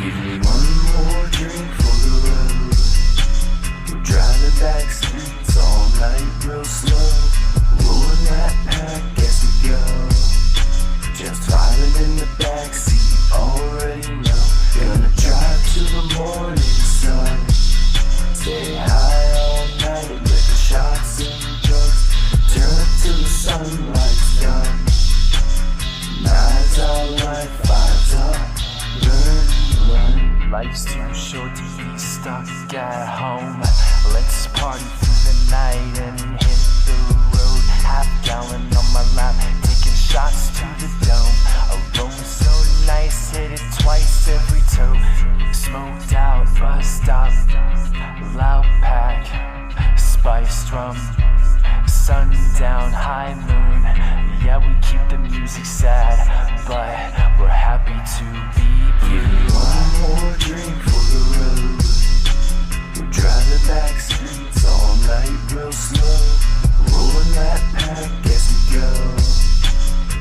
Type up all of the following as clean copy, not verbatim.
Give me one more drink for the road. We're driving back streets all night real slow. Rolling that pack as we go. Just vibing in the backseat, already know. Gonna drive to the morning sun. Stay high all night, liquor shots and drugs. Turn up till the sunlight's done. Nights out like fives up, burn, run. Life's too short to be stuck at home. Let's party through the night and hit the road. Half gallon on my lap, taking shots to the dome. Aroma so nice, hit it twice every toe. Smoked out, bus stop, loud pack, spiced rum, sundown, high moon. Yeah, we keep the music sad, but we're happy to be here. One more drink for the road. We're driving back streets all night real slow. Rolling that pack as we go.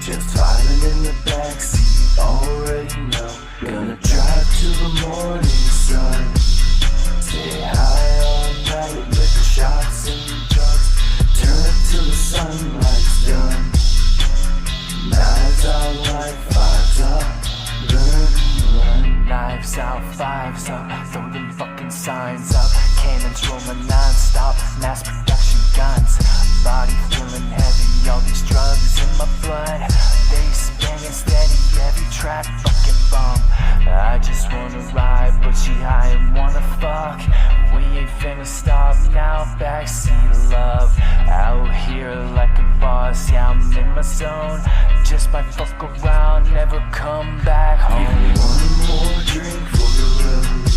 Just vibing in the backseat, already know. Gonna drive to the morning sun. Stay high all night, liquor shots and drugs. Turn up till the sunlight's done. Knives out like fives up, burn, run. Knives out, fives up, throw them fucking signs up. Cannons rolling non-stop, mass production guns. Body feeling heavy, all these drugs in my blood. Bass banging steady, every track fucking bump. I just wanna ride, but she high and wanna fuck. We ain't finna stop now, backseat love. Out here like a boss, yeah I'm in my zone. Just might fuck around, never come back home. Give me one more drink for the road.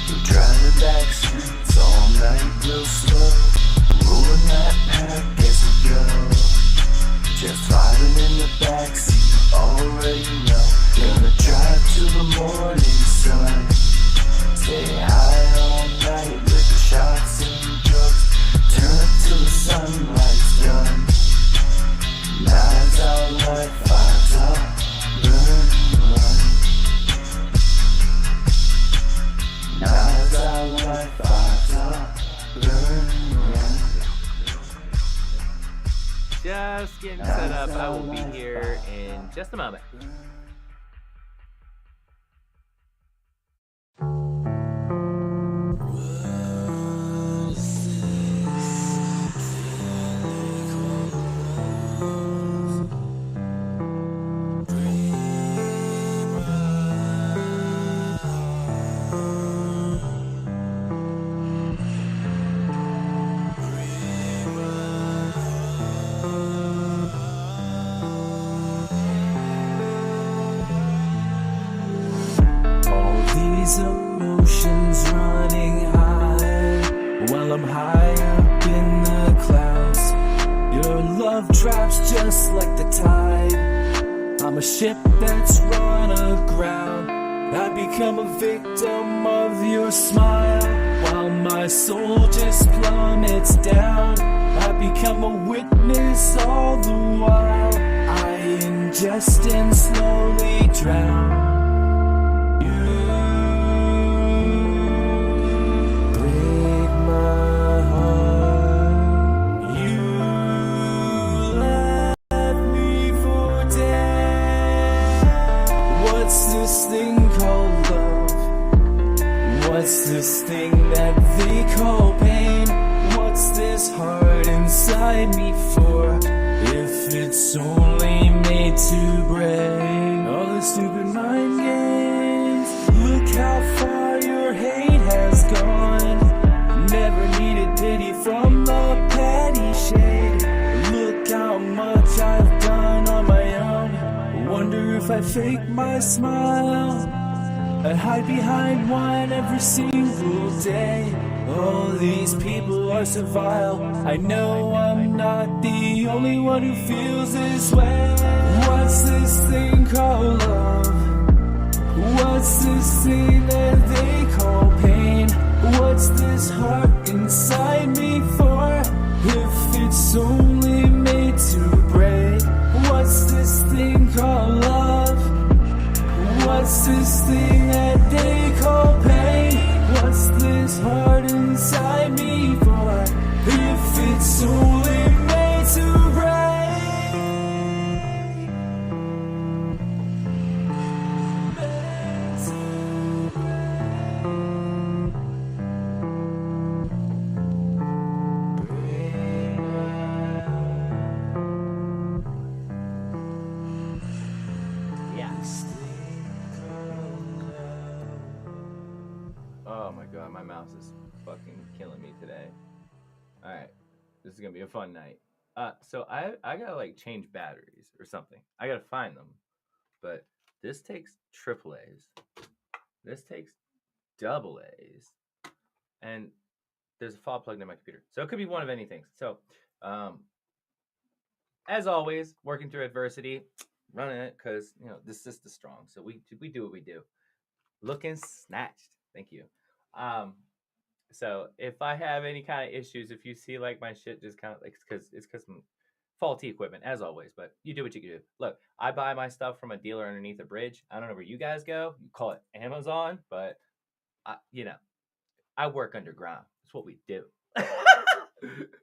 We're driving back streets all night real slow. Rolling that pack as we go. Just vibing in the backseat, already know. Gonna drive to the morning sun. Stay high all night, liquor shots and drugs. Turn up till the sunlight's done. Knives out like fives up, burn, run. Knives out like fives up, burn, run. Just getting set up. I will be here in just a moment. Emotions running high while I'm high up in the clouds. Your love drops just like the tide. I'm a ship that's run aground. I become a victim of your smile while my soul just plummets down. I become a witness all the while. I ingest and slowly drown. What's this thing that they call pain? What's this heart inside me for? If it's only made to break all the stupid mind games. Look how far your hate has gone. Never needed pity from the petty shade. Look how much I've done on my own. Wonder if I fake my smile. I hide behind one every single day. All these people are so vile. I know I'm not the only one who feels this way. What's this thing called love? What's this thing that they call pain? What's this heart inside me for? If it's only made to break. What's this thing called love? What's this thing that My mouse is fucking killing me today. All right, this is gonna be a fun night. So I gotta like change batteries or something. I gotta find them, but this takes AAAs. This takes AA's, and there's a file plugged in my computer, so it could be one of anything. So, as always, working through adversity, running it because this system's strong. So we do what we do. Looking snatched. Thank you. So if I have any kind of issues, if you see like my shit just kind of like it's because faulty equipment as always, but you do what you can do. Look, I buy my stuff from a dealer underneath a bridge. I don't know where you guys go. You call it Amazon, but I work underground. That's what we do.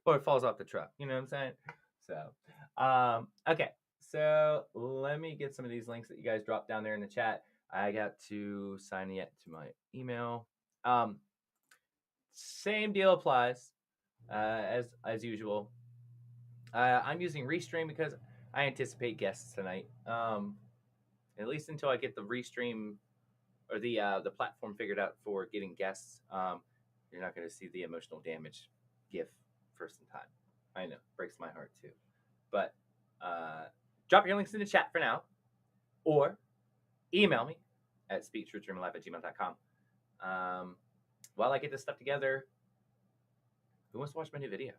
Or it falls off the truck. You know what I'm saying? So, okay. So let me get some of these links that you guys dropped down there in the chat. I got to sign it to my email. Same deal applies as usual. I'm using Restream because I anticipate guests tonight. At least until I get the Restream or the platform figured out for getting guests. You're not going to see the emotional damage GIF first in time. I know, breaks my heart too. But drop your links in the chat for now, or email me at SPEAKTRUTHDREAMALIVE@gmail.com. While I get this stuff together, who wants to watch my new video?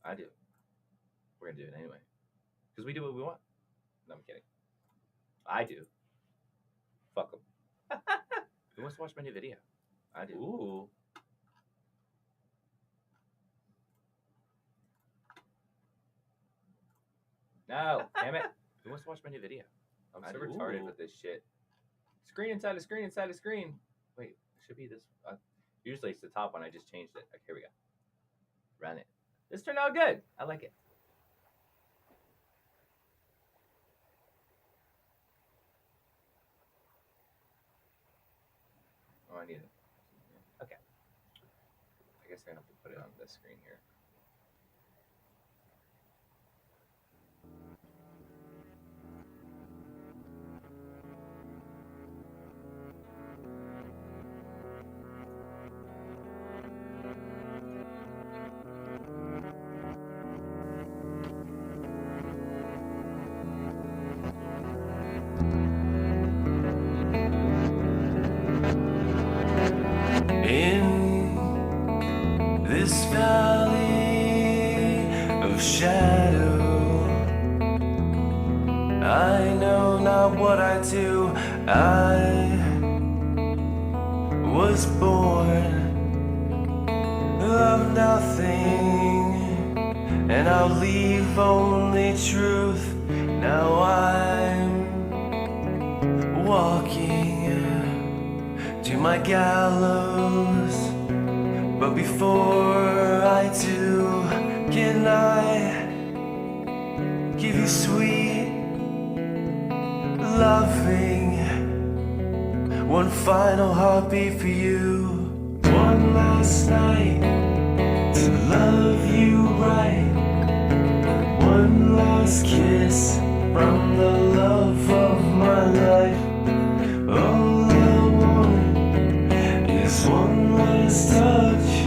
I do. We're gonna do it anyway because we do what we want. No, I'm kidding. I do. Fuck them. Who wants to watch my new video? I do. Ooh. No, damn it. Who wants to watch my new video? I'm so retarded with this shit. Screen inside a screen inside a screen. Wait, it should be this. Usually it's the top one. I just changed it. Okay, here we go. Run it. This turned out good. I like it. Oh, I need it. Okay. I guess I'm going to have to put it on this screen here. This valley of shadow, I know not what I do. I was born of nothing, and I'll leave only truth. Now I'm walking to my gallows, but before I do, can I give you sweet, loving, one final heartbeat for you, one last night to love you right, one last kiss from the love of my life. All I want is one last touch,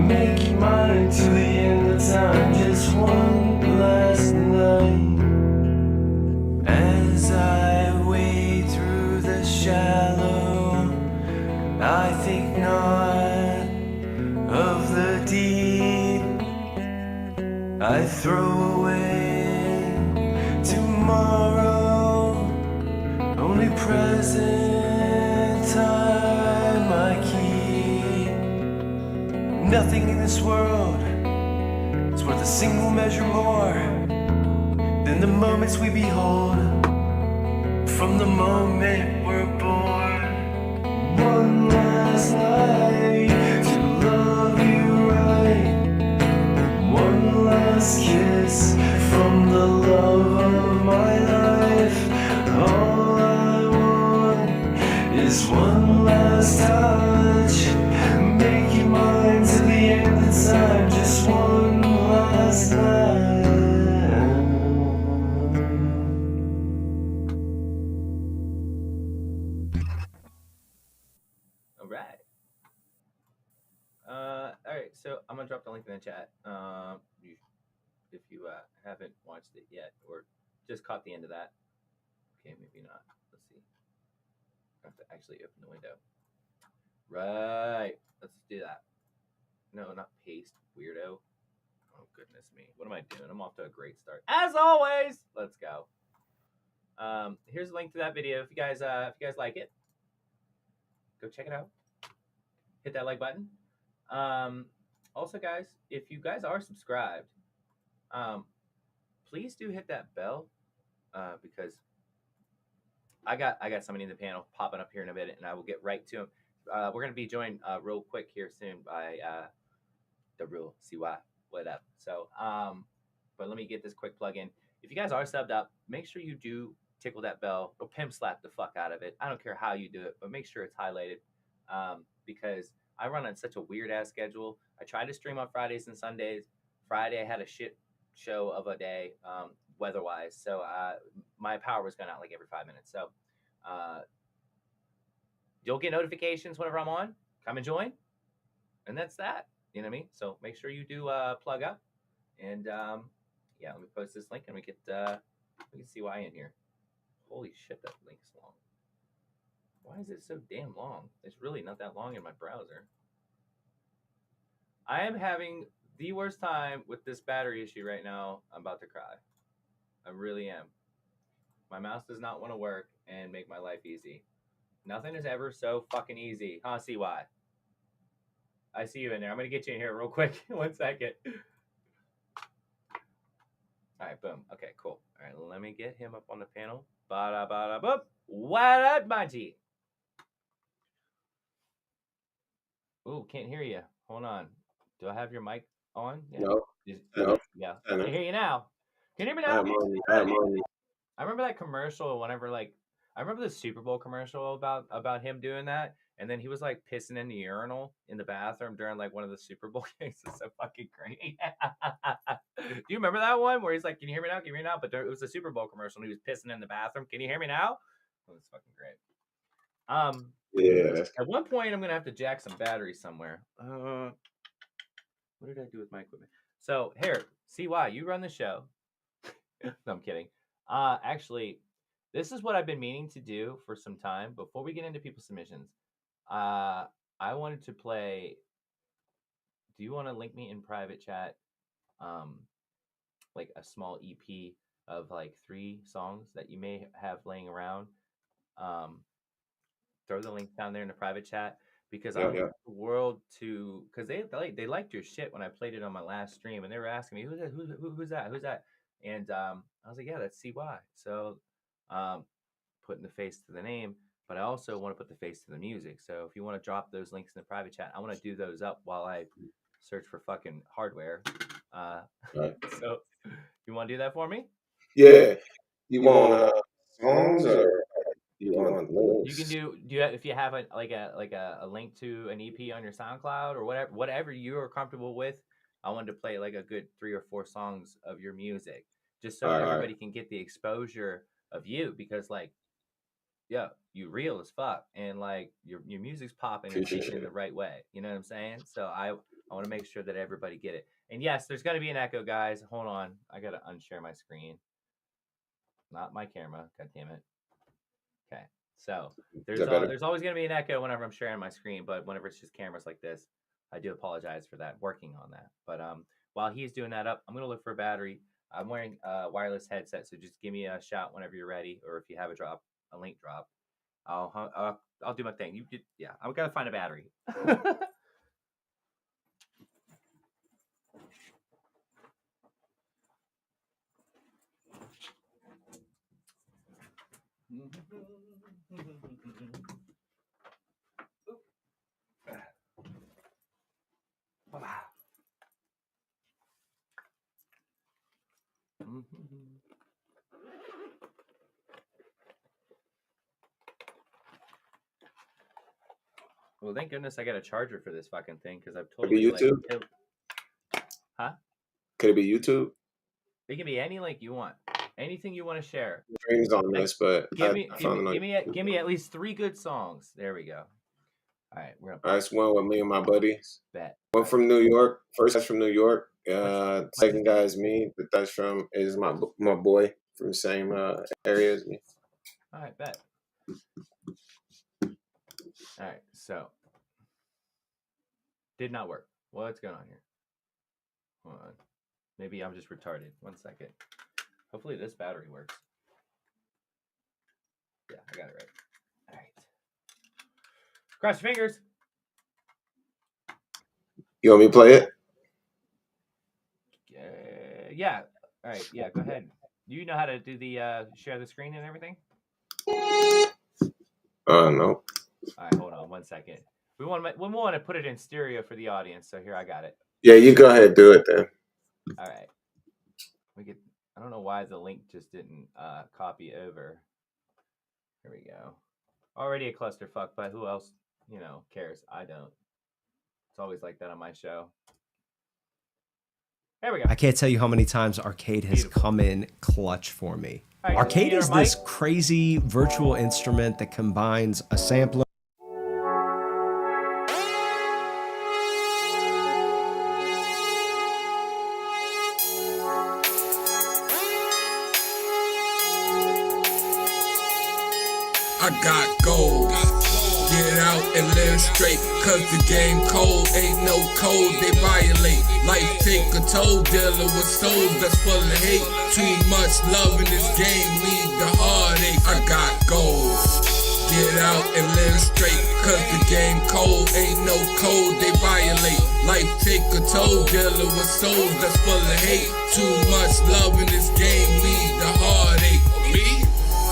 make you mine till the end of time, just one last night. As I wade through the shallow, I think not of the deep. I throw away tomorrow, only present time I keep. Nothing in this world is worth a single measure more than the moments we behold from the moment we're born. One last night to love you right, one last kiss from the love of my life. All I want is one last touch, make you mine till the end of time, just one last night. All right. So I'm gonna drop the link in the chat. If you haven't watched it yet or just caught the end of that. Okay, maybe not. Let's see. I have to actually open the window. Right. Let's do that. No, not paste, weirdo. Oh goodness me. What am I doing? I'm off to a great start. As always, let's go. Here's a link to that video. If you guys like it, go check it out. Hit that like button. Also, guys, if you guys are subscribed, please do hit that bell because I got somebody in the panel popping up here in a minute, and I will get right to him. We're gonna be joined real quick here soon by the real CY. What up? So, but let me get this quick plug in. If you guys are subbed up, make sure you do tickle that bell or pimp slap the fuck out of it. I don't care how you do it, but make sure it's highlighted because I run on such a weird ass schedule. I try to stream on Fridays and Sundays. Friday I had a shit show of a day weather-wise, so my power was going out like every 5 minutes. So you'll get notifications whenever I'm on. Come and join, and that's that. You know what I mean? So make sure you do plug up, and yeah, let me post this link, and we can see why in here. Holy shit, that link's long. Why is it so damn long? It's really not that long in my browser. I am having the worst time with this battery issue right now. I'm about to cry. I really am. My mouse does not want to work and make my life easy. Nothing is ever so fucking easy. Huh, CY? I see you in there. I'm going to get you in here real quick. 1 second. All right, boom. Okay, cool. All right, let me get him up on the panel. Ba-da-ba-da-boop. What up, my G? Ooh, can't hear you. Hold on. Do I have your mic on? Yeah. No. Yeah. I can hear you now. Can you hear me now? I remember that commercial whenever, like, I remember the Super Bowl commercial about him doing that. And then he was like pissing in the urinal in the bathroom during like one of the Super Bowl games. It's so fucking great. Do you remember that one where he's like, "Can you hear me now? Can you hear me now?" But it was a Super Bowl commercial and he was pissing in the bathroom. Can you hear me now? Oh, that's fucking great. Yeah. At one point, I'm gonna have to jack some batteries somewhere. What did I do with my equipment? So here, CY, you run the show. No, I'm kidding. Actually, this is what I've been meaning to do for some time. Before we get into people's submissions, I wanted to play. Do you want to link me in private chat? Like a small EP of like 3 songs that you may have laying around. Throw the link down there in the private chat because I want the world to, because they liked your shit when I played it on my last stream, and they were asking me who's that, and I was like, yeah, that's CY. So putting the face to the name, but I also want to put the face to the music. So if you want to drop those links in the private chat, I want to do those up while I search for fucking hardware. So you want to do that for me? Yeah. You want songs or you want links? You can do if you have a link to an EP on your SoundCloud or whatever you are comfortable with. I wanted to play like a good 3 or 4 songs of your music, just so everybody can get the exposure of you, because like, yeah, you real as fuck, and like your music's popping and in the right way. You know what I'm saying? So I want to make sure that everybody get it. And yes, there's gonna be an echo, guys. Hold on, I gotta unshare my screen. Not my camera. God damn it. Okay. So there's always going to be an echo whenever I'm sharing my screen, but whenever it's just cameras like this, I do apologize for that. Working on that. But while he's doing that up, I'm going to look for a battery. I'm wearing a wireless headset, so just give me a shout whenever you're ready, or if you have a link drop, I'll do my thing. Yeah, I've got to find a battery. Well, thank goodness I got a charger for this fucking thing, because I've totally YouTube. Huh? Could it be YouTube? It can be any link you want. Anything you want to share. Dreams on this, but give me at least 3 good songs. There we go. All right, we're I just went with me and my buddies. bet. One from New York. First guy's from New York. What's Second guy is me. The that's is my boy from the same area as me. All right, bet. All right, so did not work. What's going on here? Hold on. Maybe I'm just retarded. 1 second. Hopefully this battery works. Yeah, I got it right. All right. Cross your fingers. You want me to play it? Yeah. All right. Yeah, go ahead. You know how to do the share the screen and everything? No. All right, hold on 1 second. We want to put it in stereo for the audience. So here I got it. Yeah, you go ahead, do it then. All right. I don't know why the link just didn't copy over. Here we go. Already a clusterfuck, but who else, cares? I don't. It's always like that on my show. There we go. I can't tell you how many times Arcade has come in clutch for me. Right, Arcade is this crazy virtual instrument that combines a sampler. I got gold. Get out and live straight, cause the game cold. Ain't no code they violate. Life take a toll, dealing with souls that's full of hate. Too much love in this game, lead the heartache. I got gold. Get out and live straight, cause the game cold. Ain't no code they violate. Life take a toll, dealing with souls that's full of hate. Too much love in this game, lead the heartache. Me?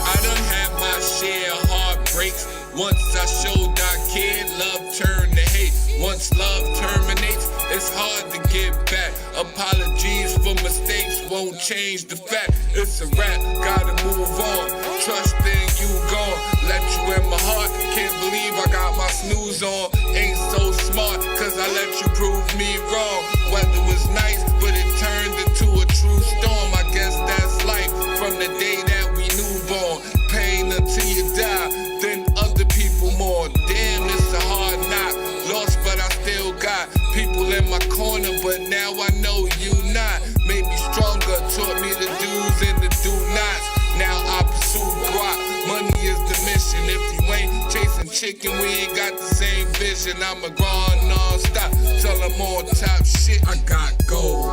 I done had my share of heartbreaks. Once I showed I cared, love turned to hate. Once love terminates, it's hard to get back. Apologies for mistakes won't change the fact. It's a rap, gotta move on. Trusting you gone, let you in my heart. Can't believe I got my snooze on. Ain't so smart, cause I let you prove me wrong. Weather was nice, but it turned into a true storm. I guess that's life from the day that we knew born. Pain until you die, then other people more. Damn, it's a hard knock. Lost, but I still got people in my corner, but now I know you not. Made me stronger, taught me the do's and the do-nots. Now I pursue guap, money is the mission. If you ain't chasing chicken, we ain't got the same vision. I'ma grind non-stop till I'm on top shit. I got gold.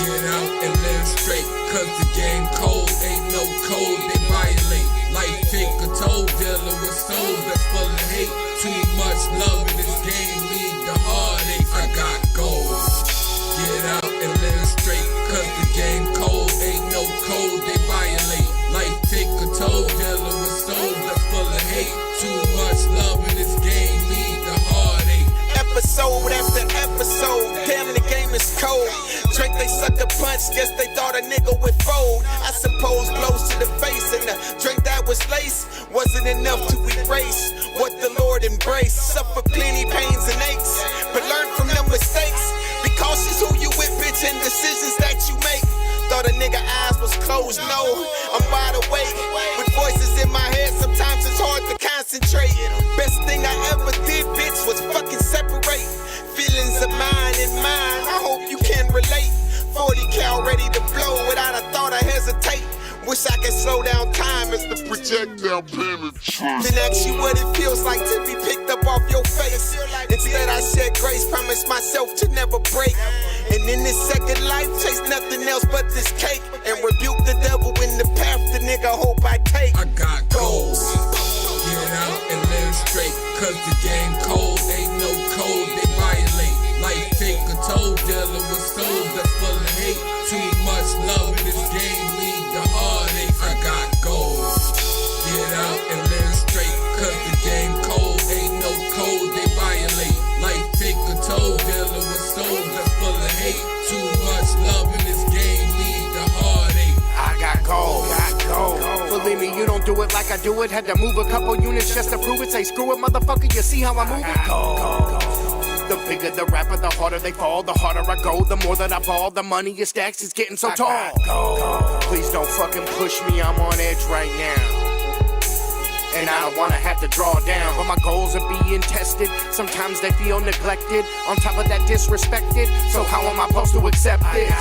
Get out and live straight, cause the game cold. Ain't no code they violate. Life take a toll, dealing with souls that's full of hate. Too much love in this game, lead the heartache. I got gold. Get out and live straight, cause the game cold. Ain't no code they violate. Life take a toll, dealing with souls that's full of hate. Too much love in this game, lead the heartache. Episode after episode, damn the game is cold. Drake they sucker punch, guess they thought a nigga would fold. I suppose blows to the face and the drink that was laced wasn't enough to erase what the Lord embraced. Suffer plenty pains and aches, but learn from them mistakes. Be cautious who you with, bitch, and decisions that you make. Thought a nigga eyes was closed, no, I'm wide awake. With voices in my head, sometimes it's hard to concentrate. Best thing I ever did, bitch, was fucking separate feelings of mine and mine. I hope you can relate. 40 cal ready to blow without a thought or hesitate. Wish I could slow down time as the projectile penetrates. Then ask you what it feels like to be picked up off your face. Instead I shed grace, promise myself to never break. And in this second life, chase nothing else but this cake. And rebuke the devil in the path the nigga hope I take. I got goals. Get out and live straight, cause the game cold. Ain't no code they violate. Life take a toll, dealing with souls that's full of hate. Too much love in this game, lead the heartache. I got goals. Get out and live straight, cause the game cold. Ain't no code they violate. Life take a toll, dealing with souls that's full of hate. Too much love in this game, lead the heartache. I got gold. Believe me, you don't do it like I do it. Had to move a couple units just to prove it. Say screw it, motherfucker, you see how I move it? The bigger the rapper, the harder they fall. The harder I go, the more that I ball. The money is stacks, it's getting so tall. Please don't fucking push me, I'm on edge right now. and I don't wanna have to draw down. But my goals are being tested, sometimes they feel neglected. On top of that, disrespected, so how am I supposed to accept this?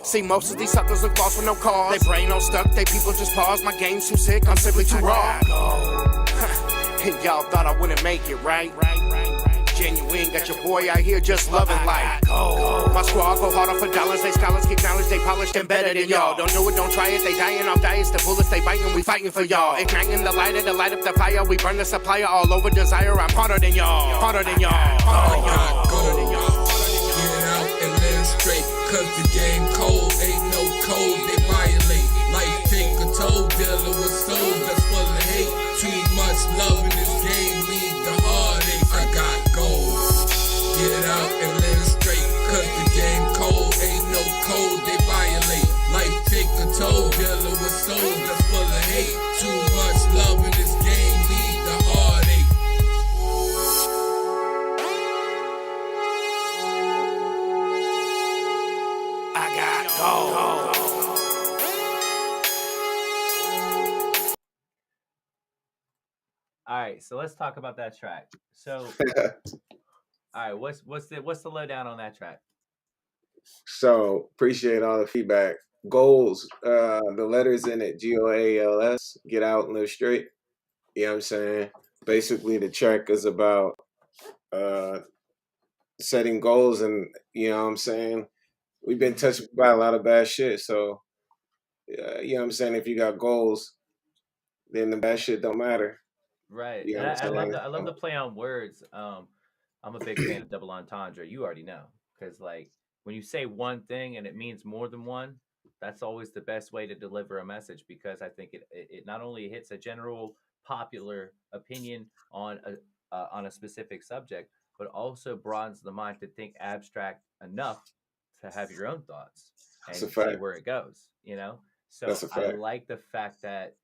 See, most of these suckers look lost with no cause. They brain all stuck, they people just pause. My game's too sick, I'm simply too raw. And y'all thought I wouldn't make it, right? Genuine, got your boy out here just loving life. My squad go harder for dollars, they scholars get knowledge, they polished and better than y'all. Don't do it, don't try it, they dying off diets, the bullets they biting, we fighting for y'all. Igniting the lighter to light up the fire, we burn the supplier all over desire. I'm harder than y'all, harder than y'all, harder than y'all, harder than y'all. Get out and live straight, cause the game cold, ain't no code, they violate. Life take a toll, dealing with souls that's full of hate. Too much love in this game, lead the heartache. I got goals. Get out and live straight, cause the game cold, ain't no code, they violate. Life take a toll, dealing with souls that's full of hate. Too much love in this game, lead the heartache. I got gold. All right, so let's talk about that track. So, all right, what's the lowdown on that track? So appreciate all the feedback. Goals, the letters in it, GOALS, get out and live straight. You know what I'm saying? Basically, the track is about setting goals, and you know what I'm saying? We've been touched by a lot of bad shit. So, you know what I'm saying? If you got goals, then the bad shit don't matter. Right. You know And what I'm saying? I love the play on words. I'm a big fan of double entendre. You already know, because like when you say one thing and it means more than one, that's always the best way to deliver a message, because I think it not only hits a general popular opinion on a specific subject, but also broadens the mind to think abstract enough to have your own thoughts That's a and see fact. where it goes. So That's a I fact. like the fact that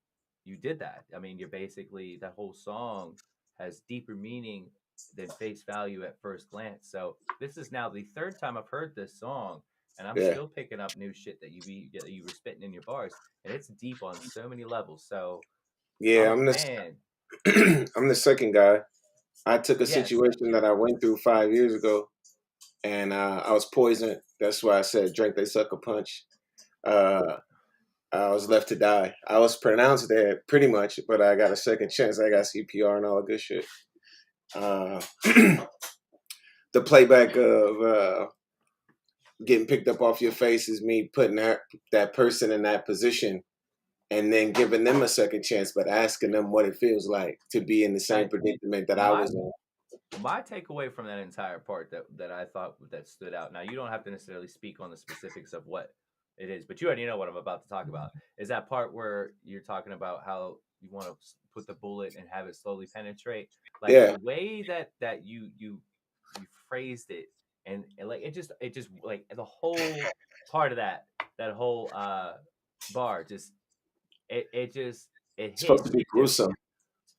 you did that. I mean, you're basically, that whole song has deeper meaning than face value at first glance. So this is now the third time I've heard this song, and I'm Yeah. still picking up new shit that you were spitting in your bars, and it's deep on so many levels. So Yeah, I'm a fan. I'm the second guy. I took a Yes. situation that I went through 5 years ago, and I was poisoned. That's why I said drink they sucker punch. I was left to die. I was pronounced dead pretty much, but I got a second chance. I got CPR and all the good shit. The playback of getting picked up off your face is me putting that person in that position and then giving them a second chance, but asking them what it feels like to be in the same predicament that I was in. My takeaway from that entire part that I thought that stood out. Now, you don't have to necessarily speak on the specifics of what it is, but you already know what I'm about to talk about. Is that part where you're talking about how you want to put the bullet and have it slowly penetrate, like Yeah. the way that you phrased it, and like it just like the whole part of that whole bar just it It's hits supposed to be gruesome.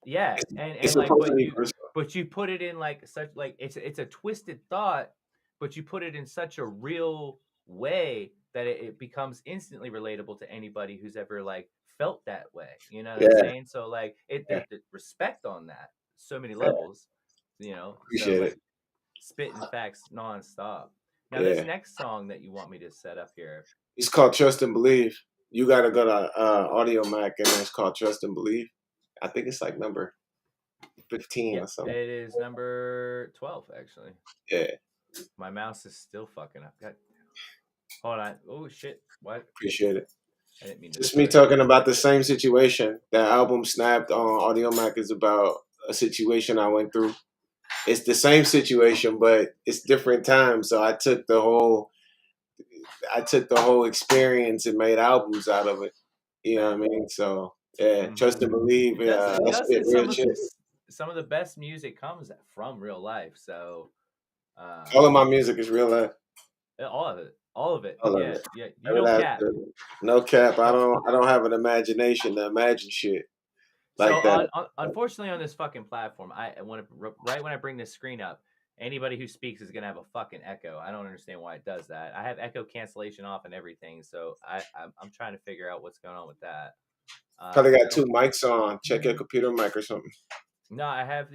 yeah, It's and like, supposed to be gruesome. but you put it in like such, like it's a twisted thought, but you put it in such a real way that it becomes instantly relatable to anybody who's ever like felt that way. You know what I'm Yeah. saying? So like the respect on that, so many levels. So Appreciate like it. spitting facts nonstop. Now Yeah. this next song that you want me to set up here, It's called Trust and Believe. You gotta go to Audio Mac, and it's called Trust and Believe. I think it's like number 15 or something. it is number 12 actually. Yeah. My mouse is still fucking up. God. Hold on. Oh shit! What? Appreciate it. I didn't mean to. Just me talking about the same situation. That album Snapped on Audio Mac is about a situation I went through. It's the same situation, but it's different times. So I took the whole experience and made albums out of it. You know what I mean? So yeah, Trust and Believe. Yeah, that's it. Real shit. Some of the best music comes from real life. So all of my music is real life. All of it. All of it. All of yeah. it. Yeah. You don't cap. No cap. I don't have an imagination to imagine shit like that. Unfortunately, on this fucking platform, right when I bring this screen up, anybody who speaks is gonna have a fucking echo. I don't understand why it does that. I have echo cancellation off and everything, so I'm trying to figure out what's going on with that. Probably got two mics on. Check your computer mic or something. No, I have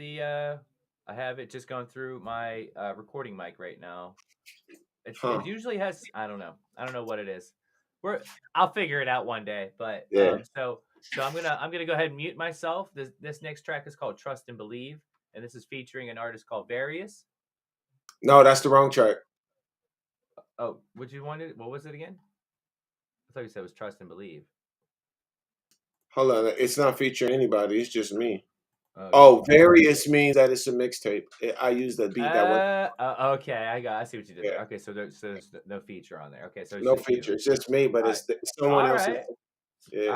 I have it just going through my recording mic right now. It usually has, I don't know what it is. I'll figure it out one day. But Yeah. so I'm gonna go ahead and mute myself. This next track is called Trust and Believe, and this is featuring an artist called Various. No, that's the wrong track. Oh, what was it again? I thought you said it was Trust and Believe. Hold on, it's not featuring anybody. It's just me. Various means that it's a mixtape. I use the beat that was. Okay, I see what you did. Yeah. There. Okay, so there's no feature on there. Okay, so it's No just feature. You. It's just me, but it's someone else. Yeah.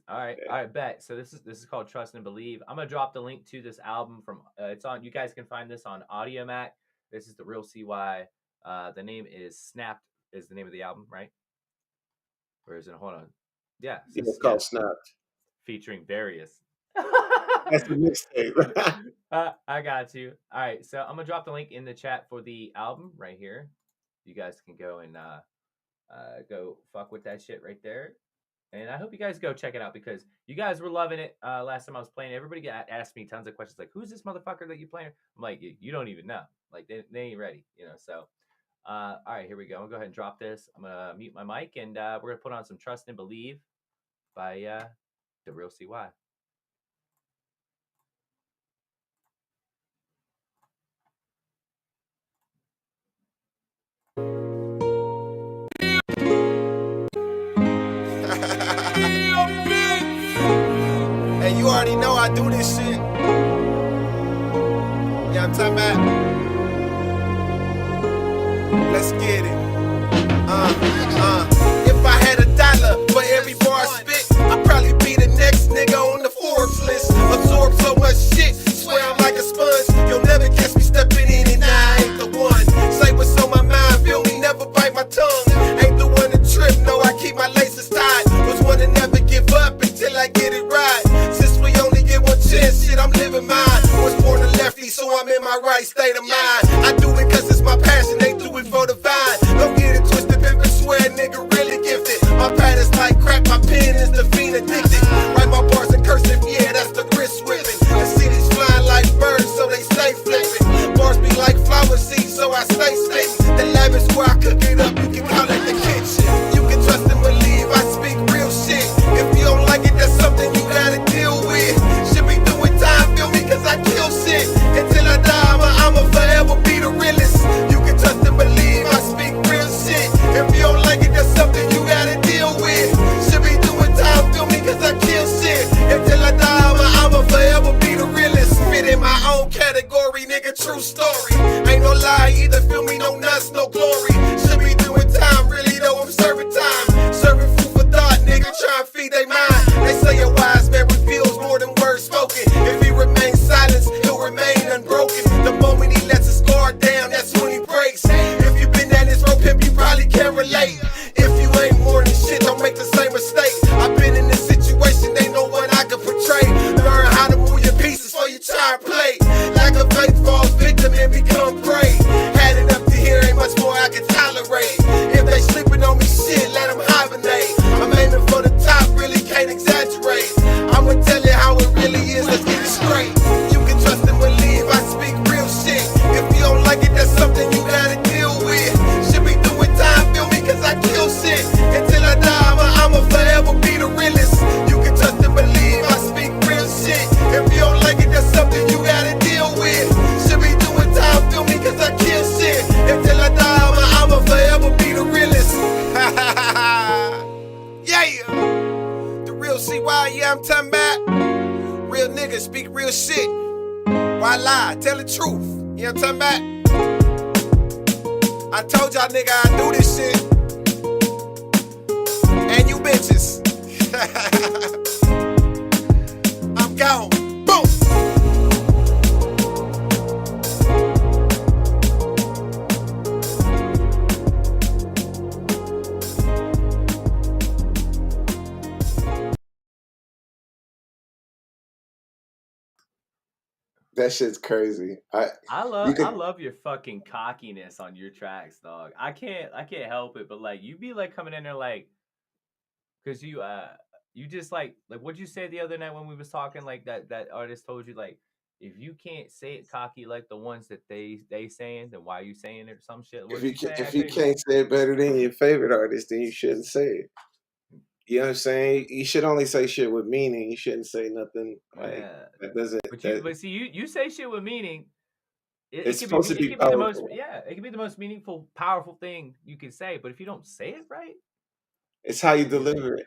All right. Bet. So this is called Trust and Believe. I'm gonna drop the link to this album from. It's on. You guys can find this on AudioMac. This is the Real CY. The name is Snapped. Is the name of the album, right? Or is it? Hold on. Yeah. It's called Snapped. Featuring Various. That's the mixtape. I got you. All right, so I'm gonna drop the link in the chat for the album right here. You guys can go and go fuck with that shit right there. And I hope you guys go check it out because you guys were loving it last time I was playing. Everybody asked me tons of questions like, "Who's this motherfucker that you playing?" I'm like, "You don't even know. Like they ain't ready, you know." So, all right, here we go. I'm gonna go ahead and drop this. I'm gonna mute my mic and we're gonna put on some Trust and Believe by the Real CY. Hey, you already know I do this shit. Yeah, I'm talking about. Let's get it. If I had $1 for every bar I spit, I'd probably be the next nigga on the Forbes list. Absorb so much shit, swear I'm like a sponge. You'll never catch me stepping in and I ain't the one. Say what's on my mind, feel me, never bite my tongue. Ain't the one to trip, no, I keep my laces tied. Was one to never give up until I get it right. Since we only get one chance, shit, I'm living mine. Was born a lefty, so I'm in my right state of mind. I do it cause it's my passion, they do it for the vine. Don't get it twisted, pimp and swear, nigga really gifted. My pad is like crack, my pen is the fiend addicted. Write my bars in cursive, yeah, that's the wrist whipping. The city's flying like birds, so they stay flipping. Bars be like flower seeds, so I stay spitting. The lab is where I cook it up, you can call it the kitchen. You can trust and believe, I speak real shit. If you don't like it, that's something you gotta deal with. Should be doing time, feel me, cause I kill shit. Until I die, I'ma forever be the realest. You can trust and believe, I speak real shit. If you don't like it, that's something you gotta deal with. Should be doing time, feel me, cause I kill shit. Until I die, I'ma forever be the realest. Fit in my own category, nigga, true story. Ain't no lie either, feel me, no nuts, no glory. Should be doing time, really though, I'm serving time. Serving food for thought, nigga, try and feed they mind. They say a wise man reveals more than words spoken. If he remains silent, he'll remain unbroken. The moment he lets his guard down, that's when he breaks. If you've been down this road, pimp, you probably can relate. If you ain't more than shit, don't make the same mistake. I've been in this situation, ain't no one I can portray. Learn how to move your pieces before you try and play. Lack of faith falls victim and become prey. Had it up to here, ain't much more I can tolerate. If they sleeping on me, shit, let them hibernate. I'm aiming for the top, really can't exaggerate. I'ma tell you how it really is, let's get it straight. You can trust and believe, I speak real shit. If you don't like it, that's something you gotta deal with. Should be doing time, feel me, cause I kill shit. Until I die, I'ma forever be the realest. You can trust and believe, I speak real shit. If you don't like it, that's something you gotta deal with. Should be doing time, feel me, cause I kill shit. Until I die, I'ma forever be the realest. Yeah, the real CY, yeah, I'm talking about. Real niggas speak real shit. Why lie? Tell the truth. You know what I'm talking about? I told y'all nigga I do this shit. And you bitches. I'm gone. Boom. That shit's crazy. I love your fucking cockiness on your tracks, dog. I can't help it, but like you be like coming in there like, cause you You just like what'd you say the other night when we was talking? Like that artist told you like if you can't say it cocky like the ones that they saying, then why are you saying it or some shit? What'd you say? If you can't say it better than your favorite artist, then you shouldn't say it. You know what I'm saying? You should only say shit with meaning. You shouldn't say nothing like that doesn't. But see, you say shit with meaning. It's supposed to be it can be the powerful. most it can be the most meaningful, powerful thing you can say. But if you don't say it right, it's how you deliver it.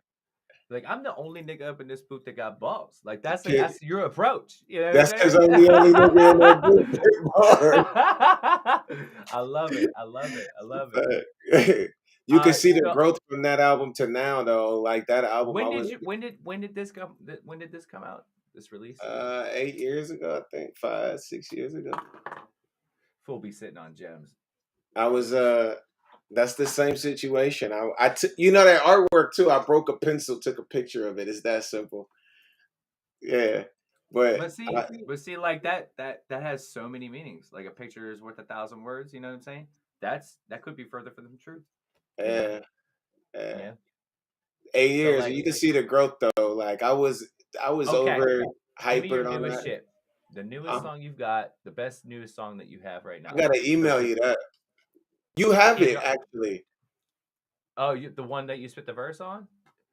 Like I'm the only nigga up in this booth that got balls. Like that's your approach. You know that's because I'm the only nigga in that booth. I love it. I love it. I love it. You can see the growth from that album to now, though. Like that album. When did this come? When did this come out? This release? 8 years ago, I think. 5, 6 years ago. Fool be sitting on gems. I was that's the same situation. You know that artwork too. I broke a pencil, took a picture of it. It's that simple. Yeah. But see, like that has so many meanings. Like a picture is worth 1,000 words. You know what I'm saying? That could be further from the truth. Yeah. 8 years. So like, you can see the growth though. Like I was over hypered on that. Shit. The newest song you've got, the best newest song that you have right now. I gotta email you that. You have it actually. Oh, the one that you spit the verse on?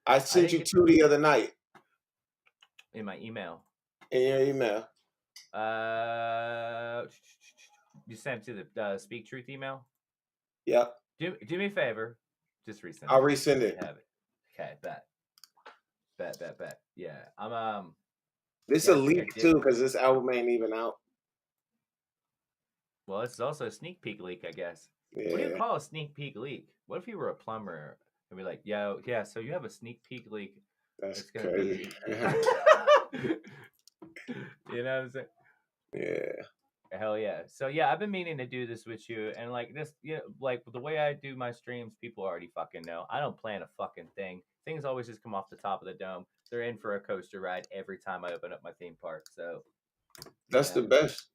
I sent you 2 the other night. In my email. In your email. You sent to the Speak Truth email? Yep. Do me a favor. Just resend it. I'll resend it. Have it. Okay, bet. Yeah. I'm This is a leak too, because this album ain't even out. Well, it's also a sneak peek leak, I guess. Yeah. What do you call a sneak peek leak? What if you were a plumber and be like, yo, yeah, so you have a sneak peek leak. That's crazy. You know what I'm saying? Yeah. Hell yeah. So yeah, I've been meaning to do this with you, and like this, like the way I do my streams, people already fucking know. I don't plan a fucking thing. Things always just come off the top of the dome. They're in for a coaster ride every time I open up my theme park. So that's the best.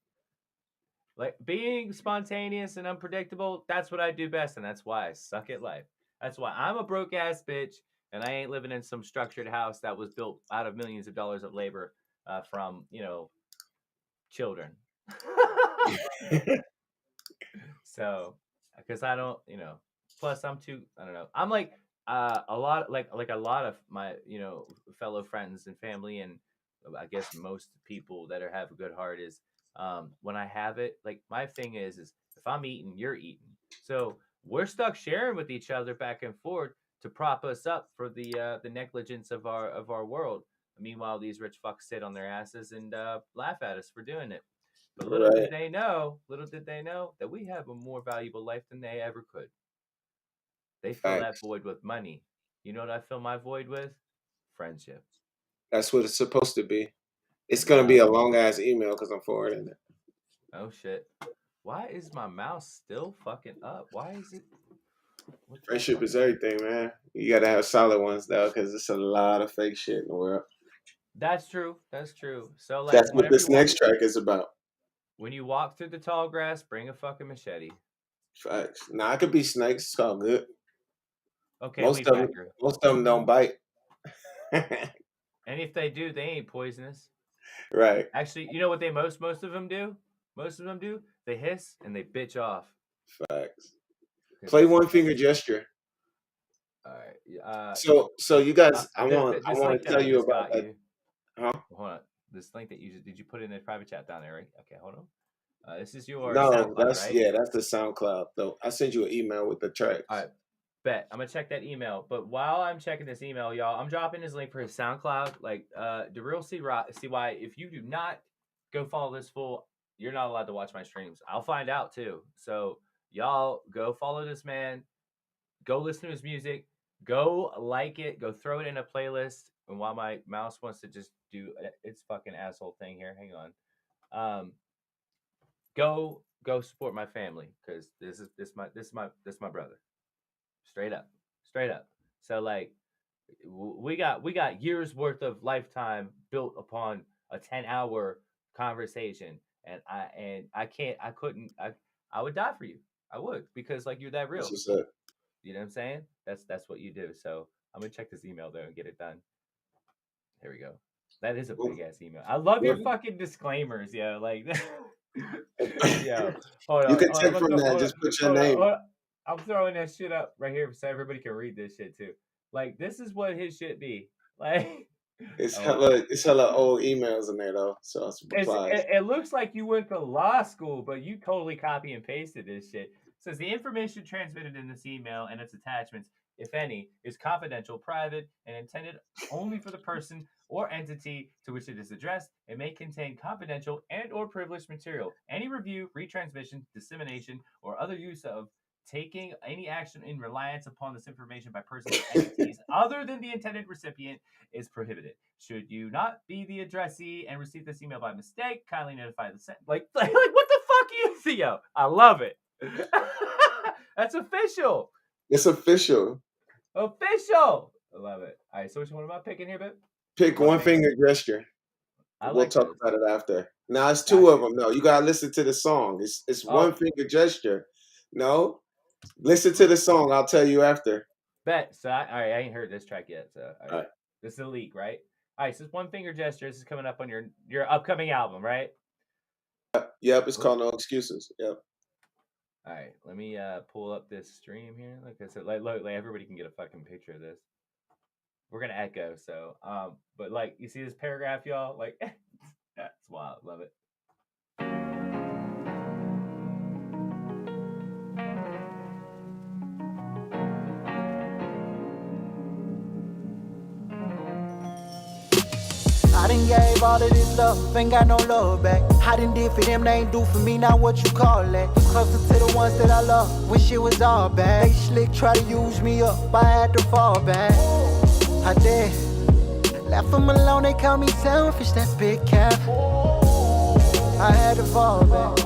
Like being spontaneous and unpredictable, that's what I do best, and that's why I suck at life. That's why I'm a broke ass bitch, and I ain't living in some structured house that was built out of millions of dollars of labor from children. So, because I don't, plus I'm too, I don't know. I'm like a lot, like a lot of my, fellow friends and family, and I guess most people that have a good heart is, when I have it, like my thing is if I'm eating, you're eating. So we're stuck sharing with each other back and forth to prop us up for the negligence of our world. Meanwhile, these rich fucks sit on their asses and laugh at us for doing it. But little did they know that we have a more valuable life than they ever could. They fill that void with money. You know what I fill my void with? Friendship. That's what it's supposed to be. It's going to be a long-ass email because I'm forwarding it. Oh, shit. Why is my mouse still fucking up? Why is it? Friendship is everything, man. You got to have solid ones, though, because there's a lot of fake shit in the world. That's true. That's true. So, like, that's what this next track is about. When you walk through the tall grass, bring a fucking machete. Facts. Nah, it could be snakes. It's all good. Okay, most of them don't bite. And if they do, they ain't poisonous. Right. Actually, you know what most of them do? Most of them do? They hiss and they bitch off. Facts. Play one finger gesture. All right. So you guys, I want to tell you about that. Huh? Hold on. This link that did you put in the private chat down there, right? Okay, hold on. This is your SoundCloud, right? That's the SoundCloud. Though I sent you an email with the tracks. All right. Bet. I'm gonna check that email. But while I'm checking this email, y'all, I'm dropping his link for his SoundCloud. Like, the real CY. If you do not go follow this fool, you're not allowed to watch my streams. I'll find out too. So y'all go follow this man. Go listen to his music. Go like it. Go throw it in a playlist. And while my mouse wants to just do its fucking asshole thing here, hang on. Go support my family because this is my brother. Straight up. So like, we got years worth of lifetime built upon a 10-hour conversation, and I would die for you. I would, because like you're that real. You know what I'm saying? That's what you do. So I'm gonna check this email though and get it done. Here we go. That is a big ass email. I love your Well, fucking disclaimers, yo. Like, yo, hold you on. can Hold take on, from that. Just put your name. hold on. I'm throwing that shit up right here so everybody can read this shit too. Like, this is what his shit be. Like, It's oh, hella old emails in there though. So it's replies. it looks like you went to law school, but you totally copy and pasted this shit. It says the information transmitted in this email and its attachments, if any, is confidential, private, and intended only for the person or entity to which it is addressed. It may contain confidential and or privileged material. Any review, retransmission, dissemination, or other use of taking any action in reliance upon this information by persons or entities other than the intended recipient is prohibited. Should you not be the addressee and receive this email by mistake, kindly notify the sent. Like what the fuck you see, yo? I love it. That's official. It's official. Official. I love it. All right, so which one am I picking here, babe? Pick one finger gesture. We'll talk about it after. Now it's two of them. No, you gotta listen to the song. It's one finger gesture. No, listen to the song. I'll tell you after. Bet. So all right, I ain't heard this track yet. So all right. This is a leak, right? All right, so it's one finger gesture. This is coming up on your upcoming album, right? Yep, it's called No Excuses. Yep. All right, let me pull up this stream here. Like I said, like everybody can get a fucking picture of this. We're gonna echo, so but like you see this paragraph, y'all, like that's wild. Love it. I done gave all of this love, ain't got no love back. I done did for them, they ain't do for me, not what you call that. Closer to the ones that I love, wish it was all bad. They slick, try to use me up, I had to fall back. I did, left them alone, they call me selfish, that's big cap. I had to fall back.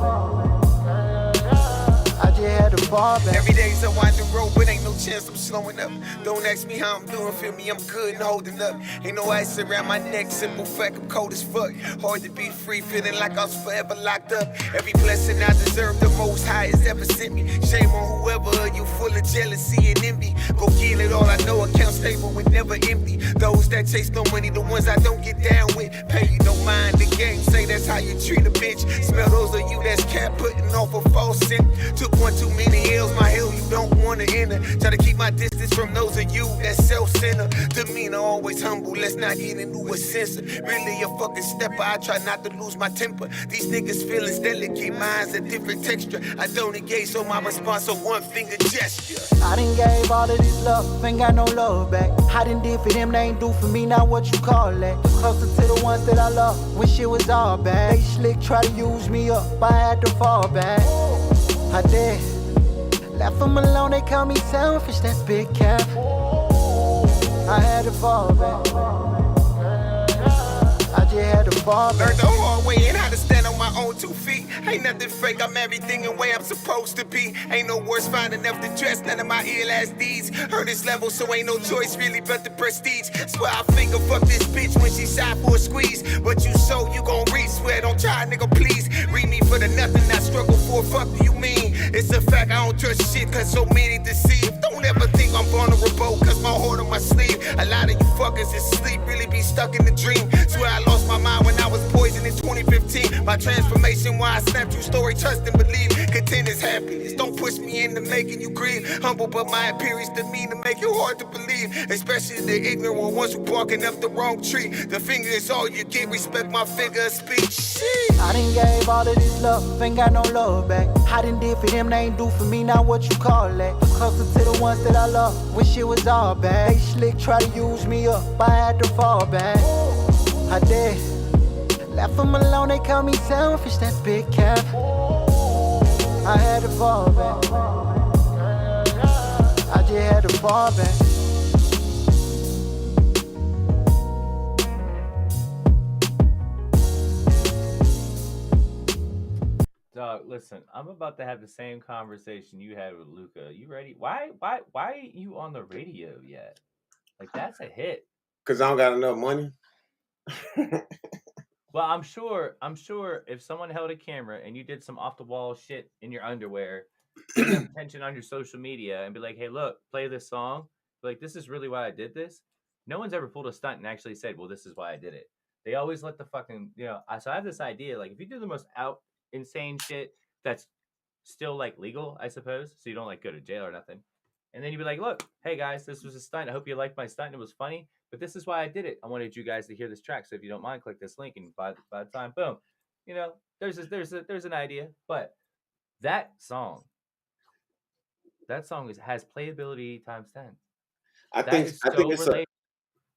I just had to fall back. Every day's a winding road, but ain't no chance I'm slowing up. Don't ask me how I'm doing, feel me, I'm good and holding up. Ain't no ice around my neck, simple fact, I'm cold as fuck. Hard to be free, feeling like I was forever locked up. Every blessing I deserve, the most high has ever sent me. Shame on whoever, you full of jealousy and envy. Go get it all, I know account stable with never empty. Those that chase no money, the ones I don't get down with. Pay you no mind, the game say that's how you treat a bitch. Smell those of you that's cap putting off a false scent. Took one too many hills, my hill you don't wanna enter. Try to keep my distance from those of you that self-centered. Demeanor always humble, let's not get into a censor. Really a fucking stepper, I try not to lose my temper. These niggas feelings delicate, mine's a different texture. I don't engage, so my response a one finger gesture. I done gave all of this love, ain't got no love back. I done did for them, they ain't do for me, not what you call that. Closer to the ones that I love, wish it was all bad. They slick, try to use me up, I had to fall back. I did, left them alone, they call me selfish, that's big cap. I had to fall back. I just had to fall back. Learned the hard way and how to stand on my own 2 feet. Ain't nothing fake, I'm everything the way I'm supposed to be. Ain't no words fine enough to dress none of my ill ass deeds. Heard this level, so ain't no choice really but the prestige. Swear I finger fuck this bitch when she shy for a squeeze. But you so you gon' reach, swear don't try, nigga, please. Read me for the nothing I struggle for, fuck do you mean? It's a fact I don't trust shit cause so many deceive. Don't ever think I'm vulnerable cause my heart on my sleeve. A lot of you fuckers is asleep, really be stuck in the dream. Swear I lost my mind when I was poisoned in 2015. My transformation, why I snapped you, story, trust and believe. Content is happiness, don't push me into making you grieve. Humble, but my appearance demeanor make it hard to believe. Especially the ignorant ones who barking up the wrong tree. The finger is all you get, respect my figure of speech. Shit. I done gave all of this love, ain't got no love back. I done did for them, they ain't do for me, not what you call that. Closer to the ones that I love, wish it was all bad. They slick, try to use me up, I had to fall back. I did, left them alone, they call me selfish, that's big cap. I had to fall back. I just had to fall back. Dog, listen, I'm about to have the same conversation you had with Luca. You ready? Why ain't you on the radio yet? Like, that's a hit. Cause I don't got enough money. Well, I'm sure if someone held a camera and you did some off the wall shit in your underwear, get attention on your social media and be like, hey, look, play this song. Like, this is really why I did this. no one's ever pulled a stunt and actually said, well, this is why I did it. They always let the fucking, so I have this idea, like, if you do the most insane shit that's still, like, legal, I suppose, so you don't, like, go to jail or nothing. And then you'd be like, look, hey, guys, this was a stunt. I hope you liked my stunt. It was funny, but this is why I did it. I wanted you guys to hear this track. So if you don't mind, click this link, and by the time, boom, there's an idea. But that song has playability times 10.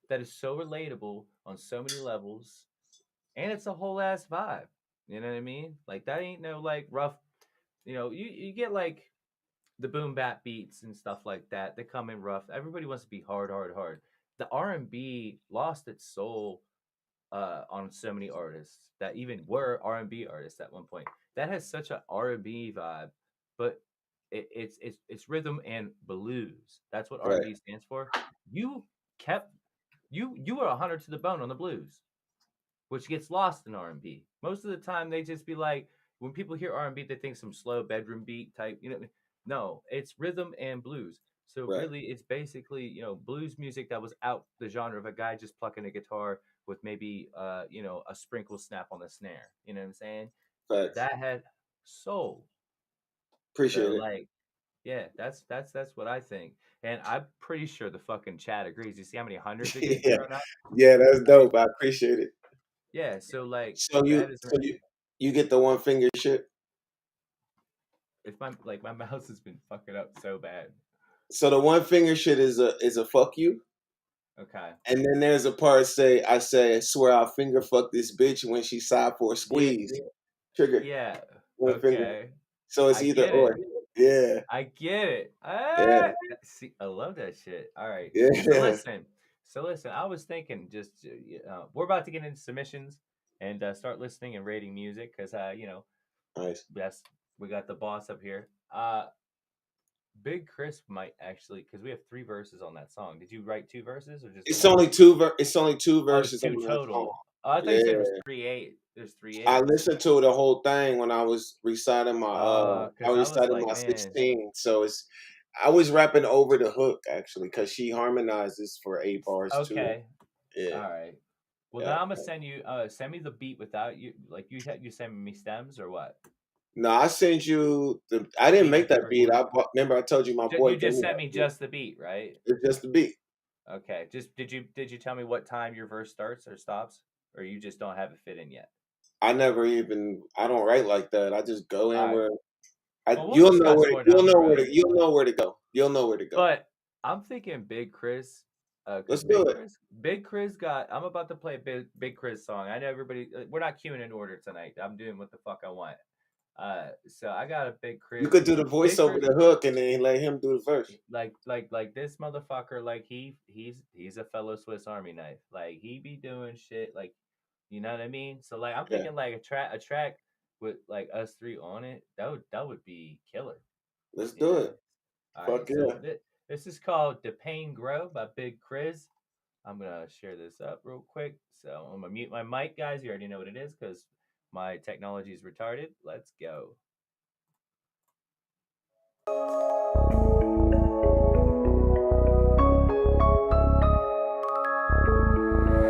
That is so relatable on so many levels, and it's a whole ass vibe. You know what I mean? Like, that ain't no, like, rough. You get, like, the boom bap beats and stuff like that. They come in rough. Everybody wants to be hard. The R&B lost its soul on so many artists that even were R&B artists at one point. That has such an R&B vibe, but it's rhythm and blues. That's what R&B stands for. You were 100 to the bone on the blues, which gets lost in R&B. Most of the time, they just be like, when people hear R&B, they think some slow bedroom beat type. No, it's rhythm and blues. So really, it's basically blues music that was out the genre of a guy just plucking a guitar with maybe a sprinkle snap on the snare. You know what I'm saying? Facts. That had soul. Appreciate it. Like, yeah, that's what I think, and I'm pretty sure the fucking chat agrees. You see how many hundreds it gets thrown out? Yeah, that's dope. I appreciate it. Yeah, so like, you get the one finger shit. If my mouse has been fucking up so bad. So the one finger shit is a fuck you. Okay. And then there's a part I swear I'll finger fuck this bitch when she sighed for a squeeze. Yeah. Trigger. Yeah. One okay. finger. So it's either or. Yeah. I get it. Yeah. See, I love that shit. All right. Yeah. So listen. I was thinking, just we're about to get into submissions and start listening and rating music because nice. We got the boss up here. Big Chris might actually, because we have 3 verses on that song. Did you write 2 verses or just? It's only 2 verses. 2 total. Oh, I thought you said it was 3/8. There's 3/8. I listened to the whole thing when I was reciting my my 16. So I was rapping over the hook actually because she harmonizes for 8 bars too. Okay. Yeah. All right. Well, now I'm gonna send me the beat without you. Like you send me stems or what? No, I sent you I didn't make that beat. Remember I told you my boy. You just sent me just the beat, right? It's just the beat. Okay. Just did you tell me what time your verse starts or stops, or you just don't have it fit in yet? I don't write like that. I just go in where you'll know where to go. You'll know where to go. But I'm thinking Big Chris. Let's do it. Big Chris I'm about to play a Big Chris song. I know everybody. We're not queuing in order tonight. I'm doing what the fuck I want. So I got a Big Chris. You could do the voice over the hook and then let him do the verse. Like this motherfucker. Like he's a fellow Swiss Army knife. Like he be doing shit. Like, you know what I mean? So like I'm thinking like a track with like us 3 on it. That would be killer. Let's do it. Fuck yeah. So this is called "The Pain Grow" by Big Chris. I'm gonna share this up real quick. So I'm gonna mute my mic, guys. You already know what it is because my technology is retarded. Let's go.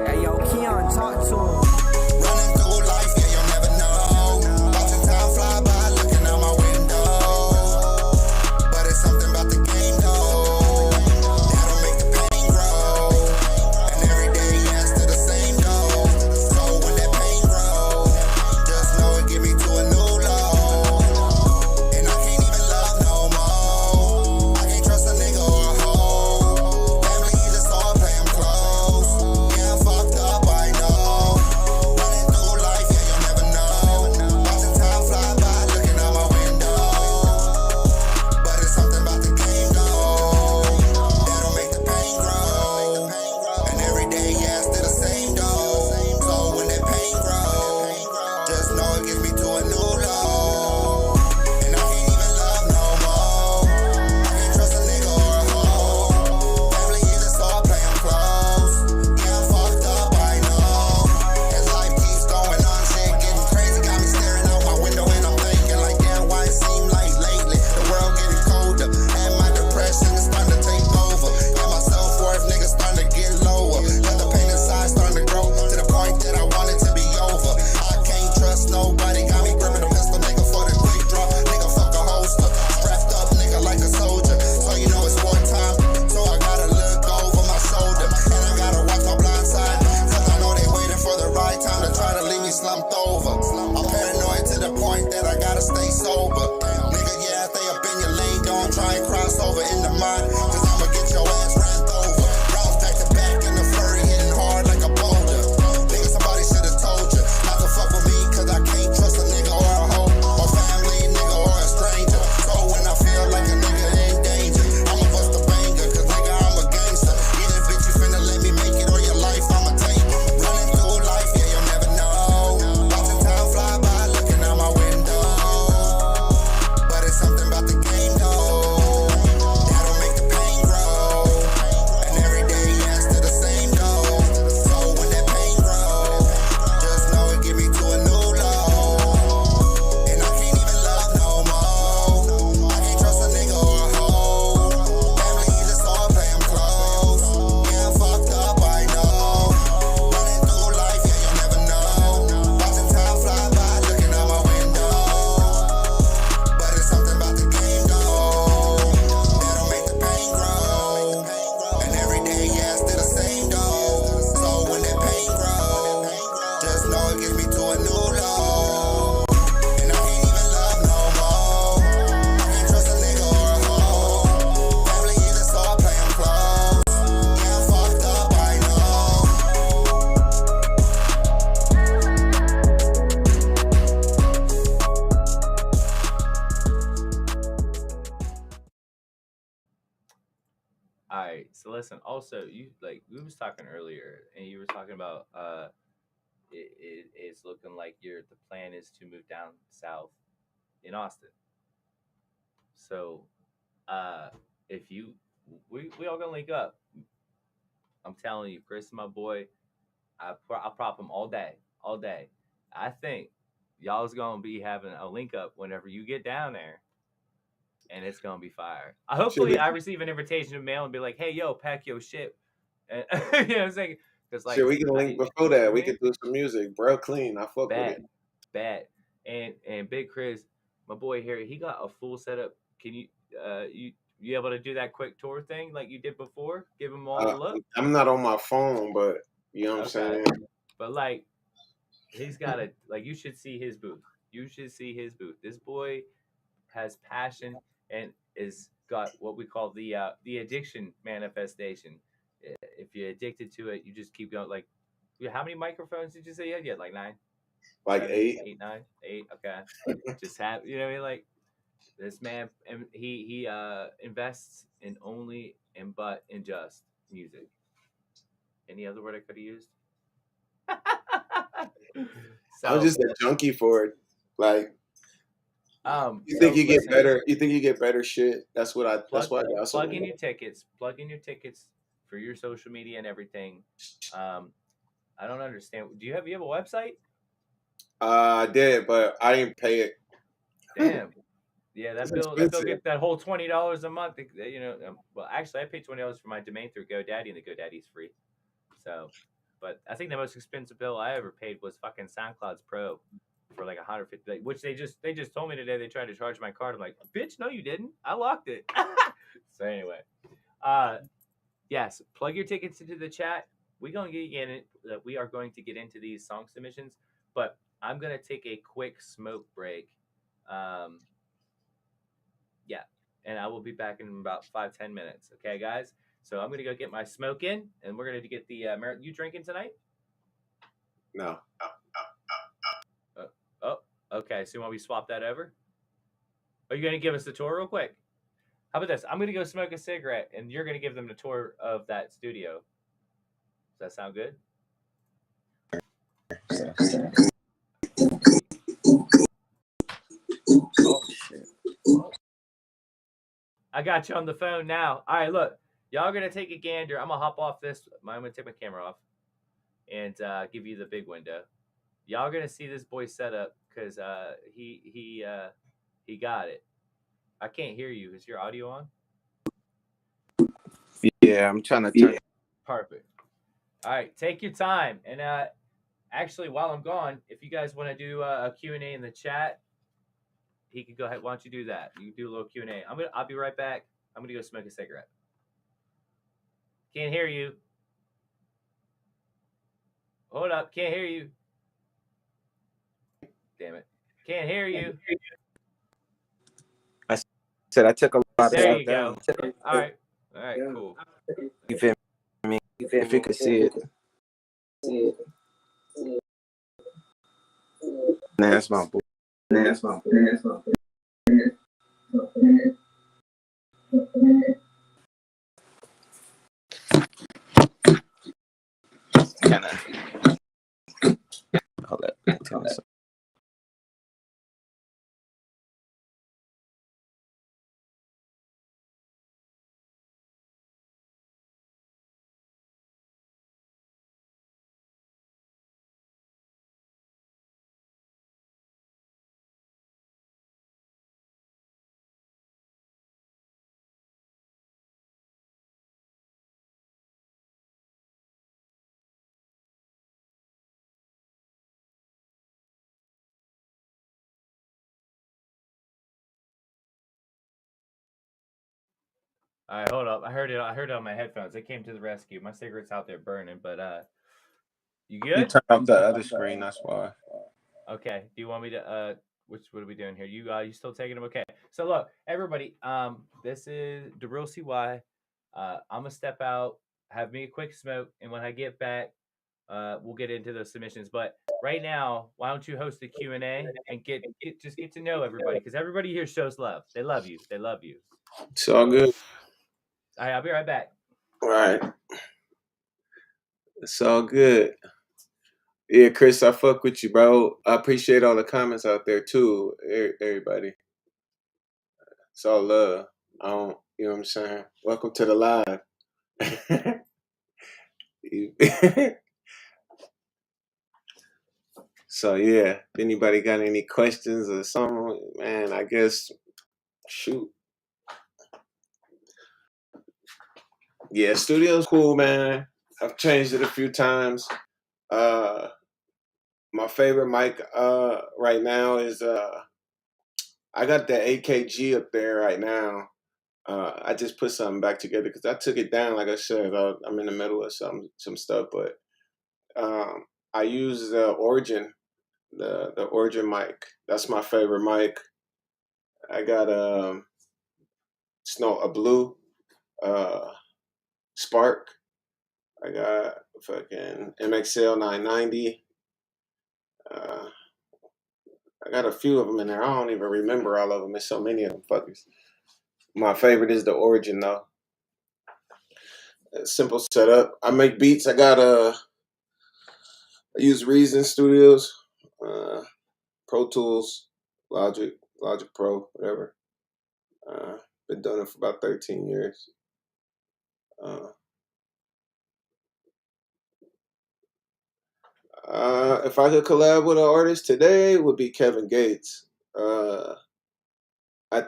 Hey yo, Keon, talk to him. Running through life, yeah, you'll never know. Watching time fly by, looking out my window. But it's something about the game, though, that'll make the pain grow. And every day, yes, to the same dough. So when that pain grows, just know it get me to a new low. And I can't even love no more. listen. Also, you we was talking earlier, and you were talking about it's looking like the plan is to move down south in Austin. So, if we all gonna link up. I'm telling you, Chris, my boy, I'll prop him all day, all day. I think y'all's gonna be having a link up whenever you get down there, and it's gonna be fire. Hopefully, I receive an invitation in mail and be like, "Hey, yo, pack your shit." And, you know what I'm saying? Because Sure, we can link before that. We can do some music, bro. Clean. I fuck with it. Bad. And Big Chris, my boy here, he got a full setup. Can you you able to do that quick tour thing like you did before? Give them all a look. I'm not on my phone, but you know what I'm saying. But he's got you should see his booth. You should see his booth. This boy has passion and is got what we call the addiction manifestation. If you're addicted to it, you just keep going. How many microphones did you say you had? You had like 9? Like 7, 8. 8, 9, 8. Okay. Just have, you know what I mean? This man, and he invests in only and but in just music. Any other word I could have used? I'm just a junkie for it. You think you get better? You think you get better shit? That's why I got plug in your tickets. Plug in your tickets for your social media and everything. I don't understand. Do you have a website? I did, but I didn't pay it. Damn. Yeah, that bill get that whole $20 a month. You know, well, actually, I paid $20 for my domain through GoDaddy, and the GoDaddy's free. So, but I think the most expensive bill I ever paid was fucking SoundCloud's Pro for like $150, which they just told me today they tried to charge my card. I'm like, bitch, no, you didn't. I locked it. So anyway, yes, plug your tickets into the chat. We are going to get into these song submissions, but I'm gonna take a quick smoke break. Yeah, and I will be back in about 5-10 minutes. Okay, guys. So I'm gonna go get my smoke in, and we're gonna get the you drinking tonight? No. Oh, okay. So you want me to swap that over? Are you gonna give us the tour real quick? How about this? I'm gonna go smoke a cigarette, and you're gonna give them the tour of that studio. Does that sound good? Oh shit! I got you on the phone now. All right, look, y'all gonna take a gander. I'm gonna hop off this. I'm gonna take my camera off and give you the big window. Y'all gonna see this boy setup because he got it. I can't hear you. Is your audio on? Yeah, I'm trying to turn. Perfect. All right, take your time. And actually, while I'm gone, if you guys want to do a Q&A in the chat, he could go ahead. Why don't you do that? You can do a little Q&A. I'll be right back. I'm gonna go smoke a cigarette. Can't hear you. Hold up. Can't hear you. Damn it. Can't hear you. I said I took a lot there of you go. All right, cool. You feel me? If you could see it. Nah, that's my boy. Hold up. Tell me something. All right, hold up. I heard it on my headphones. It came to the rescue. My cigarette's out there burning, but you good? You turn off the other screen. That's why. Okay. Do you want me to what are we doing here? You still taking them? Okay. So look, everybody, this is the real CY. I'm gonna step out, have me a quick smoke, and when I get back, we'll get into those submissions. But right now, why don't you host a Q&A and get to know everybody, because everybody here shows love. They love you. They love you. It's all good. All right, I'll be right back. All right. It's all good. Yeah, Chris, I fuck with you, bro. I appreciate all the comments out there too, everybody. It's all love. I don't, you know what I'm saying? Welcome to the live. So yeah, if anybody got any questions or something, man, I guess shoot. Yeah, studio's cool, man. I've changed it a few times. My favorite mic right now is I got the AKG up there right now. I just put something back together because I took it down. Like I said, I'm in the middle of some stuff, but I use the Origin, the Origin mic. That's my favorite mic. I got a blue Spark. I got fucking MXL 990. I got a few of them in there. I don't even remember all of them. There's so many of them fuckers. My favorite is the Origin though. Simple setup. I make beats. I use Reason Studios, Pro Tools, Logic Pro, whatever. Been doing it for about 13 years. If I could collab with an artist today, it would be Kevin Gates. I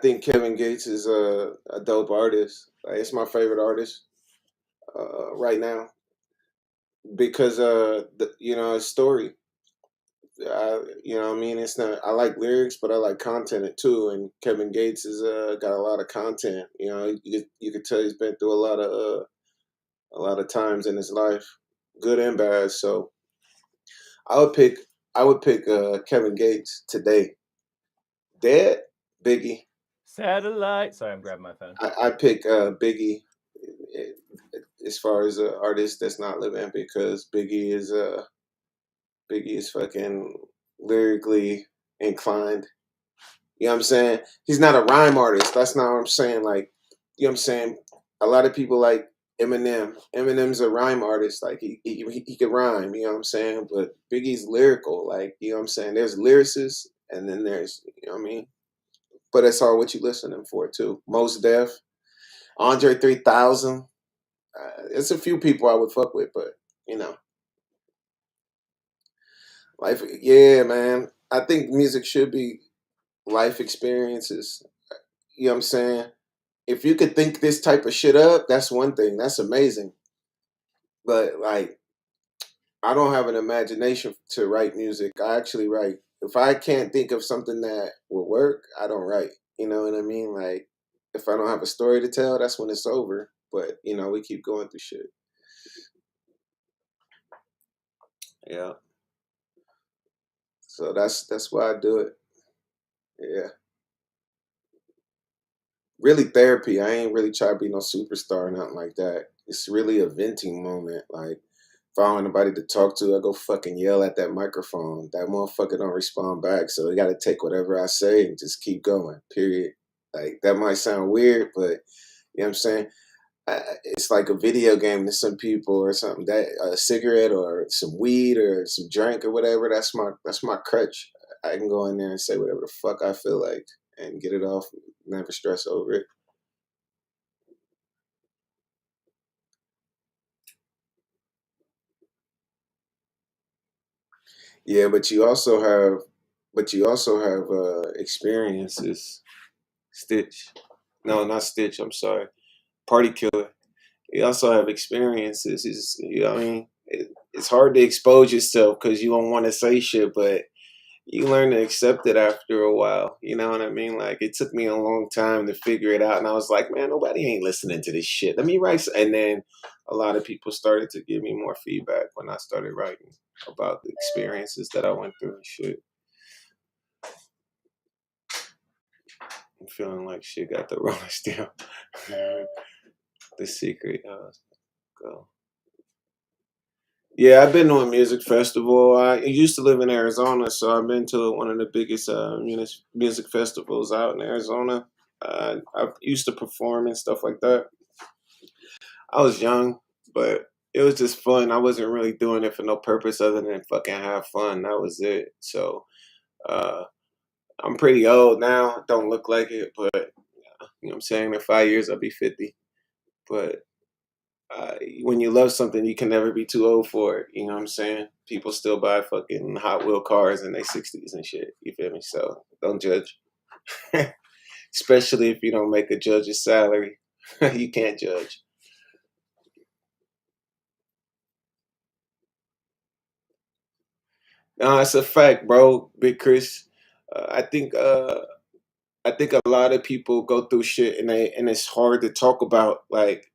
think Kevin Gates is a dope artist. Like, it's my favorite artist right now because his story. You know what I mean? It's not. I like lyrics, but I like content too. And Kevin Gates has got a lot of content. You know, you could tell he's been through a lot of times in his life, good and bad. So I would pick Kevin Gates today. Dead, Biggie. Satellite. Sorry, I'm grabbing my phone. I pick Biggie as far as an artist that's not living because Biggie is fucking lyrically inclined. You know what I'm saying? He's not a rhyme artist. That's not what I'm saying. Like, you know what I'm saying? A lot of people like Eminem. Eminem's a rhyme artist. Like, he can rhyme, you know what I'm saying? But Biggie's lyrical. Like, you know what I'm saying? There's lyricists, and then there's, you know what I mean? But that's all what you listening for, too. Mos Def, Andre 3000. It's a few people I would fuck with, but, you know. Life, yeah, man. I think music should be life experiences. You know what I'm saying? If you could think this type of shit up, that's one thing. That's amazing. But like, I don't have an imagination to write music. I actually write. If I can't think of something that will work, I don't write. You know what I mean? Like, if I don't have a story to tell, that's when it's over. But you know, we keep going through shit. Yeah. So that's why I do it. Yeah. Really therapy. I ain't really try to be no superstar or nothing like that. It's really a venting moment. Like, if I don't have anybody to talk to, I go fucking yell at that microphone. That motherfucker don't respond back. So they got to take whatever I say and just keep going, period. Like, that might sound weird, but you know what I'm saying? It's like a video game to some people or something. That a cigarette or some weed or some drink or whatever, that's my crutch. I can go in there and say whatever the fuck I feel like and get it off, never stress over it. Yeah, but you also have experiences. Stitch. No, not Stitch, I'm sorry. Party Killer. You also have experiences. You know what I mean? It's hard to expose yourself because you don't want to say shit, but you learn to accept it after a while. You know what I mean? Like, it took me a long time to figure it out, and I was like, man, nobody ain't listening to this shit. Let me write. And then a lot of people started to give me more feedback when I started writing about the experiences that I went through and shit. I'm feeling like shit got the Rona still. The secret. Go. Yeah, I've been to a music festival. I used to live in Arizona, so I've been to one of the biggest music festivals out in Arizona. I used to perform and stuff like that. I was young, but it was just fun. I wasn't really doing it for no purpose other than fucking have fun. That was it. So uh, I'm pretty old now. Don't look like it, but you know what I'm saying? In 5 years, I'll be 50. But when you love something, you can never be too old for it. You know what I'm saying? People still buy fucking Hot Wheel cars in their 60s and shit. You feel me? So don't judge. Especially if you don't make a judge's salary. You can't judge. No, it's a fact, bro. Big Chris. I think a lot of people go through shit and it's hard to talk about, like,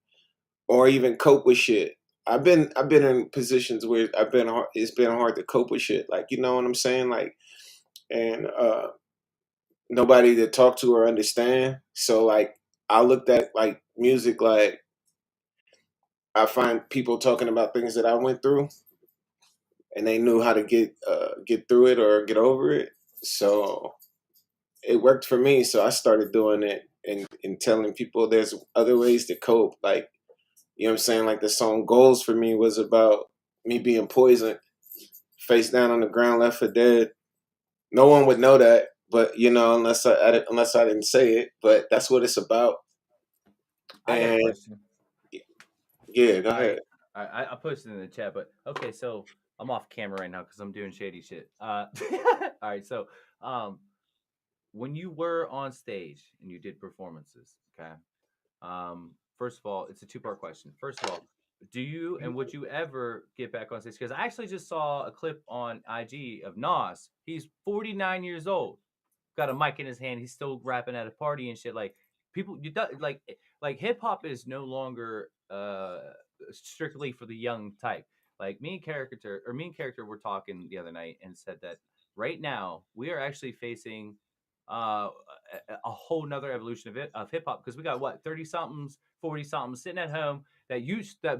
or even cope with shit. I've been in positions where it's been hard to cope with shit. Like, you know what I'm saying? Like, and nobody to talk to or understand. So like I looked at like music, like I find people talking about things that I went through and they knew how to get through it or get over it. So it worked for me. So I started doing it and telling people there's other ways to cope. Like, you know what I'm saying? Like the song Goals for me was about me being poisoned, face down on the ground, left for dead. No one would know that, but you know, unless I didn't say it. But that's what it's about. I got a And question. yeah, go All right. ahead. I posted it in the chat, but okay, so I'm off camera right now because I'm doing shady shit. All right, so when you were on stage and you did performances, okay. First of all, it's a two-part question. First of all, do you and would you ever get back on stage? Because I actually just saw a clip on IG of Nas. He's 49 years old, got a mic in his hand. He's still rapping at a party and shit. Like people, like hip hop is no longer strictly for the young type. Like me and character were talking the other night and said that right now we are actually facing a whole nother evolution of hip hop because we got what 30 somethings, 40 somethings sitting at home that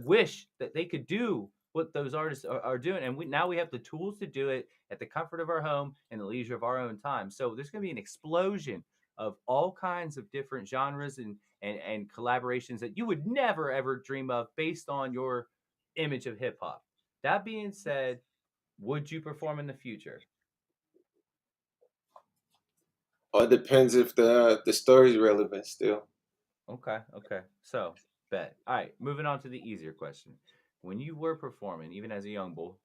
wish that they could do what those artists are doing, and now we have the tools to do it at the comfort of our home and the leisure of our own time. So there's going to be an explosion of all kinds of different genres and collaborations that you would never ever dream of based on your image of hip hop. That being said, would you perform in the future? Well, it depends if the story's relevant still. Okay, okay. So, bet. All right, moving on to the easier question. When you were performing, even as a young bull,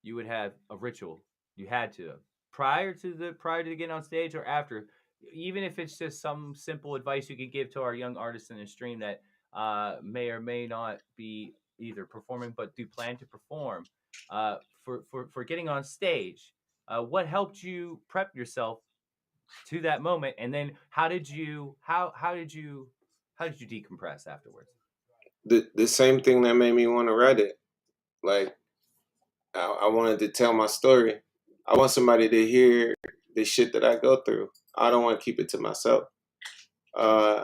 you would have a ritual. You had to prior to getting on stage or after, even if it's just some simple advice you could give to our young artists in the stream that may or may not be either performing but do plan to perform. For getting on stage, what helped you prep yourself to that moment, and then how did you decompress afterwards? The same thing that made me want to write it. Like I wanted to tell my story. I want somebody to hear the shit that I go through. I don't want to keep it to myself. Uh,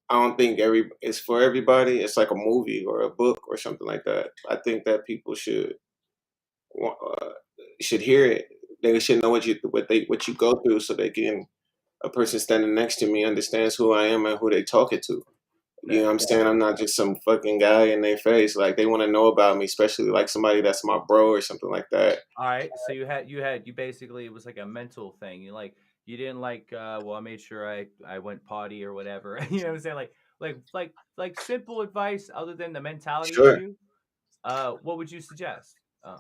I don't think it's for everybody. It's like a movie or a book or something like that. I think that people uh, should hear it. They should know what you go through, so they can. A person standing next to me understands who I am and who they talking to. You know what I'm saying? I'm not just some fucking guy in their face. Like they want to know about me, especially like somebody that's my bro or something like that. All right, so you basically, it was like a mental thing. You didn't well, I made sure I went potty or whatever. You know what I'm saying? Like simple advice other than the mentality Sure. issue. What would you suggest?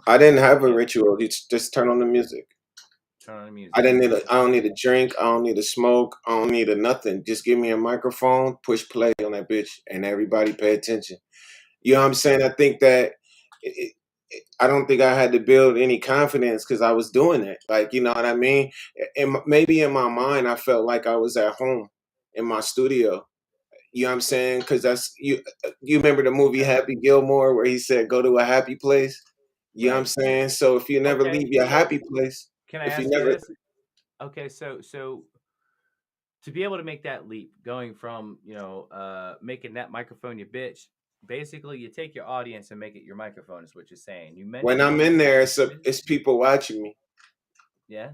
I didn't have a ritual. You just turn on the music. Turn on the music. I don't need a drink. I don't need a smoke. I don't need a nothing. Just give me a microphone, push play on that bitch, and everybody pay attention. You know what I'm saying? I think that I don't think I had to build any confidence because I was doing it. Like, you know what I mean? And maybe in my mind, I felt like I was at home in my studio. You know what I'm saying? Because that's you. You remember the movie Happy Gilmore where he said, "Go to a happy place." You know what I'm saying? So if you never leave your happy place, Can I if you ask you never, this? Okay, so to be able to make that leap, going from making that microphone your bitch, basically you take your audience and make it your microphone. Is what you're saying. You mentioned when I'm in there, it's people watching me. Yeah.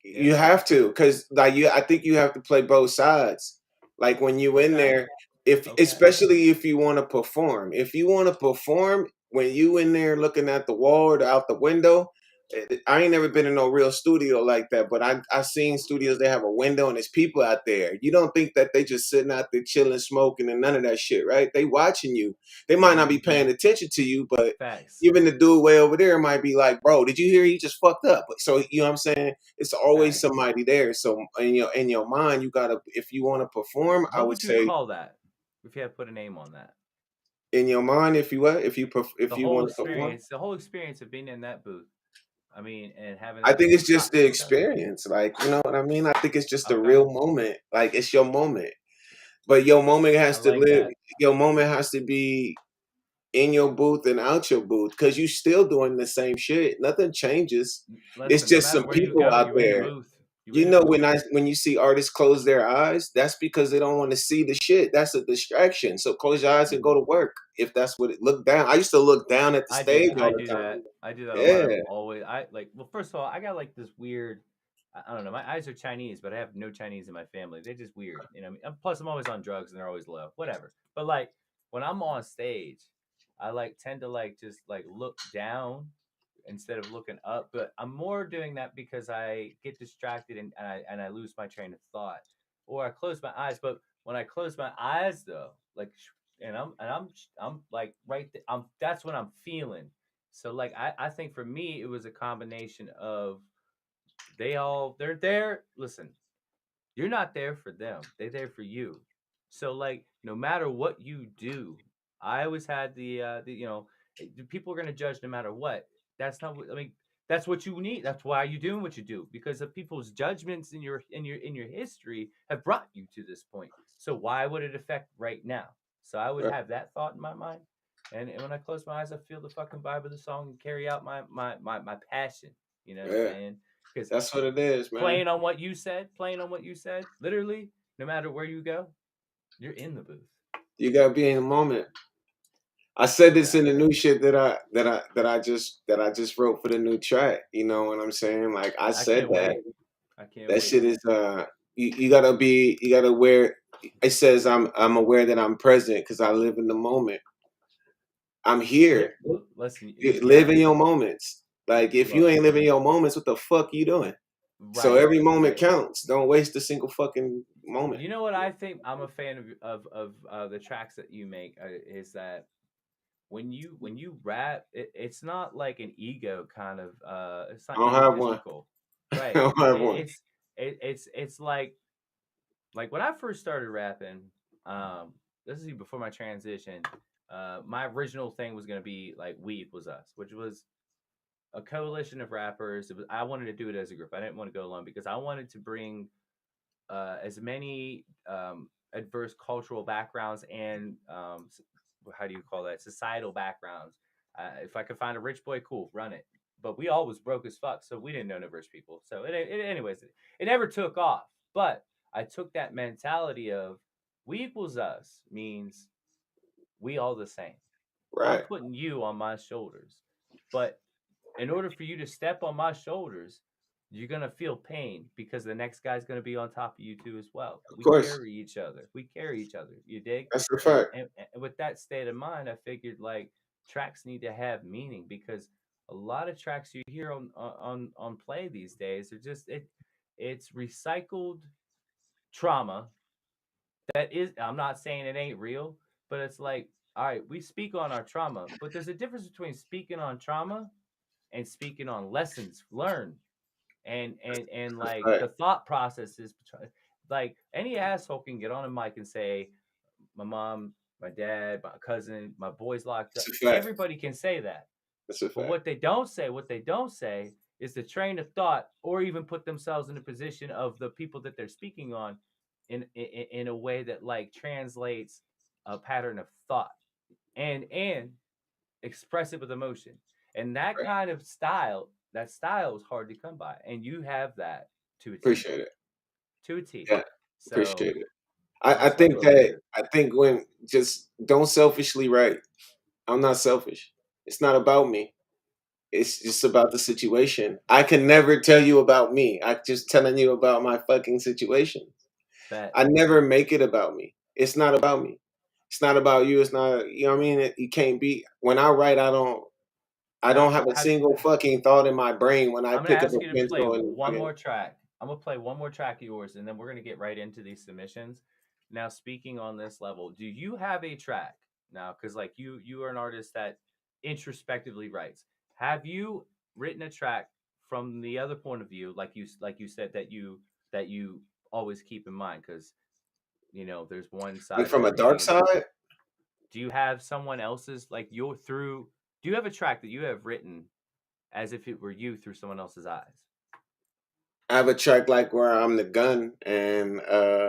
You have to, because I think you have to play both sides. Like when you in there, Especially if you want to perform. If you want to perform, when you in there looking at the wall or out the window, I ain't never been in no real studio like that, but I seen studios that have a window and there's people out there. You don't think that they just sitting out there chilling, smoking, and none of that shit, right? They watching you. They might not be paying attention to you, but even the dude way over there might be like, bro, did you hear he just fucked up? So you know what I'm saying? It's always somebody there. So in your mind, you gotta, if you want to perform, I would say, call that if you had to put a name on that. In your mind, if you want to perform, the whole experience of being in that booth. I mean, and having. I think it's just the experience, like, you know what I mean. I think it's just a real moment, like it's your moment, but your moment has to live. Your moment has to be in your booth and out your booth, because you still doing the same shit. Nothing changes. It's just some people out there. You know, when you see artists close their eyes, that's because they don't want to see the shit. That's a distraction. So close your eyes and go to work. If that's what it look down. I used to look down at the stage all the time. I do that a lot. Always. Well, first of all, I got like this weird. I don't know. My eyes are Chinese, but I have no Chinese in my family. They're just weird. You know. Plus, I'm always on drugs and they're always low. Whatever. But like when I'm on stage, I tend to just look down instead of looking up, but I'm more doing that because I get distracted and I lose my train of thought, or I close my eyes. But when I close my eyes, though, I'm like right there, that's what I'm feeling. So I think for me it was a combination of they're there. Listen, you're not there for them; they're there for you. So no matter what you do, I always had the people are gonna judge no matter what. That's not what I mean. That's what you need. That's why you're doing what you do, because of people's judgments in your history have brought you to this point. So why would it affect right now? So I would have that thought in my mind, and when I close my eyes, I feel the fucking vibe of the song and carry out my passion. You know what I'm saying? Because that's what it is, man. Playing on what you said, literally, no matter where you go, you're in the booth. You gotta be in the moment. I said this in the new shit that I just wrote for the new track. You know what I'm saying? Like I said that. I can't. That shit is you gotta wear. It says I'm aware that I'm present because I live in the moment. I'm here. Listen, live in your moments. Like if you ain't living your moments, what the fuck you doing? Right. So every moment counts. Don't waste a single fucking moment. You know what I think? I'm a fan of the tracks that you make. Is that when you rap, it's not like an ego kind of. It's not. I don't have one. Right. I don't have one. It's like when I first started rapping. This is before my transition. My original thing was gonna be like We Equals Us, which was a coalition of rappers. I wanted to do it as a group. I didn't want to go alone because I wanted to bring as many adverse cultural backgrounds and how do you call that, societal backgrounds. If I could find a rich boy, cool, run it. But we all was broke as fuck, so we didn't know no rich people. So anyways, it never took off. But I took that mentality of We Equals Us means we all the same. Right. I'm putting you on my shoulders, but in order for you to step on my shoulders, you're going to feel pain because the next guy's going to be on top of you too as well. Of course. Carry each other. We carry each other. You dig? That's the fact. And with that state of mind, I figured tracks need to have meaning, because a lot of tracks you hear on play these days are just it's recycled trauma. That is, I'm not saying it ain't real, but it's like, all right, we speak on our trauma, but there's a difference between speaking on trauma and speaking on lessons learned, and the thought processes. Like any asshole can get on a mic and say, my mom, my dad, my cousin, my boy's locked up. Everybody can say that. That's a fact. But what they don't say is the train of thought, or even put themselves in the position of the people that they're speaking on in a way that translates a pattern of thought and express it with emotion. And that kind of style, is hard to come by. And you have that to a T. Appreciate it. To a T. Yeah, so, appreciate it. I think when just don't selfishly write. I'm not selfish. It's not about me. It's just about the situation. I can never tell you about me. I'm just telling you about my fucking situation. I never make it about me. It's not about me. It's not about you. It's not, you know what I mean? You can't be, when I write, I don't have a single fucking thought in my brain when I I'm gonna pick up ask a you to play pencil and one more track. I'm gonna play one more track of yours, and then we're gonna get right into these submissions. Now, speaking on this level, do you have a track now? Because like you are an artist that introspectively writes. Have you written a track from the other point of view, like you said that you always keep in mind? Because you know there's one side like from of a dark everything. side. Do you have someone else's like you're through? Do you have a track that you have written as if it were you through someone else's eyes? I have a track like where I'm the gun, and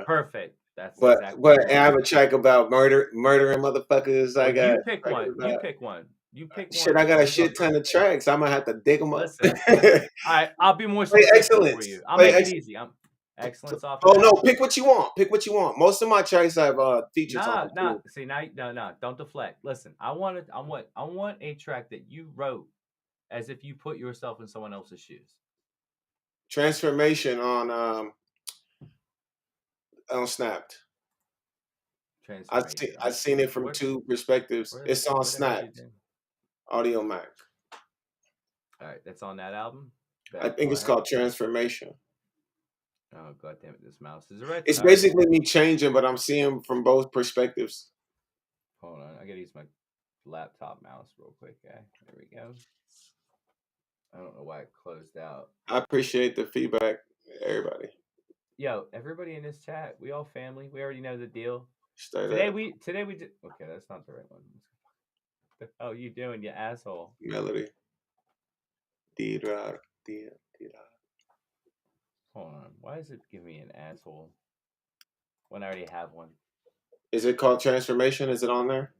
Perfect. That's but exactly what I have a track about murdering motherfuckers. well, I got you pick tracks one. You about pick one. You pick shit. one. I got a You go shit ton first. of tracks. I'm gonna have to dig them up. Listen, I'll be more Play specific for excellence. you. I'll Play make it excellence. easy. I'm excellence off. Oh Of that. no, pick what you want. Pick what you want. Most of my tracks have features on them Nah. too. See, now, no. Don't deflect. Listen, I want a track that you wrote as if you put yourself in someone else's shoes. Transformation on Snapped. I've seen it from two perspectives. It's on Snapped. Audio Mac. All right, that's on that album. I think it's called Transformation. Oh god damn it! This mouse is right. It's basically me changing, but I'm seeing from both perspectives. Hold on, I gotta use my laptop mouse real quick. Okay, there we go. I don't know why it closed out. I appreciate the feedback, everybody. Yo, everybody in this chat, we all family. We already know the deal. Straight today up. we did. Okay, that's not the right one. What the hell you doing, you asshole? Melody. Hold on. Why is it giving me an asshole when I already have one? Is it called Transformation? Is it on there?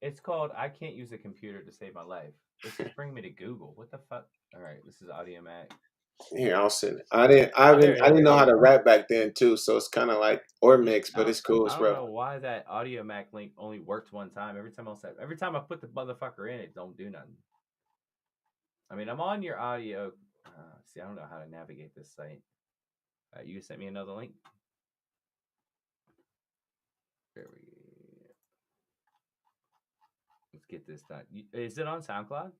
It's called I Can't Use a Computer to Save My Life. This is bringing me to Google. What the fuck? All right, this is Audio Mac. Here, I'll send it. I didn't know how to rap back then too, so it's kind of like or mix, but it's cool. It's I don't know why that Audio Mac link only worked one time. Every time I put the motherfucker in, it don't do nothing. I mean, I'm on your audio. See, I don't know how to navigate this site. You sent me another link. There we go. Let's get this done. Is it on SoundCloud?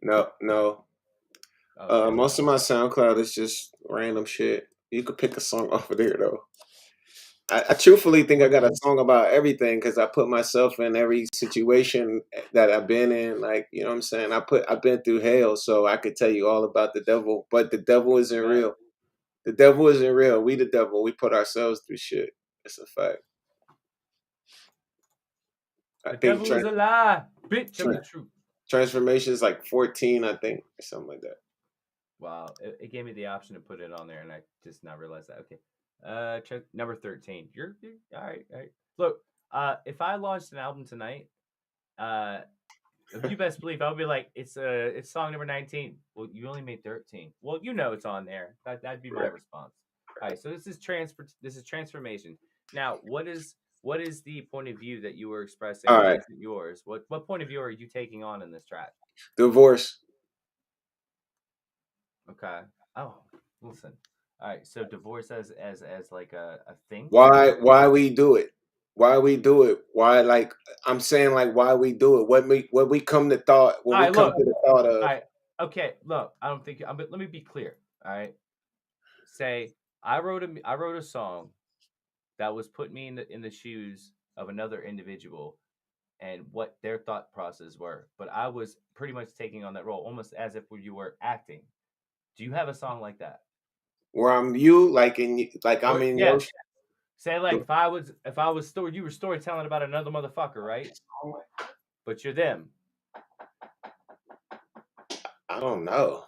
No. Okay. Most of my SoundCloud is just random shit. You could pick a song off of there though. I truthfully think I got a song about everything because I put myself in every situation that I've been in. Like, you know what I'm saying? I've been through hell, so I could tell you all about the devil, but the devil isn't real. The devil isn't real. We the devil. We put ourselves through shit. It's a fact. The devil is a lie. Bitch, I'm the truth. Transformation is like 14, I think, or something like that. Wow. It gave me the option to put it on there, and I just now realized that. Okay. Number 13. You're all right. Look, if I launched an album tonight, you best believe I would be like, it's song number 19. Well, you only made 13. Well, you know it's on there. That'd be my response. All right, so this is transformation. Now, what is the point of view that you were expressing? All right. Isn't yours? What point of view are you taking on in this track? Divorce. Okay. Oh, listen. All right, so divorce as like a thing. Why we do it? Why we do it? Why, like, I'm saying, like, why we do it? What we come to thought? What we come to the thought of? All right. Okay. Look, I don't think. But let me be clear. All right. Say I wrote a song that was put me in the shoes of another individual and what their thought process were. But I was pretty much taking on that role, almost as if you were acting. Do you have a song like that? Where I'm you, like I'm in your. Say like if I was you were storytelling about another motherfucker, right? But you're them. I don't know.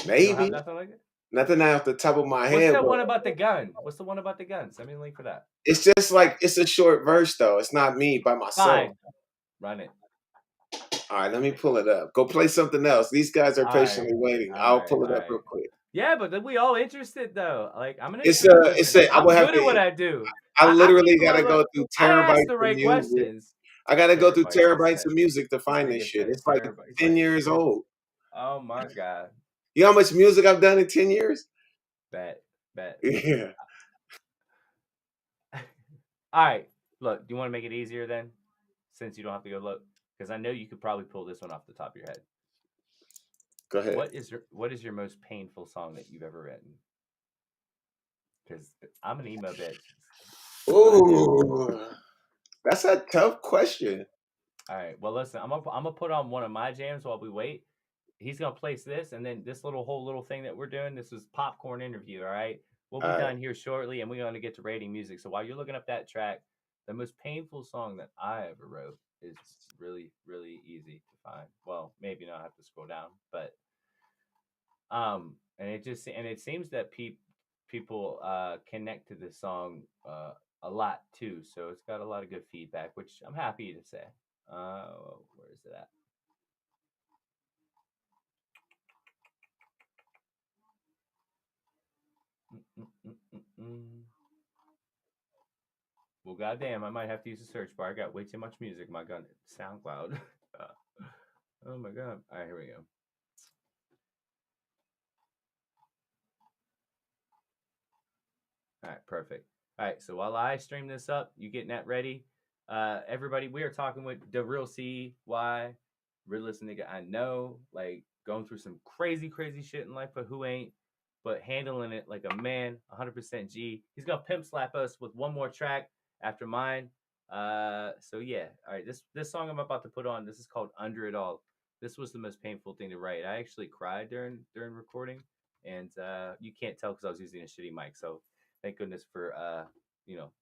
Maybe. You don't have nothing like it? Nothing off the top of my head. What's that one about the gun? What's the one about the gun? Send me a link for that. It's just like it's a short verse though. It's not me by myself. Fine. Run it. All right, let me pull it up. Go play something else. These guys are patiently waiting. I'll pull it up real quick. Yeah, but we all interested though. Like I'm gonna. I'm good at what I do. I literally gotta go through terabytes of music. Questions. I gotta go through terabytes of music to find this shit. It's like 10 years old. Oh my god. You know how much music I've done in 10 years? Bet. Yeah. All right. Look, do you want to make it easier then, since you don't have to go look? Because I know you could probably pull this one off the top of your head. Go ahead. What is your most painful song that you've ever written? Because I'm an emo bitch. Ooh, that's a tough question. All right. Well, listen, I'm gonna put on one of my jams while we wait. He's gonna place this, and then this whole little thing that we're doing. This is popcorn interview. All right. We'll be done here shortly, and we're gonna get to rating music. So while you're looking up that track, the most painful song that I ever wrote is really, really easy to find. Well, maybe not have to scroll down, but and it seems that people connect to this song a lot too. So it's got a lot of good feedback, which I'm happy to say. Where is it at? Well, goddamn, I might have to use a search bar. I got way too much music. My God, SoundCloud. Oh my God. All right, here we go. All right, perfect. All right, so while I stream this up, you getting that ready? Everybody, we are talking with the real CY, realest nigga I know, like going through some crazy shit in life, but who ain't? But handling it like a man, 100% G. He's gonna pimp slap us with one more track after mine. So yeah, all right. This song I'm about to put on, this is called Under It All. This was the most painful thing to write. I actually cried during recording, and you can't tell because I was using a shitty mic. So thank goodness for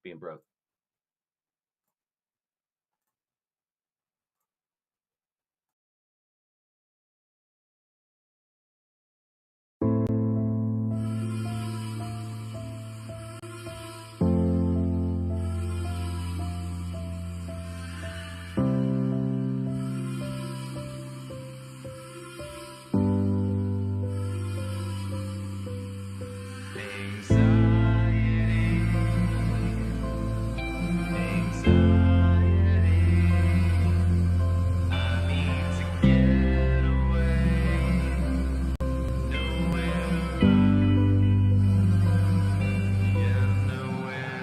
being broke.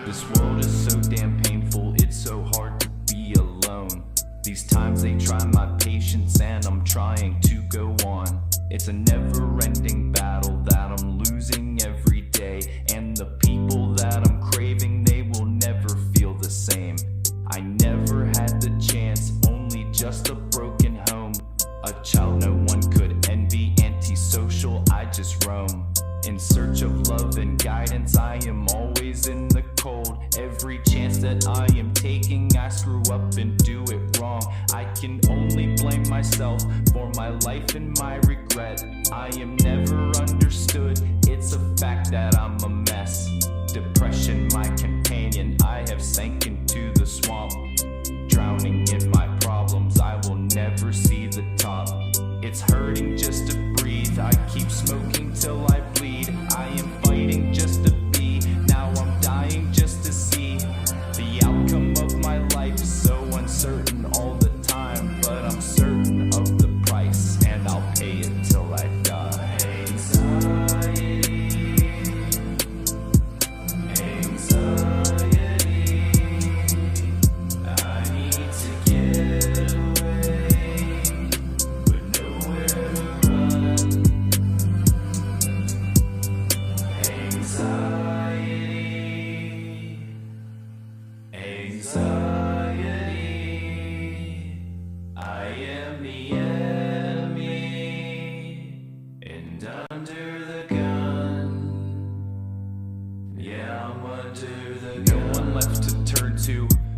This world is so damn painful, it's so hard to be alone. These times they try my patience and I'm trying to go on. It's a never-ending battle that I'm losing every day. And the people that I'm craving, they will never feel the same. I never had the chance, only just a broken home. A child no one could envy, antisocial, I just roam. In search of love and guidance, I am always in the cold. Every chance that I am taking, I screw up and do it wrong. I can only blame myself for my life and my regret. I am never understood, it's a fact that I'm a mess. Depression, my companion, I have sank into the swamp. Drowning in my problems, I will never see the top. It's hurting just to breathe, I keep smoking till I bleed. I am fighting just to be, now I'm dying just to see. The outcome of my life is so uncertain all the time, but I'm certain of the price, and I'll pay it till I die.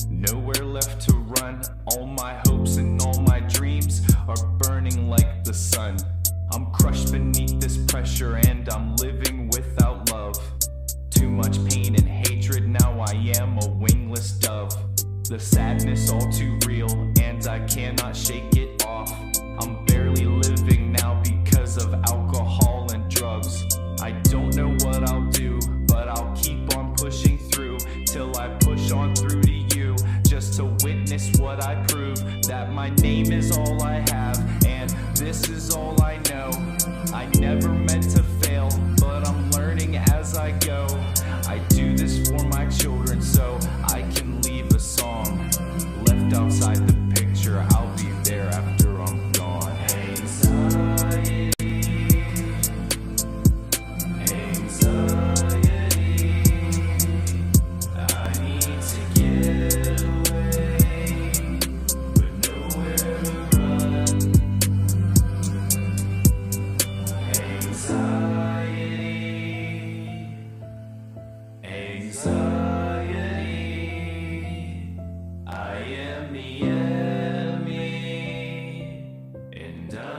Nowhere left to run. All my hopes and all my dreams are burning like the sun. I'm crushed beneath this pressure and I'm living without love. Too much pain and hatred, now I am a wingless dove. The sadness all too real and I cannot shake it off. I'm barely living now because of alcohol and drugs. I don't know what I'll do, but I'll keep on pushing through till I push on through to you, just to witness what I prove, that my name is all I have and this is all I know. I never meant to fail, but I'm learning as I go. I do this for my children so I can leave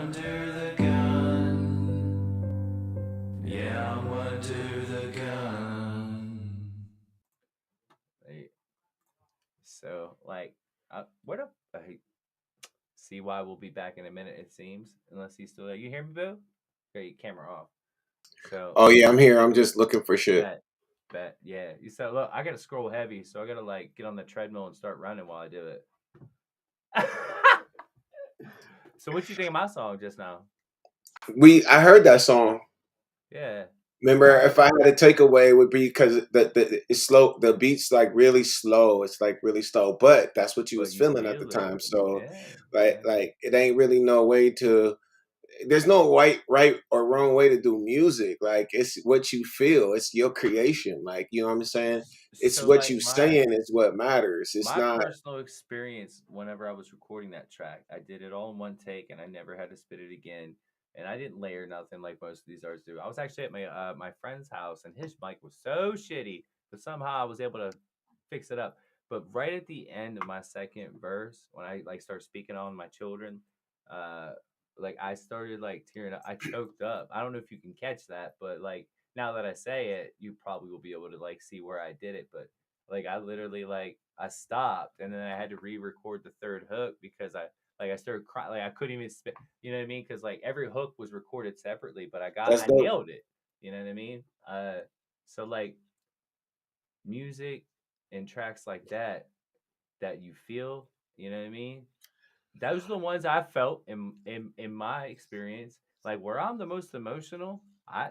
under the gun. Yeah, I'm under the gun. So, like, what up? CY will be back in a minute, it seems, unless he's still there. You hear me, Boo? Okay, camera off. So. Oh yeah, I'm here. I'm just looking for shit. Bet. Yeah. You said, look, I gotta scroll heavy, so I gotta like get on the treadmill and start running while I do it. So, what you think of my song just now? I heard that song. Yeah. Remember, if I had a takeaway, it would be because it's slow. The beat's like really slow. It's like really slow, but that's what you was feeling at the time. So, like it ain't really no way to. There's no right or wrong way to do music. Like it's what you feel. It's your creation. Like you know what I'm saying. It's So, what like, you saying is what matters. It's my not. personal experience whenever I was recording that track. I did it all in one take, and I never had to spit it again. And I didn't layer nothing like most of these artists do. I was actually at my friend's house, and his mic was so shitty, but somehow I was able to fix it up. But right at the end of my second verse, when I like start speaking on my children, like I started like tearing up. I choked up. I don't know if you can catch that, but like now that I say it, you probably will be able to like see where I did it. But like I literally like I stopped, and then I had to re-record the third hook because I started crying. Like I couldn't even spit. You know what I mean? Because like every hook was recorded separately, but I nailed it. You know what I mean? So like music and tracks like that you feel. You know what I mean? Those are the ones I felt in my experience. Like where I'm the most emotional,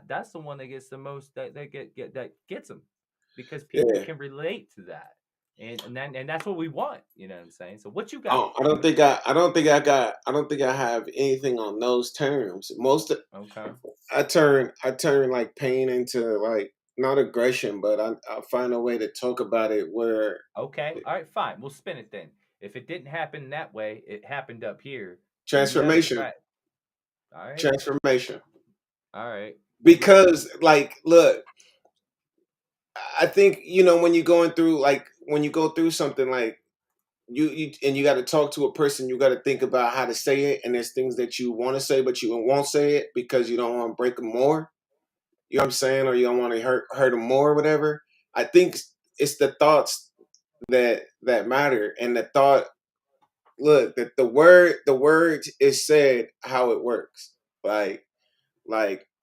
that's the one that gets the most that gets them because people can relate to that. And that's what we want, you know what I'm saying? So what you got? Oh, I don't think I have anything on those terms. I turn like pain into like not aggression, but I find a way to talk about it where. Okay, all right, fine. We'll spin it then. If it didn't happen that way, it happened up here. Transformation. All right. Transformation. All right. Because like, look, I think when you're going through when you go through something like you got to talk to a person, you got to think about how to say it, and there's things that you want to say but you won't say it because you don't want to break them more. You know what I'm saying? Or you don't want to hurt them more or whatever. I think it's the thoughts that matter, and the thought. Look, that the word is said how it works. Like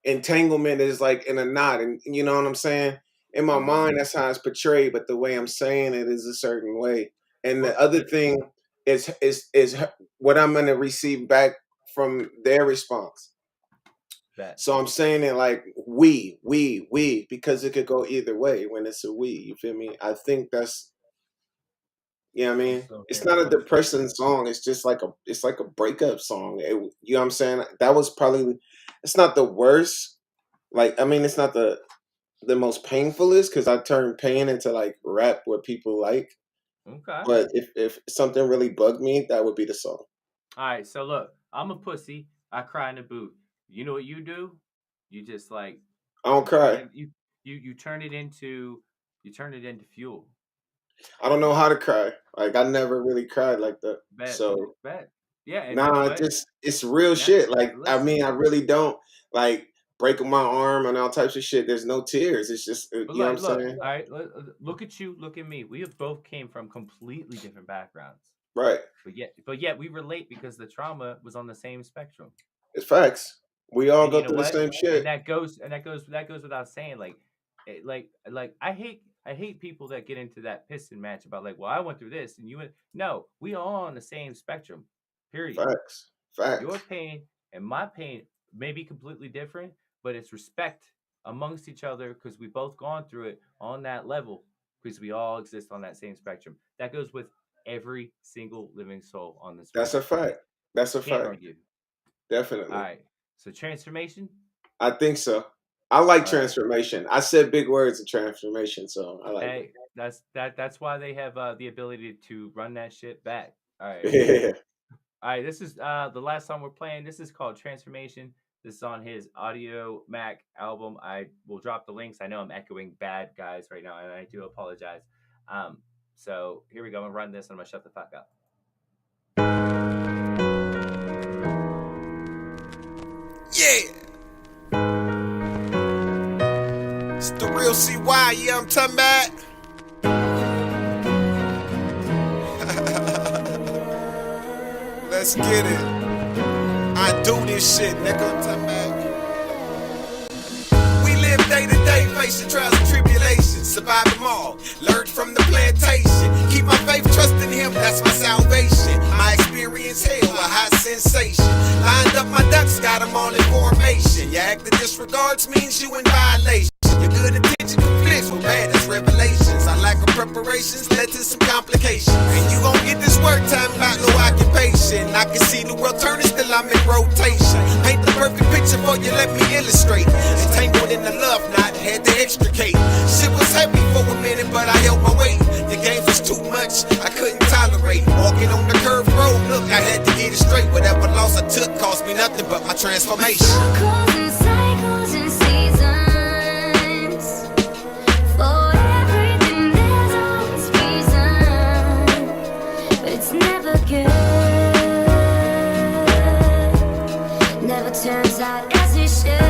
entanglement is like in a knot, and you know what I'm saying? In my mind, that's how it's portrayed, but the way I'm saying it is a certain way. And the other thing is what I'm gonna receive back from their response. So I'm saying it like we, because it could go either way when it's a we. You feel me? I think that's. You know what I mean? It's not a depressing song. It's just like a breakup song. You know what I'm saying? That was probably. It's not the worst. Like I mean, it's not the most painfulest because I turned pain into like rap what people like. Okay. But if something really bugged me, that would be the song. All right. So look, I'm a pussy. I cry in the booth. You know what you do? You just like. I don't cry. You turn it into fuel. I don't know how to cry. Like I never really cried like that. Bet. Yeah. Nah, it's real shit. Like I mean, I really don't like breaking my arm and all types of shit. There's no tears. It's just you know what I'm saying. All right, look at you, look at me. We have both came from completely different backgrounds. Right. But yet we relate because the trauma was on the same spectrum. It's facts. We all go through the same shit. And that goes without saying. Like I hate people that get into that piston match about like, well, I went through this and you went. No, we all on the same spectrum. Period. Facts. Your pain and my pain may be completely different, but it's respect amongst each other because we both gone through it on that level because we all exist on that same spectrum. That goes with every single living soul on this. That's a fact. That's a fact. Argue. Definitely. All right. So transformation? I think so. I like transformation. I said big words of transformation, so I like it. That's why they have the ability to run that shit back. All right. Yeah. All right, this is the last song we're playing. This is called Transformation. This is on his Audio Mac album. I will drop the links. I know I'm echoing bad guys right now, and I do apologize. So here we go. I'm going to run this, and I'm going to shut the fuck up. Yeah. It's the real CY, yeah, I'm talking about. Let's get it. I do this shit, nigga, I'm talking about. We live day to day, facing trials and tribulations, survive them all, learned from the plantation. Keep my faith, trust in him, that's my salvation. My experience, hell, a high sensation. Lined up my ducks, got them all in formation. Your act of disregards means you in violation. Your good intention conflicts with bad as revelations. Our lack of preparations led to some complications. And you gon' get this work time about no occupation. I can see the world turning, still I'm in rotation. Paint the perfect picture for you, let me illustrate. Entangled in the love knot, had to extricate. Shit was heavy for a minute, but I held my weight. The game was too much, I couldn't tolerate. Walking on the curved road, look, I had to get it straight. Whatever loss I took cost me nothing but my transformation. Circles and cycles and seasons. For everything there's always reason. But it's never good. Never turns out as it should.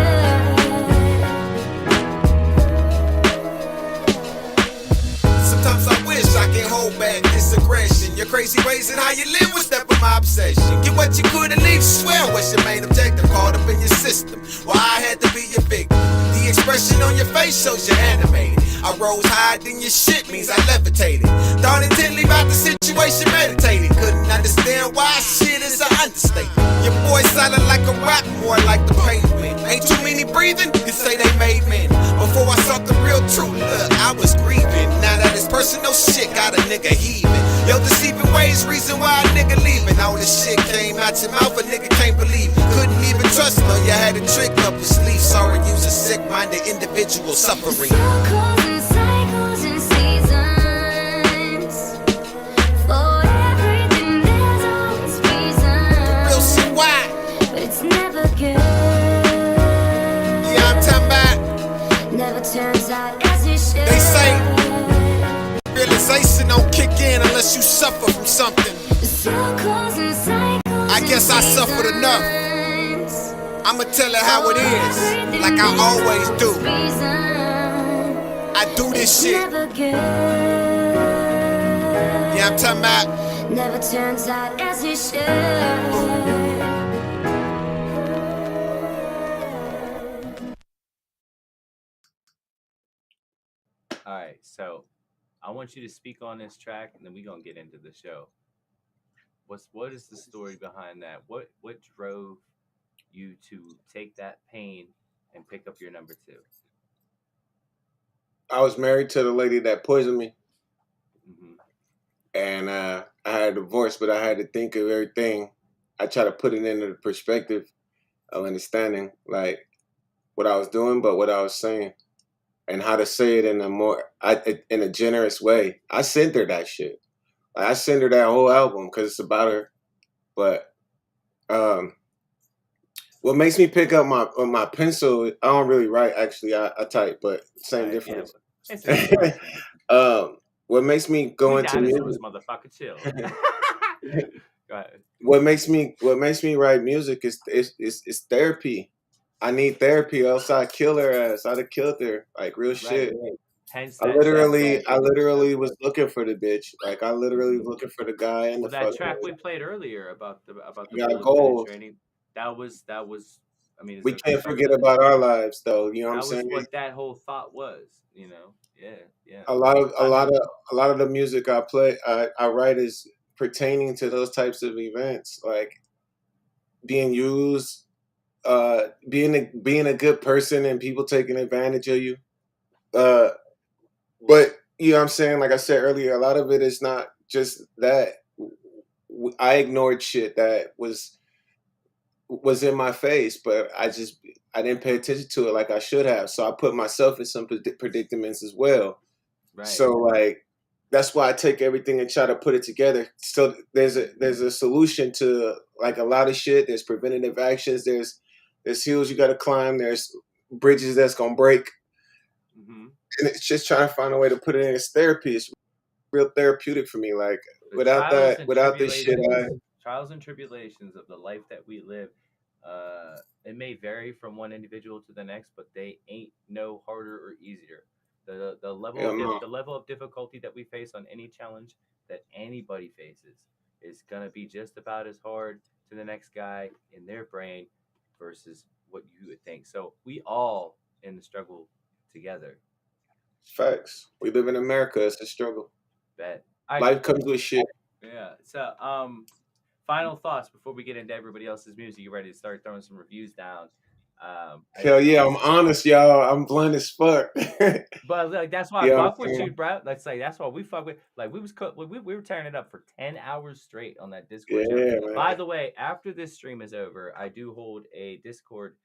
Sometimes I wish I can hold back this aggression. Your crazy ways and how you live was never my obsession. Get what you could and leave, swear what's your main objective. Caught up in your system, why I had to be your victim. The expression on your face shows you're animated. I rose higher than your shit means I levitated. Thought intently about the situation, meditated. Couldn't understand why shit is an understatement. Your boy sounded like a rap, more like the pavement. Ain't too many breathing, could say they made men. Before I saw the real truth, look, I was grieving. Now that it's personal shit, got a nigga heaving. Yo, deceiving ways, reason why a nigga leaving. All this shit came out your mouth, a nigga can't believe. Couldn't even trust no, you had a trick up his sleeve. Sorry, you's a sick-minded individual suffering. Circles and cycles and seasons. For everything there's always reason. Real shit, why? But it's never good. Yeah, I'm talking about. Never turns out as it should. They say realization don't kick in unless you suffer from something. Circles and cycles. I guess I suffered enough. I'ma tell it how it is, like I always do. I do this shit. Never good. Yeah, I'm talking about. Never turns out as it should. All right, so I want you to speak on this track, and then we're gonna get into the show. What is the story behind that? What drove you to take that pain and pick up your number two? I was married to the lady that poisoned me, Mm-hmm. and I had a divorce, but I had to think of everything. I try to put it into the perspective of understanding, like what I was doing, but what I was saying, and how to say it in a generous way. I sent her that shit. I sent her that whole album because it's about her. But what makes me pick up my pencil? I don't really write, actually. I type, but same difference. Yeah, what makes me go into music? Motherfucker, chill. Go ahead. What makes me write music is therapy. I need therapy, else I'd kill her ass. I'd have killed her, like real shit. Hence I literally was looking for the bitch. Like I literally was looking for the guy and that track we played earlier about the goals. training. That was. I mean, we can't forget about our lives, though. You know what I'm saying? That was what that whole thought was. You know, yeah. A lot of the music I play, I write is pertaining to those types of events, like being used, being a good person and people taking advantage of you. But you know what I'm saying? Like I said earlier, a lot of it is not just that. I ignored shit that was in my face, but I didn't pay attention to it like I should have. So I put myself in some predicaments as well. Right. So like that's why I take everything and try to put it together. So there's a solution to like a lot of shit. There's preventative actions. There's hills you got to climb. There's bridges that's gonna break. Mm-hmm. And it's just trying to find a way to put it in as therapy. It's real therapeutic for me. Like without this shit, trials and tribulations of the life that we live, it may vary from one individual to the next, but they ain't no harder or easier. The level of difficulty that we face on any challenge that anybody faces is gonna be just about as hard to the next guy in their brain versus what you would think. So we all in the struggle together. Facts. We live in America. It's a struggle. Bet. Life comes with shit. Yeah. So final thoughts before we get into everybody else's music. You ready to start throwing some reviews down? Hell yeah, I'm honest, y'all. I'm blunt as fuck. But like that's why I fuck with you, bro. Let's say that's why we fuck with. Like we were tearing it up for 10 hours straight on that Discord. Yeah, man. By the way, after this stream is over, I do hold a Discord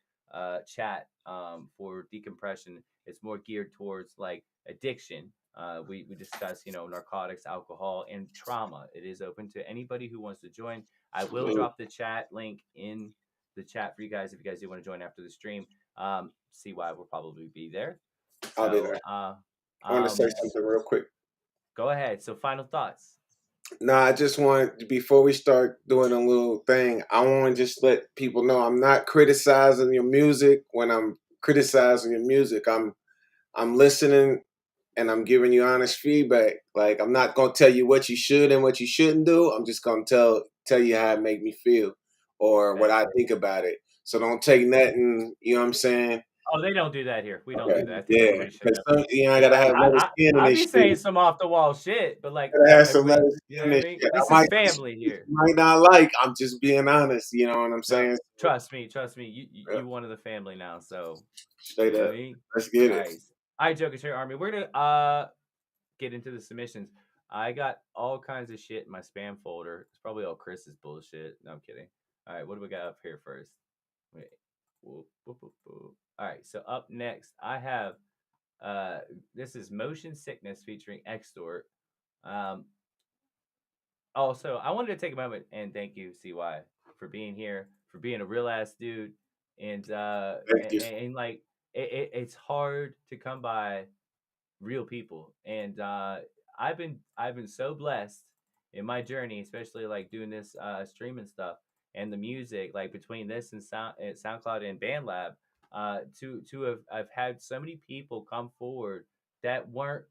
chat for decompression. It's more geared towards like addiction. We discuss, narcotics, alcohol, and trauma. It is open to anybody who wants to join. I will drop the chat link in the chat for you guys if you guys do want to join after the stream. CY will probably be there. I'll be there. I want to say something real quick. Go ahead. So final thoughts. Nah, I just want, before we start doing a little thing, I want to just let people know I'm not criticizing your music. When I'm criticizing your music, I'm listening and I'm giving you honest feedback. Like, I'm not going to tell you what you should and what you shouldn't do. I'm just going to tell you how it make me feel or what I think about it. So don't take nothing, you know what I'm saying? Oh, they don't do that here. We don't do that. Yeah, I gotta have leather skin in this shit. I be saying some off the wall shit, but like, have some leather skin. This is family here. Might not like. I'm just being honest. You know what I'm saying? Trust me. You one of the family now. So straight up. Let's get it. All right, J0K3R Army. We're gonna get into the submissions. I got all kinds of shit in my spam folder. It's probably all Chris's bullshit. No, I'm kidding. All right, what do we got up here first? Wait. Whoop, whoop, whoop, whoop. All right, so up next, I have this is Motion Sickness featuring Extort. Also, I wanted to take a moment and thank you, CY, for being here, for being a real ass dude, and like it's hard to come by real people, and I've been so blessed in my journey, especially like doing this streaming stuff and the music, like between this and SoundCloud and BandLab. To have had so many people come forward that weren't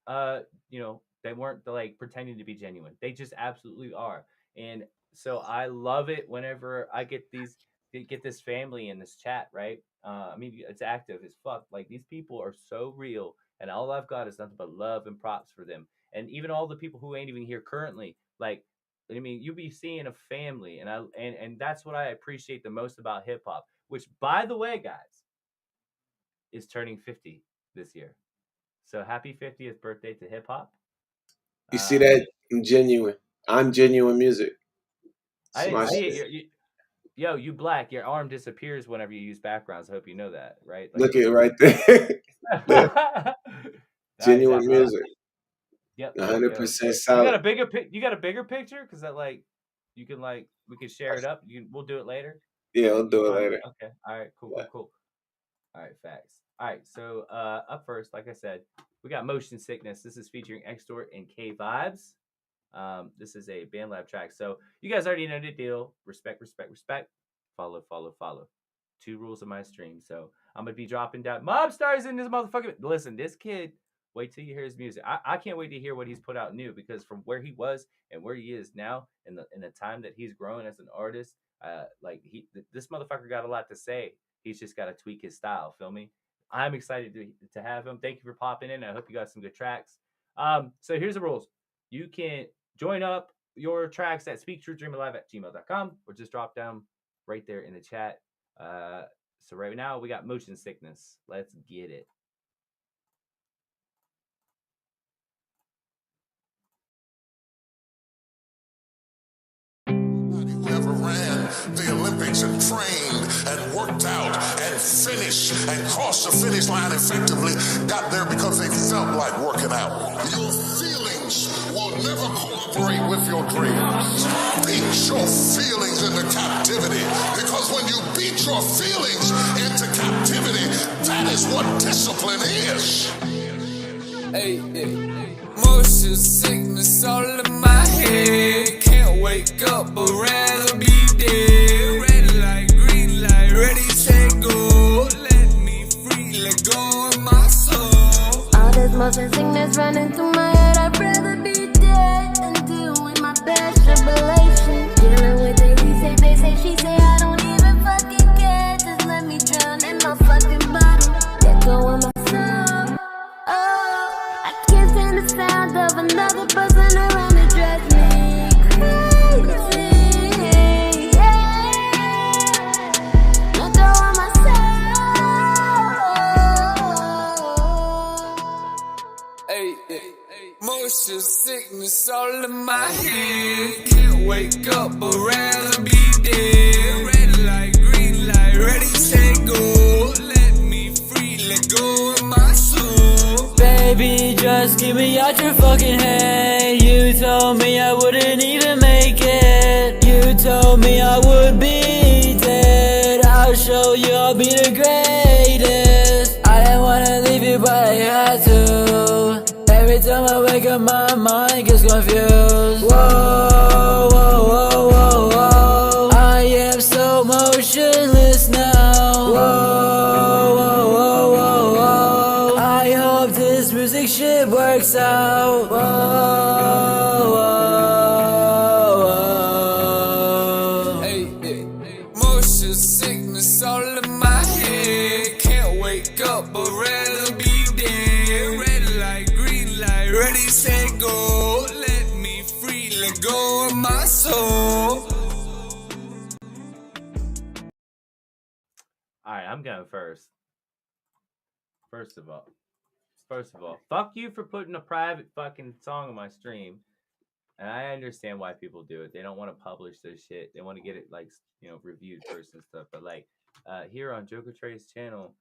they weren't like pretending to be genuine. They just absolutely are. And so I love it whenever I get this family in this chat, right? I mean, it's active as fuck. Like, these people are so real, and all I've got is nothing but love and props for them. And even all the people who ain't even here currently, like, I mean, you be seeing a family, and that's what I appreciate the most about hip hop. Which, by the way, guys, is turning 50 this year. So happy 50th birthday to hip hop. You see that? I'm genuine. I'm genuine music. I didn't see it. Yo, you black. Your arm disappears whenever you use backgrounds. I hope you know that, right? Like, look at it right there. Genuine music. Yep. 100% solid. You got a bigger picture? Because that we could share it up. We'll do it later. Yeah, we'll do it later. Okay. All right. Cool. All right. Facts. All right. So up first, like I said, we got Motion Sickness. This is featuring Extort and K Vibes. This is a BandLab track. So you guys already know the deal. Respect. Follow. 2 rules of my stream. So I'm gonna be dropping down mob stars in this motherfucker. Listen, this kid. Wait till you hear his music. I can't wait to hear what he's put out new, because from where he was and where he is now, in the time that he's grown as an artist. This motherfucker got a lot to say. He's just got to tweak his style. Feel me? I'm excited to have him. Thank you for popping in. I hope you got some good tracks. So here's the rules. You can join up your tracks at SpeakTruthDreamAlive@gmail.com, or just drop down right there in the chat. So right now we got Motion Sickness. Let's get it. Whoever ran the Olympics and trained and worked out and finished and crossed the finish line effectively got there because they felt like working out. Your feelings will never cooperate with your dreams. Beat your feelings into captivity, because when you beat your feelings into captivity, that is what discipline is. Hey, motion sickness all in my head. Can't wake up, but rather be dead. Red light, green light, Motion sickness all in my head. Can't wake up, but rather be dead. Red light, green light, ready, set, go. Let me free, let go of my soul. Baby, just give me out your fucking head. You told me I wouldn't even make it. You told me I would be dead. I'll show you I'll be the greatest. I didn't wanna leave you, but I had to. Every time I wake up, my mind gets confused. Whoa, whoa, whoa, whoa, whoa. I am so motionless now. Whoa, whoa, whoa, whoa, whoa. I hope this music shit works out. Whoa, whoa, whoa. Hey, hey. Motion sickness all in my head. Can't wake up, but rather be dead. Red light, green light, ready, set, go. Let me free, let go of my soul. Alright, I'm going first. First of all, fuck you for putting a private fucking song on my stream. And I understand why people do it. They don't want to publish their shit. They want to get it, like, you know, reviewed first and stuff. But, like, here on J0K3's channel,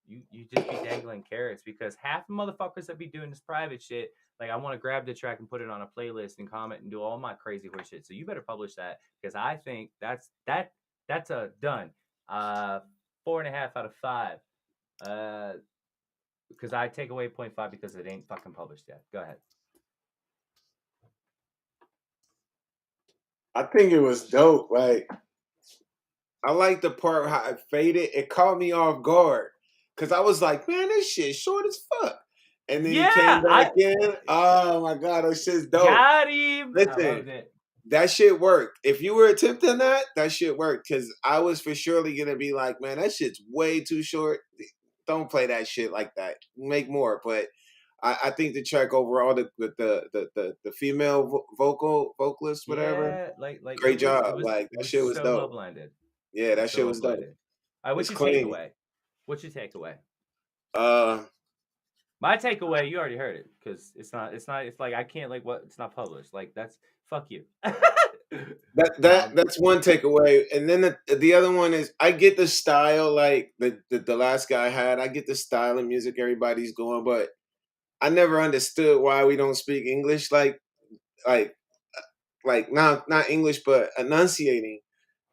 you just be dangling carrots, because half the motherfuckers that be doing this private shit, like, I want to grab the track and put it on a playlist and comment and do all my crazy horse shit. So you better publish that, because I think that's a done. 4.5 out of 5. Because I take away 0.5 because it ain't fucking published yet. Go ahead. I think it was dope. Like, I like the part how it faded. It caught me off guard, because I was like, man, this shit short as fuck. And then he came back in. Oh my god, that shit's dope. Got him. Listen, that shit worked. If you were attempting that shit worked, because I was for surely gonna be like, man, that shit's way too short. Don't play that shit like that. Make more. But I think the track overall, the female vocalist, whatever, Yeah, like great job. Was, like that shit was so dope. well blended. Yeah, that shit was dope. All right, what's your takeaway? What's your takeaway? My takeaway, you already heard it, because it's like I can't, like, what, it's not published. Like, that's fuck you. That's one takeaway, and then the other one is I get the style, like the last guy had. I get the style of music everybody's going, but I never understood why we don't speak English, like not English, but enunciating.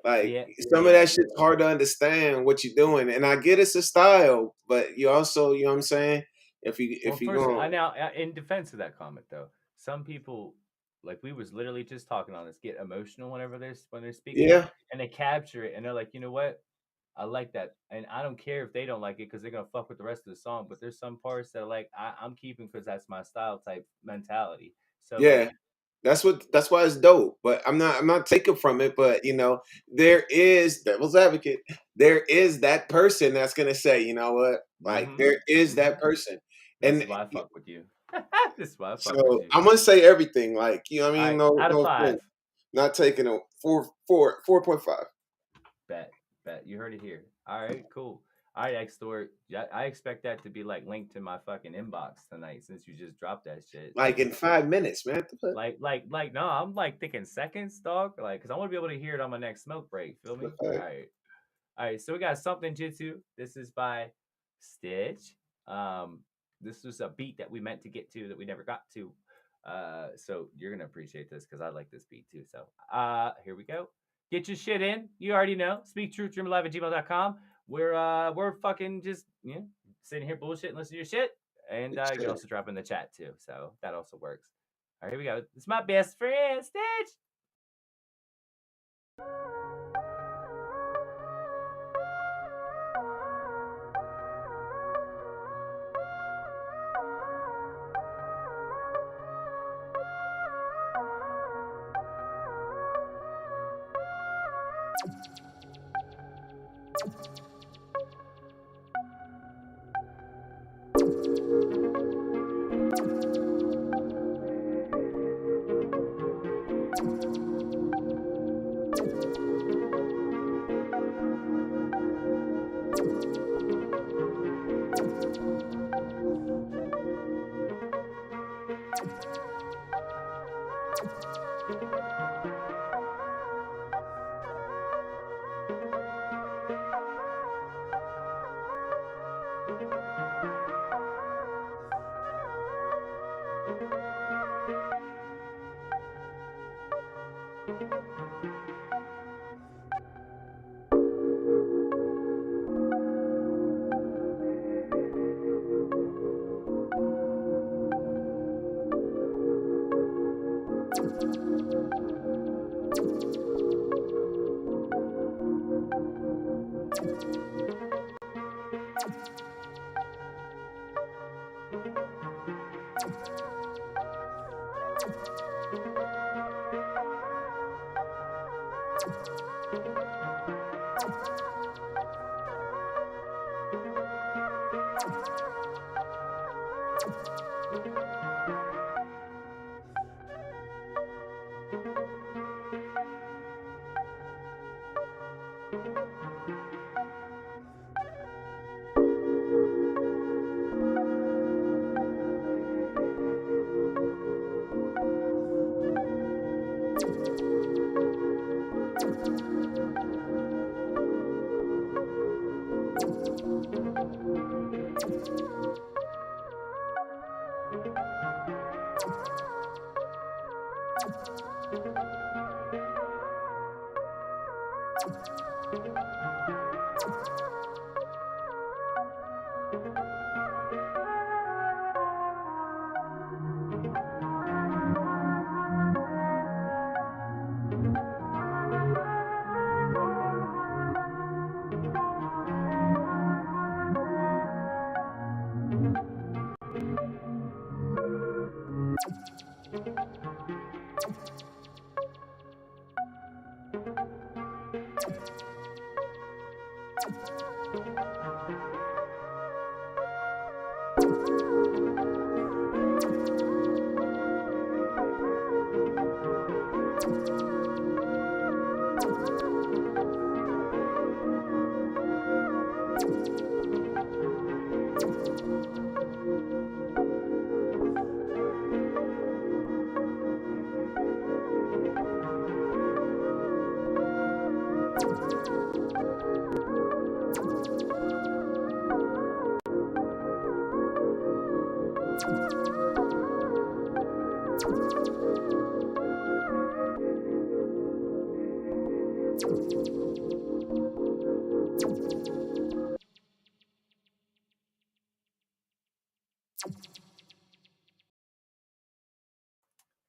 Like some of that shit's hard to understand what you're doing, and I get it's a style, but you also, you know what I'm saying. If you go now, in defense of that comment though, some people, like, we was literally just talking on this, get emotional when they're speaking, and they capture it, and they're like, you know what, I like that, and I don't care if they don't like it, because they're gonna fuck with the rest of the song. But there's some parts that are like, I'm keeping because that's my style type mentality. So yeah. That's why it's dope. But I'm not taking from it. But, you know, there is, devil's advocate, there is that person that's gonna say, you know what, like there is that person. And this is why I fuck with you. This is why I fuck with you. I'm gonna say everything, like, you know what I mean? Right, out of 5. Not taking a 4.5. Bet. You heard it here. All right, cool. All right, X-Store. I expect that to be, like, linked to my fucking inbox tonight, since you just dropped that shit. Like in 5 minutes, man. Like, no, I'm like thinking seconds, dog. Like, because I want to be able to hear it on my next smoke break. Feel me? All right. So we got Something Jitsu. This is by Stitch. This was a beat that we meant to get to that we never got to. So you're gonna appreciate this, because I like this beat too. So here we go. Get your shit in. You already know. SpeakTruthDreamAlive@gmail.com. We're fucking just, you know, sitting here bullshit and listening to your shit. And you can also drop in the chat too. So that also works. All right, here we go. It's my best friend, Stitch.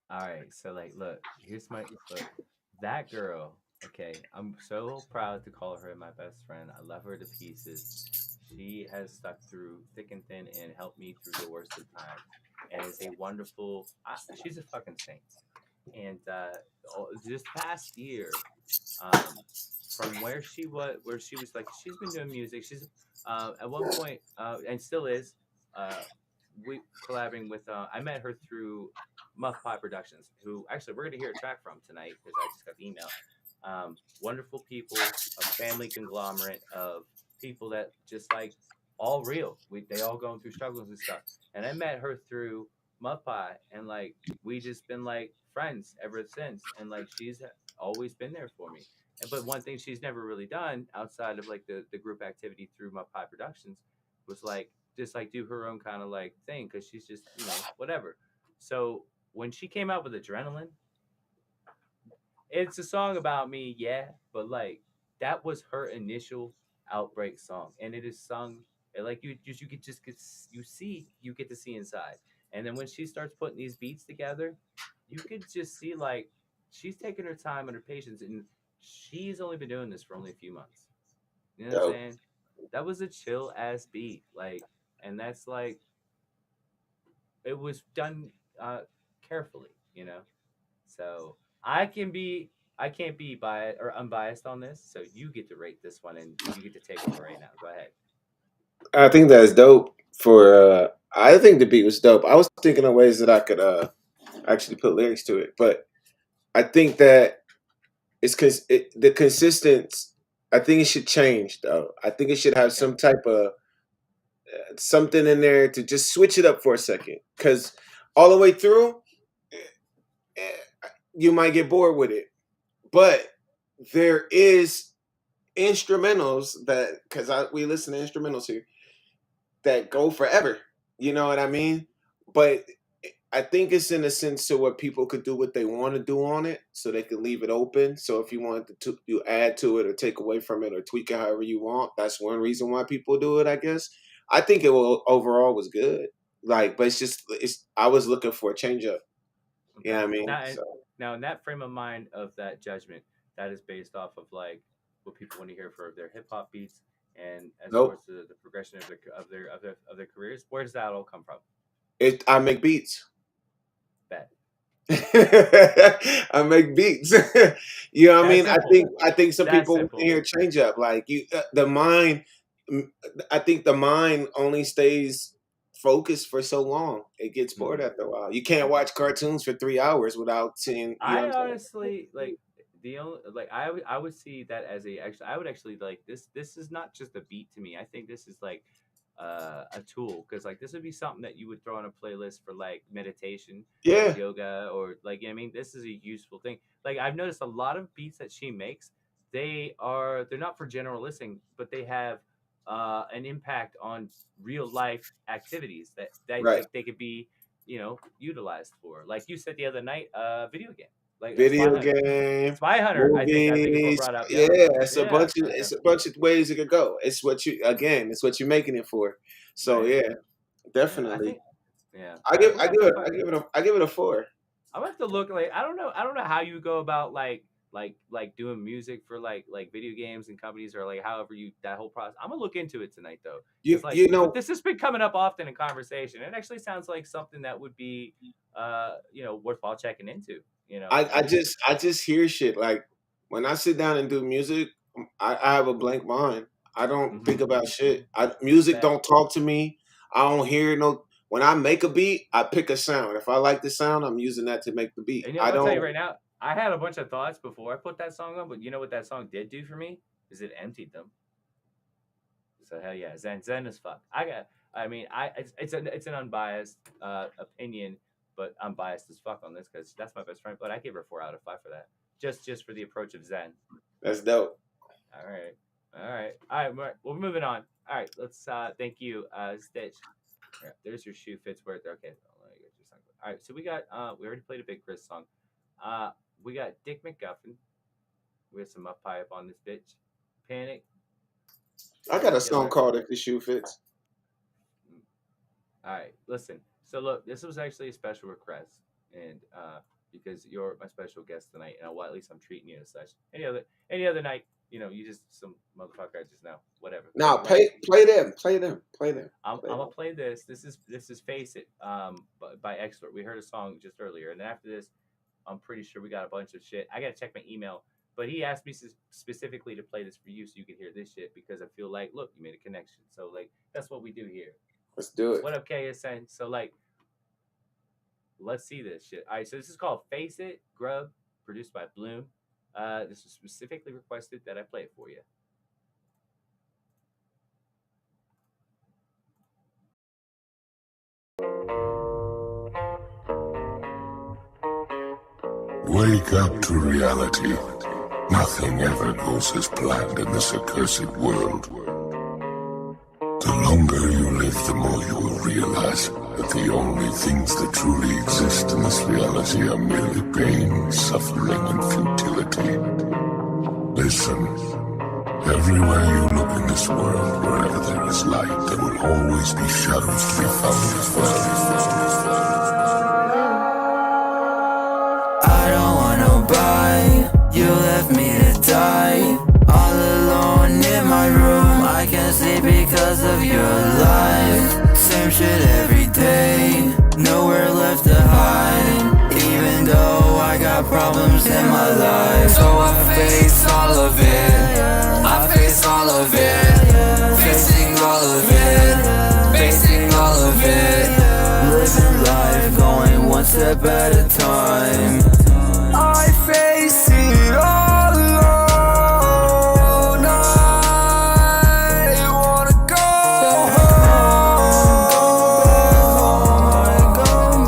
All right, so like, look, here's my look. That girl, okay, I'm so proud to call her my best friend. I love her to pieces. She has stuck through thick and thin and helped me through the worst of times, and is a wonderful. She's a fucking saint. And just past year, from where she was like, she's been doing music. She's at one point, and still is. We collaborating with. I met her through Muff Pie Productions, who actually we're gonna hear a track from tonight because I just got the email. Wonderful people, a family conglomerate of people that just like all real. They all going through struggles and stuff. And I met her through Muff Pie, and like we just been like friends ever since. And like she's always been there for me. But one thing she's never really done outside of like the group activity through Muff Pie Productions was like just like do her own kind of like thing because she's just whatever. So when she came out with Adrenaline, it's a song about me, yeah, but like that was her initial outbreak song, and it is sung like you get just get you get to see inside, and then when she starts putting these beats together, you could just see like she's taking her time and her patience, and she's only been doing this for only a few months. You know what I'm Dope. saying? That was a chill ass beat, like, and that's like it was done carefully, So I can't be biased or unbiased on this. So you get to rate this one and you get to take over right now. Go ahead. I think that's dope. I think the beat was dope. I was thinking of ways that I could actually put lyrics to it, but I think that the consistent. I think it should change though. I think it should have Okay. some type of something in there to just switch it up for a second, because all the way through, you might get bored with it. But there is instrumentals that because we listen to instrumentals here that go forever. You know what I mean? But I think it's in a sense to where people could do what they want to do on it, so they can leave it open. So if you want to you add to it or take away from it or tweak it however you want, that's one reason why people do it, I guess. I think it will overall was good. Like, but I was looking for a change up. You know what I mean? Now, now in that frame of mind of that judgment, that is based off of like what people want to hear for their hip hop beats, and as Nope. far as the progression of their careers, where does that all come from? I make beats. Bet. I make beats. You know what I mean? Simple. I think some That's people simple. hear change up. Like the mind. I think the mind only stays focused for so long. It gets bored after a while. You can't watch cartoons for 3 hours without seeing. You know I what I'm saying? honestly like the only like I would see that as I would actually like this. This is not just a beat to me. I think this is like a tool, because like this would be something that you would throw on a playlist for like meditation, Yeah. or yoga, or like, you know what I mean, this is a useful thing. Like I've noticed a lot of beats that she makes, they're not for general listening, but they have an impact on real life activities that Right. like, they could be, you know, utilized for. Like you said the other night, video game. Like Video game, Spy Hunter, I think is what movies. brought up. Yeah, it's a Yeah, bunch of yeah. it's a bunch of ways it could go. It's what you're making it for. So Right. yeah, Yeah, I definitely. think, yeah. I give it a 4. I'm gonna have to look. Like I don't know how you go about like doing music for like video games and companies, or like however you that whole process. I'm gonna look into it tonight though. You It's like, you know but this has been coming up often in conversation. It actually sounds like something that would be you know, worthwhile checking into. You know, I just hear shit like when I sit down and do music, I have a blank mind. I don't think about shit. Music don't talk to me. I don't hear no. When I make a beat, I pick a sound. If I like the sound, I'm using that to make the beat. And you know, I'll tell you right now, I had a bunch of thoughts before I put that song on, but you know what that song did do for me? Is it emptied them. So hell yeah, Zen as fuck. It's an unbiased opinion, but I'm biased as fuck on this because that's my best friend. But I gave her 4 out of 5 for that, just for the approach of Zen. That's dope. All right. We're moving on. All right, let's thank you, Stitch. All right, there's your shoe fits where okay. All right, so we got we already played a Big Chris song. We got Dick McGuffin. We have some up high up on this bitch. Panic. I got a song called "If the Shoe Fits." All right, listen. So look, this was actually a special request, and because you're my special guest tonight, and well, at least I'm treating you as such. Any other night, you know, you just some motherfucker I just know, whatever. Now play them. I'm gonna play this. This is Face It by Exler. We heard a song just earlier, and then after this, I'm pretty sure we got a bunch of shit. I gotta check my email, but he asked me specifically to play this for you so you could hear this shit, because I feel like, look, you made a connection. So like that's what we do here. Let's do it. What up, KSN? So like, let's see this shit. All right, so this is called Face It, Grub, produced by Bloom. This was specifically requested that I play it for you. Wake up to reality. Nothing ever goes as planned in this accursed world. The longer you live, the more you will realize that the only things that truly exist in this reality are merely pain, suffering, and futility. Listen, everywhere you look in this world, wherever there is light, there will always be shadows to be found as well. I don't want nobody, you left me to die. All alone in my room, I can't sleep because of your life. Same shit every day, nowhere left to hide. Even though I got problems in my life, so I face all of it. I face all of it, facing all of it, facing all of it. Living life, going one step at a time. I face it all alone. I wanna go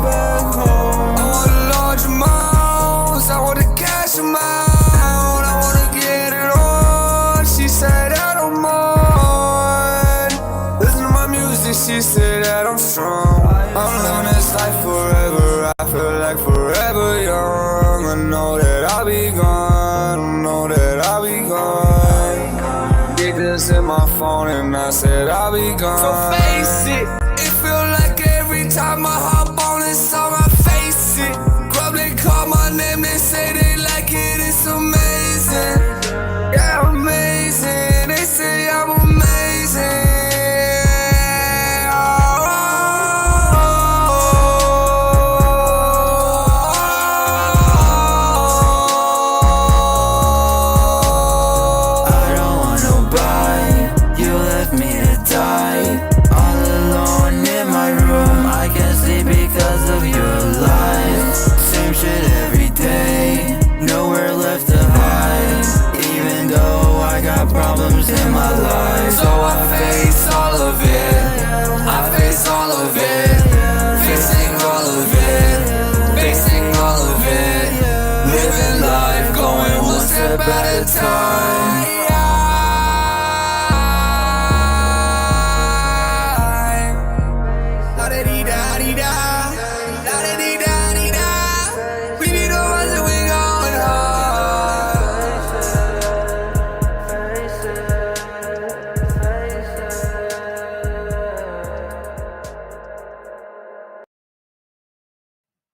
back home. I want large amounts, I want to cash them out, I want to get it on. She said I don't mind. Listen to my music, she said that I'm strong. I'm living this life forever, I feel like forever young. I know that I'll be gone, I know that I'll be gone. Did this in my phone and I said I'll be gone. So face it, it feel like every time I hop on this song I face it. Grub, they call my name, they say they like it, it's amazing. Yeah, amazing. my life, so I face all of it. I face all of it, facing all of it, facing all of it. Living life, going one step at a time.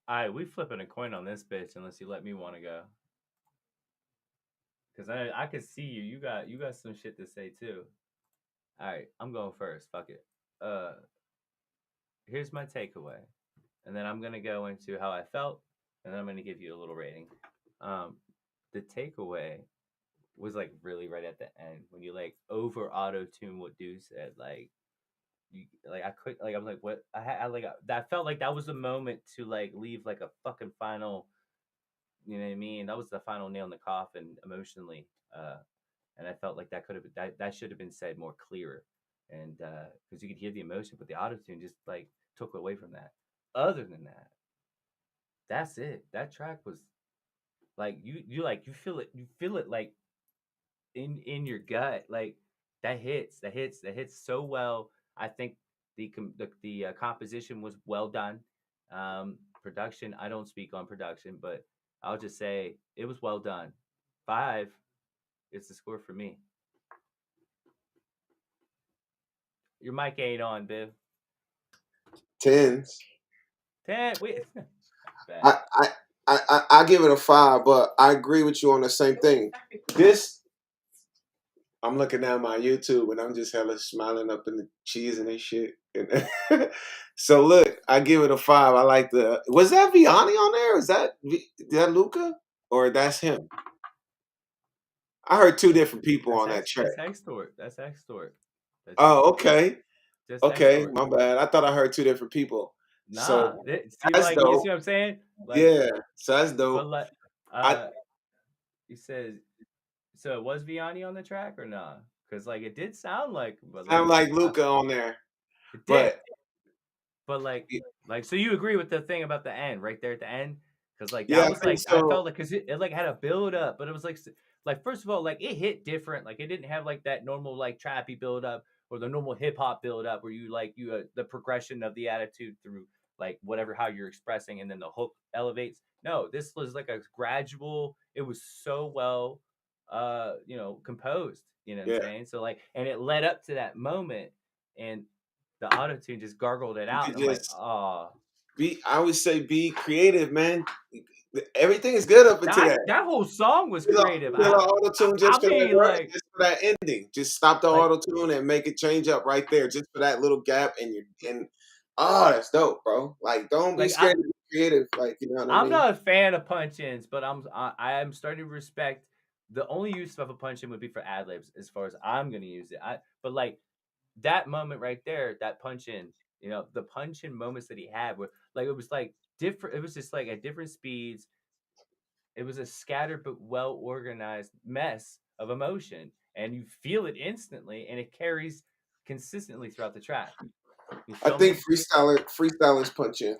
Alright, we flipping a coin on this bitch unless you let me want to go. Cause I can see you. You got some shit to say too. Alright, I'm going first. Fuck it. Here's my takeaway. And then I'm gonna go into how I felt, and then I'm gonna give you a little rating. The takeaway was like really right at the end when you like over auto tune what Dude said. Like you like I could like I'm like what I like that felt like that was the moment to like leave like a fucking final, you know what I mean? That was the final nail in the coffin emotionally. And I felt like that could have that should have been said more clearer. And because you could hear the emotion, but the auto tune just like took away from that. Other than that, that's it. That track was like you feel it like in your gut, like that hits so well. I think the composition was well done. Production, I don't speak on production, but I'll just say it was well done. 5 is the score for me. Your mic ain't on, Biv. 10s. 10. Wait. I give it a 5, but I agree with you on the same thing. This, I'm looking at my YouTube and I'm just hella smiling up in the cheese and shit. So look, I give it a 5. I like the. Was that Vianney on there? Is that Luca or that's him? I heard 2 different people on that track. That's Extort. That's Extort. Oh, okay. Okay, Extort. my bad. I thought I heard 2 different people. Nah, so that's like, you see what I'm saying? Like, yeah, so that's dope. But you said, so it was Vianney on the track or not? Because like it did sound like, I'm like Luca on there. It did. But like so you agree with the thing about the end right there at the end? Because like that was like so. I felt like because it like had a build up, but it was like first of all like it hit different. Like it didn't have like that normal like trappy build up or the normal hip hop build up where you like the progression of the attitude through like whatever how you're expressing and then the hook elevates. No, this was like a gradual. It was so well composed. You know what I'm saying? So like, and it led up to that moment and the auto tune just gargled it out. And I'm like, oh. I would say be creative, man. Everything is good up until that. That whole song was creative. Auto tune just for that ending. Just stop the auto tune and make it change up right there, just for that little gap. And that's dope, bro. Like, don't be scared to be creative. Like, you know what I mean? I'm not a fan of punch-ins, but I am starting to respect. The only use of a punch-in would be for ad libs, as far as I'm gonna use it. But like that moment right there, that punch-in. You know, the punch-in moments that he had were like, it was like different. It was just like at different speeds. It was a scattered but well organized mess of emotion, and you feel it instantly, and it carries consistently throughout the track. I think freestylers punch in.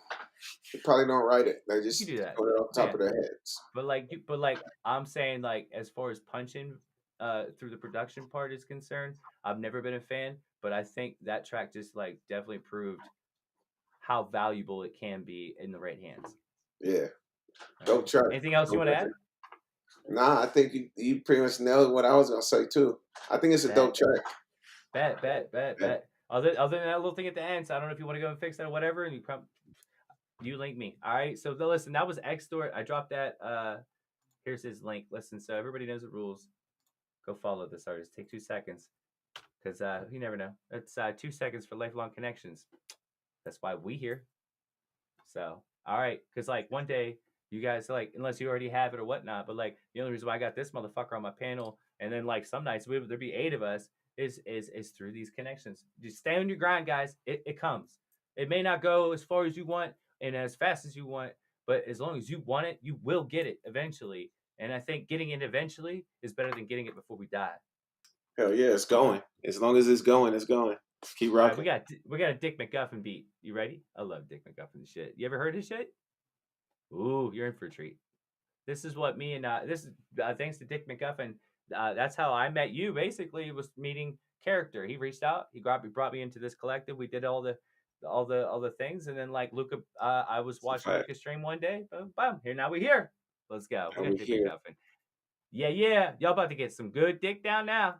They probably don't write it. They just do that put it off the top of their heads. But like I'm saying, like as far as punching through the production part is concerned, I've never been a fan. But I think that track just like definitely proved how valuable it can be in the right hands. Yeah. Dope track. Anything else you want to add? Nah, I think you pretty much nailed what I was gonna say too. I think it's a dope track. Bet. Other than that little thing at the end, so I don't know if you want to go and fix that or whatever, and you link me. All right. So listen, that was Extort. I dropped that. Here's his link. Listen, so everybody knows the rules. Go follow this artist. Take 2 seconds. Because you never know. It's 2 seconds for lifelong connections. That's why we here. So, all right. Because, like, one day, you guys, like, unless you already have it or whatnot, but, like, the only reason why I got this motherfucker on my panel, and then, like, some nights there'd be 8 of us, is through these connections. Just stay on your grind, guys. It comes. It may not go as far as you want and as fast as you want, but as long as you want it, you will get it eventually. And I think getting it eventually is better than getting it before we die. Hell yeah, it's going. As long as it's going, it's going. Keep All right, rocking. we got a Dick McGuffin beat. You ready? I love Dick McGuffin shit. You ever heard his shit? Ooh, you're in for a treat. This is what me and this is thanks to Dick McGuffin. That's how I met you. Basically, was meeting character. He reached out. He brought me into this collective. We did all the things, and then like Luca, I was watching Fact. Luca's stream one day. Boom, boom. Here now we here. Let's go. We Now got we Dick here. McGuffin. Yeah, yeah. Y'all about to get some good dick down now.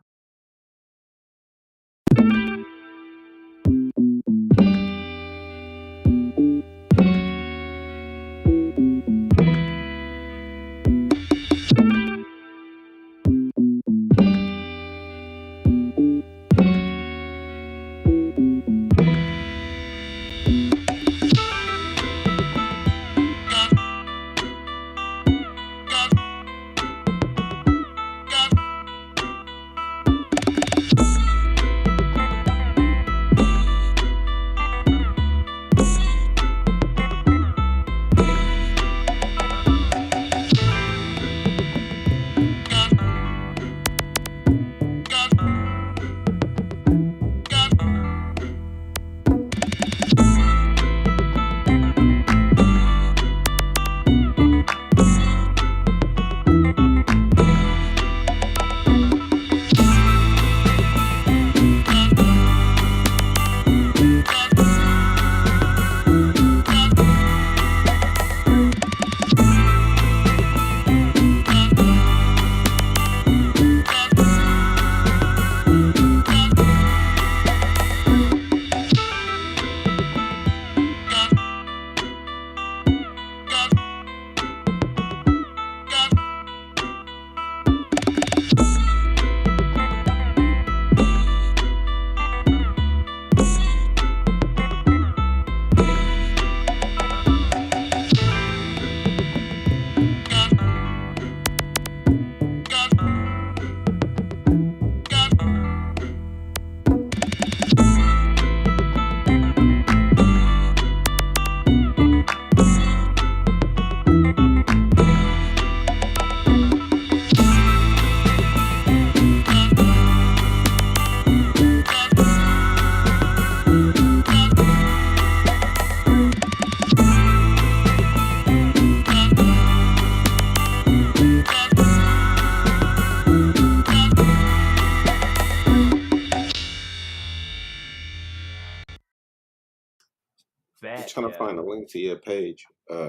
I'm trying to find a link to your page. Which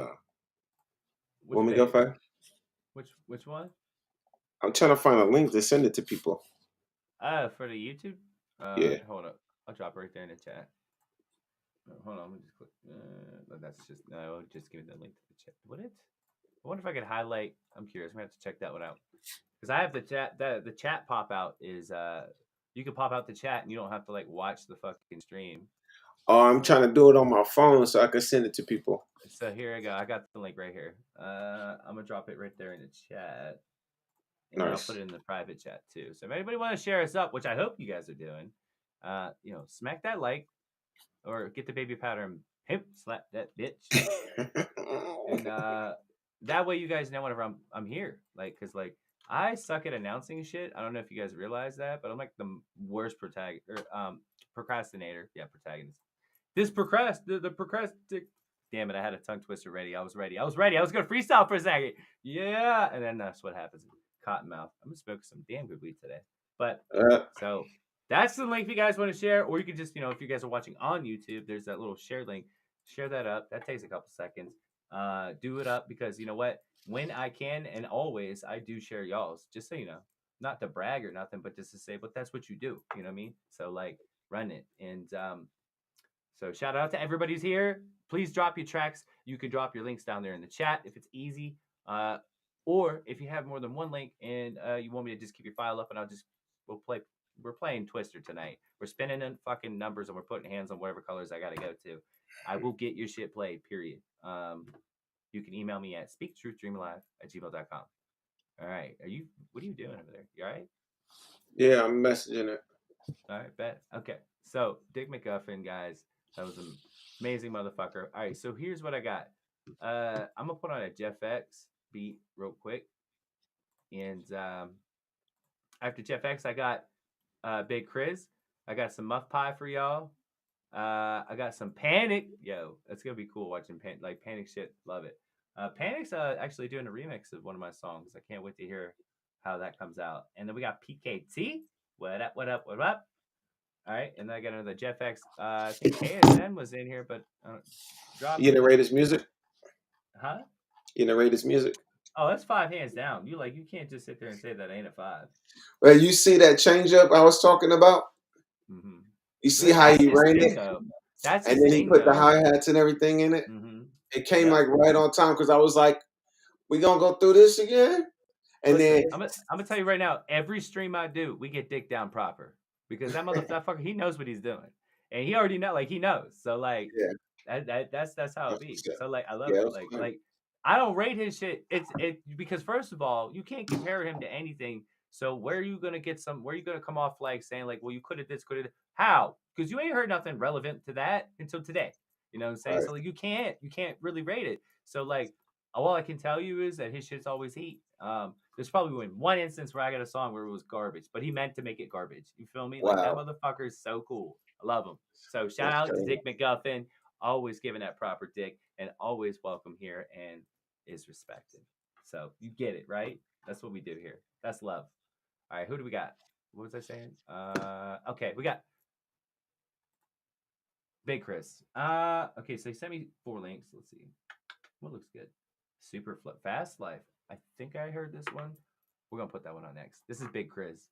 Want me to go page? find? Which one? I'm trying to find a link to send it to people. For the YouTube? Yeah. Hold up. I'll drop it right there in the chat. Hold on, let me just click. That's just no. Just give me the link to the chat. Would it? I wonder if I could highlight. I'm curious. I'm gonna have to check that one out because I have the chat. The chat pop out is you can pop out the chat and you don't have to like watch the fucking stream. Oh, I'm trying to do it on my phone so I can send it to people. So here I go. I got the link right here. I'm gonna drop it right there in the chat. And then I'll Nice. put it in the private chat too. So if anybody want to share us up, which I hope you guys are doing, smack that like or get the baby powder and hip slap that bitch. And that way you guys know whenever I'm here. Like, cause like I suck at announcing shit. I don't know if you guys realize that, but I'm like the worst procrastinator. Yeah, protagonist. This damn it, I had a tongue twister ready. I was ready. I was gonna freestyle for a second. Yeah. And then that's what happens. Cottonmouth. I'm gonna smoke some damn good weed today. But so that's the link if you guys want to share, or you can just, if you guys are watching on YouTube, there's that little share link. Share that up. That takes a couple seconds. Do it up because you know what? When I can and always I do share y'all's, just so you know. Not to brag or nothing, but just to say, but that's what you do. You know what I mean? So like run it. And so shout out to everybody who's here. Please drop your tracks. You can drop your links down there in the chat if it's easy. Or if you have more than one link and you want me to just keep your file up and we're playing Twister tonight. We're spinning in fucking numbers and we're putting hands on whatever colors I gotta go to. I will get your shit played, period. You can email me at speaktruthDreamAlive@gmail.com. All right. What are you doing over there? You all right? Yeah, I'm messaging it. All right, bet. Okay. So Dick McGuffin, guys. That was an amazing motherfucker. All right, so here's what I got. I'm gonna put on a Jeff X beat real quick. And after Jeff X, I got Big Chris. I got some Muff Pie for y'all. I got some Panic. Yo, it's gonna be cool watching Panic shit. Love it. Panic's actually doing a remix of one of my songs. I can't wait to hear how that comes out. And then we got PKT. What up? What up? What up? All right, and then I got another JetX. I think KSN was in here, but you narrate his music? Huh? You narrate his music? Oh, that's 5 hands down. You can't just sit there and say that ain't a 5. Well, you see that change up I was talking about? Mm-hmm. You see how he ran it? That's and then he put the hi-hats and everything in it. Mm-hmm. It came like right on time because I was like, we gonna go through this again? And then I'm gonna tell you right now, every stream I do, we get dick down proper. Because that motherfucker, he knows what he's doing. And he already know, he knows. So that's how it be. So I love it. Like I don't rate his shit. It's because first of all, you can't compare him to anything. So where are you gonna come off saying well, you could have this, could have how? Because you ain't heard nothing relevant to that until today. You know what I'm saying? Right. So you can't really rate it. So all I can tell you is that his shit's always heat. There's probably one instance where I got a song where it was garbage, but he meant to make it garbage. You feel me? Wow. That motherfucker is so cool. I love him. So shout out to Dick McGuffin, always giving that proper dick and always welcome here and is respected. So you get it, right? That's what we do here. That's love. All right, who do we got? What was I saying? Okay, we got Big Chris. Okay, so he sent me 4 links. Let's see. What looks good? Super Flip Fast Life. I think I heard this one. We're gonna put that one on next. This is Big Chris.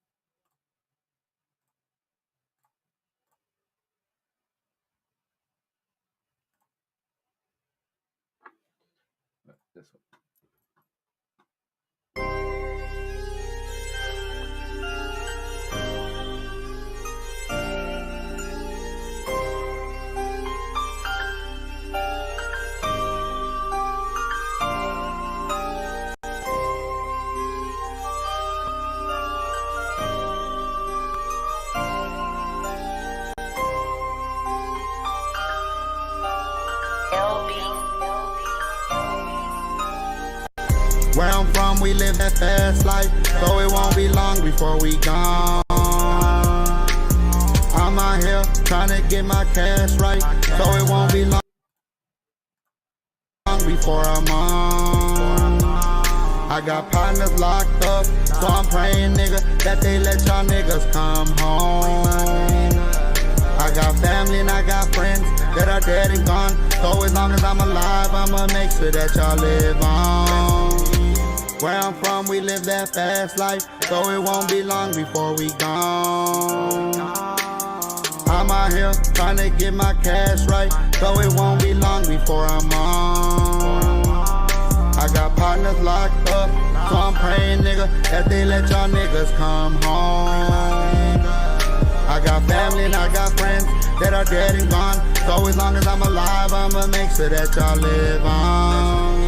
This one. Where I'm from, we live that fast life, so it won't be long before we gone. I'm out here trying to get my cash right, so it won't be long before I'm on. I got partners locked up, so I'm praying, nigga, that they let y'all niggas come home. I got family and I got friends that are dead and gone, so as long as I'm alive, I'ma make sure that y'all live on. Where I'm from, we live that fast life, so it won't be long before we gone. I'm out here trying to get my cash right, so it won't be long before I'm on. I got partners locked up, so I'm praying, nigga, that they let y'all niggas come home. I got family and I got friends that are dead and gone, so as long as I'm alive, I'ma make sure that y'all live on.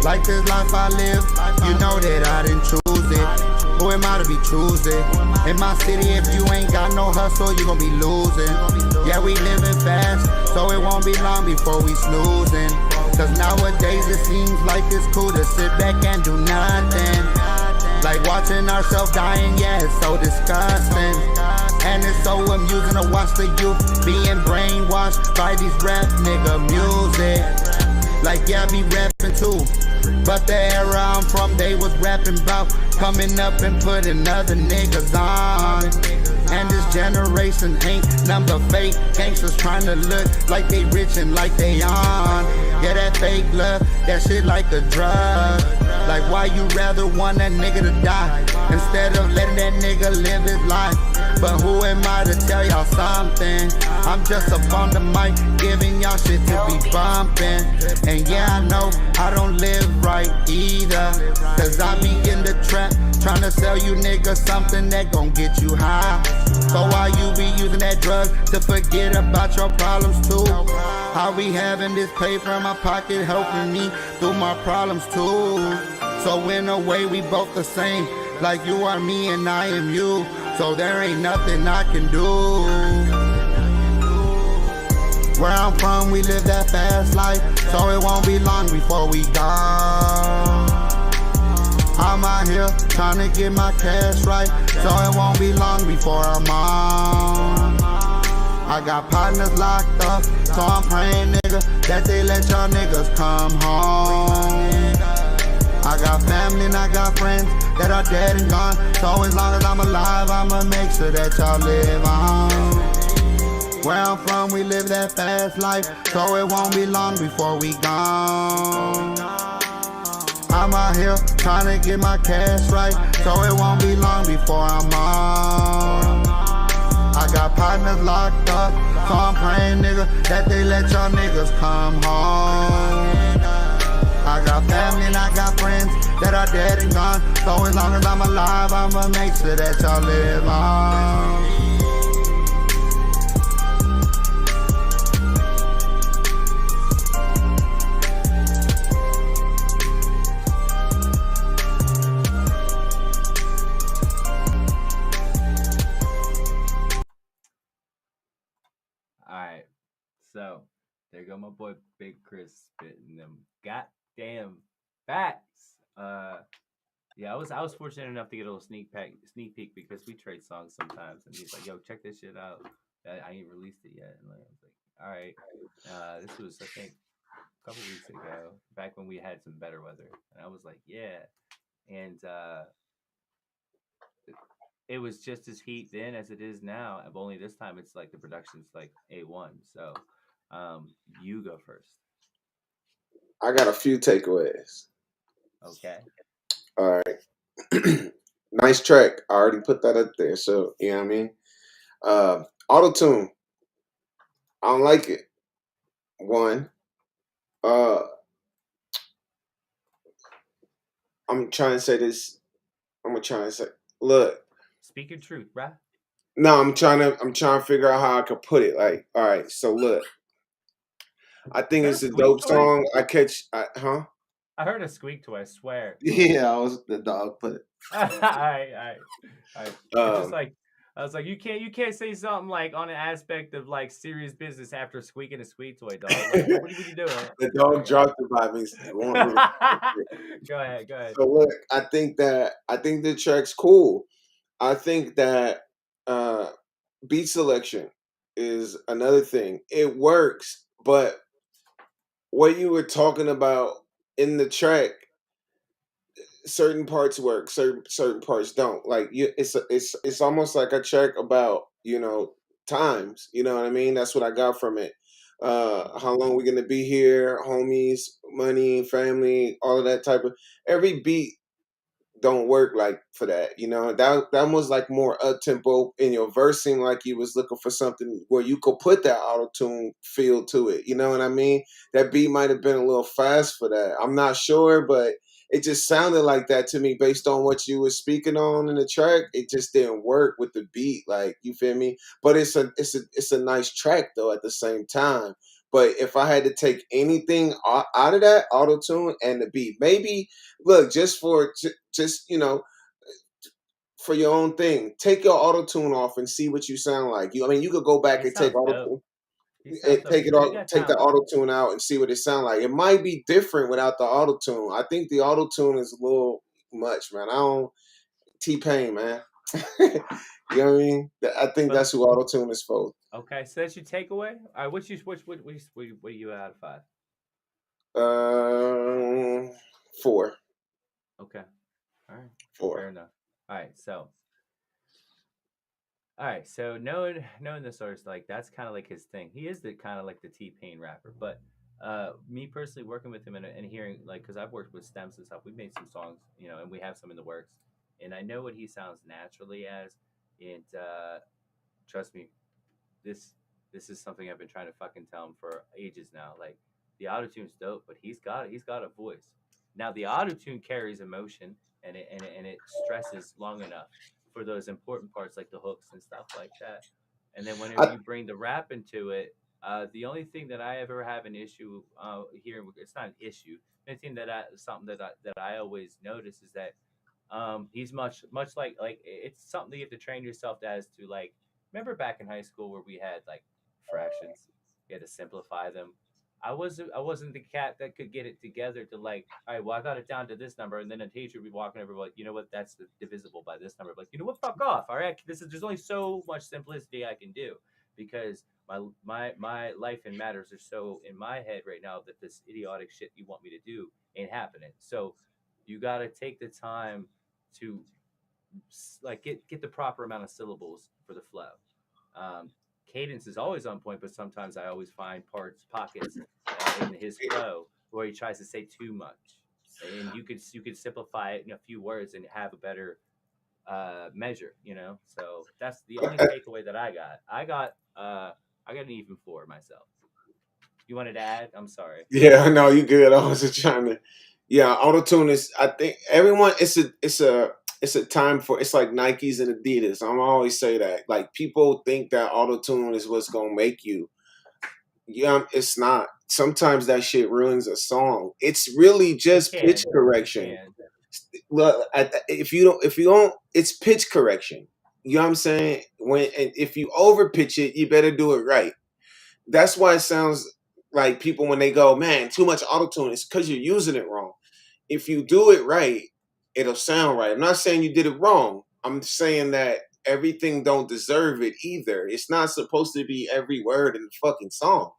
Like this life I live, you know that I didn't choose it. Who am I to be choosing? In my city, if you ain't got no hustle, you gon' be losing. Yeah, we living fast, so it won't be long before we snoozing. Cause nowadays it seems like it's cool to sit back and do nothing. Like watching ourselves dying, yeah, it's so disgusting. And it's so amusing to watch the youth being brainwashed by these rap nigga music. Like, yeah, I be rapping too, but the era I'm from, they was rapping about coming up and putting other niggas on. And this generation ain't none but fake gangsters trying to look like they rich and like they on. Yeah, that fake love, that shit like a drug. Like, why you rather want that nigga to die instead of letting that nigga live his life? But who am I to tell y'all something? I'm just up on the mic, giving y'all shit to be bumping. And yeah, I know I don't live right either, cause I be in the trap, trying to sell you niggas something that gon' get you high. So why you be using that drug to forget about your problems too? How we having this paper in my pocket helping me through my problems too? So in a way we both the same, like you are me and I am you. So there ain't nothing I can do. Where I'm from, we live that fast life, so it won't be long before we gone. I'm out here trying to get my cash right, so it won't be long before I'm on. I got partners locked up, so I'm praying, nigga, that they let y'all niggas come home. I got family and I got friends that are dead and gone, so as long as I'm alive, I'ma make sure that y'all live on. Where I'm from, we live that fast life, so it won't be long before we gone. I'm out here trying to get my cash right, so it won't be long before I'm on. I got partners locked up, so I'm praying, nigga, that they let y'all niggas come home. I got family and I got friends that are dead and gone, so as long as I'm alive, I'ma make sure that y'all live on. Alright, so there go my boy Big Chris spitting them goddamn facts. Yeah, I was fortunate enough to get a little sneak peek because we trade songs sometimes, and he's like, "Yo, check this shit out." I ain't released it yet, and I was like, "All right." This was, I think, a couple weeks ago, back when we had some better weather, and I was like, "Yeah," and it was just as heat then as it is now. Only this time it's like the production's like A1. So, you go first. I got a few takeaways. Okay. All right. Nice track. I already put that up there. So, you know what I mean? Auto-tune. I don't like it. One. I'm trying to say this. I'm gonna try and say, look. Speak your truth, bruh. No, I'm trying to figure out how I could put it. Like, all right, so look. I think it's a dope song. Huh? I heard a squeak toy, I swear. Yeah, I was the dog put it. All right. Just like I was like, you can't say something like on an aspect of like serious business after squeaking a squeak toy, dog. Like, what are you doing? The dog dropped it by me. Go ahead. So look, I think the track's cool. I think that beat selection is another thing. It works, but what you were talking about in the track, certain parts work, certain parts don't. Like it's almost like a track about times. You know what I mean? That's what I got from it. How long we gonna be here? Homies, money, family, all of that type of. Every beat don't work like for that. That was like more up tempo in your versing, like you was looking for something where you could put that auto tune feel to it. You know what I mean? That beat might have been a little fast for that. I'm not sure, but it just sounded like that to me based on what you were speaking on in the track. It just didn't work with the beat, like, you feel me? But it's a nice track though at the same time. But if I had to take anything out of that auto tune and the beat, maybe look just for your own thing, take your auto tune off and see what you sound like. You could go back and take auto tune. Take the auto tune out and see what it sound like. It might be different without the auto tune. I think the auto tune is a little much, man. I don't T-Pain, man. You know what I mean? I think that's who auto tune is for. Okay, so that's your takeaway. All right, what are you out of 5? 4. Okay, all right. 4. Fair enough. All right, so knowing this artist, like that's kind of like his thing. He is the kind of like the T-Pain rapper, but me personally working with him and hearing, like, because I've worked with Stems and stuff, we've made some songs, and we have some in the works, and I know what he sounds naturally as, and trust me, this is something I've been trying to fucking tell him for ages now. Like, the autotune's dope, but he's got a voice. Now the autotune carries emotion, and it stresses long enough for those important parts like the hooks and stuff like that. And then whenever you bring the rap into it, the only thing that I ever have an issue here, it's not an issue. The thing that I always notice is that he's much like it's something you have to train yourself as to, like, remember back in high school where we had like fractions, you had to simplify them. I wasn't the cat that could get it together to like, all right, well, I got it down to this number, and then a teacher would be walking over like, you know what, that's divisible by this number. Like, you know what, fuck off. All right, there's only so much simplicity I can do because my life and matters are so in my head right now that this idiotic shit you want me to do ain't happening. So you got to take the time to like get the proper amount of syllables for the flow. Cadence is always on point, but sometimes I always find pockets in his flow where he tries to say too much, and you could simplify it in a few words and have a better measure. So that's the only takeaway that I got. I got an even 4 myself. You wanted to add? I'm sorry. Yeah, no, you good. I was just trying to. Yeah, auto-tune is. I think everyone. It's a time for. It's like Nikes and Adidas. I'm always say that. Like people think that auto-tune is what's gonna make you. Yeah, it's not. Sometimes that shit ruins a song. It's really just pitch correction. Look, if you don't, it's pitch correction. You know what I'm saying? If you over pitch it, you better do it right. That's why it sounds like people when they go, man, too much auto-tune. It's because you're using it wrong. If you do it right, it'll sound right. I'm not saying you did it wrong. I'm saying that everything don't deserve it either. It's not supposed to be every word in the fucking song.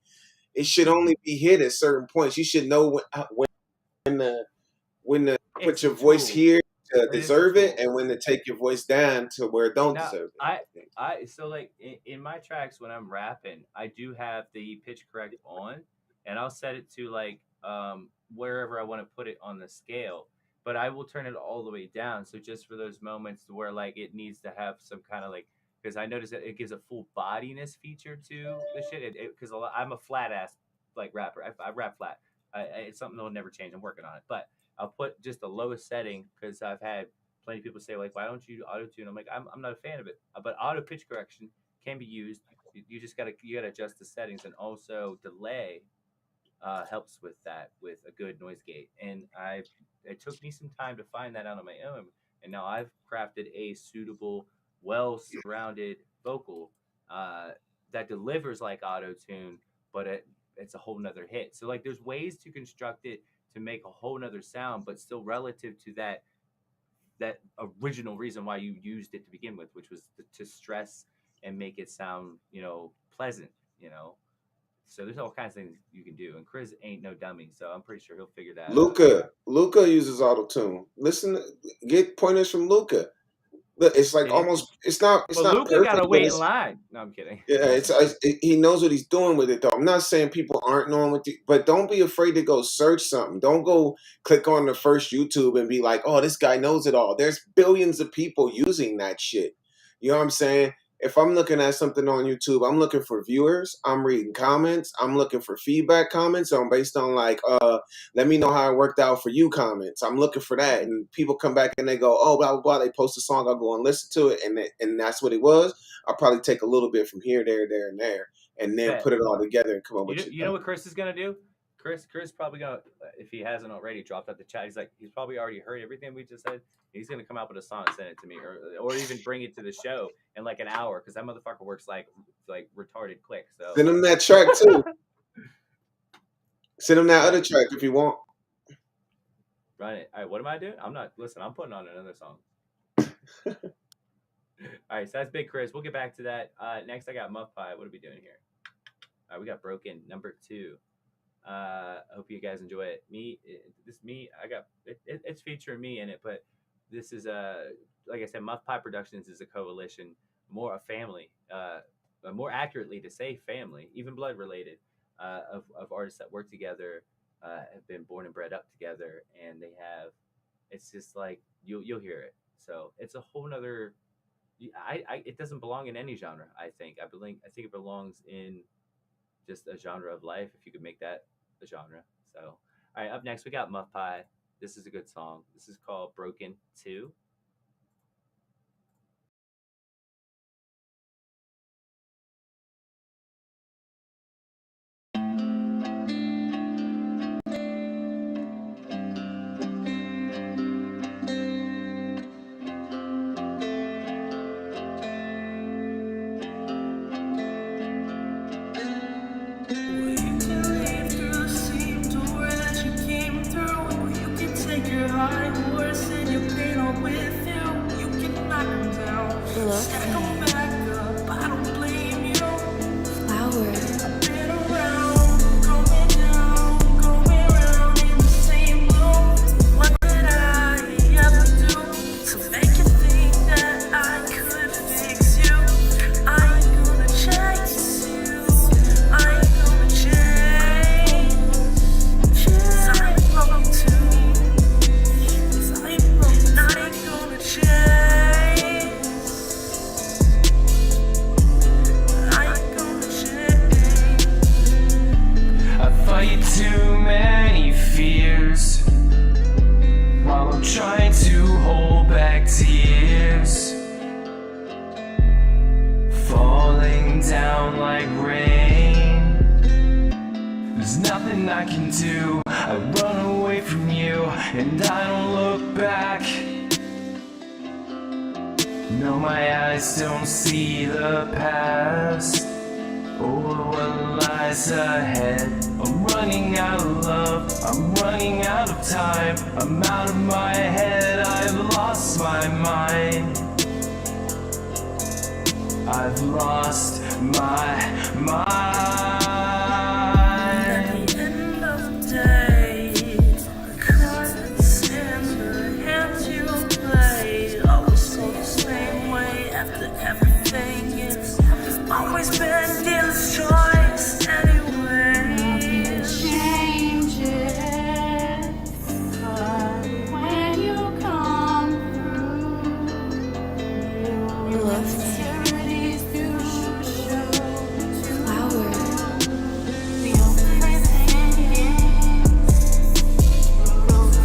It should only be hit at certain points. You should know when to put your voice here to deserve it, and when to take your voice down to where it don't deserve it. I so like in my tracks when I'm rapping, I do have the pitch correct on, and I'll set it to like wherever I want to put it on the scale. But I will turn it all the way down. So just for those moments where like it needs to have some kind of like, because I noticed that it gives a full bodiness feature to the shit. Because I'm a flat ass like rapper. I rap flat. It's something that'll never change. I'm working on it, but I'll put just the lowest setting because I've had plenty of people say like, why don't you auto tune? I'm like, I'm not a fan of it, but auto pitch correction can be used. You just gotta adjust the settings, and also delay helps with that with a good noise gate. And it took me some time to find that out on my own, and now I've crafted a suitable, well surrounded vocal that delivers like auto tune, but it's a whole nother hit. So like there's ways to construct it to make a whole nother sound, but still relative to that original reason why you used it to begin with, which was to stress and make it sound, pleasant, So there's all kinds of things you can do. And Chris ain't no dummy, so I'm pretty sure he'll figure that out. Luca uses auto-tune. Get pointers from Luca. It's like almost. It's not. It's not. Luca gotta wait in line. No, I'm kidding. Yeah, he knows what he's doing with it though. I'm not saying people aren't knowing what, but don't be afraid to go search something. Don't go click on the first YouTube and be like, "Oh, this guy knows it all." There's billions of people using that shit. You know what I'm saying? If I'm looking at something on YouTube, I'm looking for viewers. I'm reading comments. I'm looking for feedback comments. I'm based on like, let me know how it worked out for you comments. I'm looking for that. And people come back and they go, oh, blah, blah, blah. They post a song. I'll go and listen to it. And that's what it was. I'll probably take a little bit from here, there, and there. And then put it all together and come up with it. You know what Chris is going to do? Chris probably going to, if he hasn't already dropped out the chat, he's probably already heard everything we just said. He's going to come out with a song and send it to me, or even bring it to the show in like an hour, because that motherfucker works like retarded quick. So send him that track too. Send him that other track if you want. Run it. All right, what am I doing? I'm putting on another song. All right, so that's Big Chris. We'll get back to that. Next, I got Muff Pie. What are we doing here? All right, we got Broken, number 2. I hope you guys enjoy it. It's featuring me in it, but this is like I said, Muff Pie Productions is a coalition, more a family, more accurately to say family, even blood related, of artists that work together, have been born and bred up together, and they have. It's just like you'll hear it. So it's a whole nother. It doesn't belong in any genre. I think it belongs in just a genre of life, if you could make that a genre. So, all right, up next we got Muff Pie. This is a good song. This is called Broken 2. like rain. There's nothing I can do. I run away from you and I don't look back. No, my eyes don't see the past or what lies ahead. I'm running out of love, I'm running out of time. I'm out of my head, I've lost my mind. I've lost my mind. At the end of the day, I couldn't stand the hands you played. Always go the same way after everything. It's always been dealer's choice anyway. Changes, but when you come through, you left securities to show flower. The open hands, ropes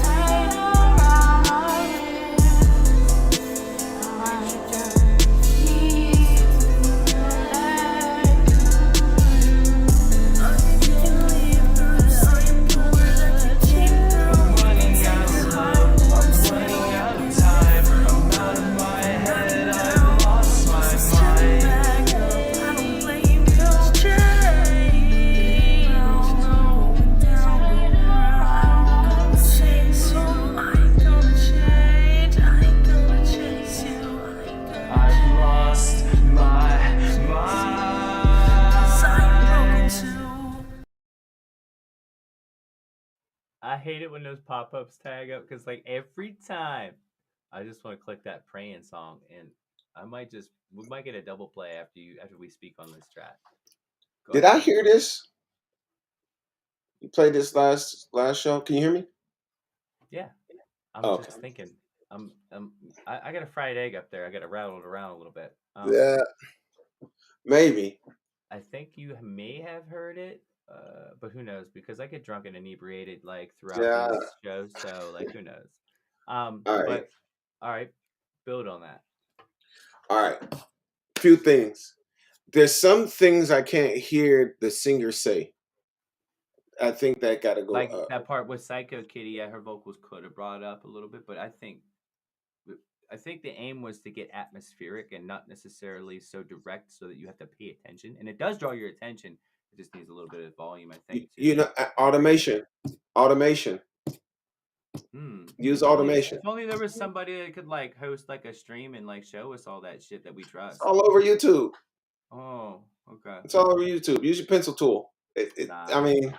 tied around our hands. I just need to let Running out of love, I'm running out of time. I'm out of my head, I've lost my mind. I don't blame you, Jay. No, I'm gonna chase you. I ain't gonna change. I ain't gonna chase you. I've lost my mind. 'Cause I'm broken too. I hate it when those pop-ups tag up because like every time I just want to click that praying song and we might get a double play after we speak on this track. Go Did ahead. I hear this? You played this last show. Can you hear me? Yeah. I'm Okay. just thinking. I got a fried egg up there. I got to rattle it around a little bit. Yeah. Maybe. I think you may have heard it, but who knows? Because I get drunk and inebriated like throughout Yeah. these shows, so like who knows? All right. But all right, build on that. All right. Few things. There's some things I can't hear the singer say. I think that gotta go Like up. that part with Psycho Kitty, yeah, her vocals could have brought it up a little bit, but I think the aim was to get atmospheric and not necessarily so direct, so that you have to pay attention. And it does draw your attention. It just needs a little bit of volume, I think. You know, automation. Use automation. If only there was somebody that could like host like a stream and like show us all that shit that we trust. It's all over YouTube. Oh, okay. It's all over YouTube. Use your pencil tool. I mean,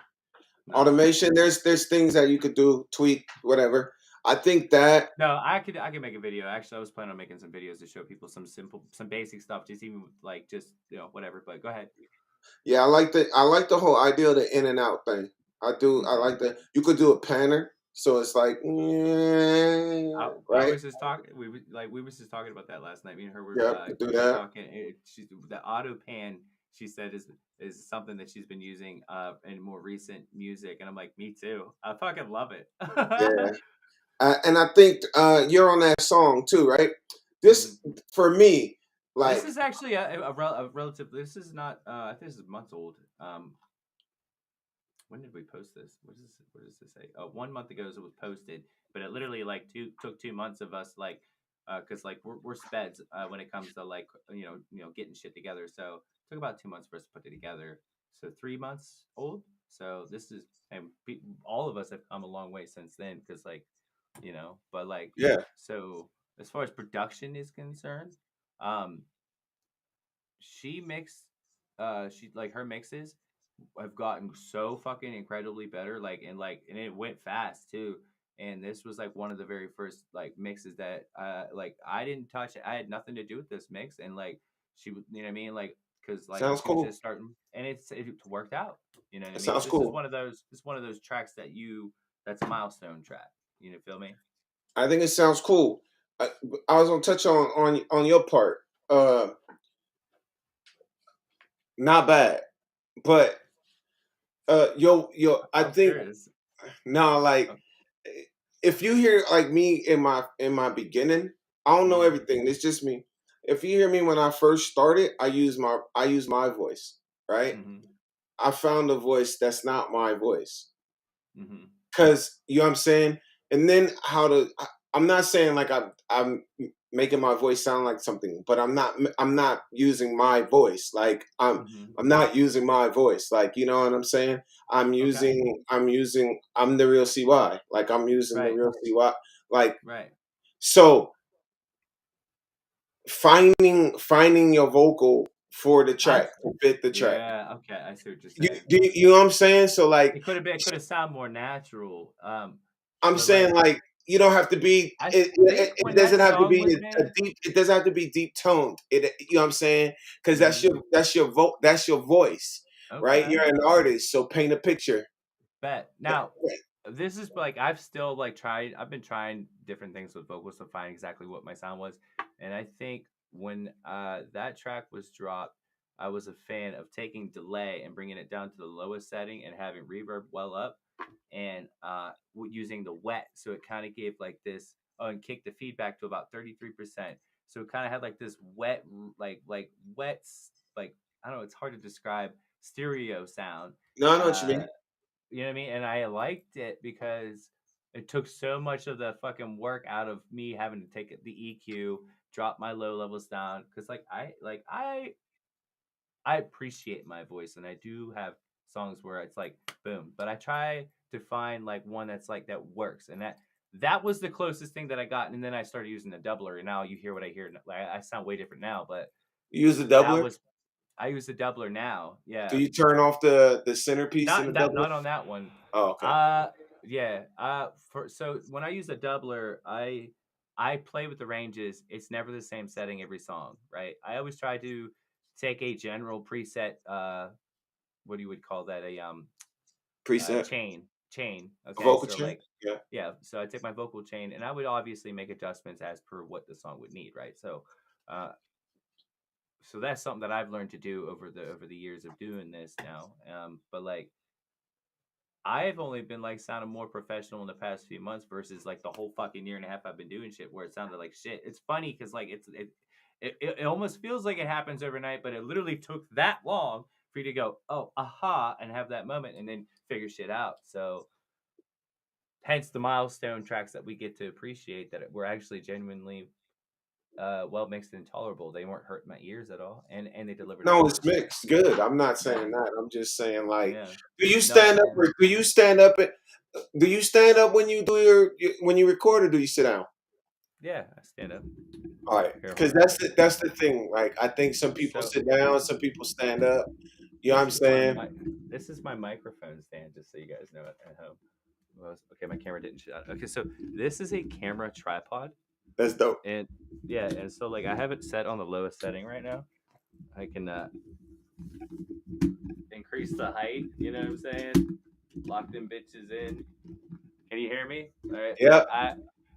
Nah. automation. There's things that you could do, tweak, whatever. I think that No, I could make a video. Actually, I was planning on making some videos to show people some basic stuff, just even like whatever. But go ahead. yeah, I like the whole idea of the in and out thing. I do. I like that. You could do a panner, so it's like, I right? was just talking. We were just talking about that last night. Me and her were Yep, do that. talking. The auto pan. She said is something that she's been using in more recent music, and I'm like, me too. I fucking love it. Yeah. And I think you're on that song too, right? This for me, like this is actually a relative. This is not. I think this is months old. When did we post this? What does this say? 1 month ago it was posted, but it literally like took 2 months of us like, because like we're speds when it comes to like getting shit together. So it took about 2 months for us to put it together. So 3 months old. So this is, and all of us have come a long way since then, because like, but like, yeah. So as far as production is concerned, she mixed, her mixes have gotten so fucking incredibly better, and it went fast too. And this was like one of the very first like mixes that I didn't touch it. I had nothing to do with this mix, and like she was, you know what I mean, like because like sounds she was cool. just starting, and it worked out. You know what I mean? Sounds this cool. is one of those tracks that's a milestone track. You know, feel me? I think it sounds cool. I was gonna touch on your part. Not bad, but I think no, like if you hear like me in my beginning, I don't know everything. It's just me. if you hear me when I first started, I use my voice, right? Mm-hmm. I found a voice that's not my voice. Mm-hmm. Cause you know what I'm saying? And then I'm not saying like I'm making my voice sound like something, but I'm not using my voice. Like I'm not using my voice. Like, you know what I'm saying? I'm the real CY. Like I'm using the real CY. Like so finding your vocal for the track to fit the track. Yeah, okay, I see what you're saying. You know what I'm saying? So like it could have sounded more natural. I'm but, saying like you don't have to be. I It think when doesn't that have to song be was a made, deep. It doesn't have to be deep toned. You know what I'm saying? Because that's your voice, right? okay, You're an artist, so paint a picture. bet. Now, this is like I've still like tried. I've been trying different things with vocals to find exactly what my sound was, and I think when that track was dropped, I was a fan of taking delay and bringing it down to the lowest setting and having reverb well up, and using the wet, so it kind of gave like this. Oh, and kicked the feedback to about 33%. So it kind of had like this wet, like wet, like I don't know. It's hard to describe stereo sound. No, I know what you mean. You know what I mean? And I liked it because it took so much of the fucking work out of me having to take the EQ, drop my low levels down. Because I appreciate my voice, and I do have songs where it's like boom. But I try to find like one that's like that works, and that was the closest thing that I got. And then I started using the doubler, and now you hear what I hear. Like I sound way different now, but You use the doubler. I use the doubler now. Yeah. Do you turn off the centerpiece in the doubler? Not on that one. Oh, okay. Yeah. So when I use a doubler, I play with the ranges. It's never the same setting every song, right? I always try to take a general preset. What you would call that? A preset chain. Okay. Vocal So chain. like Yeah. So I take my vocal chain, and I would obviously make adjustments as per what the song would need, right? So. So that's something that I've learned to do over the years of doing this now. But like I've only been like sounding more professional in the past few months versus like the whole fucking year and a half I've been doing shit where it sounded like shit. It's funny because like it almost feels like it happens overnight, but it literally took that long for you to go, oh, aha, and have that moment and then figure shit out. So hence the milestone tracks that we get to appreciate that were actually genuinely well mixed and tolerable. They weren't hurting my ears at all, and they delivered. No, it's mixed. Good. I'm not saying that. I'm just saying like, Yeah. do you stand up? Or do you stand up? Do you stand up when you do when you record, or do you sit down? Yeah, I stand up. All right, because that's the thing. Like I think some people sit down, some people stand up. You know what I'm saying? This is my microphone stand, just so you guys know at home. Okay, my camera didn't shut out. Okay, so this is a camera tripod. That's dope. And yeah, and so like I have it set on the lowest setting right now. I can increase the height, you know what I'm saying? Lock them bitches in. Can you hear me? All right. Yeah.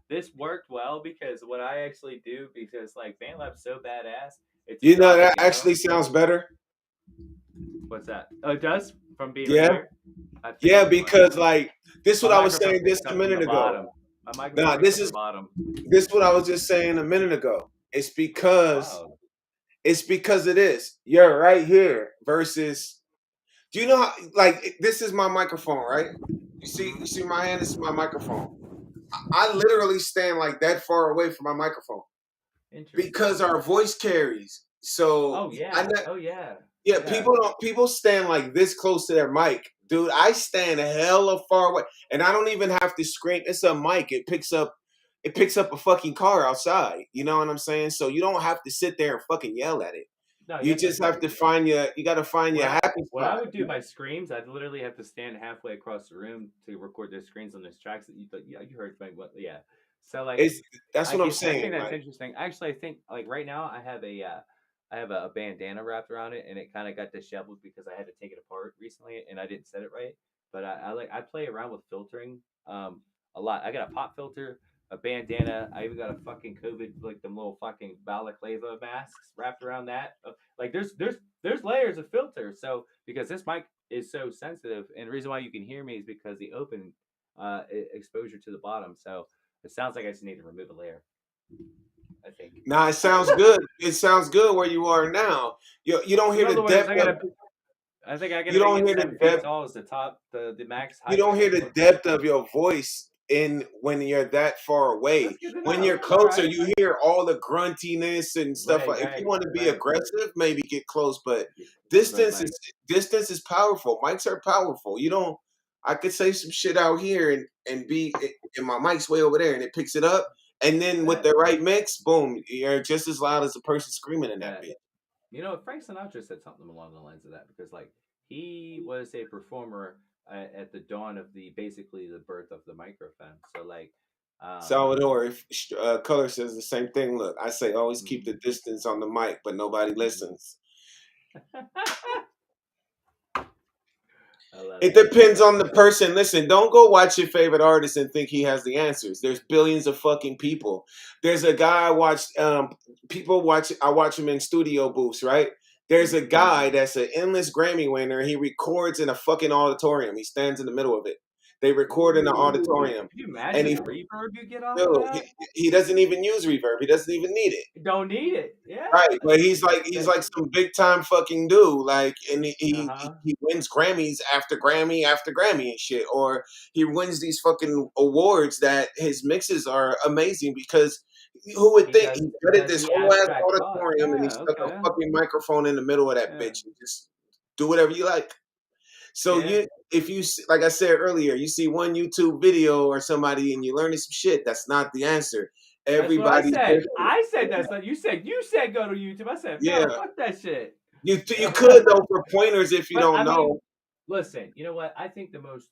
This worked well because what I actually do, because like BandLab's so badass. You know that actually sounds better. What's that? Oh, it does? From being yeah. right here? Yeah, because like this is what I was saying just a minute ago. Nah, this is what I was just saying a minute ago. It's because it is. You're right here versus. Do you know how? Like this is my microphone, right? You see my hand. This is my microphone. I literally stand like that far away from my microphone because our voice carries. So oh yeah. Yeah, people stand like this close to their mic. Dude, I stand hella far away. And I don't even have to scream. It's a mic. It picks up a fucking car outside. You know what I'm saying? So you don't have to sit there and fucking yell at it. No, you just have to find your happy spot. When I would do my screams, I'd literally have to stand halfway across the room to record those screens on those tracks that you heard. Yeah. So like that's what I'm saying. I think that's interesting. Actually, I think like right now I have a bandana wrapped around it, and it kind of got disheveled because I had to take it apart recently, and I didn't set it right. But I play around with filtering a lot. I got a pop filter, a bandana. I even got a fucking COVID, like them little fucking balaclava masks wrapped around that. Like there's layers of filter. So because this mic is so sensitive, and the reason why you can hear me is because the open exposure to the bottom. So it sounds like I just need to remove a layer. I think. Nah, it sounds good. It sounds good where you are now. You don't hear In other the words, depth. I think I You gotta make don't it hear the 7 feet depth. tall as the max height. You don't hear the depth of your voice in when you're that far away. That's good to When know. you're All closer, right. you hear all the gruntiness and stuff. Like, if you want to be Right. aggressive, maybe get close. But But like, distance is powerful. Mics are powerful. You don't. I could say some shit out here and my mic's way over there and it picks it up. And then with the right mix, boom, you're just as loud as the person screaming in that bitch. you know, Frank Sinatra said something along the lines of that because like he was a performer at the dawn of basically the birth of the microphone. So like, Salvador, if Color says the same thing. Look, I say always keep the distance on the mic, but nobody listens. It depends on the person. Listen, don't go watch your favorite artist and think he has the answers. There's billions of fucking people. There's a guy I watched. I watch him in studio booths, right? There's a guy that's an endless Grammy winner. He records in a fucking auditorium. He stands in the middle of it. They record in the auditorium. Can you imagine And the reverb you get off of that? he doesn't even use reverb. He doesn't even need it. You don't need it. Yeah. Right, but he's like some big time fucking dude, like, and he wins Grammys after Grammy after Grammy and shit, or he wins these fucking awards that his mixes are amazing because who would think he gutted this whole ass auditorium and he stuck a fucking microphone in the middle of that bitch and just do whatever you like. So if you, like I said earlier, you see one YouTube video or somebody and you're learning some shit, that's not the answer. Everybody. I said that's not. You said go to YouTube. I said no, fuck that shit. You could though for pointers if you don't know. Listen, you know what? I think the most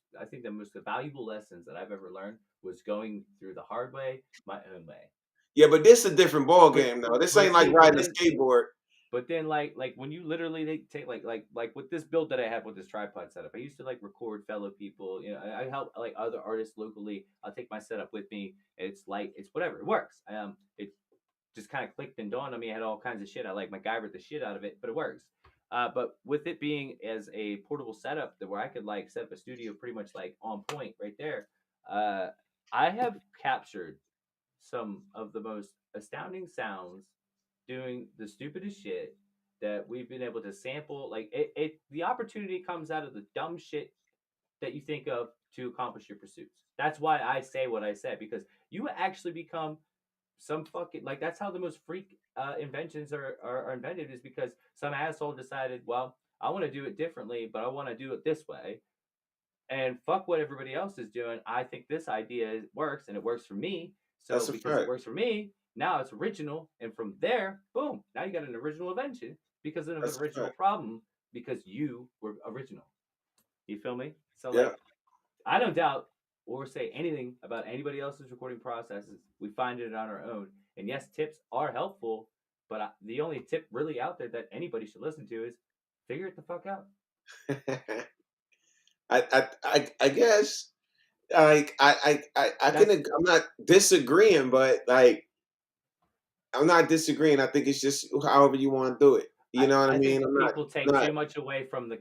valuable lessons that I've ever learned was going through the hard way, my own way. Yeah, but this is a different ball game though. This ain't like riding a skateboard. But then like when you literally take like with this build that I have with this tripod setup, I used to like record fellow people. You know, I help like other artists locally. I'll take my setup with me. It's whatever. It works. It just kind of clicked and dawned on me. I had all kinds of shit. I like MacGyvered the shit out of it, but it works. But with it being as a portable setup where I could like set up a studio pretty much like on point right there, I have captured some of the most astounding sounds doing the stupidest shit that we've been able to sample. Like the opportunity comes out of the dumb shit that you think of to accomplish your pursuits. That's why I say what I said, because you actually become some fucking, like, that's how the most freak inventions are invented, is because some asshole decided, well, I want to do it differently, but I want to do it this way. And fuck what everybody else is doing. I think this idea works, and it works for me. So because it works for me, now it's original. And from there, boom, now you got an original invention because of an original problem, because you were original. You feel me? So like, I don't doubt or say anything about anybody else's recording processes. We find it on our own. And yes, tips are helpful, but the only tip really out there that anybody should listen to is figure it the fuck out. I guess like I'm not disagreeing, but like I'm not disagreeing. I think it's just however you want to do it. You know what I mean? People take too much away from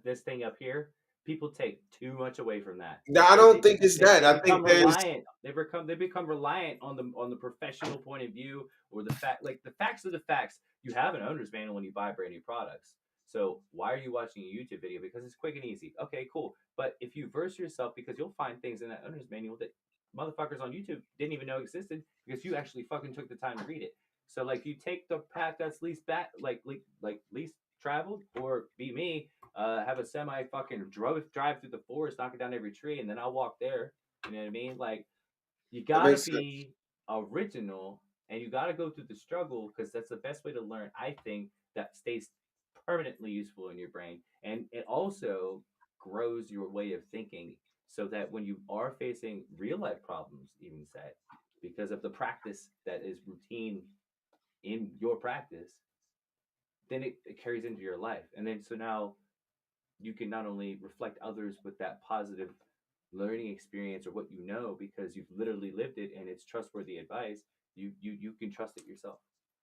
this thing up here. People take too much away from that. No, I don't think it's that. I think they become reliant on the professional point of view, or the facts are the facts. You have an owner's manual when you buy brand new products. So why are you watching a YouTube video? Because it's quick and easy. Okay, cool. But if you verse yourself, because you'll find things in that owner's manual that motherfuckers on YouTube didn't even know existed, because you actually fucking took the time to read it. So like, you take the path that's least least traveled, or be me, have a semi fucking drive through the forest, knocking down every tree, and then I'll walk there. You know what I mean? Like, you gotta be original, and you gotta go through the struggle, because that's the best way to learn. I think that stays permanently useful in your brain, and it also grows your way of thinking, so that when you are facing real life problems, even said, because of the practice that is routine in your practice, then it carries into your life. And then so now you can not only reflect others with that positive learning experience, or what you know, because you've literally lived it and it's trustworthy advice, you can trust it yourself.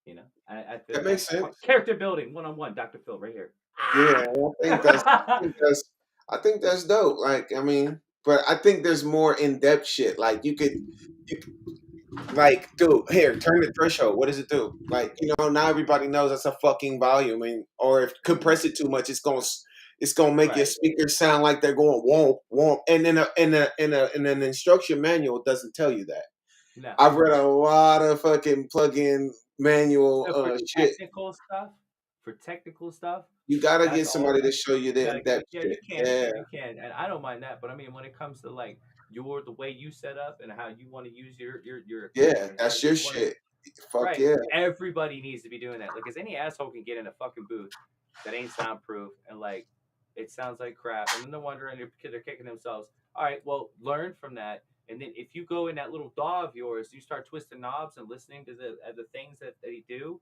You know, I feel that makes sense. Character building 1-on-1, Dr. Phil, right here. Yeah, I think that's dope. Like, I mean, but I think there's more in-depth shit. Like, you could Like, dude, here, turn the threshold. What does it do? Like, now everybody knows that's a fucking volume, or if compress it too much, it's gonna make your speakers sound like they're going womp womp. And in an instruction manual, it doesn't tell you that. No. I've read a lot of fucking plug-in manual for shit. technical stuff, You gotta get somebody to show you the in-depth shit. You can, and I don't mind that. But I mean, when it comes to like the way you set up and how you want to use your that's your shit. Fuck right. yeah. Everybody needs to be doing that. Like, cause any asshole can get in a fucking booth that ain't soundproof and like it sounds like crap, and then they're wondering they're kicking themselves. All right, well, learn from that. And then if you go in that little DAW of yours, you start twisting knobs and listening to the things that they do.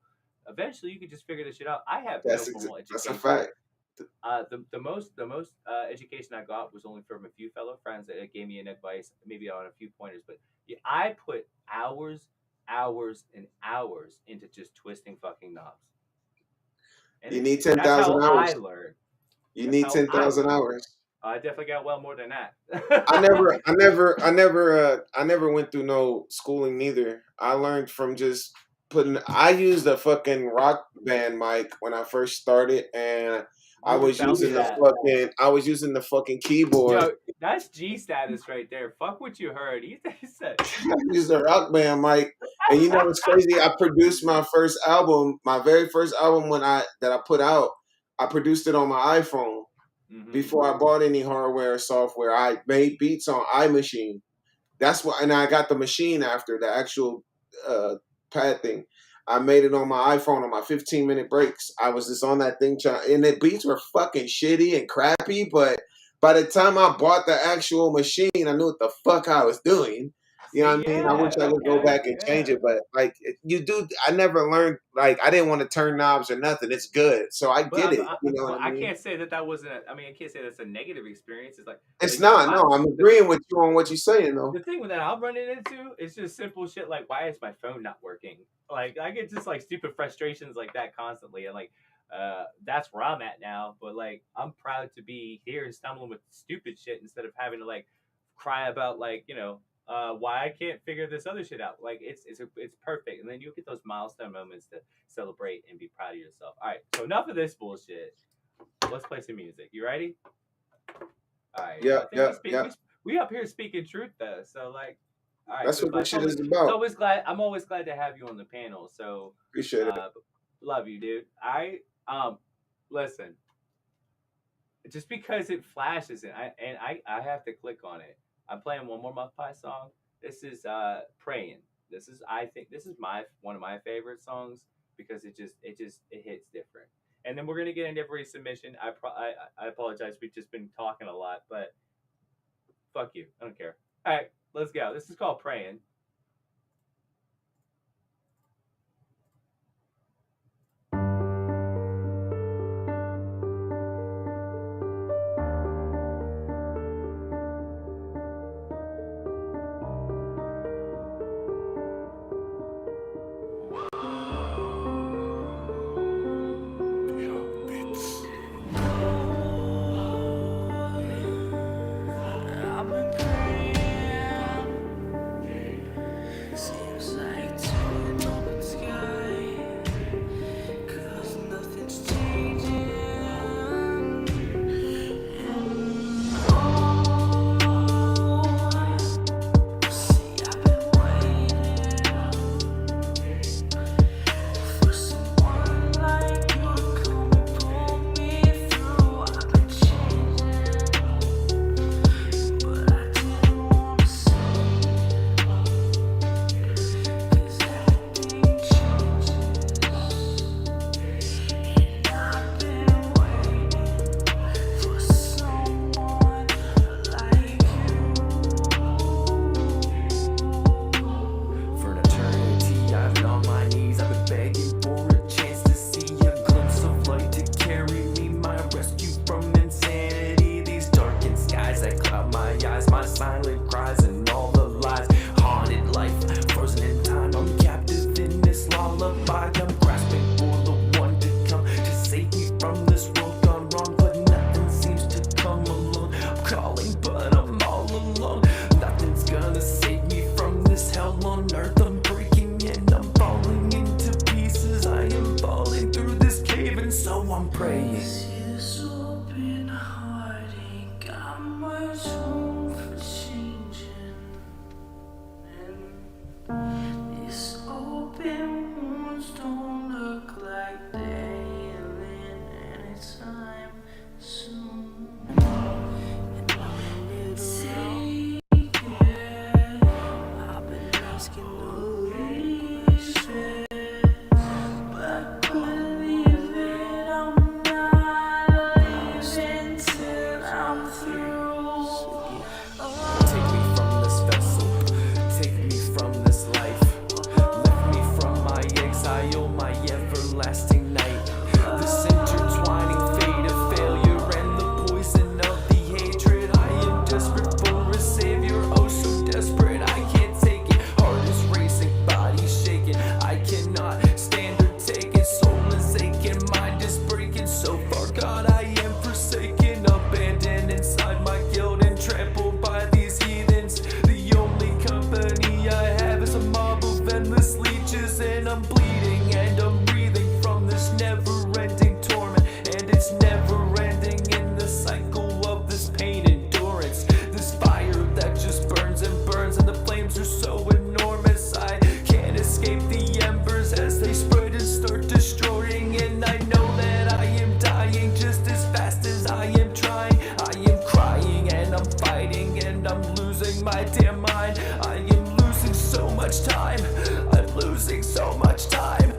Eventually, you can just figure this shit out. I have no formal education. That's a fact. The most education I got was only from a few fellow friends that gave me an advice, maybe on a few pointers. But yeah, I put hours and hours into just twisting fucking knobs. And you need 10,000 hours. I learned. You need 10,000 hours. I definitely got well more than that. I never went through no schooling neither. I learned from just I used a fucking Rock Band mic when I first started, and I was using the fucking keyboard. Yo, that's G status right there. Fuck what you heard. He said I used a Rock Band mic, and it's crazy. I produced my first album, my very first album that I put out. I produced it on my iPhone. Before I bought any hardware or software, I made beats on iMachine. That's why, and I got the machine after the actual pad thing. I made it on my iPhone on my 15-minute breaks. I was just on that thing, and the beats were fucking shitty and crappy. But by the time I bought the actual machine, I knew what the fuck I was doing. You know what I mean? I wish I could go back and change it, but like I never learned. Like, I didn't want to turn knobs or nothing. It's good, so I get it. I can't say that wasn't. I can't say that's a negative experience. It's like it's not. No, I'm agreeing with you on what you're saying, though. The thing that I'm running into is just simple shit like, why is my phone not working? Like, I get just like stupid frustrations like that constantly, and like that's where I'm at now. But like, I'm proud to be here and stumbling with stupid shit instead of having to like cry about like why I can't figure this other shit out. Like, it's perfect, and then you get those milestone moments to celebrate and be proud of yourself. All right, so enough of this bullshit. Let's play some music. You ready? All right. Yeah. We up here speaking truth though, so like, all right. That's what this shit is about. I'm always glad to have you on the panel. So appreciate it. Love you, dude. Listen. Just because it flashes and I have to click on it. I'm playing one more Muff Pie song. This is Praying. I think this is one of my favorite songs because it hits different. And then we're gonna get into every submission. I apologize. We've just been talking a lot, but fuck you. I don't care. All right, let's go. This is called Praying. as fast as I am trying. I am crying and I'm fighting and I'm losing my damn mind. I am losing so much time. I'm losing so much time.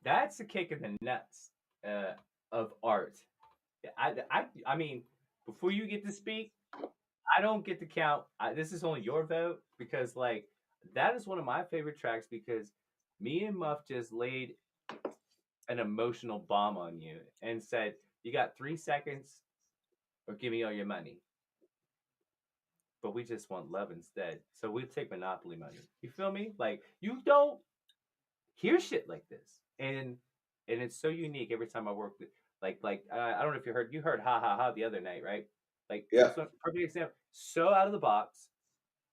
That's a kick in the nuts of art. I mean, before you get to speak, I don't get to count. This is only your vote because, like, that is one of my favorite tracks because me and Muff just laid an emotional bomb on you and said, "You got 3 seconds, or give me all your money." But we just want love instead, so we'll take Monopoly money. You feel me? Like, you don't hear shit like this, and it's so unique every time I work with. I don't know if you heard "Ha Ha Ha" the other night, right? Like, Yeah. that's a perfect example. So out of the box,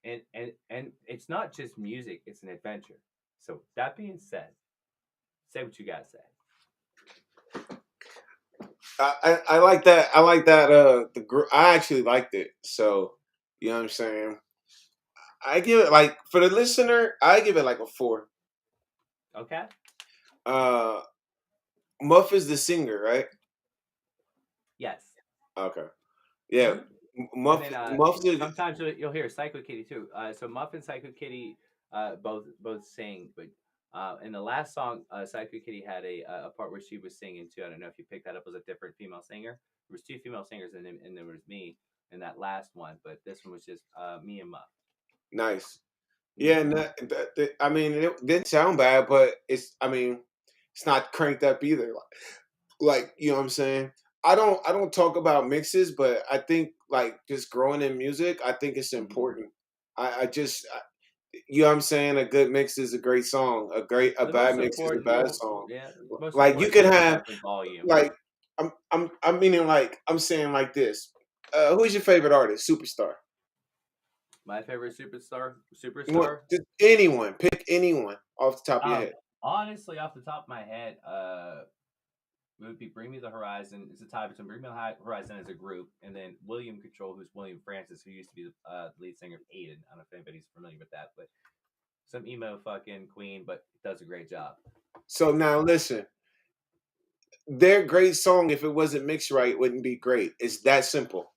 and it's not just music; it's an adventure. So that being said, say what you gotta say. I like that. I like that. I actually liked it. So you know what I'm saying. I give it like for the listener. I give it like a 4. Okay. Muff is the singer, right? Yes. Okay. Yeah. Muff. Muff. Sometimes you'll hear Psycho Kitty too. So Muff and Psycho Kitty both sing, but in the last song, Psycho Kitty had a part where she was singing too. I don't know if you picked that up. It was a different female singer. There was 2 female singers, and there was me in that last one. But this one was just me and Muff. Nice. Yeah, and I mean, it didn't sound bad, but it's not cranked up either. Like you know what I'm saying. I don't talk about mixes, but I think like just growing in music, I think it's important. You know what I'm saying? A good mix is a great song. A bad mix is a bad song. Yeah. Like you can have volume. like I'm meaning like I'm saying like this. Who's your favorite artist? Superstar. My favorite superstar. Just anyone. Pick anyone off the top of your head. Honestly, off the top of my head, it would be Bring Me the Horizon. It's a tie between Bring Me the Horizon as a group, and then William Control, who's William Francis, who used to be the lead singer of Aiden. I don't know if anybody's familiar with that, but some emo fucking queen, but does a great job. So now listen, their great song, if it wasn't mixed right, wouldn't be great. It's that simple.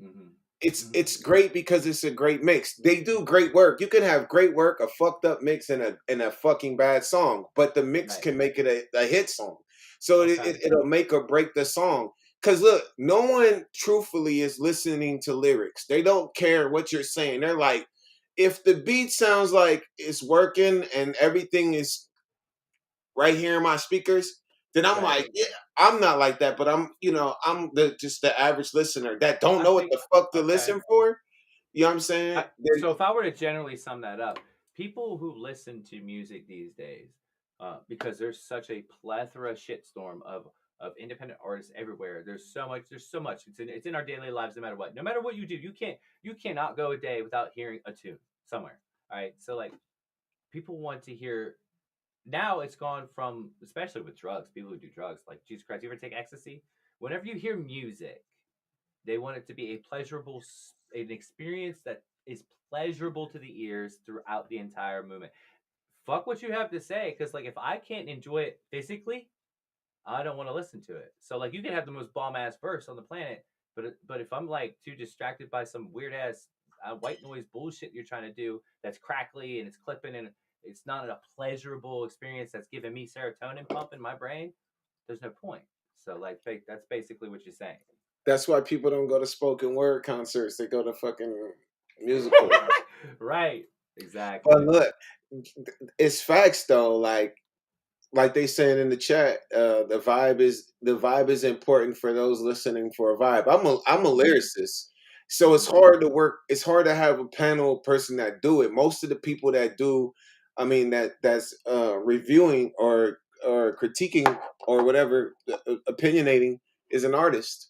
Mm-hmm. It's great because it's a great mix. They do great work. You can have great work, a fucked up mix, and a fucking bad song, but the mix can make it a hit song. So it'll make or break the song. Cause look, no one truthfully is listening to lyrics. They don't care what you're saying. They're like, if the beat sounds like it's working and everything is right here in my speakers, then I'm like, yeah, I'm not like that, but I'm just the average listener that don't know what the fuck to listen for. You know what I'm saying? So if I were to generally sum that up, people who listen to music these days, because there's such a plethora shitstorm of independent artists everywhere. There's so much. It's in our daily lives, no matter what. No matter what you do, you cannot go a day without hearing a tune somewhere. All right. So like, people want to hear. Now it's gone from, especially with drugs, people who do drugs, like, Jesus Christ, you ever take ecstasy? Whenever you hear music, they want it to be an experience that is pleasurable to the ears throughout the entire movement. Fuck what you have to say, because like, if I can't enjoy it physically, I don't want to listen to it. So like, you can have the most bomb ass verse on the planet, but if I'm like too distracted by some weird ass white noise bullshit you're trying to do that's crackly and it's clipping and it's not a pleasurable experience that's giving me serotonin pump in my brain, there's no point. So like, that's basically what you're saying. That's why people don't go to spoken word concerts. They go to fucking musical. Right. Exactly. But look, it's facts though. Like they saying in the chat, the vibe is important for those listening for a vibe. I'm a lyricist. So it's hard to work. It's hard to have a panel person that do it. Most of the people that do, I mean, that's reviewing or critiquing or whatever, opinionating, is an artist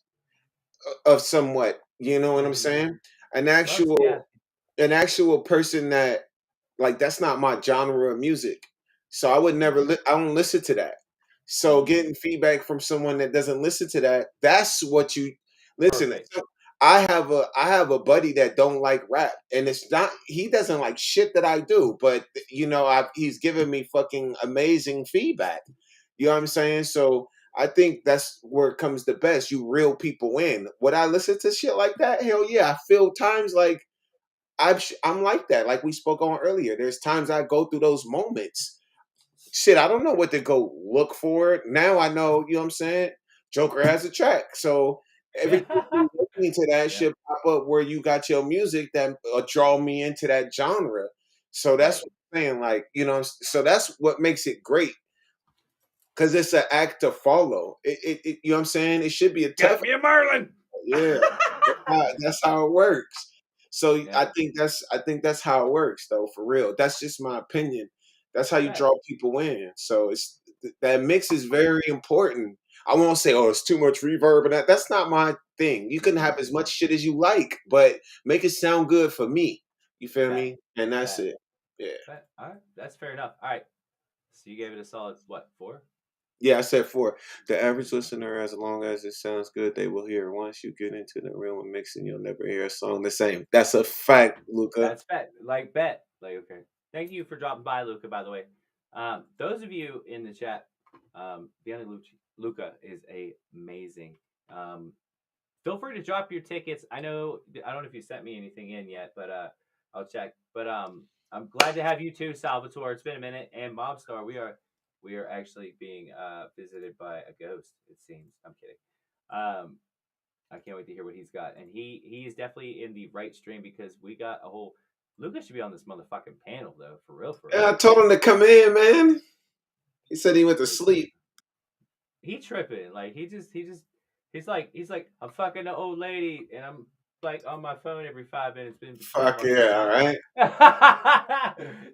of somewhat. You know what I'm saying? An actual an actual person that like that's not my genre of music. So I would never I don't listen to that. So getting feedback from someone that doesn't listen to that, that's what you listen. I have a buddy that don't like rap, and it's not he doesn't like shit that I do, but you know, he's giving me fucking amazing feedback. You know what I'm saying? So I think that's where it comes the best. You reel people in. Would I listen to shit like that? Hell yeah. I feel times like I'm like that. Like we spoke on earlier. There's times I go through those moments. Shit, I don't know what to go look for. Now I know, you know what I'm saying? Joker has a track. So every time you listening to that shit pop up where you got your music that draw me into that genre. So that's what I'm saying. Like, you know, so that's what makes it great. Cause it's an act to follow. It you know what I'm saying? It should be a tough. Get me a Merlin. Yeah. That's how it works. So I think that's how it works though, for real. That's just my opinion. That's how you draw people in. So it's that mix is very important. I won't say, oh, it's too much reverb and that's not my thing. You can have as much shit as you like, but make it sound good for me. You feel me? And that's it. Yeah. All right. That's fair enough. All right. So you gave it a solid what, 4? Yeah, I said 4. The average listener, as long as it sounds good, they will hear. Once you get into the realm of mixing, you'll never hear a song the same. That's a fact, Luca. That's bet. Like, okay. Thank you for dropping by, Luca, by the way. Those of you in the chat, Luca is amazing. Feel free to drop your tickets. I don't know if you sent me anything in yet, but I'll check. But I'm glad to have you too, Salvatore. It's been a minute. And Mobstar, we are actually being visited by a ghost, it seems. I'm kidding. I can't wait to hear what he's got. And he is definitely in the right stream because we got a whole... Lucas should be on this motherfucking panel, though, for real. Yeah, I told him to come in, man. He said he went to sleep. He tripping. Like, he's like, I'm fucking the old lady, and I'm, like, on my phone every 5 minutes. Fuck yeah, all right?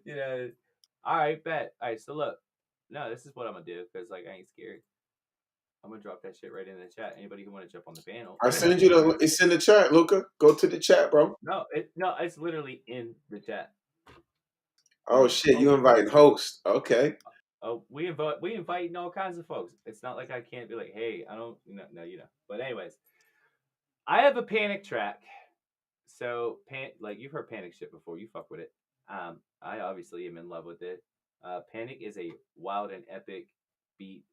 You know, all right, bet. All right, so look. No, this is what I'm gonna do because like I ain't scared. I'm gonna drop that shit right in the chat. Anybody who want to jump on the panel, I send you it's in the chat, Luca. Go to the chat, bro. No, it's literally in the chat. Oh shit, you inviting hosts? Okay. Oh, we inviting all kinds of folks. It's not like I can't be like, hey, I don't, no, you know. But anyways, I have a Panic track. So like you've heard Panic shit before. You fuck with it. I obviously am in love with it. Panic is a wild and epic beat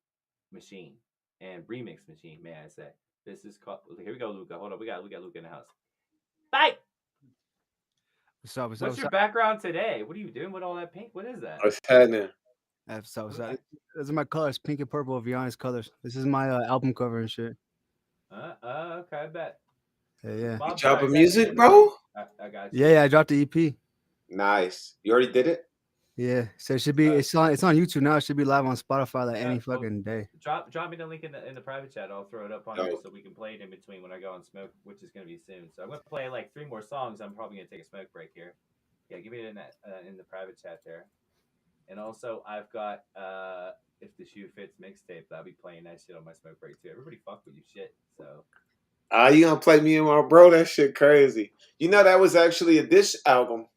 machine and remix machine, may I say. This is called. Here we go, Luca. Hold on, we got Luca in the house. Bye. What's your background today? What are you doing with all that pink? What is that? What's happening? Those are my colors, pink and purple, Viana's colors. This is my album cover and shit. Okay, I bet. Yeah. You dropping music, bro? I got you. Yeah, I dropped the EP. Nice. You already did it? Yeah, so it should be it's on YouTube now. It should be live on Spotify like any fucking day. Drop me the link in the private chat. I'll throw it up on here so we can play it in between when I go on smoke, which is gonna be soon. So I'm gonna play like 3 more songs. I'm probably gonna take a smoke break here. Yeah, give me it in the private chat there. And also I've got If the Shoe Fits mixtape. I'll be playing that shit on my smoke break too. Everybody fuck with you shit. So you gonna play me and my bro? That shit crazy. You know that was actually a dish album.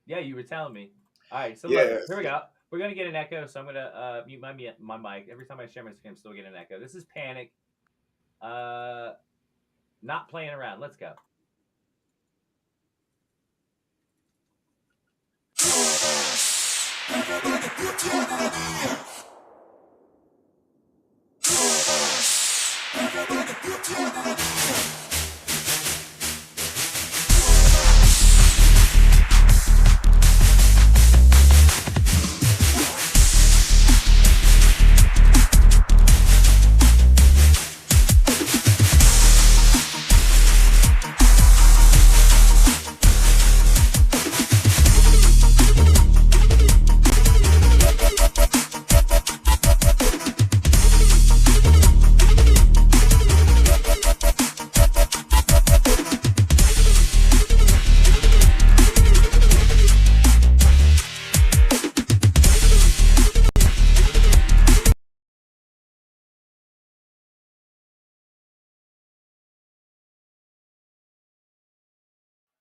Yeah, you were telling me. All right, so look, here we go. We're going to get an echo, so I'm going to mute my mic. Every time I share my screen, I'm still getting an echo. This is Panic. Not playing around. Let's go.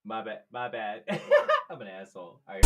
My bad. My bad. I'm an asshole. All right.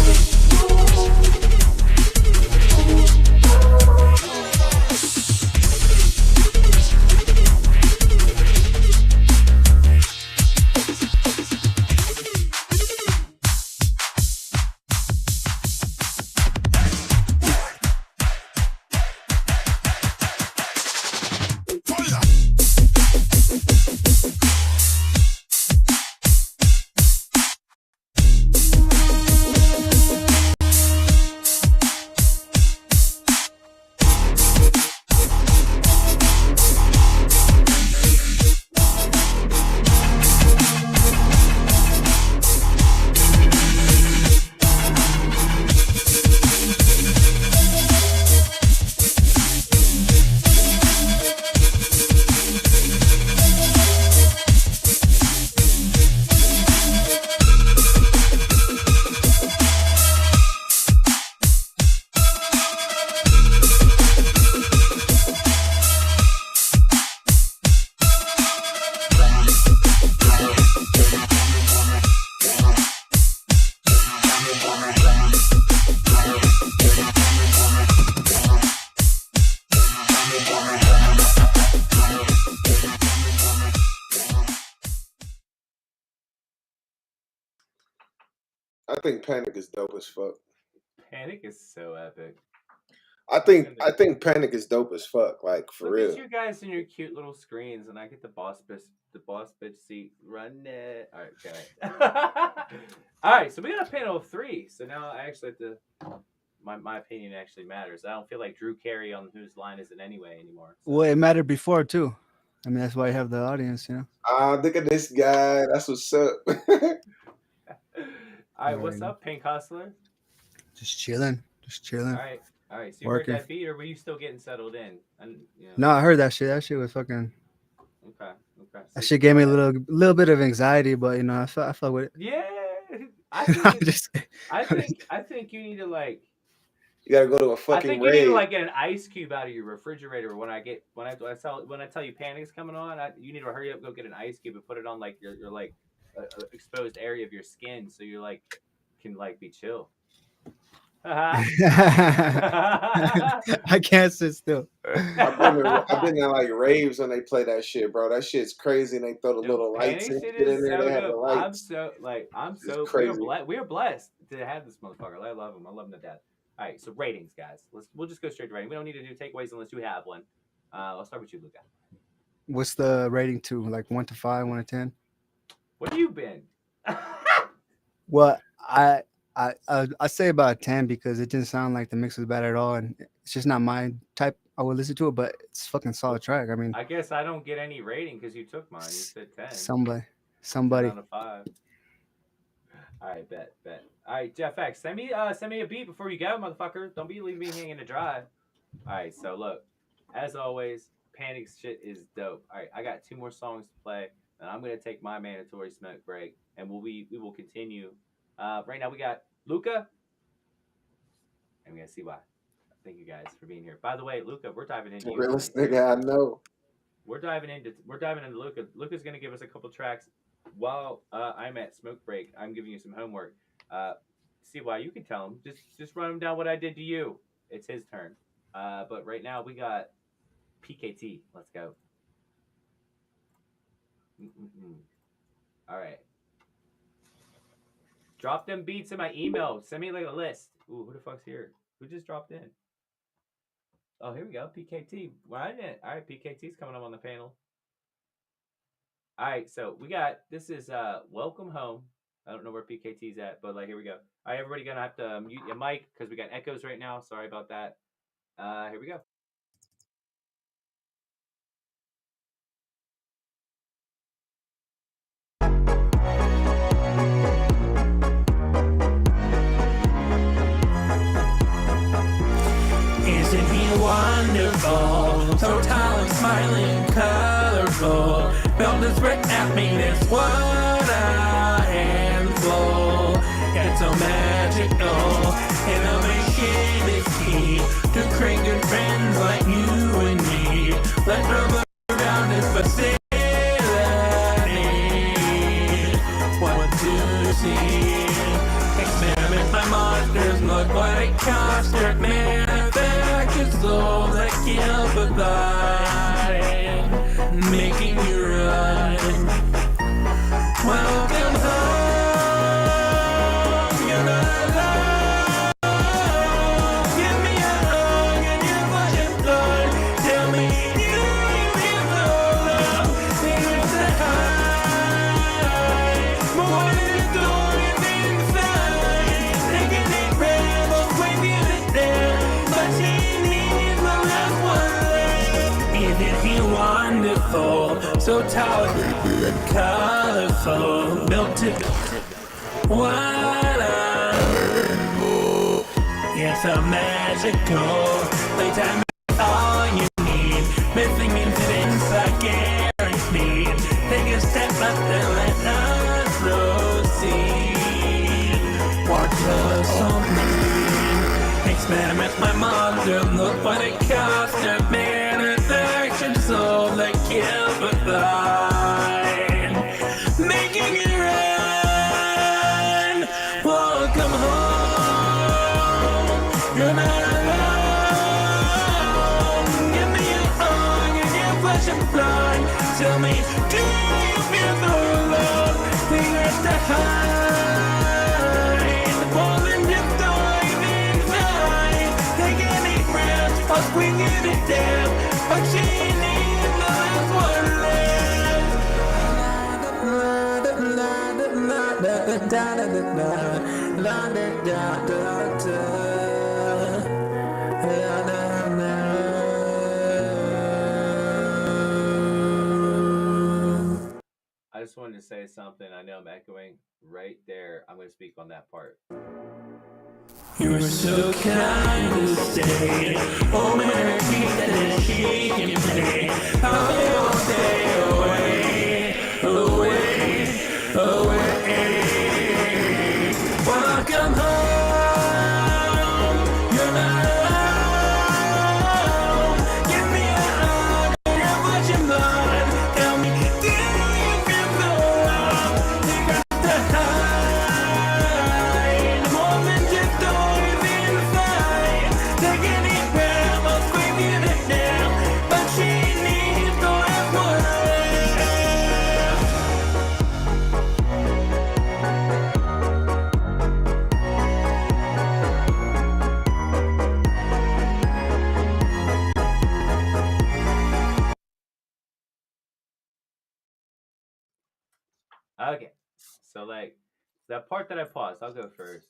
I think Panic is dope as fuck. Panic is so epic. I think Panic is dope as fuck. Like for Look real. at you guys in your cute little screens, and I get the boss bitch seat. Run it. All right, okay. All right, so we got a panel of 3. So now I actually have to. My opinion actually matters. I don't feel like Drew Carey on whose line is it anyway anymore. So. Well, it mattered before too. I mean, that's why you have the audience, you know. Look at this guy. That's what's up. All right, what's up, Pink Hustler? Just chilling. All right. So you heard that beat, or were you still getting settled in? And you know. No, I heard that shit. That shit was fucking. Okay. So that shit gave me a little bit of anxiety, but you know, I felt with it. Yeah, I think you need to like. You gotta go to a fucking. I think you need to like get an ice cube out of your refrigerator when I tell you Panic's coming on. You need to hurry up, go get an ice cube and put it on like your like exposed area of your skin, so you like can like be chill. I can't sit still. I've been in like raves when they play that shit, bro. That shit's crazy, and they throw the little lights and shit in there. So they have the lights. I'm so crazy. We're blessed to have this motherfucker. I love him. I love him to death. All right, so ratings, guys. We'll just go straight to rating. We don't need to do takeaways unless you have one. I'll start with you, Luca. What's the rating to? Like 1 to 5, 1 to 10? What have you been? Well, I say about 10 because it didn't sound like the mix was bad at all, and it's just not my type. I would listen to it, but it's a fucking solid track. I mean, I guess I don't get any rating because you took mine. You said 10. Somebody. 10 out of 5. All right, bet. All right, Jeff X, send me a beat before you go, motherfucker. Don't be leaving me hanging to dry. All right, so look, as always, Panic's shit is dope. All right, I got 2 more songs to play, and I'm gonna take my mandatory smoke break, and we will continue. Right now we got Luca, and we're gonna see why. Thank you guys for being here. By the way, Luca, we're diving into the realest nigga I know. We're diving into Luca. Luca's gonna give us a couple tracks while I'm at smoke break. I'm giving you some homework. See why you can tell him. Just run him down what I did to you. It's his turn. But right now we got PKT. Let's go. All right. Drop them beats in my email. Send me like a list. Ooh, who the fuck's here? Who just dropped in? Oh, here we go. PKT. Why didn't it? All right, PKT's coming up on the panel. All right, so we got, this is Welcome Home. I don't know where PKT's at, but like, here we go. All right, everybody gonna have to mute your mic because we got echoes right now. Sorry about that. Here we go. Isn't he wonderful? So tall and smiling, colorful. Felt this right at me, this what a handful. It's so magical. Innovation is key to create good friends like you and me. Let's rub around this facility. What to There's look what it costs to manufacture soul that can't provide, making you run. Welcome home, you're not alone. Give me a hug and your flesh and blood. Tell me, do you feel so love? There's the high, more than a door inside. Take a deep breath, I'll swing you to death. But she needs my last one. Isn't he wonderful? So tawdry and colorful, melted water. It's a magical playtime. All you need. Missing incidents I guaranteed. Take a step up and let us proceed. Watch us on me. Experiment my mother. Look what it costs to manufacture soul that can't provide. Making it run. Welcome home. You're not alone. Give me a hug and your flesh and blood. Tell me, do you feel the love? Fingers to hide. More than just dive inside. Take a deep breath, I'll swing you to death. But she needs the last one I just wanted to say something. I know I'm echoing right there. I'm going to speak on that part. You were so kind to stay. Oh, man, that is shaking today. I'll be all day away. Welcome home. You're not alone. Give me a hug and your flesh and blood. Tell me, do you feel the love? Take us to hide. More than just toys inside. Take a deep breath, I'll scream you to death. But she needs the last one. Okay. So, like, that part that I paused, I'll go first.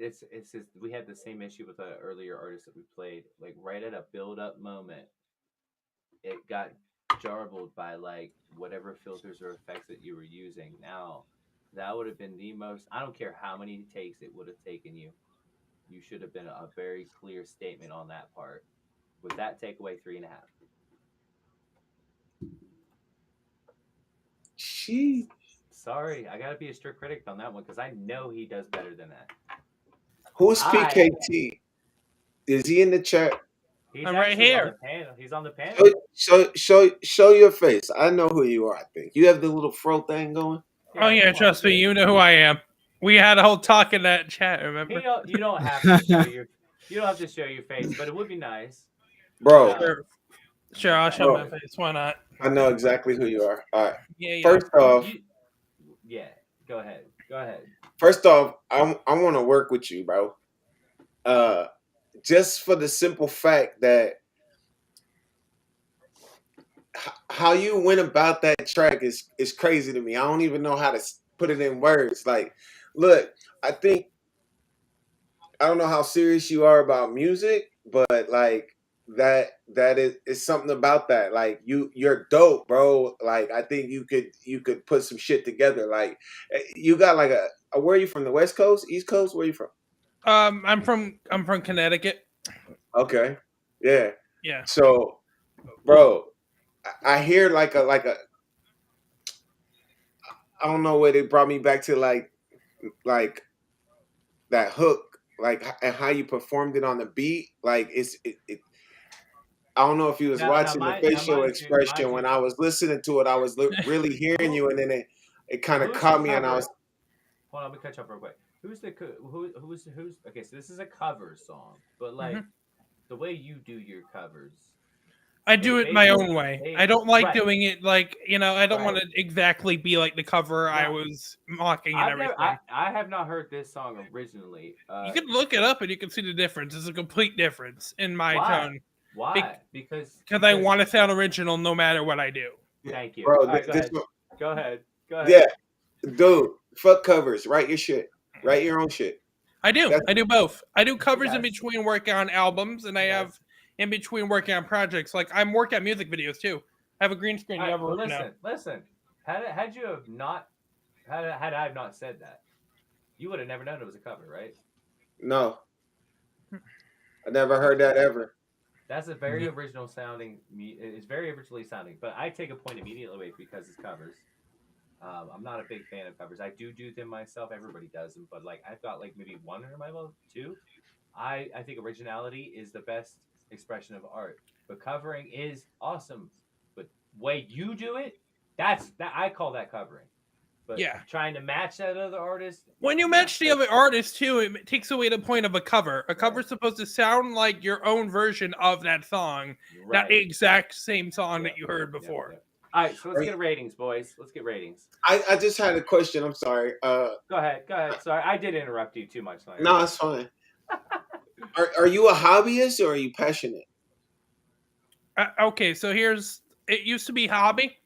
It's just, we had the same issue with the earlier artist that we played. Like, right at a build-up moment, it got jarbled by, like, whatever filters or effects that you were using. Now, that would have been the most, I don't care how many takes it would have taken you. You should have been a very clear statement on that part. With that takeaway, 3.5. She. Sorry, I gotta be a strict critic on that one because I know he does better than that. Who's PKT? Is he in the chat? He's I'm right actually here. On the panel. He's on the panel. Show your face. I know who you are. I think you have the little fro thing going. Oh yeah, trust me, you know who I am. We had a whole talk in that chat. Remember? You don't have to show your face, but it would be nice. Bro. Sure, I'll show my face. Why not? I know exactly who you are. All right. Yeah. First off, go ahead. First off, I want to work with you, bro. Just for the simple fact that how you went about that track is crazy to me. I don't even know how to put it in words. Like, look, I don't know how serious you are about music, but like that is something about that. Like you're dope, bro. Like I think you could put some shit together. Like you got like where are you from? The West Coast, East Coast? Where are you from? I'm from Connecticut. Okay. Yeah. Yeah. So, bro, I hear like a I don't know where they brought me back to like that hook, like and how you performed it on the beat. Like it I don't know if you was watching the facial expression when I was listening to it. I was really hearing you, and then it kind of caught me, and I was. hold on, let me catch up real quick. Who's okay? So this is a cover song, but like the way you do your covers, I do it my own way. I don't like right. doing it like, I don't Right. want to exactly be like the cover I was mocking and everything. I have not heard this song originally. You can look it up and you can see the difference. It's a complete difference in my tone. Why? Because I want to sound original no matter what I do. Thank you. Bro, All right, go ahead. Yeah, dude, fuck covers. Write your shit. Write your own shit. I do. I do both. I do covers in between working on albums, and I have in between working on projects. Like I'm working on music videos too. I have a green screen. Listen. Had you have not, had I have not said that, you would have never known it was a cover, right? No, I never heard that ever. That's a very original sounding. It's very originally sounding, but I take a point immediately away because it's covers. I'm not a big fan of covers. I do them myself. Everybody does them, but like I've got like maybe one under my belt, two. I think originality is the best expression of art, but covering is awesome. But way you do it, I call that covering. But trying to match that other artist. When you match the other artist too, it takes away the point of a cover. A cover is supposed to sound like your own version of that song, that exact same song that you heard before. All right, so let's get ratings, boys. Let's get ratings. I just had a question. I'm sorry. Go ahead. Sorry, I did interrupt you too much. No, it's fine. Are you a hobbyist or are you passionate? Okay, so it used to be hobby.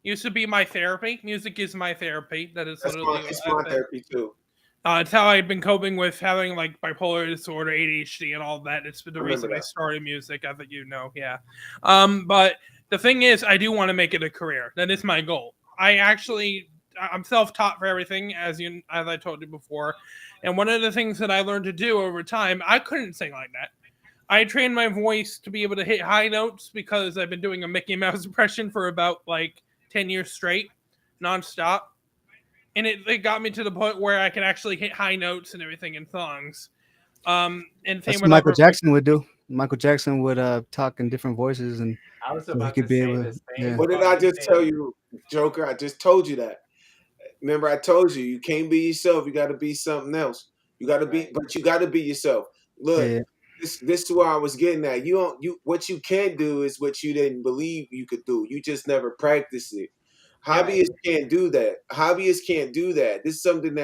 Used to be my therapy. Music is my therapy. That is literally it's my therapy too. It's how I've been coping with having like bipolar disorder, ADHD, and all that. It's the reason I started music. I think yeah. But the thing is, I do want to make it a career. That is my goal. I'm self-taught for everything, as I told you before. And one of the things that I learned to do over time, I couldn't sing like that. I trained my voice to be able to hit high notes because I've been doing a Mickey Mouse impression for about like 10 years straight, nonstop. And it got me to the point where I can actually hit high notes and everything in songs. And that's what Michael Jackson would do. Michael Jackson would talk in different voices, and so he could be able to. Yeah. What did I just tell you, Joker? I just told you that. Remember, I told you you can't be yourself. You got to be something else. You got to be, but you got to be yourself. Look, this is where I was getting at. What you can do is what you didn't believe you could do. You just never practiced it. Hobbyists can't do that. Hobbyists can't do that. This is something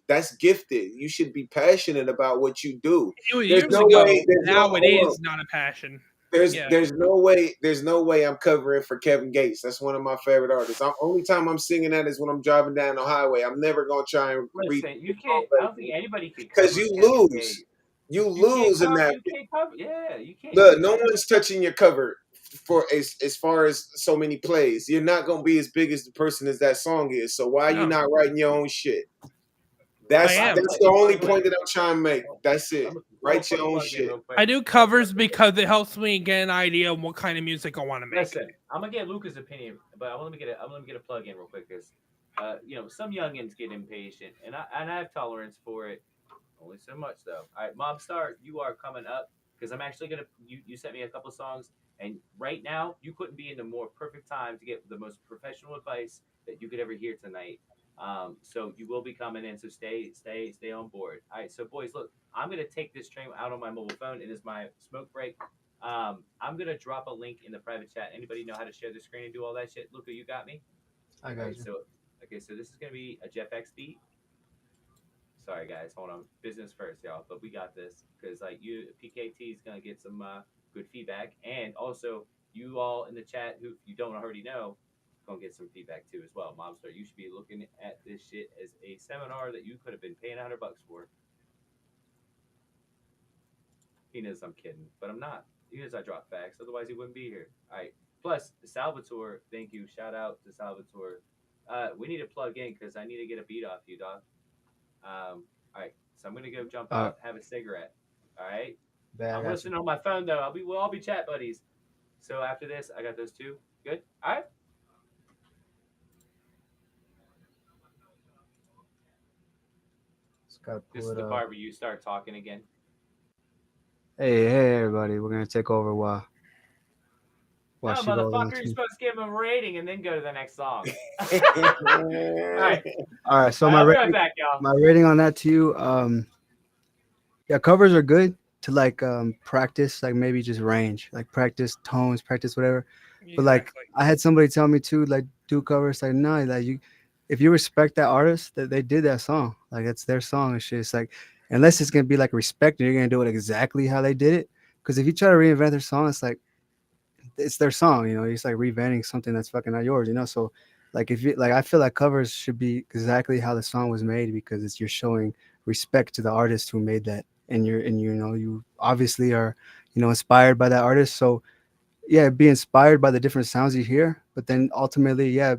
that's gifted. You should be passionate about what you do. There's no way. Now it is not a passion. There's no way I'm covering for Kevin Gates. That's one of my favorite artists. Only time I'm singing that is when I'm driving down the highway. I'm never gonna try and read. You can't. I don't think anybody can. Because you lose. You lose in that. You can't cover. Yeah, you can't. Look, no one's touching your cover for as far as so many plays. You're not gonna be as big as the person as that song is. So why are you not writing your own shit? That's the only point that I'm trying to make. That's it. Write your own shit. I do covers because it helps me get an idea of what kind of music I want to make. Listen, I'm gonna get Luca's opinion, but I want to get a plug in real quick because, some youngins get impatient, and I have tolerance for it. Only so much though. All right, Mobstar, you are coming up because I'm actually gonna. You sent me a couple songs, and right now you couldn't be in the more perfect time to get the most professional advice that you could ever hear tonight. So you will be coming in, so stay on board. All right, so boys, look, I'm gonna take this train out on my mobile phone. It is my smoke break. I'm gonna drop a link in the private chat. Anybody know how to share the screen and do all that shit? Luca, you got me? I got you. So this is gonna be a Jeff X beat. Sorry guys, hold on. Business first, y'all. But we got this because PKT is gonna get some good feedback, and also you all in the chat who you don't already know, gonna get some feedback too as well. Mobster, you should be looking at this shit as a seminar that you could have been paying $100 for. He knows I'm kidding, but I'm not. He knows I drop facts, otherwise he wouldn't be here. All right. Plus, Salvatore, thank you. Shout out to Salvatore. We need to plug in because I need to get a beat off you, dog. All right. So I'm gonna go jump out, have a cigarette. All right. I'm listening on my phone though. We'll all be chat buddies. So after this, I got those two. Good. All right. This is the part where you start talking again. Hey, everybody. We're going to take over a while. No, Watch it all motherfucker, the you're way. supposed to give them a rating and then go to the next song. All All right. right, so I'll be right back, y'all. my rating on that to you, yeah, covers are good to like practice, like maybe just range, like practice tones, practice whatever. But like I had somebody tell me too, like do covers, like no, like you, if you respect that artist, that they did that song, like it's their song and shit. It's like unless it's gonna be like respected, you're gonna do it exactly how they did it. Because if you try to reinvent their song, it's like it's their song, you know. It's like reinventing something that's fucking not yours, you know. So like if you like, I feel like covers should be exactly how the song was made because it's you're showing respect to the artist who made that, and you know you obviously are, you know, inspired by that artist. So yeah, be inspired by the different sounds you hear, but then ultimately, yeah,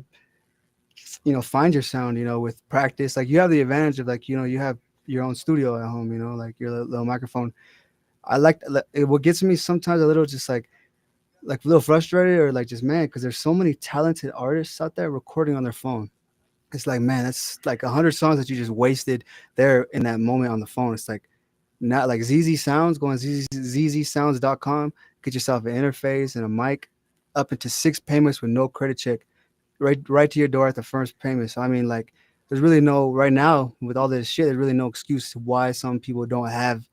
you know, find your sound, you know, with practice. Like you have the advantage of like, you know, you have your own studio at home, you know, like your little microphone. I like what gets me sometimes a little just like a little frustrated or like just man, because there's so many talented artists out there recording on their phone. It's like, man, that's like 100 songs that you just wasted there in that moment on the phone. It's like not like ZZ Sounds, going zzsounds.com, get yourself an interface and a mic, up into 6 payments with no credit check, right to your door at the first payment. So I mean, like, there's really no right now with all this shit. There's really no excuse why some people don't have.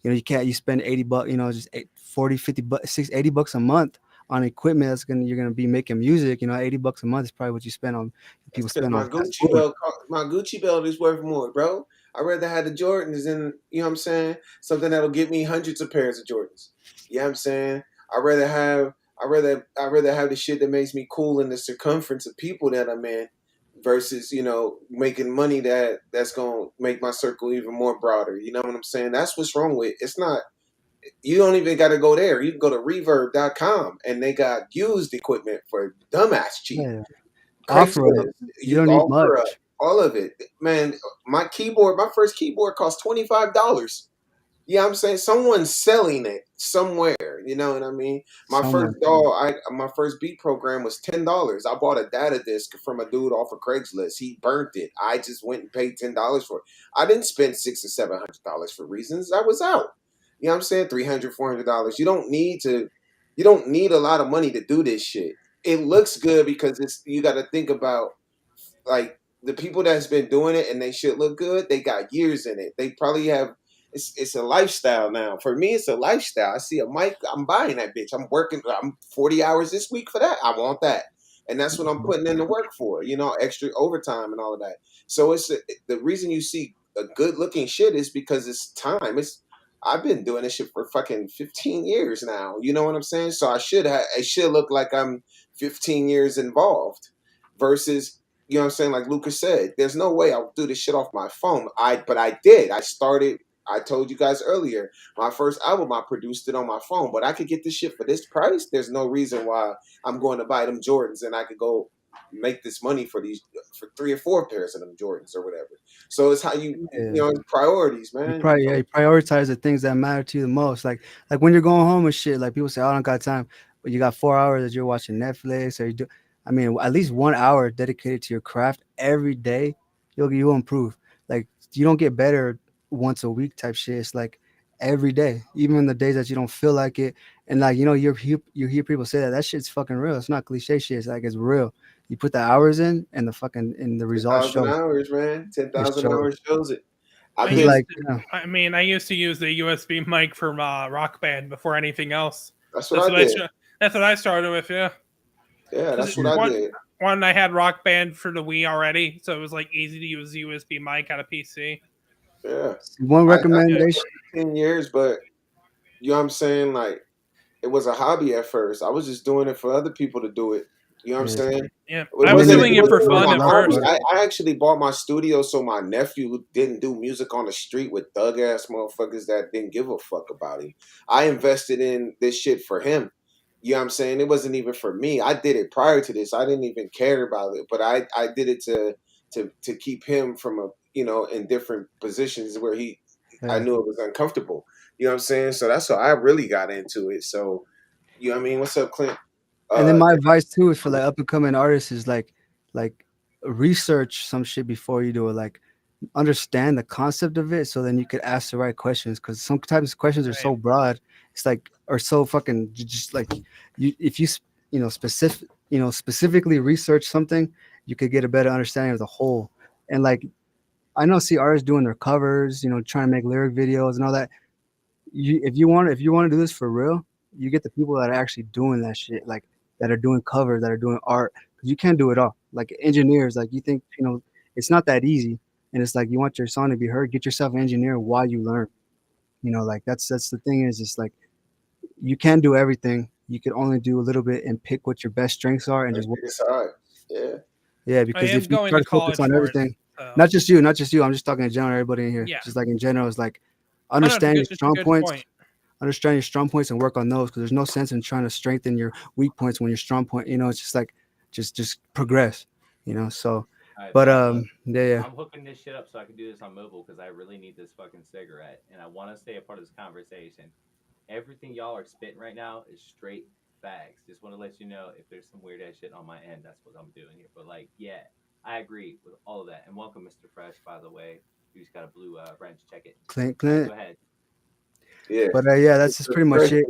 You know, you spend 80 bucks, you know, just 40, 50 bucks, 80 bucks a month on equipment that's you're gonna be making music. You know, 80 bucks a month is probably what you spend on people Because spend my on fast Gucci food. belt, my Gucci belt is worth more, bro. I'd rather have the Jordans than, you know what I'm saying, something that'll get me hundreds of pairs of Jordans. You know what I'm saying? I'd rather have the shit that makes me cool in the circumference of people that I'm in versus, you know, making money that's gonna make my circle even more broader. You know what I'm saying? That's what's wrong with it's not. You don't even got to go there. You can go to reverb.com and they got used equipment for dumbass cheap. Yeah, offer Craigslist, it. You you don't need offer much. all of it. Man, my first keyboard cost $25. Yeah, I'm saying someone's selling it somewhere. You know what I mean? My Somewhere. my first beat program was $10. I bought a data disc from a dude off of Craigslist. He burnt it. I just went and paid $10 for it. I didn't spend $600 or $700 for reasons. I was out. You know what I'm saying? $300, $400. You don't need a lot of money to do this shit. It looks good because you got to think about like the people that's been doing it and they should look good. They got years in it. They probably have. It's a lifestyle now. For me, it's a lifestyle. I see a mic, I'm buying that bitch. I'm working. I'm 40 hours this week for that. I want that, and that's what I'm putting in the work for. You know, extra overtime and all of that. So the reason you see a good looking shit is because it's time. I've been doing this shit for fucking 15 years now. You know what I'm saying? So it should look like I'm 15 years involved versus, you know what I'm saying? Like Lucas said, there's no way I'll do this shit off my phone. But I did. I told you guys earlier, my first album, I produced it on my phone, but I could get this shit for this price. There's no reason why I'm going to buy them Jordans and I could go make this money for 3 or 4 pairs of them Jordans or whatever. So it's how you know, it's priorities, man. You prioritize the things that matter to you the most. Like when you're going home and shit, like people say, "Oh, I don't got time," but you got 4 hours that you're watching Netflix or you do. I mean, at least 1 hour dedicated to your craft every day, you'll improve. Like you don't get better once a week type shit. It's like every day, even the days that you don't feel like it. And like you know, you hear people say that shit's fucking real. It's not cliche shit. It's like it's real. You put the hours in, and the results 10,000 show. hours, man. It 10,000 shows. hours shows it. I I've been. used to use the USB mic from Rock Band before anything else. That's what I did. That's what I started with. Yeah. Yeah, that's what I did. One, I had Rock Band for the Wii already, so it was like easy to use the USB mic on a PC. Yeah. One recommendation. I did it for 10 years, but you know what I'm saying? Like, it was a hobby at first. I was just doing it for other people to do it. You know what I'm saying? Yeah, I was doing it for fun at first. I actually bought my studio so my nephew didn't do music on the street with thug ass motherfuckers that didn't give a fuck about him. I invested in this shit for him. You know what I'm saying? It wasn't even for me. I did it prior to this. I didn't even care about it, but I did it to keep him from in different positions where I knew it was uncomfortable. You know what I'm saying? So that's how I really got into it. So, you know what I mean? What's up, Clint? And then my advice too is for like up and coming artists is like research some shit before you do it. Like understand the concept of it, so then you could ask the right questions. Because sometimes questions are so broad, it's like or so fucking just like specifically research something, you could get a better understanding of the whole. And like I know, see artists doing their covers, trying to make lyric videos and all that. If you want to do this for real, you get the people that are actually doing that shit, like that are doing covers, that are doing art. Because you can't do it all. Like engineers, like you think it's not that easy, and it's like you want your song to be heard. Get yourself an engineer while you learn. Like that's the thing is, it's like you can't do everything. You can only do a little bit and pick what your best strengths are and just work. It's hard. Yeah. Yeah, because am if you going try to to focus college on for it, everything, so. not just you, I'm just talking in general, everybody in here. Yeah. Just like in general, it's like Oh, no, understand your it's a strong good points. point. Understand your strong points and work on those, because there's no sense in trying to strengthen your weak points when your strong point. It's just like just progress. So, Right, but look, yeah. I'm hooking this shit up so I can do this on mobile because I really need this fucking cigarette and I want to stay a part of this conversation. Everything y'all are spitting right now is straight facts. Just want to let you know if there's some weird ass shit on my end, that's what I'm doing here. But like, yeah, I agree with all of that. And welcome, Mr. Fresh, by the way. You just got a blue wrench. Check it. Clint. Go ahead. Yeah. But yeah, that's just pretty much it.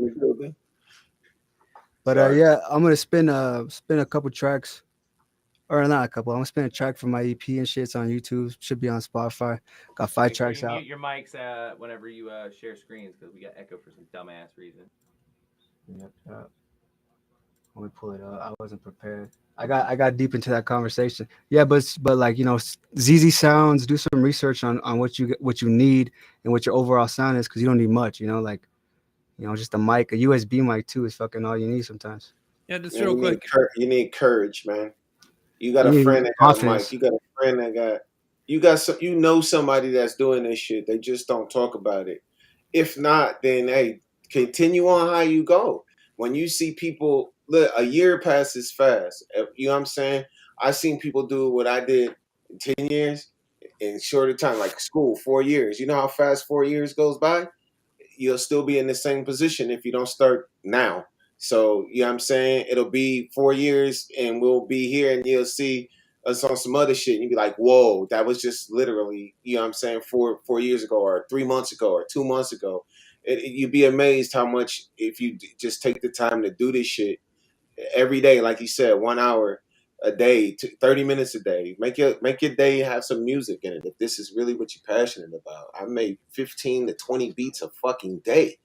But yeah, I'm gonna spin a couple tracks, or not a couple. I'm gonna spin a track from my EP and shit. It's on YouTube. Should be on Spotify. Got 5 Make sure tracks you out. mute your mics whenever you share screens because we got echo for some dumbass reason. Yep. Let me pull it up. I wasn't prepared. I got deep into that conversation. Yeah, but like ZZ Sounds. Do some research on what you need and what your overall sound is, because you don't need much. Just a mic, a USB mic too is fucking all you need sometimes. Yeah, just real quick. You need courage, man. You got You a need friend that got a confidence. mic. You got a friend that got somebody that's doing this shit. They just don't talk about it. If not, then hey, continue on how you go. When you see people, look, a year passes fast. You know what I'm saying? I've seen people do what I did in 10 years in shorter time, like school, 4 years. You know how fast 4 years goes by? You'll still be in the same position if you don't start now. So, you know what I'm saying? It'll be 4 years and we'll be here and you'll see us on some other shit and you'll be like, whoa, that was just literally, you know what I'm saying, 4 years ago or 3 months ago or 2 months ago. You'd be amazed how much, if you just take the time to do this shit every day, like you said, 1 hour a day, 30 minutes a day. Make your day have some music in it. If this is really what you're passionate about, I made 15 to 20 beats a fucking day.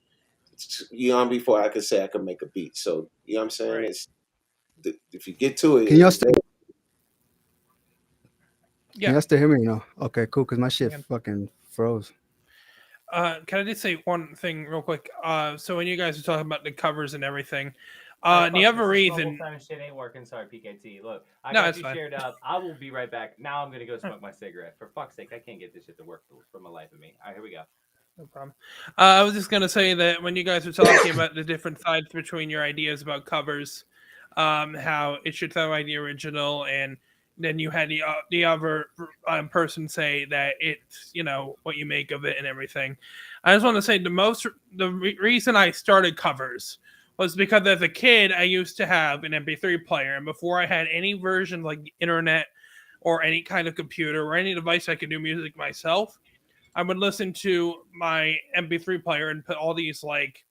Before I could say I could make a beat. So you know what I'm saying? Right. It's if you get to it. Can y'all still hear me? No. Okay, cool. Because my shit fucking froze. Can I just say one thing real quick? So when you guys are talking about the covers and everything, the other reason Shit ain't working. Sorry, PKT. Look, I No, got it's you fine. shared up. I will be right back. Now I'm gonna go smoke my cigarette. For fuck's sake, I can't get this shit to work for my life of me. All right, here we go. No problem. I was just gonna say that when you guys were talking about the different sides between your ideas about covers, how it should sound like the original, and then you had the other person say that it's what you make of it and everything. I just want to say the reason I started covers was because as a kid I used to have an MP3 player, and before I had any version like the internet or any kind of computer or any device I could do music myself, I would listen to my MP3 player and put all these like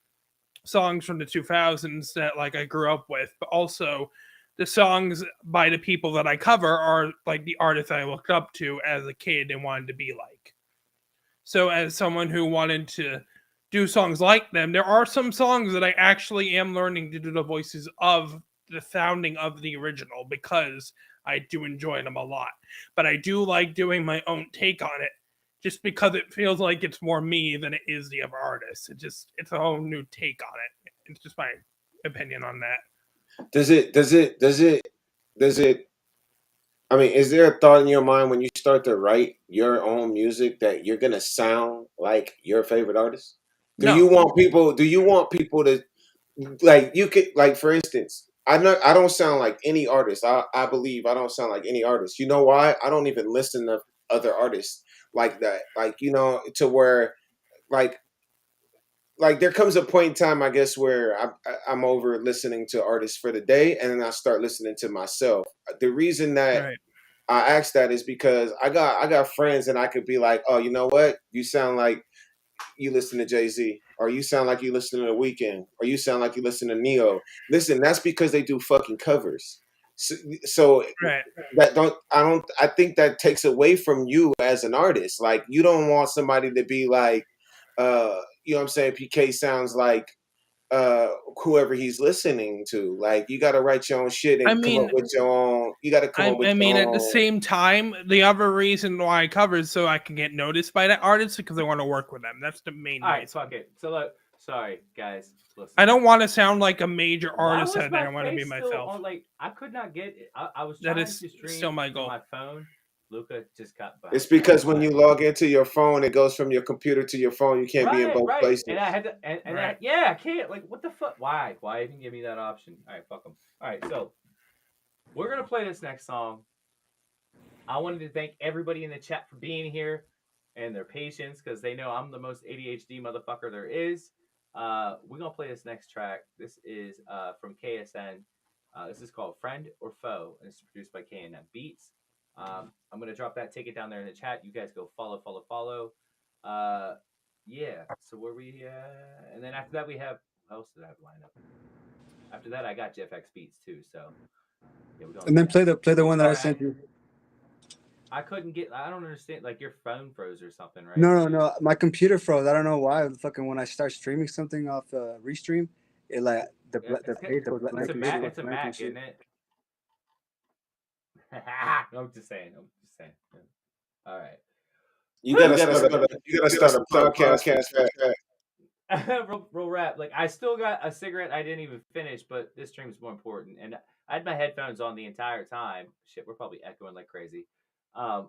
songs from the 2000s that like I grew up with, but also the songs by the people that I cover are like the artists I looked up to as a kid and wanted to be like. So as someone who wanted to do songs like them, there are some songs that I actually am learning to do the voices of the sounding of the original because I do enjoy them a lot. But I do like doing my own take on it, just because it feels like it's more me than it is the other artist. It's a whole new take on it. It's just my opinion on that. Does it I mean, is there a thought in your mind when you start to write your own music that you're gonna sound like your favorite artist? Do you want people to, like, you could, like, for instance, I don't sound like any artist. I believe I don't sound like any artist. You know why? I don't even listen to other artists like that. Like, to where like there comes a point in time, I guess, where I'm over listening to artists for the day, and then I start listening to myself. The reason that I ask that is because I got friends, and I could be like, oh, you know what? You sound like you listen to Jay-Z, or you sound like you listen to The Weeknd, or you sound like you listen to Neo. Listen, that's because they do fucking covers. So right. I think that takes away from you as an artist. Like, you don't want somebody to be like, you know what I'm saying? PK sounds like whoever he's listening to. Like, you got to write your own shit and come up with your own. You got to come up with. At the same time, the other reason why I cover is so I can get noticed by that artist because I want to work with them. That's the main. All right, fuck it. So look, sorry guys, listen. I don't want to sound like a major artist out there. I want to be myself. On, like, I could not get it. I was that trying is to stream still my goal. My phone. Luca just got behind. It's because when you log into your phone, it goes from your computer to your phone. You can't be in both places. And I had to, I can't. Like, what the fuck? Why even give me that option? All right, fuck them. All right, so we're gonna play this next song. I wanted to thank everybody in the chat for being here and their patience, because they know I'm the most ADHD motherfucker there is. We're gonna play this next track. This is from KSN. This is called Friend or Foe, and it's produced by KNM Beats. I'm gonna drop that. Take it down there in the chat. You guys go follow. Yeah. So where we and then after that we have, what else did I have lined up? After that I got JFX Beats too. So yeah, and then play the one that I sent you. I couldn't get. I don't understand. Like, your phone froze or something, right? No. My computer froze. I don't know why. Fucking when I start streaming something off Restream, it like the page. It's a Mac, isn't it? I'm just saying. All right. You gotta start a podcast. Real rap. Like, I still got a cigarette I didn't even finish, but this stream's more important. And I had my headphones on the entire time. Shit, we're probably echoing like crazy. I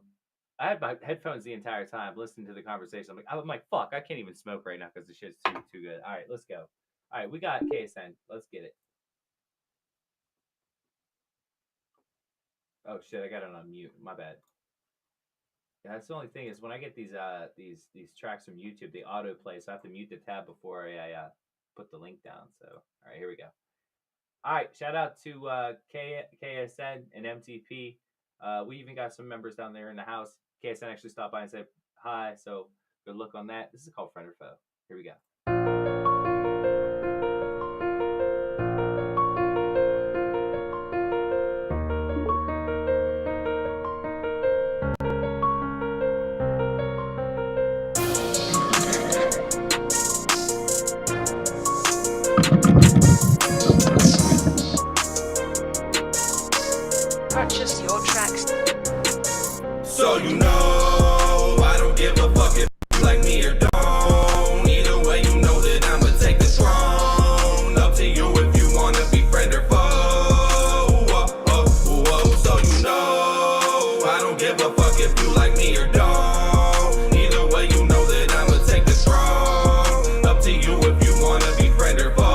had my headphones the entire time listening to the conversation. I'm like, fuck, I can't even smoke right now because the shit's too good. All right, let's go. All right, we got KSN. Let's get it. Oh shit, I got it on mute. My bad. Yeah, that's the only thing is when I get these tracks from YouTube, they autoplay, so I have to mute the tab before I put the link down. So all right, here we go. All right, shout out to KSN and MTP. We even got some members down there in the house. KSN actually stopped by and said hi, so good luck on that. This is called Friend or Foe. Here we go. Purchase your tracks. So you know, I don't give a fuck if you like me or don't. Either way, you know that I'ma take the throne. Up to you if you wanna be friend or foe. So you know, I don't give a fuck if you like me or don't. Either way, you know that I'ma take the throne. Up to you if you wanna be friend or foe.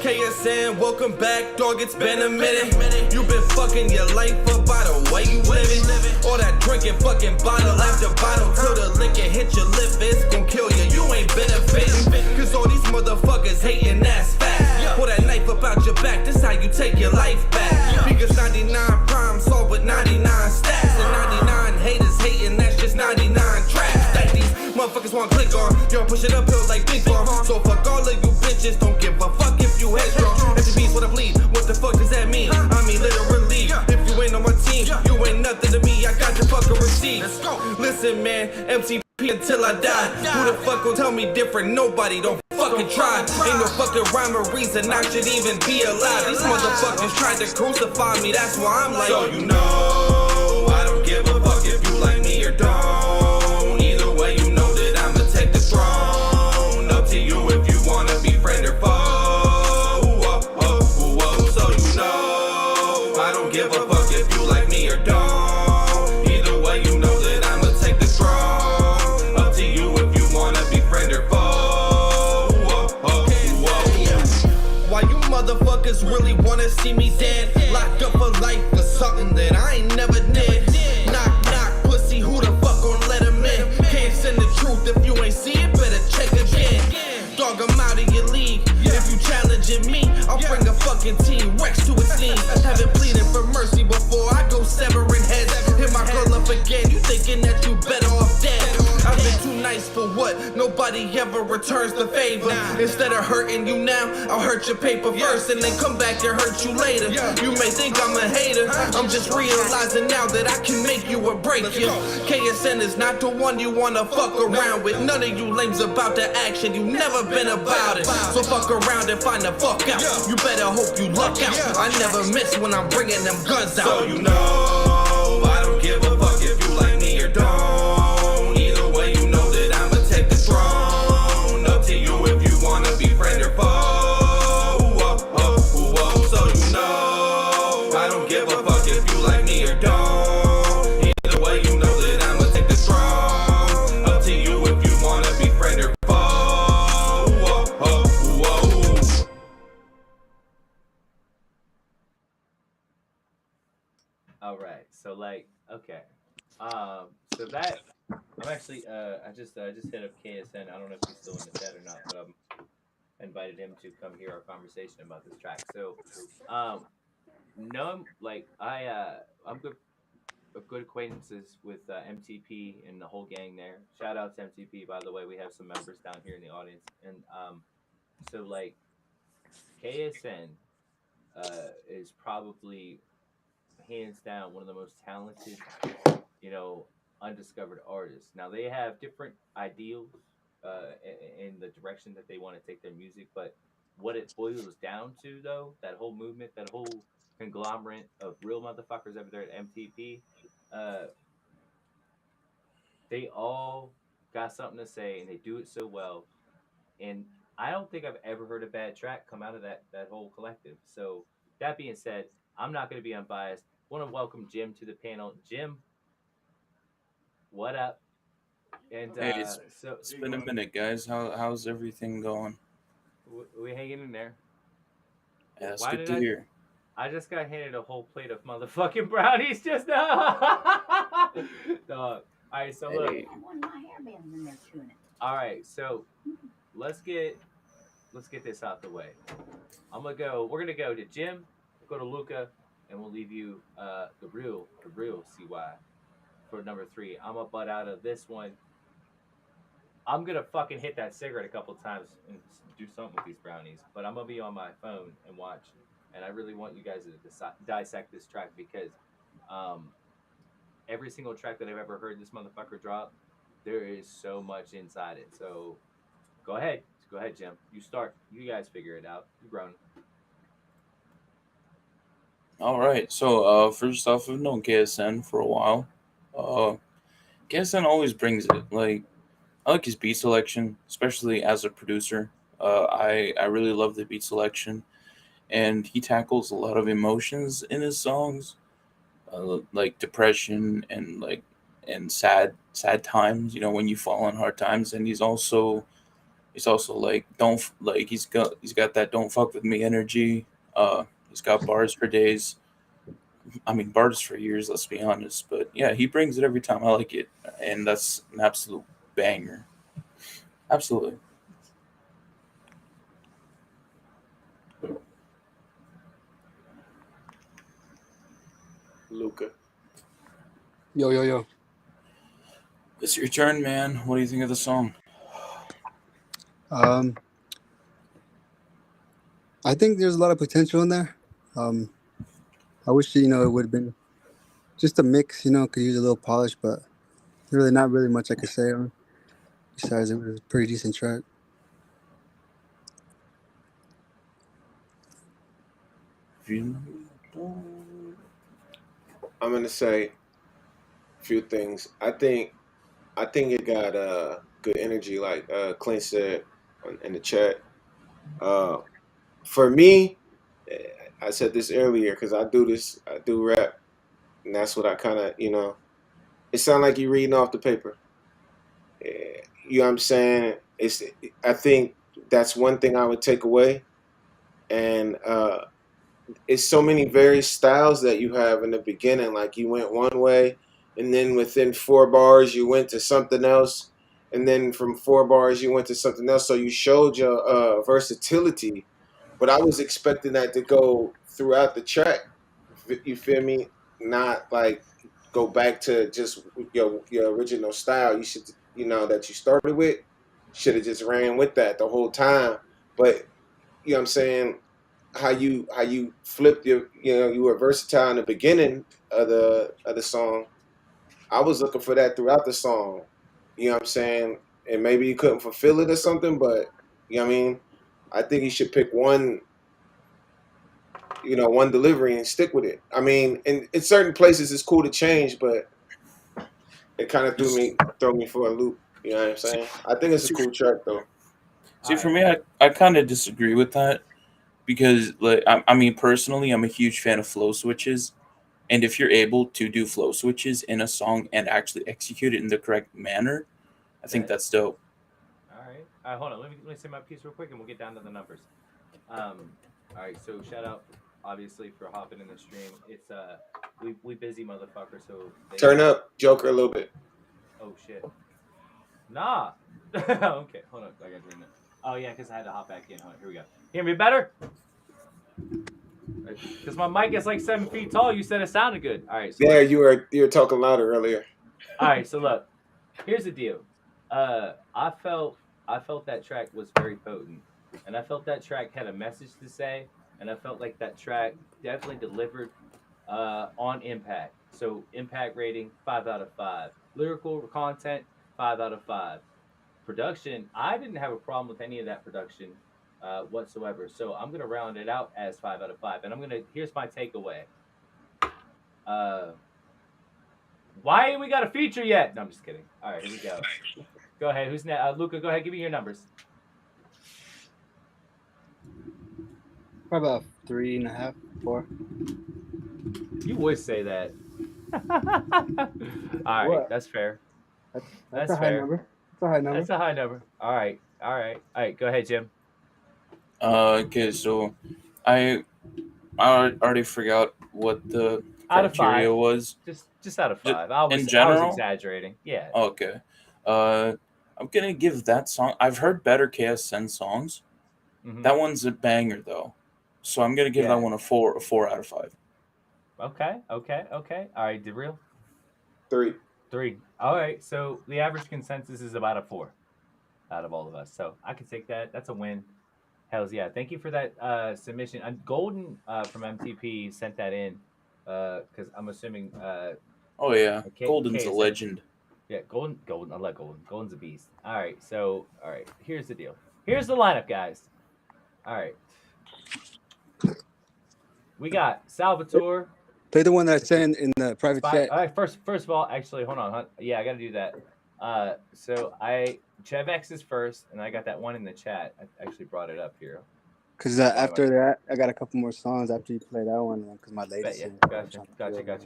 KSN, welcome back, dog. It's been a minute. You been fucking your life up by the way you living. All that drinking, fucking bottle after bottle till the liquor hit your lip. It's gon' kill you. You ain't benefiting. Cause all these motherfuckers hating, that's fact. Pull that knife up out your back. This how you take your life back. Because 99 prime solved with 99 stats. And 99 haters hating, that's just 99 traps. That these motherfuckers want to click on. Yo, push it uphill like big bomb. So fuck all of you bitches. Don't give a fuck if you headstrong. MTP's what I bleed. What the fuck does that mean? I mean literally. If you ain't on my team, you ain't nothing to me. I got your fucking receipt. Listen, man, MTP until I die. Who the fuck gon' tell me different? Nobody. Don't fucking try. Ain't no fucking rhyme or reason I should even be alive. These motherfuckers tried to crucify me. That's why I'm like, so you know, I don't give a fuck if you like me or don't. Either way, you know that I'ma take the throne. Up to you if you wanna be friend or foe. So you know, I don't give a fuck if you like me or don't. Either way, you know that I'ma take the throne. Up to you if you wanna be friend or foe. Why you motherfuckers really wanna see me dead? Locked up for life for something that I ain't never did. Knock, knock, pussy, who the fuck gon' let him in? Can't send the truth if you ain't see it, better check again. Dog, I'm out of your league. If you challenging me, I'll bring a fucking team Rex to its knees. Haven't pleaded for mercy before I go severing heads. Hit my girl up again, you thinking that you better off dead. Nobody ever returns the favor. Instead of hurting you now, I'll hurt your paper first and then come back and hurt you later. You may think I'm a hater, I'm just realizing now that I can make you or break you. KSN is not the one you wanna fuck around with. None of you lames about the action, you never been about it. So fuck around and find the fuck out. You better hope you luck out. I never miss when I'm bringing them guns out. So you know, I don't give a fuck if you like me or don't. Either way, you know that I'ma take the throne. Up to you if you wanna be friend or foe. So you know, I don't give a fuck if you like me or don't. Either way, you know that I'ma take the throne. Up to you if you wanna be friend or foe. All right, so like, okay, so that I'm actually, I just hit up KSN. I don't know if he's still in the chat or not, but I invited him to come hear our conversation about this track. So, no, like I'm good acquaintances with MTP and the whole gang there. Shout out to MTP, by the way. We have some members down here in the audience, and so like KSN is probably hands down one of the most talented, undiscovered artists. Now they have different ideals in the direction that they want to take their music, but what it boils down to, though, that whole movement, that whole conglomerate of real motherfuckers over there at MTP, they all got something to say, and they do it so well. And I don't think I've ever heard a bad track come out of that whole collective. So that being said, I'm not going to be unbiased. Want to welcome Jim to the panel. Jim, what up? And hey, it's been a minute, guys. How's everything going? We hanging in there. Yeah, that's good to hear. I just got handed a whole plate of motherfucking brownies just now. Dog. All right, so look. All right, so let's get this out the way. We're gonna go to Jim, go to Luca, and we'll leave you the real CY for number 3. I'm gonna butt out of this one. I'm gonna fucking hit that cigarette a couple times and do something with these brownies, but I'm gonna be on my phone and watch. And I really want you guys to dissect this track because every single track that I've ever heard this motherfucker drop, there is so much inside it. So go ahead, Jim. You start. You guys figure it out. You've grown. All right. So first off, I've known KSN for a while. KSN always brings it. Like, I like his beat selection, especially as a producer. I really love the beat selection, and he tackles a lot of emotions in his songs, like depression and sad times. You know, when you fall on hard times. And he's also like he's got that don't fuck with me energy. He's got bars for days. I mean, bars for years, let's be honest. But yeah, he brings it every time. I like it. And that's an absolute banger. Absolutely. Luca. Yo. It's your turn, man. What do you think of the song? I think there's a lot of potential in there. I wish, it would have been just a mix, could use a little polish, but really not really much I could say on. Besides, it was a pretty decent track. I'm gonna say a few things. I think it got good energy, like Clint said in the chat. For me, I said this earlier because I do rap, and that's what I kind of, it sounds like you're reading off the paper. You know what I'm saying? I think that's one thing I would take away, and it's so many various styles that you have in the beginning. Like you went one way, and then within 4 bars you went to something else, and then from 4 bars you went to something else. So you showed your versatility, but I was expecting that to go throughout the track. You feel me? Not like go back to just your original style. You should, that you started with. should have just ran with that the whole time. But you know what I'm saying? How you flipped your, you were versatile in the beginning of the song. I was looking for that throughout the song. You know what I'm saying? And maybe you couldn't fulfill it or something, but you know what I mean? I think you should pick one, one delivery and stick with it. I mean, in certain places it's cool to change, but it kind of throw me for a loop. You know what I'm saying? I think it's a cool track though. See, for me, I kind of disagree with that because, like, I mean, personally, I'm a huge fan of flow switches, and if you're able to do flow switches in a song and actually execute it in the correct manner, I think that's dope. All right, hold on. Let me say my piece real quick, and we'll get down to the numbers. All right, so shout out obviously for hopping in the stream. It's we busy motherfucker, so Turn up Joker a little bit. Oh shit. Nah. Okay, hold on. I got to it. Oh yeah, because I had to hop back in. Hold on, here we go. Hear me better? Because my mic is like 7 feet tall. You said it sounded good. All right. So yeah, you were talking louder earlier. All right, so look, here's the deal. I felt that track was very potent, and I felt that track had a message to say, and I felt like that track definitely delivered on impact. So impact rating 5 out of 5. Lyrical content 5 out of 5. Production, I didn't have a problem with any of that production whatsoever. So I'm gonna round it out as 5 out of 5, and here's my takeaway. Why ain't we got a feature yet? No, I'm just kidding. All right, here we go. Go ahead. Who's next? Luca, go ahead. Give me your numbers. Probably about 3.5, 4. You would say that. All right, that's fair. That's a high number. That's a high number. That's a high number. All right. Go ahead, Jim. Okay, so I already forgot what the criteria was. Just out of 5. I was exaggerating. Yeah. Okay. I'm gonna give that song. I've heard better KSN songs. Mm-hmm. That one's a banger though, so I'm gonna give that one a 4 out of 5. Okay. All right, DeReal? 3. All right, so the average consensus is about a 4 out of all of us. So I can take that. That's a win. Hells yeah. Thank you for that submission. Golden from MTP sent that in because I'm assuming. Oh yeah, Golden's a legend. Yeah, Golden. I like Golden. Golden's a beast. All right, here's the deal. Here's the lineup, guys. All right. We got Salvatore. Play the one that I sent in the private chat. All right, first of all, actually, hold on. Yeah, I got to do that. So Chevx is first, and I got that one in the chat. I actually brought it up here. Because after that, I got a couple more songs after you play that one. Because my latest. Yeah. Gotcha. I got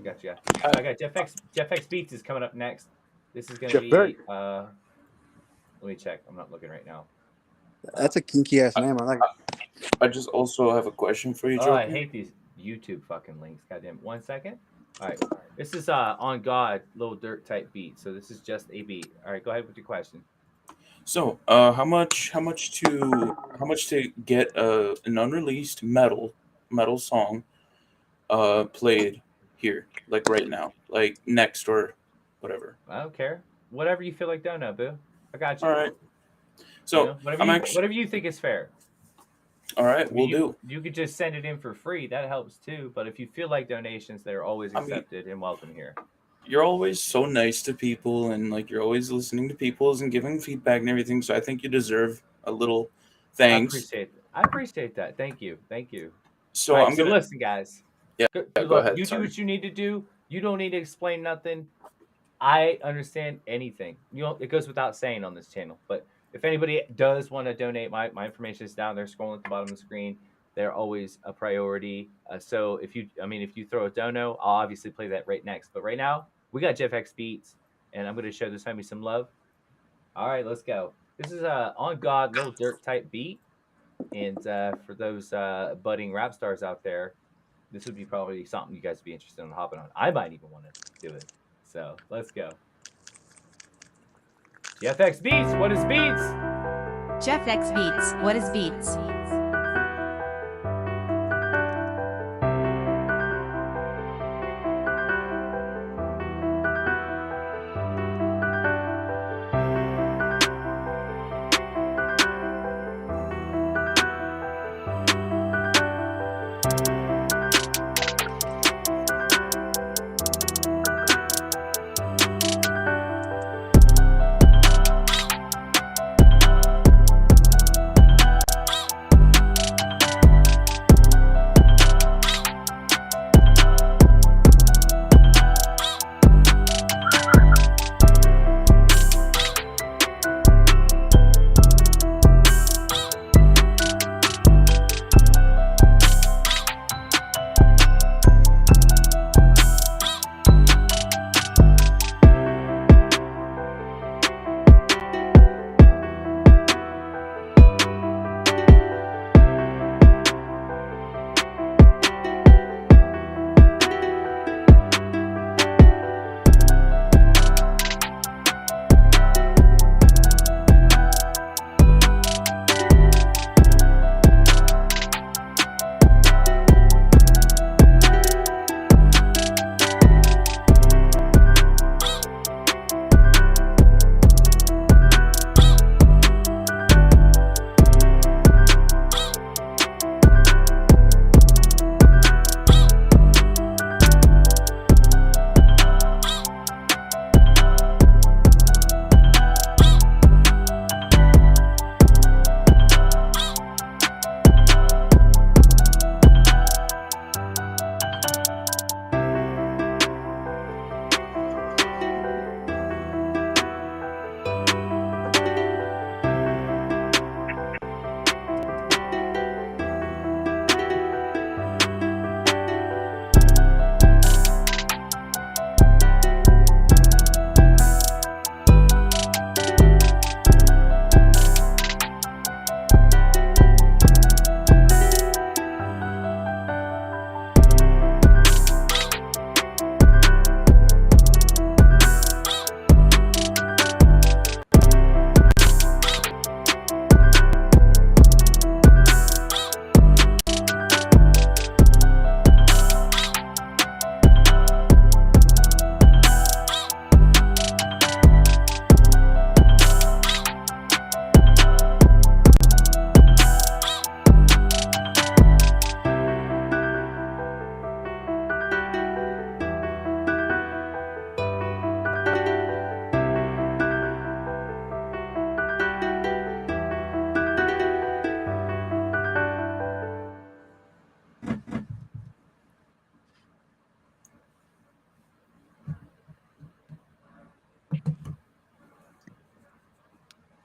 Jeffx Beats is coming up next. This is gonna be. Let me check. I'm not looking right now. That's a kinky ass name. I like it. I just also have a question for you, Joker. Oh, I hate these YouTube fucking links. Goddamn. 1 second. All right. This is On God, Little Dirt type beat. So this is just a beat. All right. Go ahead with your question. So, how much to get an unreleased metal song played here, like right now, like next or whatever? I don't care. Whatever you feel like doing now, boo. I got you. All right. So whatever you think is fair. All right, we'll do. You could just send it in for free. That helps too. But if you feel like donations, they're always accepted and welcome here. You're always so nice to people, and like you're always listening to people's and giving feedback and everything. So I think you deserve a little thanks. I appreciate that. Thank you. So right, so listen, guys. Yeah, go ahead. You do what you need to do. You don't need to explain nothing. I understand anything. It goes without saying on this channel. But if anybody does want to donate, my information is down there, scrolling at the bottom of the screen. They're always a priority. So if you throw a dono, I'll obviously play that right next. But right now, we got JeffX Beats, and I'm going to show this homie some love. All right, let's go. This is a On God, Little Dirt type beat. And for those budding rap stars out there, this would be probably something you guys would be interested in hopping on. I might even want to do it. So let's go. JeffX Beats, what is beats? JeffX Beats, what is beats?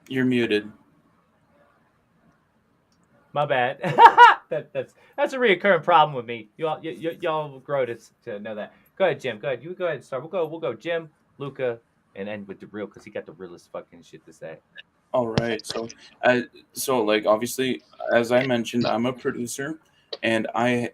You're muted. My bad. That's a reoccurring problem with me. Y'all will grow to know that. Go ahead, Jim. Go ahead. You go ahead and start. We'll go Jim, Luca, and end with the real because he got the realest fucking shit to say. All right. So like obviously, as I mentioned, I'm a producer, and I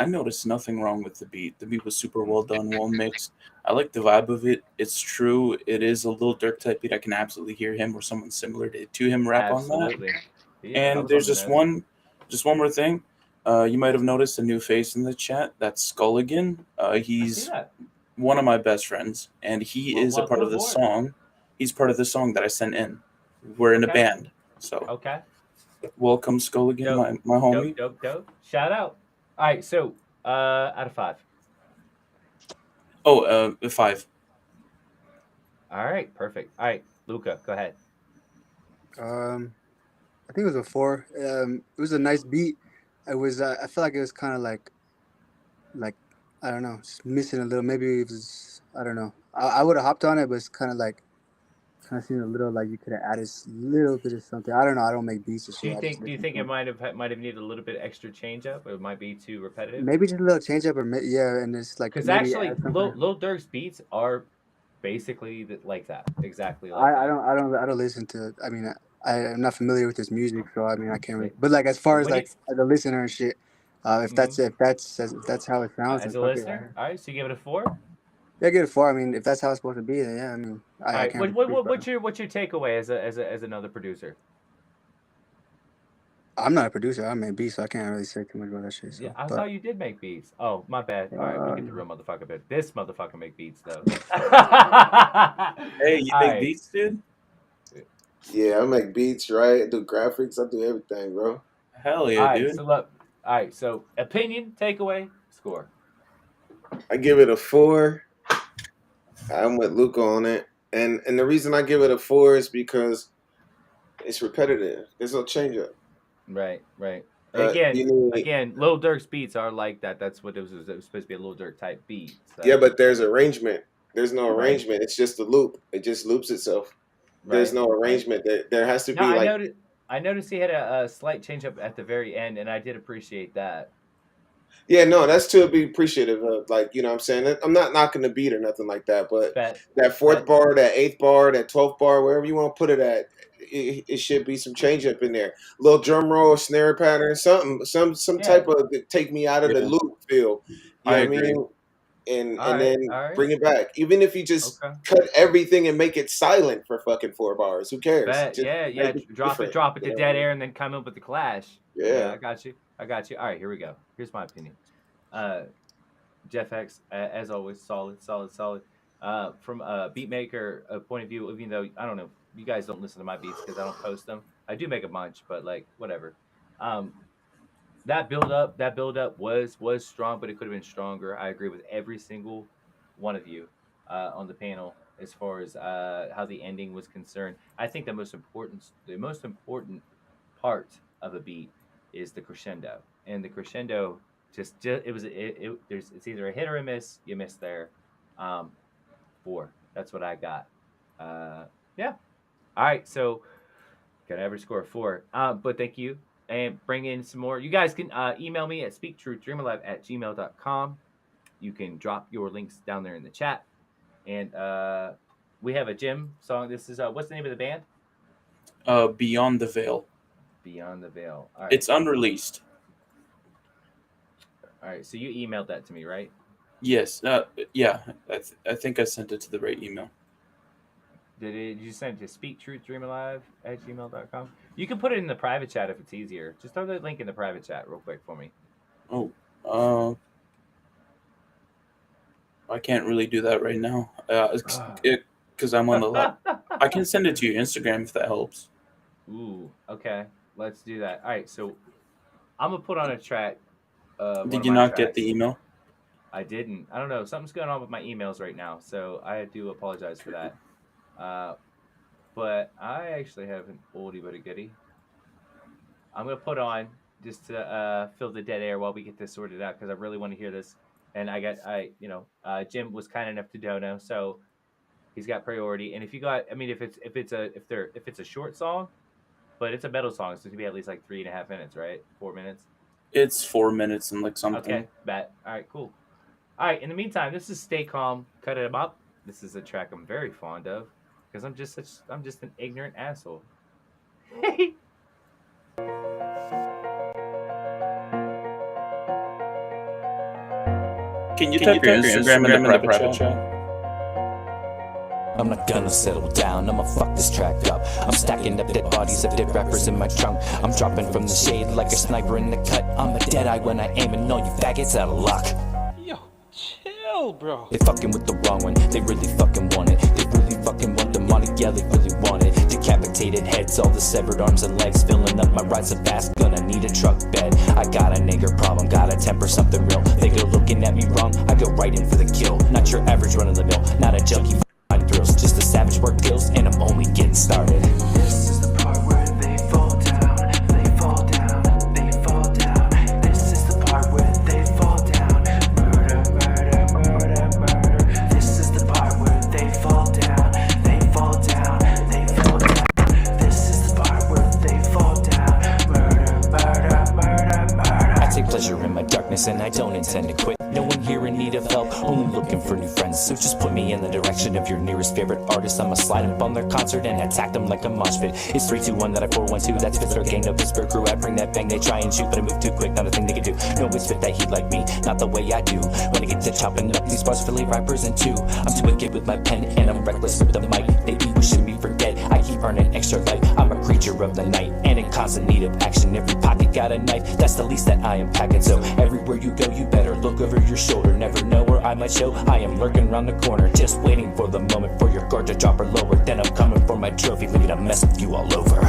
noticed nothing wrong with the beat. The beat was super well done, well mixed. I like the vibe of it. It's true. It is a Lil Durk type beat. I can absolutely hear him or someone similar to him rap on that. Absolutely. And there's just one more thing. You might have noticed a new face in the chat. That's Skulligan. He's one of my best friends, and he is a part of the song. He's part of the song that I sent in. We're in a band, so okay. Welcome, Skulligan, my homie. Dope. Shout out. All right, so out of 5. Oh, 5. All right, perfect. All right, Luca, go ahead. I think it was a 4. It was a nice beat. It was. I feel like it was kind of like I don't know, just missing a little. Maybe it was. I don't know. I would have hopped on it, but it's kind of seemed a little like you could have added a little bit of something. I don't know. I don't make beats or shit. Do you think it might have needed a little bit extra change up, or it might be too repetitive? Maybe just a little change up, or yeah, and it's like because actually, Lil Durk's beats are basically like that, exactly like that. I don't listen to. I mean, I'm not familiar with his music, so I mean, I can't really. But like as far as like as a listener and shit, if that's how it sounds. As a listener, all right. So you give it a 4. Yeah, give it a 4. I mean, if that's how it's supposed to be, then yeah. I mean, I can't. What's your takeaway as another producer? I'm not a producer. I make beats, so I can't really say too much about that shit. So, yeah, I thought you did make beats. Oh, my bad. All right, we'll get the real motherfucker bit. This motherfucker make beats though. Hey, you make beats, dude? Yeah, I make beats, right? I do graphics. I do everything, bro. Hell yeah, dude. So look, all right. So opinion, takeaway, score. I give it a 4. I'm with Luca on it, and the reason I give it a 4 is because it's repetitive. There's no change up. Right. Again, Lil Durk's beats are like that. That's what it was. It was supposed to be a Lil Durk type beat. So. Yeah, but there's arrangement. There's no arrangement. It's just a loop. It just loops itself. There's no arrangement. There has to be like. I noticed he had a slight change up at the very end, and I did appreciate that. Yeah, no, that's to be appreciative of. Like, you know what I'm saying? I'm not knocking the beat or nothing like that, but that 4th bar, that 8th bar, that 12th bar, wherever you want to put it at, it should be some change up in there. Little drum roll, snare pattern, something, some type of take me out of the loop feel. You know what I mean? And then bring it back. Even if you just cut everything and make it silent for fucking 4 bars, who cares? Drop it to dead air and then come up with the clash. Yeah, I got you. All right, here we go. Here's my opinion. Jeff X, as always, solid. From a beat maker point of view, even though I don't know, you guys don't listen to my beats because I don't post them. I do make a bunch, but like whatever. That build up was strong, but it could have been stronger. I agree with every single one of you on the panel as far as how the ending was concerned. I think the most important part of a beat is the crescendo, and the crescendo it's either a hit or a miss. You miss there. 4. That's what I got. Yeah. All right. So got an average score of 4. But thank you. And bring in some more. You guys can email me at SpeakTruthDreamAlive@gmail.com. You can drop your links down there in the chat. And we have a Jim song. This is what's the name of the band? Beyond the Veil. Beyond the Veil. All right. It's unreleased. All right. So you emailed that to me, right? Yes. Yeah. I think I sent it to the right email. Did you send it to SpeakTruthDreamAlive@gmail.com? You can put it in the private chat if it's easier. Just throw the link in the private chat real quick for me. Oh, I can't really do that right now because I'm on the lab. I can send it to your Instagram if that helps. Ooh, okay. Let's do that. All right, so I'm going to put on a track. Did you not get the email? I didn't. I don't know. Something's going on with my emails right now, so I do apologize for that. But I actually have an oldie but a goodie. I'm going to put on just to fill the dead air while we get this sorted out because I really want to hear this. And Jim was kind enough to dono, so he's got priority. And if you got, I mean, if it's a short song, but it's a metal song, so it's gonna be at least like 3.5 minutes, right? 4 minutes. It's 4 minutes and like something. Okay, bet. All right, cool. All right. In the meantime, this is Stay Calm, Cut It Up. This is a track I'm very fond of because I'm just an ignorant asshole. Can you type your Instagram in the private chat? I'm not gonna settle down, I'ma fuck this track up. I'm stacking up dead bodies of dead rappers in my trunk. I'm dropping from the shade like a sniper in the cut. I'm a dead eye when I aim and all you faggots out of luck. Yo, chill, bro. They fucking with the wrong one, they really fucking want it. They really fucking want the money, yeah, they really want it. Decapitated heads, all the severed arms and legs, filling up my rides so fast, gonna need a truck bed. I got a nigger problem, gotta temper something real. They go looking at me wrong, I go right in for the kill. Not your average run of the mill, not a junkie for thrills. Just a savage work deals, and I'm only getting started. This is the part where they fall down, they fall down, they fall down. This is the part where they fall down. Murder, murder, murder, murder. This is the part where they fall down, they fall down, they fall down. This is the part where they fall down. Murder, murder, murder, murder. I take pleasure in my darkness and I don't intend to quit. No one here in need of help, only looking for new friends. So just put me in the direction of your nearest favorite artist. I'ma slide up on their concert and attack them like a mosh pit. It's 3, 2, 1, that I 4, 1, 2. That's Pittsburgh gang, no Pittsburgh crew. I bring that bang, they try and shoot, but I move too quick, not a thing they can do. No one's fit that heat like me, not the way I do. When I get to chopping up these bars, Philly rappers in two. I'm too wicked with my pen and I'm reckless with the mic. They be wishing me for dead, I keep earning extra life. I'm a creature of the night and in constant need of action. Every pocket got a knife, that's the least that I am packing. So everywhere you go, you better look over your shoulder. Never know where I might show, I am lurking around the corner, just waiting for the moment for your guard to drop or lower. Then I'm coming for my trophy, leaving a mess with you all over.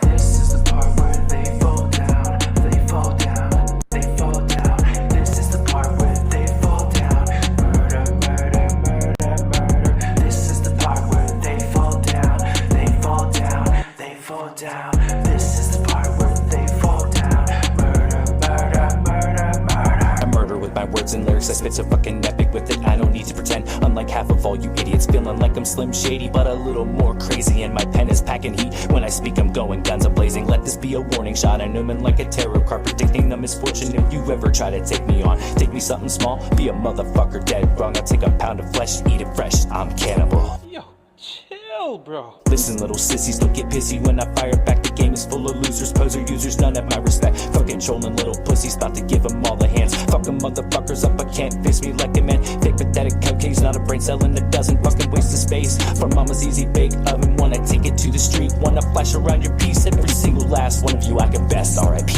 This is the part where they fall down, they fall down, they fall down. This is the part where they fall down. Murder, murder, murder, murder. This is the part where they fall down, they fall down, they fall down. This is the part where they fall down. Murder, murder, murder, murder. I murder with my words and lyrics, I spit so fucking epic with it, I don't need to pretend. Unlike half of all you idiots, feeling like I'm Slim Shady, but a little more crazy, and my pen is packing heat. When I speak, I'm going guns a-blazing. Let this be a warning shot, I'm omen like a tarot card, predicting the misfortune if you ever try to take me on. Take me something small, be a motherfucker dead wrong. I'll take a pound of flesh, eat it fresh, I'm cannibal. Yo, chill, bro. Listen, little sissies, don't get pissy when I fire back. The game is full of losers, poser users, none have my respect. Fucking trolling little pussies, about to give them all the hands. Fucking motherfuckers up, I can't face me like a man. Fake pathetic cupcakes, not a brain cell in a dozen. Fucking waste of space for mama's easy bake oven. Wanna take it to the street, wanna flash around your piece. Every single last one of you I can best, R.I.P.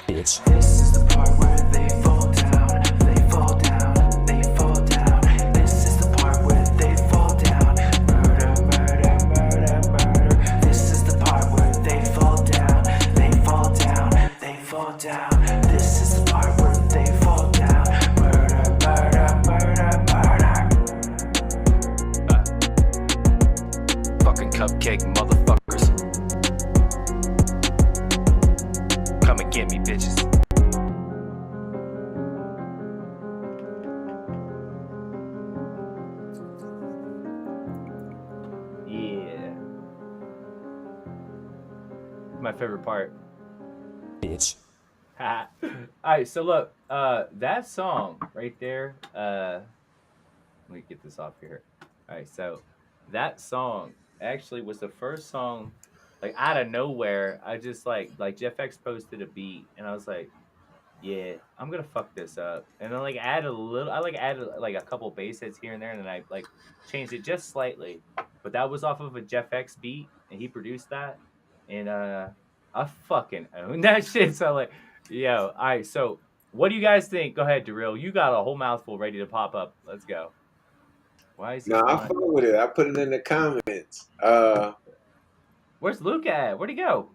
Bitch. This is the part where they fall down, they fall down, they fall down. This is the part where they fall down. Murder, murder, murder, murder. This is the part where they fall down, they fall down, they fall down. This is the part where they fall down. Murder, murder, murder, murder. Fucking cupcake motherfuckers. Come and get me, bitches. Yeah. My favorite part. Bitch. All right, so look, that song right there. Let me get this off here. All right, so that song actually was the first song, like out of nowhere. I just like Jeff X posted a beat, and I was like, yeah, I'm gonna fuck this up, and then like add a little. I like added like a couple bass hits here and there, and then I like changed it just slightly. But that was off of a Jeff X beat, and he produced that, and I fucking own that shit. So like. Yo, all right, so what do you guys think? Go ahead, Darrell. You got a whole mouthful ready to pop up. Let's go. Why is he I fuck with it. I put it in the comments. Where's Luke at? Where'd he go?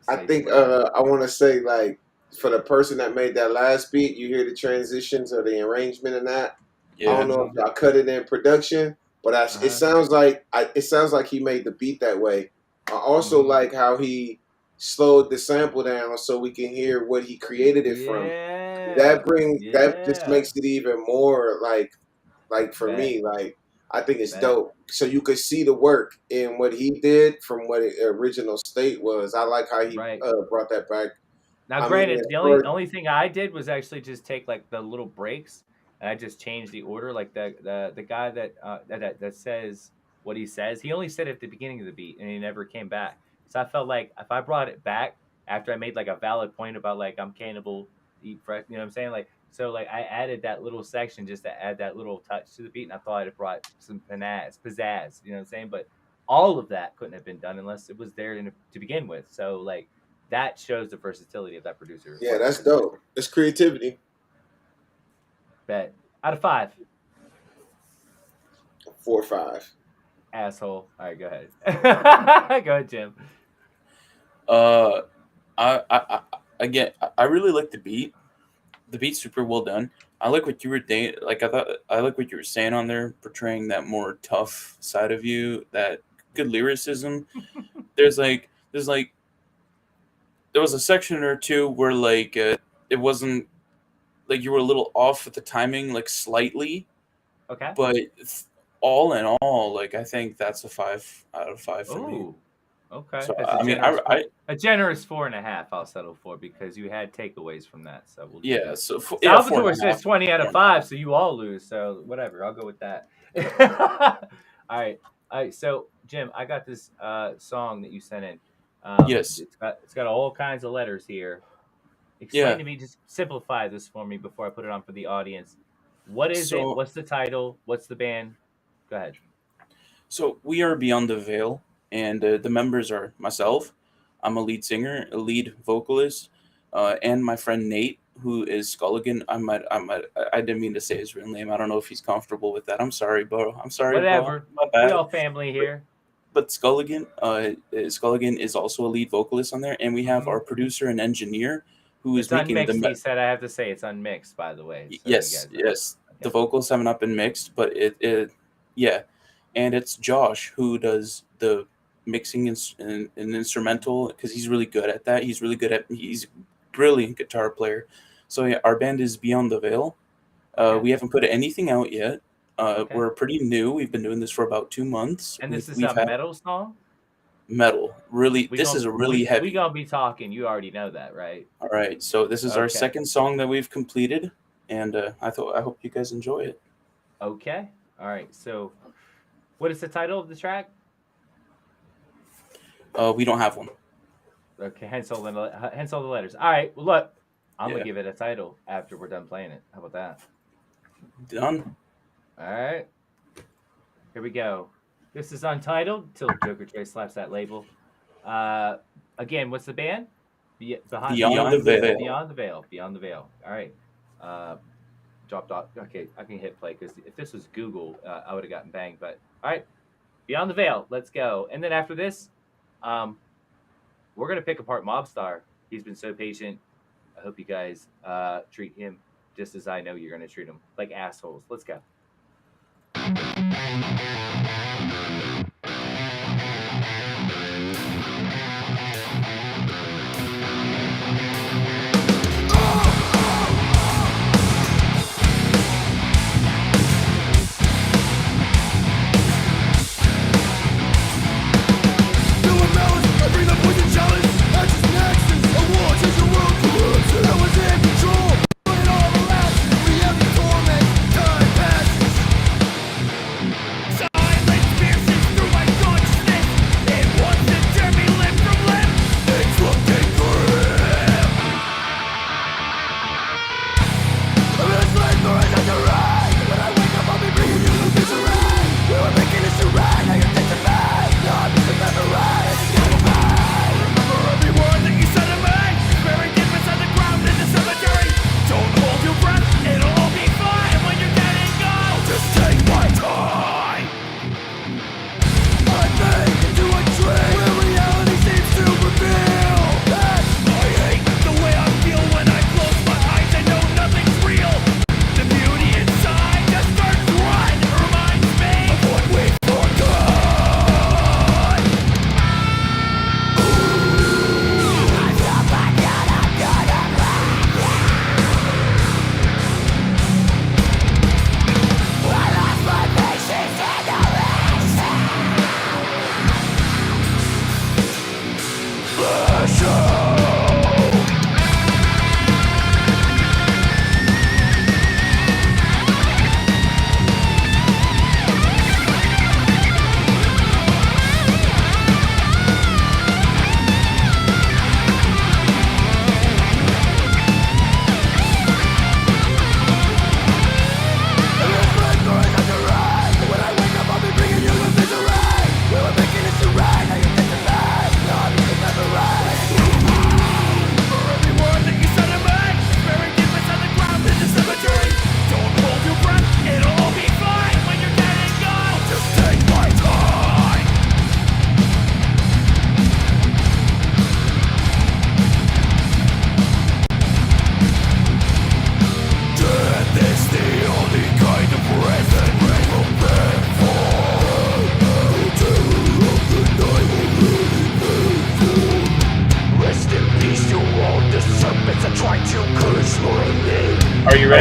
I think I want to say, like, for the person that made that last beat, you hear the transitions or the arrangement in that. Yeah. I don't know if I cut it in production, but it sounds like he made the beat that way. I also like how he slowed the sample down so we can hear what he created it from. That just makes it even more like Like for Bet. me, like I think it's Bet. dope. So you could see the work in what he did from what the original state was. I like how he Right. brought that back. Now, I mean, granted, at the first- only thing I did was actually just take like the little breaks, and I just changed the order. Like the guy that says what he says, he only said it at the beginning of the beat, and he never came back. So I felt like if I brought it back after I made like a valid point about like I'm cannibal, eat fresh, you know what I'm saying? Like so, like I added that little section just to add that little touch to the beat, and I thought it brought some pizzazz, you know what I'm saying? But all of that couldn't have been done unless it was there to begin with. So like. That shows the versatility of that producer. Yeah, that's dope. It's creativity. Bet. Out of 5. 4 or 5. Asshole. All right, go ahead. Go ahead, Jim. I really like the beat. The beat's super well done. I like what you were I like what you were saying on there, portraying that more tough side of you, that good lyricism. There was a section or two where like it wasn't like you were a little off with the timing, like slightly. Okay. But all in all, like I think that's a 5 out of 5 for me. Okay. So, That's I mean, a generous 4.5. I'll settle for because you had takeaways from that. So we'll yeah. So Salvatore says 20 out of 5, so you all lose. So whatever, I'll go with that. All right. So Jim, I got this song that you sent in. Yes. It's got all kinds of letters here. Explain to me, just simplify this for me before I put it on for the audience. What is it? What's the title? What's the band? Go ahead. So we are Beyond the Veil, and the members are myself. I'm a lead singer, a lead vocalist, and my friend Nate, who is Skulligan. I didn't mean to say his real name. I don't know if he's comfortable with that. I'm sorry, bro. Whatever. Bro. My bad. We all family here. But Skulligan is also a lead vocalist on there, and we have our producer and engineer who is making unmixed, he said. I have to say it's unmixed, by the way. So yes. Okay. The vocals haven't not been mixed, but and it's Josh who does the mixing and instrumental because he's really good at that. He's a brilliant guitar player. So yeah, our band is Beyond the Veil. We haven't put anything out yet. We're pretty new. We've been doing this for about 2 months. And this is a metal song? Metal. Really, this is a really heavy. We're going to be talking. You already know that, right? All right. So this is our second song that we've completed. And I hope you guys enjoy it. Okay. All right. So what is the title of the track? We don't have one. Okay. Hence all the letters. All right. Well, look, I'm going to give it a title after we're done playing it. How about that? Done. All right. Here we go. This is untitled till Joker Trey slaps that label. Again, what's the band? Beyond the Veil. Beyond the Veil. Beyond the Veil. All right. Dropped off. Okay, I can hit play because if this was Google, I would have gotten banged. But all right, Beyond the Veil. Let's go. And then after this, we're gonna pick apart Mobstar. He's been so patient. I hope you guys treat him just as I know you're gonna treat him, like assholes. Let's go. Torment, time passes.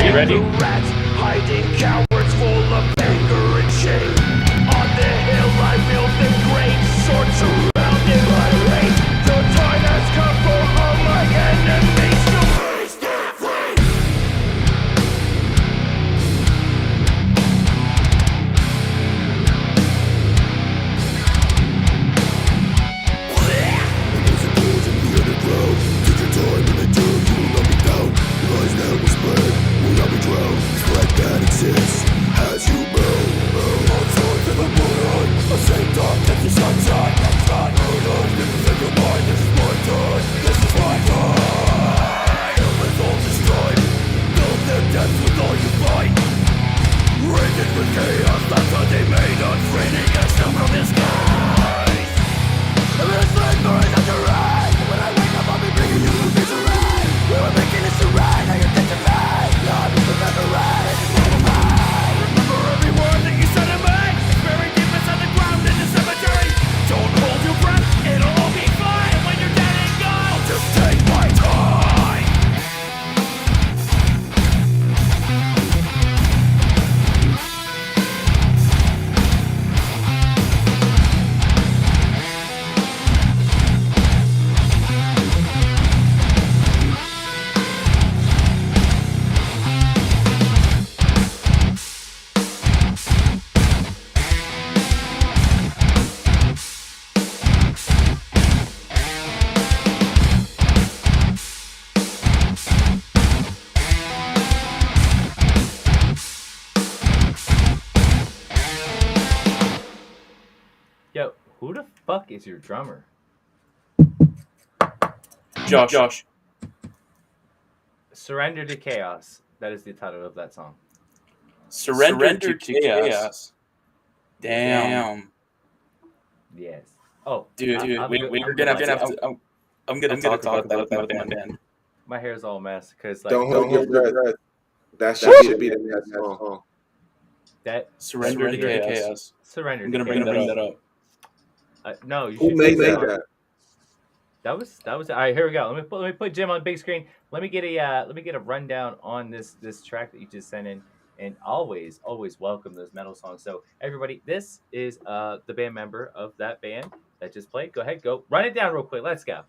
ready? The rats hiding, cowards full of anger and shame. On the hill I feel the great sword surrounded by hate. The time has come for all my enemies to be set free. There's a cage in the underground. Take your time and I tell you will not be down. Lies that were spread will not be drowned. Threat that exists as you move. On swords in the moonlight, a same dark as the sunshine. That's not moonlight. This is in your mind. This is my time. This is my time. Illness all destroyed. Build their deaths with all you fight. Ridden with chaos, that's what they made us. Raining as snow from the skies. This labor is under rise. When I wake up, I'll be bringing you a piece of ride. We were making this a ride, now you're dead to lie. God is remember right. Remember every word that you said to me. It's buried deep inside the ground in the cemetery. Don't hold your breath, it'll all be fine. When you're dead and gone, I'll just take my time. Yo, who the fuck is your drummer? Josh. Surrender to Chaos. That is the title of that song. Surrender to chaos. Damn. Yes. Oh, Dude, we're gonna have to. I'm gonna talk about that with my band. My hair's all messed because like Don't hold your breath. That should be the next song. that Surrender to chaos. Surrender. I'm gonna to bring Chaos. that up. No, you Who should made do that? That was all right. Here we go. Let me put Jim on big screen. Let me get a rundown on this track that you just sent in. And always welcome those metal songs. So everybody, this is the band member of that band that just played. Go ahead, go run it down real quick. Let's go.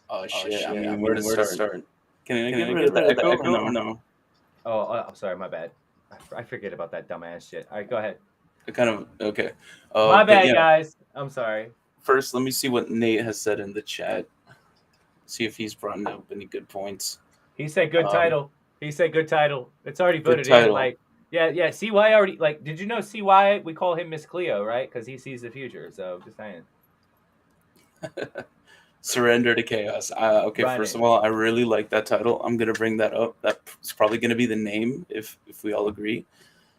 Oh shit! I mean, where to start? Can I get rid of the echo or no? Oh, I'm sorry, my bad. I forget about that dumbass shit. All right, go ahead. Okay. My bad, guys. I'm sorry. First, let me see what Nate has said in the chat. See if he's brought up any good points. He said good title. He said good title. It's already voted in. Title. Like, yeah. CY already, like, did you know CY, we call him Miss Cleo, right? Because he sees the future. So just saying. Surrender to chaos. Okay, first of all, I really like that title. I'm gonna bring that up. That's probably gonna be the name if we all agree.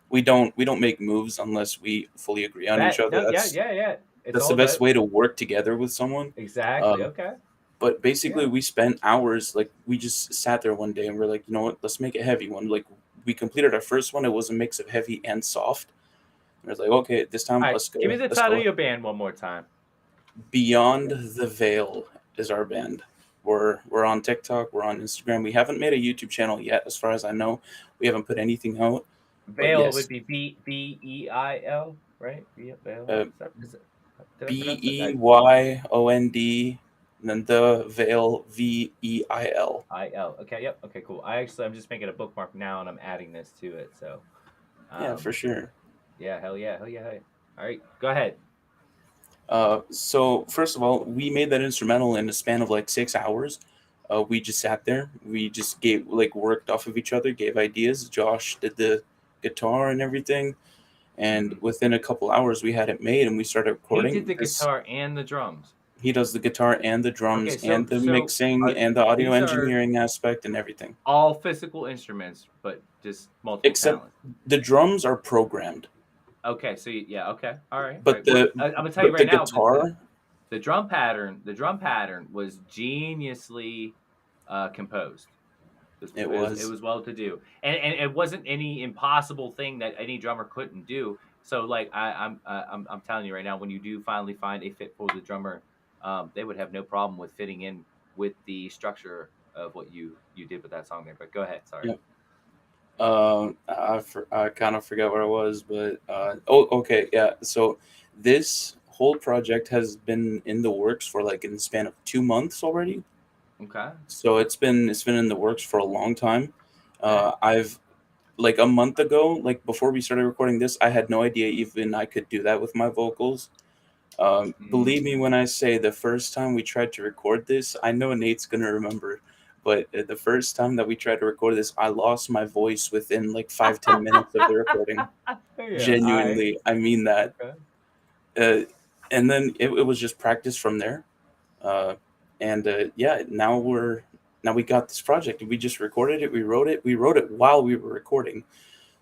We don't make moves unless we fully agree on each other. No, yeah. That's the best way to work together with someone. Exactly. Okay. But basically, we spent hours. Like, we just sat there one day and we're like, you know what? Let's make a heavy one. Like, we completed our first one. It was a mix of heavy and soft. And I was like, okay, this time let's go. Give me the title of your band one more time. Beyond the Veil is our band. We're on TikTok. We're on Instagram. We haven't made a YouTube channel yet, as far as I know. We haven't put anything out. Veil would be B-E-I-L, right? Veil. B-E-Y-O-N-D, and then the Veil, V-E-I-L. I-L. Okay, yep. Okay, cool. I'm just making a bookmark now, and I'm adding this to it. So. Yeah, for sure. Yeah, hell yeah. All right, go ahead. So first of all, we made that instrumental in a span of like 6 hours. We just sat there. We just worked off of each other, gave ideas. Josh did the guitar and everything. And within a couple hours, we had it made and we started recording. He did the guitar and the drums. He does the guitar and the drums and the mixing and the audio engineering aspect and everything. All physical instruments, but just multiple Except talents. The drums are programmed. Okay, so okay, all right. But I'm gonna tell you right now, guitar, the drum pattern was geniusly composed. It was well to do, and it wasn't any impossible thing that any drummer couldn't do. So like I'm telling you right now, when you do finally find a fit for the drummer, they would have no problem with fitting in with the structure of what you did with that song there. But go ahead, sorry. I kind of forgot where I was, but okay, yeah. So this whole project has been in the works for like in the span of 2 months already. Okay. So it's been in the works for a long time. I've like a month ago, like before we started recording this, I had no idea even I could do that with my vocals. Believe me when I say the first time we tried to record this, I know Nate's gonna remember, but the first time that we tried to record this, I lost my voice within like 5-10 minutes of the recording. Yeah, Genuinely, I mean that. Okay. And then it was just practice from there. Yeah, now we got this project. We just recorded it. We wrote it while we were recording.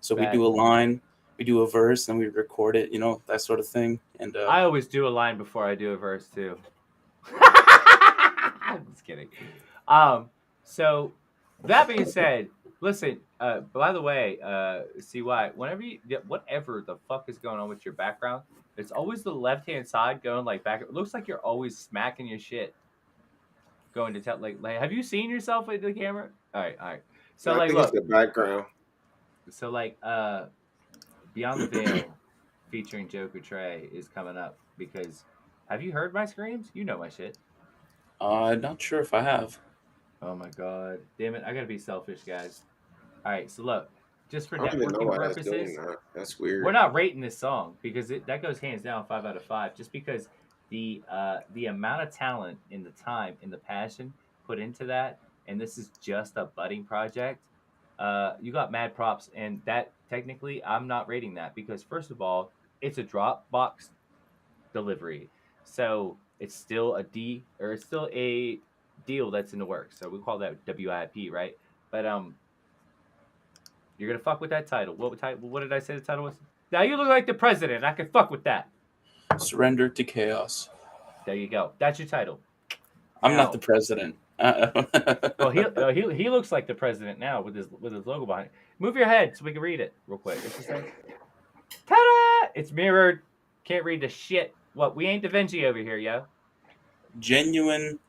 So we do a line, we do a verse, then we record it, you know, that sort of thing. And I always do a line before I do a verse too. I'm just kidding. So that being said, listen. By the way, CY, whatever the fuck is going on with your background, it's always the left-hand side going like back. It looks like you're always smacking your shit. Going to tell like have you seen yourself in the camera? All right. So I think it's the background. So like Beyond the Veil featuring Joker Trey is coming up because have you heard my screams? You know my shit. Not sure if I have. Oh my god. Damn it, I gotta be selfish, guys. Alright, so look, just for I don't even know networking why that's doing purposes, that. That's weird. we're not rating this song because that goes hands down 5 out of 5, just because the amount of talent and the time and the passion put into that, and this is just a budding project. You got mad props, and that technically I'm not rating that because first of all, it's a Dropbox delivery, so it's still it's still a deal that's in the works. So we call that WIP, right? But you're gonna fuck with that title. What did I say the title was? Now you look like the president. I can fuck with that. Surrender to Chaos. There you go. That's your title. I'm not the president. Well, he looks like the president now with his logo behind it. Move your head so we can read it real quick. It's just like, ta-da! It's mirrored. Can't read the shit. What? We ain't Da Vinci over here, yo. Genuine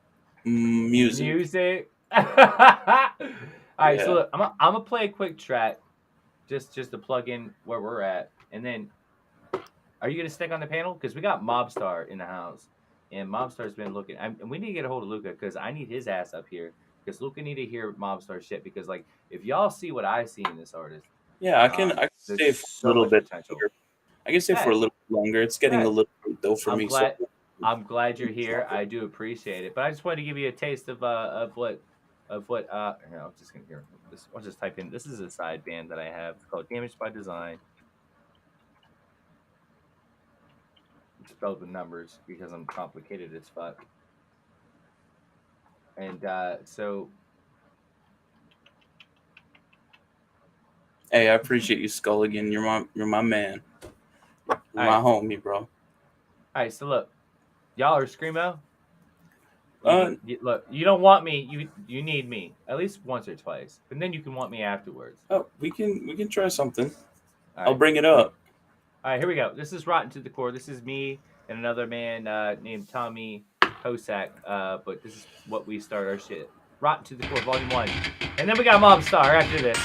music. All right, so look, I'm gonna play a quick track, just to plug in where we're at, and then are you gonna stick on the panel? Because we got Mobstar in the house, and Mobstar's been looking. And we need to get a hold of Luca because I need his ass up here because Luca need to hear Mobstar shit. Because like, if y'all see what I see in this artist, yeah, I can stay for a little bit longer. I can stay for a little bit longer. It's getting a little late though for me. I'm glad you're here. I do appreciate it. But I just wanted to give you a taste of what I'm just gonna hear this. I'll just type in. This is a side band that I have. It's called Damaged by Design. It's spelled with numbers because I'm complicated as fuck. And so, hey, I appreciate you, Skulligan. You're my man. You're my homie, bro. All right, so look, y'all are screamo. Look, you don't want me. You need me at least once or twice, and then you can want me afterwards. Oh, we can try something. All I'll bring it up. All right, here we go. This is Rotten to the Core. This is me and another man named Tommy Kosak. But this is what we start our shit. Rotten to the Core, Volume 1, and then we got Mobstar after this.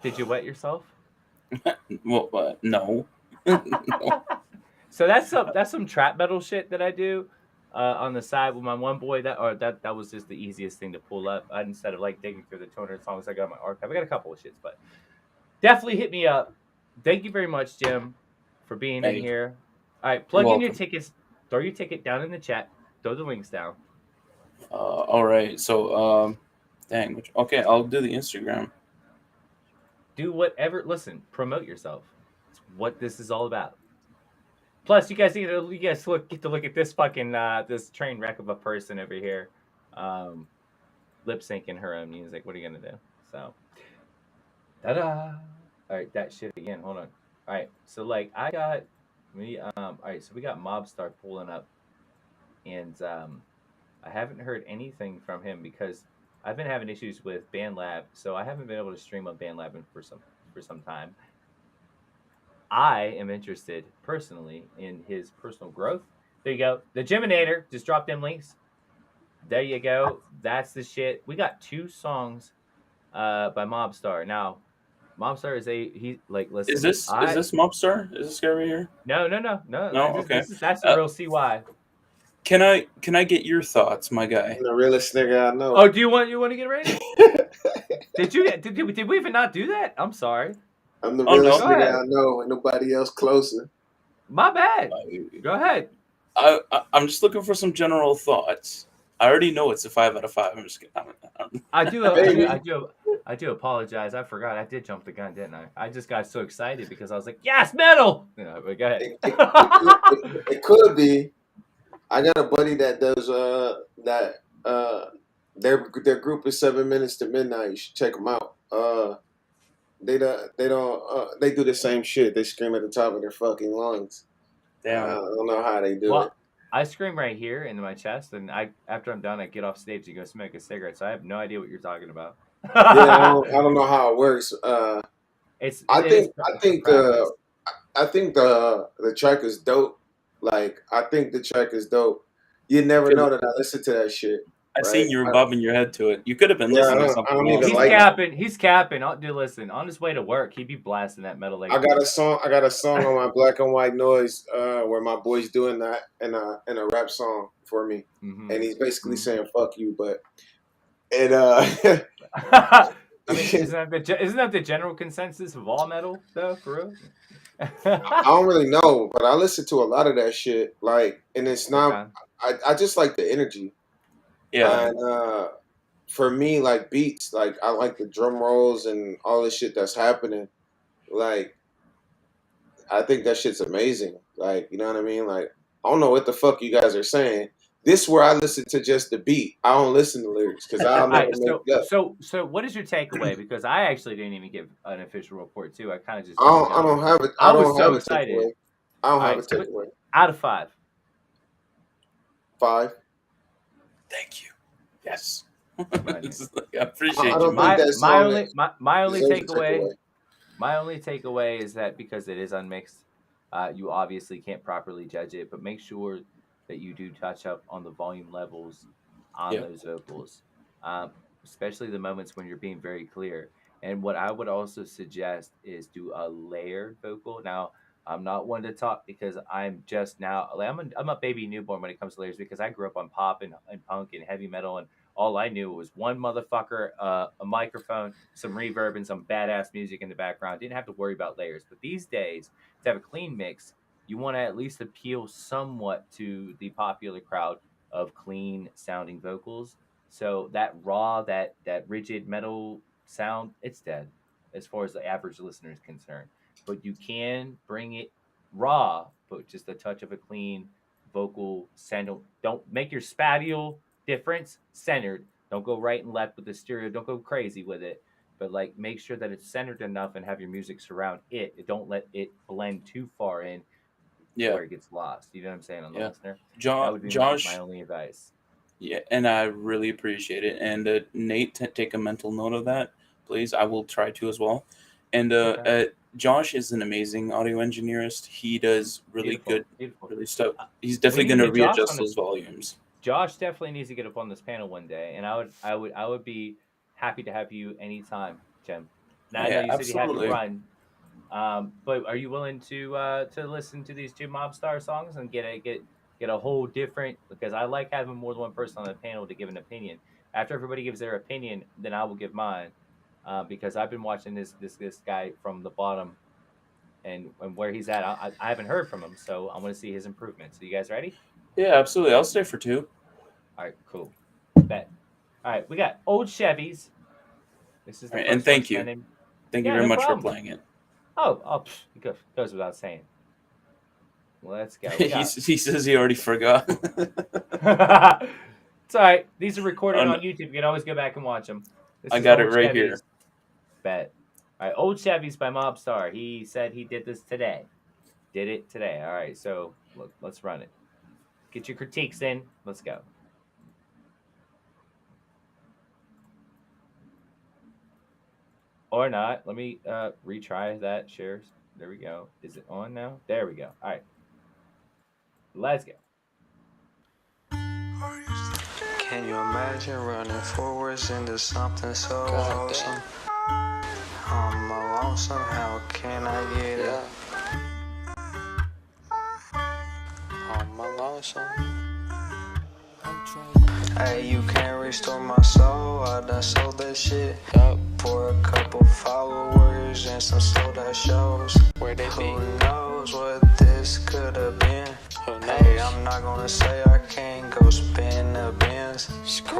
Did you wet yourself? Well, no. No. So that's some trap metal shit that I do on the side with my one boy. That was just the easiest thing to pull up. Instead of like digging through the 200 songs I got in my archive. I got a couple of shits, but definitely hit me up. Thank you very much, Jim, for being in Hey. here. All right, plug You're in your welcome. tickets. Throw your ticket down in the chat. Throw the links down. All right. So, dang. Okay, I'll do the Instagram. Do whatever. Listen, promote yourself. It's what this is all about. Plus, you guys get to look at this fucking this train wreck of a person over here, lip syncing her own music. What are you gonna do? So, ta-da! All right, that shit again. Hold on. All right, so like I got me. All right, so we got Mobstar pulling up, and I haven't heard anything from him because I've been having issues with BandLab, so I haven't been able to stream on BandLab for some time. I am interested personally in his personal growth. There you go. The Geminator. Just drop them links. There you go. That's the shit. We got 2 songs by Mobstar. Now, Mobstar is listen. Is this Mobstar? Is this guy right here? No. Okay. That's the real CY. Can I get your thoughts, my guy? The realest nigga I know. Oh, do you want to get ready? Did we even not do that? I'm sorry. I'm the realest nigga I know, and nobody else closer. My bad. Go ahead. I'm just looking for some general thoughts. I already know it's a 5 out of 5. I'm just kidding. I do apologize. I forgot. I did jump the gun, didn't I? I just got so excited because I was like, yes, metal. But go ahead. It could be. I got a buddy that does their group is 7 Minutes to Midnight. You should check them out. They do the same shit. They scream at the top of their fucking lungs. Damn. I don't know how they do it. I scream right here into my chest, and after I'm done, I get off stage and go smoke a cigarette. So I have no idea what you're talking about. Yeah, I don't know how it works. I think the track is dope. Like, I think the track is dope. You never know that I listen to that shit. I seen you were bobbing your head to it. You could have been listening to something else. He's capping. Listen, on his way to work, he'd be blasting that metal. I got a song on my Black and White Noise where my boy's doing that in a rap song for me, and he's basically saying "fuck you," but it I mean, isn't that the general consensus of all metal though? For real. I don't really know, but I listen to a lot of that shit. Like, and it's not. I just like the energy. Yeah. And for me, like beats, like I like the drum rolls and all the shit that's happening. Like, I think that shit's amazing. Like, you know what I mean? Like, I don't know what the fuck you guys are saying. This is where I listen to just the beat. I don't listen to lyrics because I'll never make it up. So what is your takeaway? Because I actually didn't even give an official report too. I kind of just I don't have it. I was so excited. I don't have a takeaway. Out of 5. 5. Thank you. Yes. I appreciate I don't you. think that song My only deserves a takeaway. My only takeaway is that because it is unmixed, you obviously can't properly judge it. But make sure that you do touch up on the volume levels on those vocals, especially the moments when you're being very clear. And what I would also suggest is do a layered vocal. Now, I'm not one to talk because I'm just now. Like, I'm a baby newborn when it comes to layers because I grew up on pop and punk and heavy metal, and all I knew was one motherfucker, a microphone, some reverb, and some badass music in the background. Didn't have to worry about layers. But these days, to have a clean mix, you want to at least appeal somewhat to the popular crowd of clean sounding vocals. So that raw, that rigid metal sound, it's dead as far as the average listener is concerned. But you can bring it raw, but just a touch of a clean vocal sound. Don't make your spatial difference centered. Don't go right and left with the stereo. Don't go crazy with it. But like, make sure that it's centered enough and have your music surround it. Don't let it blend too far in where it gets lost. You know what I'm saying on the listener? That would be Josh, my only advice. Yeah, and I really appreciate it. And Nate, take a mental note of that, please. I will try to as well. And Josh is an amazing audio engineerist. He does really good stuff. He's definitely going to readjust those volumes. Josh definitely needs to get up on this panel one day, and I would be happy to have you anytime, Jim. Now I know Yeah, you said you had to absolutely. run, but are you willing to listen to these two Mobstar songs and get a whole different? Because I like having more than one person on the panel to give an opinion. After everybody gives their opinion, then I will give mine, because I've been watching this guy from the bottom, and where he's at. I haven't heard from him, so I want to see his improvements. So you guys ready? Yeah, absolutely. I'll stay for 2. All right, cool. Bet. All right, we got Old Chevys. This is the Right, first and thank one, you. Shannon. Thank you Yeah, very no much for problem. playing it. It goes without saying. Let's go. We got... He says he already forgot. It's all right. These are recorded Oh, no. on YouTube. You can always go back and watch them. This I is got it Old right Chevys. here. Bet. All right, Old Chevys by Mobstar. He said he did this today. Did it today. All right, so let's run it. Get your critiques in. Let's go. Or not. Let me retry that. Shares. There we go. Is it on now? There we go. All right. Let's go. Can you imagine running forwards into something so awesome? I'm lonesome, how can I get it? I'm lonesome. Hey, you can't restore my soul. I done sold that shit for a couple followers and some sold out shows. Where they be? Who knows what this could have been? Hey, I'm not gonna say I can't go spin the bins.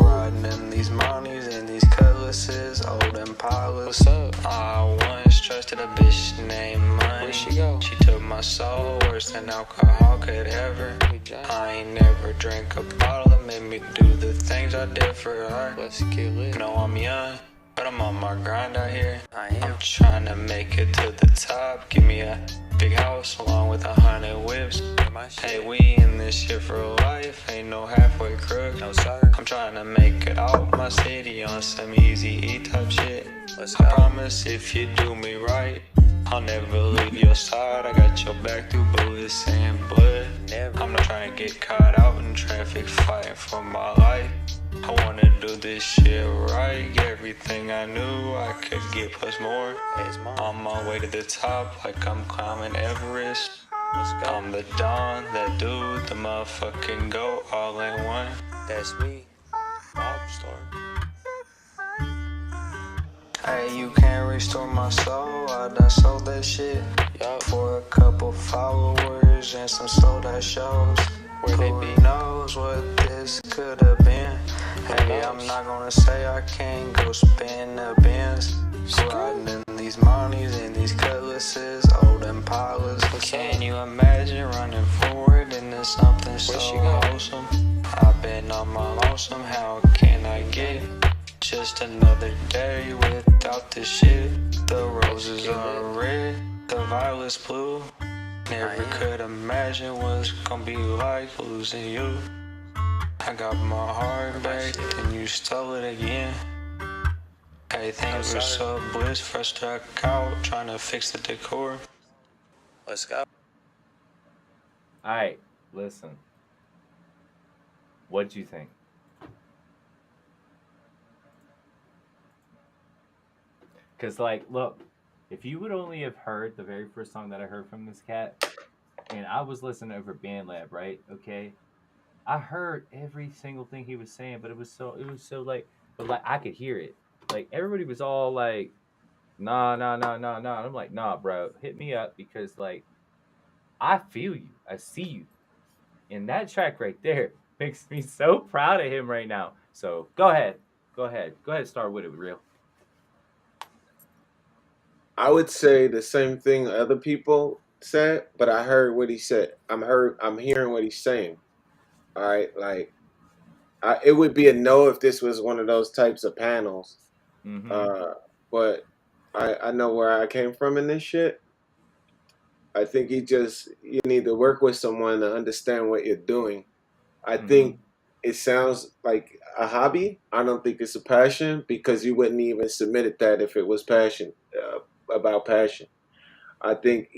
Riding in these monies and these cutlasses, old Impalas. What's up? I once trusted a bitch named Money. Where'd she go? She took my soul worse than alcohol could ever. I ain't never drank a bottle that made me do the things I did for her. Let's kill it. No, I'm young, but I'm on my grind out here. I'm trying to make it to the top. Give me a big house along with 100 whips. Hey, we in this shit for life. Ain't no halfway crook. No sir. I'm trying to make it out my city on some easy E type shit. I promise if you do me right, I'll never leave your side. I got your back through bullets and blood. I'm not trying to get caught out in traffic fighting for my life. I wanna do this shit right. Get everything I knew I could get plus more. On my way to the top like I'm climbing Everest. I'm the Don, that dude, the motherfucking GOAT, all in one. That's me, Mobstar. Hey, you can't restore my soul. I done sold that shit for a couple followers and some sold out shows. Where they be? Who knows what this could have been? Hey, I'm not gonna say I can't go spin the bins. Riding in these monies and these cutlasses, old Impalas. Can you imagine running forward into something so wholesome? I've been on my lonesome, how can I get just another day without this shit? The roses are red, the violets blue. Never could imagine what's gonna be like losing you. I got my heart back and you stole it again. Hey, things were so bliss, first struck out, trying to fix the decor. Let's go. All right, listen. What'd you think? Because, like, look, if you would only have heard the very first song that I heard from this cat, and I was listening over BandLab, right? Okay, I heard every single thing he was saying, but it was so like, but like I could hear it. Like everybody was all like, nah. And I'm like, nah, bro, hit me up because like I feel you, I see you, and that track right there makes me so proud of him right now. So go ahead, start with it, real. I would say the same thing other people said, but I heard what he said. I'm hearing what he's saying. All right, like it would be a no if this was one of those types of panels. But I know where I came from in this shit. I think you need to work with someone to understand what you're doing. I think it sounds like a hobby. I don't think it's a passion because you wouldn't even submitted that if it was passion, about passion. I think,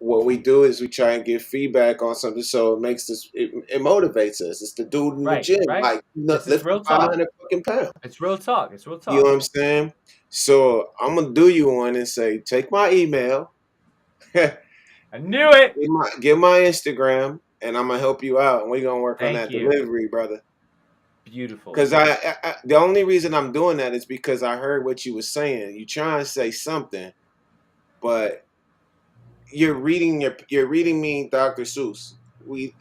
what we do is we try and give feedback on something so it makes us, it motivates us. It's the dude in the gym, like This is lifting real talk. 500 fucking pounds. It's real talk. You know what I'm saying? So I'm gonna do you one and say, take my email. I knew it. Give my Instagram, and I'm gonna help you out, and we're gonna work on Thank that you. delivery, brother. Beautiful. Because I the only reason I'm doing that is because I heard what you were saying. You trying to say something, but you're reading me Dr. Seuss. We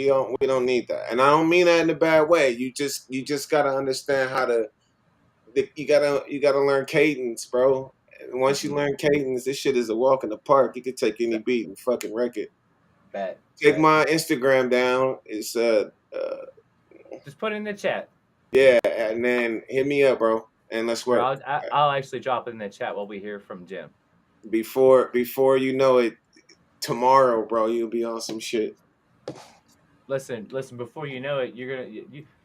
don't need that, and I don't mean that in a bad way. You just gotta understand how to. You gotta learn cadence, bro. And once you learn cadence, this shit is a walk in the park. You could take any beat and fucking wreck it. Bet. Take my Instagram down. It's just put it in the chat. Yeah, and then hit me up, bro, and let's Or work. I'll actually drop it in the chat while we hear from Jim. Before you know it, tomorrow, bro, you'll be on some shit. Listen. Before you know it, you're gonna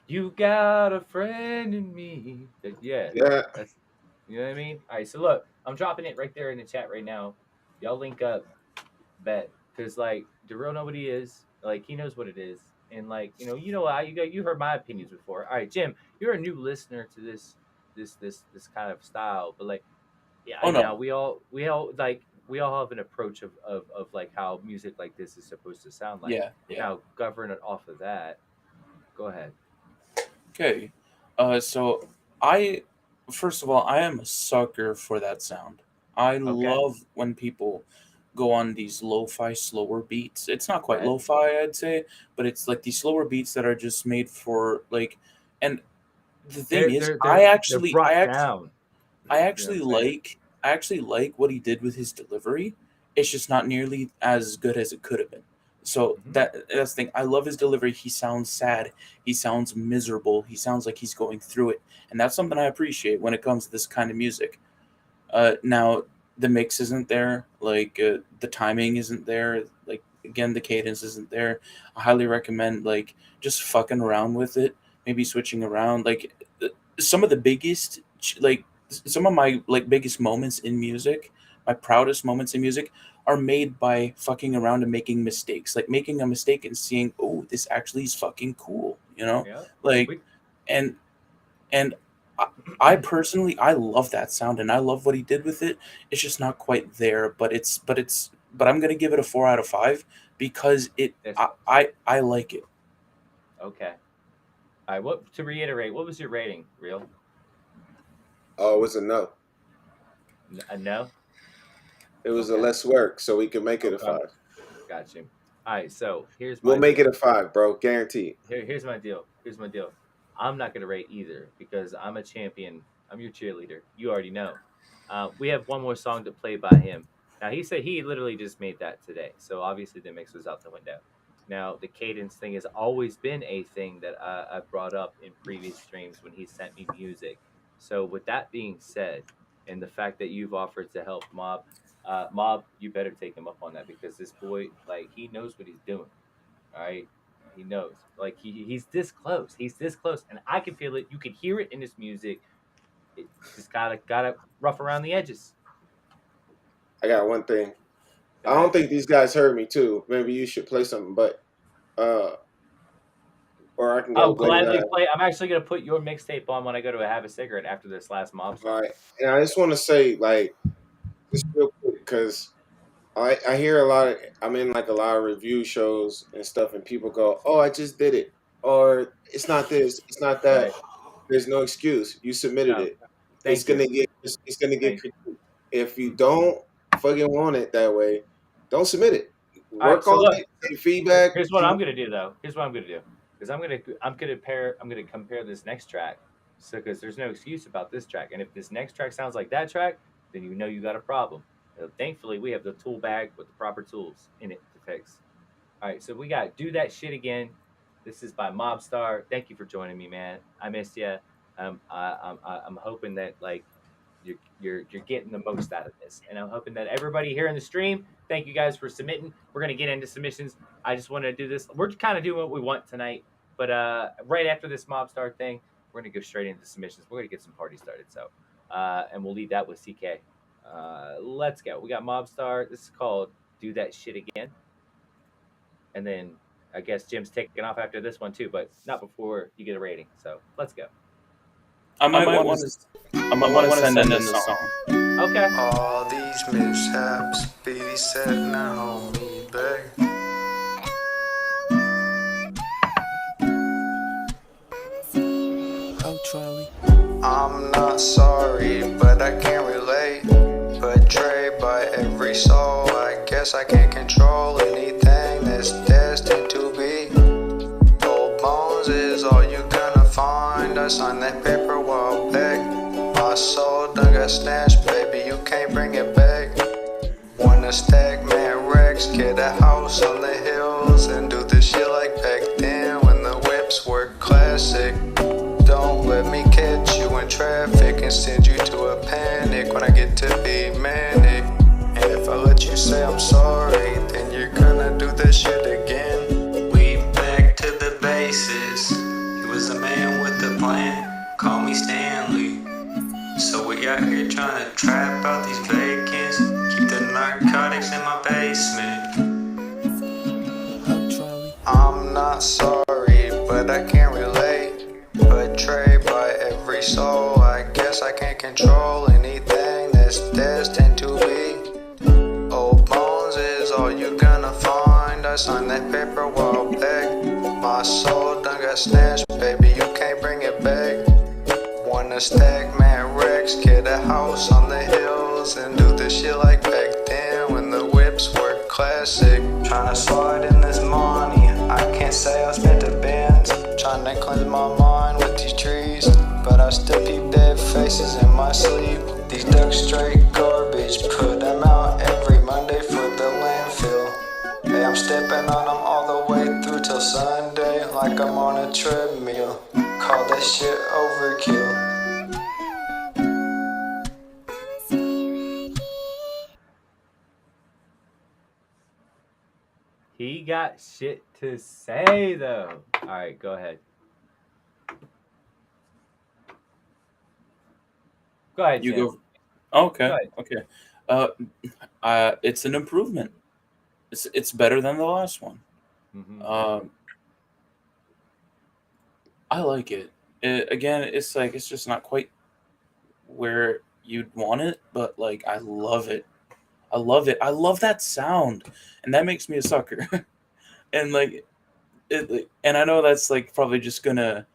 you got a friend in me. Yeah. That's, you know what I mean. All right. So look, I'm dropping it right there in the chat right now. Y'all link up. Bet. Because like Darrell know what he is. Like he knows what it is. And like you heard my opinions before. All right, Jim, you're a new listener to this kind of style, but like yeah, Oh, no. we all have an approach of like how music like this is supposed to sound like. Yeah. Now govern it off of that. Go ahead. Okay. So first of all, I am a sucker for that sound. I love when people go on these lo-fi slower beats. It's not quite lo-fi, I'd say, but it's like these slower beats that are just made for like, and the thing is, I actually like what he did with his delivery. It's just not nearly as good as it could have been. So that's the thing. I love his delivery. He sounds sad. He sounds miserable. He sounds like he's going through it, and that's something I appreciate when it comes to this kind of music. Now the mix isn't there. Like the timing isn't there. Like again, the cadence isn't there. I highly recommend like just fucking around with it. Maybe switching around. Like some of the biggest some of my like biggest moments in music, my proudest moments in music are made by fucking around and making mistakes. Like making a mistake and seeing, oh, this actually is fucking cool, you know? Yeah. Like and I personally I love that sound and I love what he did with it. It's just not quite there, but I'm gonna give it a 4 out of 5 because I like it. Okay. All right. To reiterate, what was your rating, Real? Oh, it was a no. A no? It was a less work, so we can make it a 5. Got you. All right, so here's my We'll make deal. it a 5, bro. Guaranteed. Here's my deal. I'm not gonna rate either because I'm a champion. I'm your cheerleader. You already know. We have one more song to play by him. Now he said he literally just made that today, so obviously the mix was out the window. Now the cadence thing has always been a thing that I brought up in previous streams when he sent me music. So with that being said, and the fact that you've offered to help Mob, you better take him up on that because this boy, like, he knows what he's doing. All right, he knows. Like he's this close. He's this close, and I can feel it. You can hear it in his music. It just gotta rough around the edges. I got one thing. I don't think these guys heard me too. Maybe you should play something, but or I can go. I'll gladly play. I'm actually gonna put your mixtape on when I go to have a cigarette after this last mob. All right, and I just want to say, like, just real quick, because I hear a lot. I'm in like a lot of review shows and stuff, and people go, "Oh, I just did it," or "It's not this, it's not that." There's no excuse. You submitted it. It's gonna get critiqued. If you don't fucking want it that way, don't submit it. Work on it. Take feedback. Here's what I'm gonna do though. Because I'm gonna compare this next track. So because there's no excuse about this track, and if this next track sounds like that track, then you know you got a problem. Thankfully, we have the tool bag with the proper tools in it to fix. All right, so we got Do That Shit Again. This is by Mobstar. Thank you for joining me, man. I missed you. I'm hoping that like you're getting the most out of this, and I'm hoping that everybody here in the stream. Thank you guys for submitting. We're gonna get into submissions. I just want to do this. We're kind of doing what we want tonight, but right after this Mobstar thing, we're gonna go straight into submissions. We're gonna get some party started. So, and we'll lead that with CK. Let's go. We got Mobstar. This is called Do That Shit Again. And then I guess Jim's taking off after this one too, but not before you get a rating. So let's go. I might want to send in the song. Okay. All these mishaps, BD said, now hold me back. Oh, Charlie. I'm not sorry, but I can't relate. Betrayed by every soul, I guess I can't control anything that's destined to be. Old bones is all you gonna find. I signed that paper a while back. My soul done got snatched, baby, you can't bring it back. Wanna stack man Rex, get a house on the hills, and do this shit like back then when the whips were classic. Don't let me catch you in traffic and send you to a panic when I get to be manic. And if I let you say I'm sorry, then you're gonna do that shit again. We back to the basis. He was the man with the plan. Call me Stanley. So we out here trying to trap out these vacants. Keep the narcotics in my basement. I'm not sorry, but I can't relate. Betrayed by every soul, I guess I can't control anything that's destined to be. Old bones is all you gonna find. I signed that paper a while back. My soul done got snatched, baby, you can't bring it back. Wanna stack man Rex, get a house on the hills, and do this shit like back then when the whips were classic. Tryna slide in this money, I can't say I spent a Benz. Tryna cleanse my mind with these trees, but I still peep dead faces in my sleep. These ducks straight garbage, put them out every Monday for the landfill. Hey, I'm stepping on them all the way through till Sunday, like I'm on a treadmill. Call that shit overkill. He got shit to say though. All right, go ahead. Go ahead. You Sam. go. Okay. Go ahead. Okay. It's an improvement. It's better than the last one. Mm-hmm. I like it. Again, it's like it's just not quite where you'd want it, but like I love it. I love it. I love that sound, and that makes me a sucker. And like, and I know that's like probably just gonna.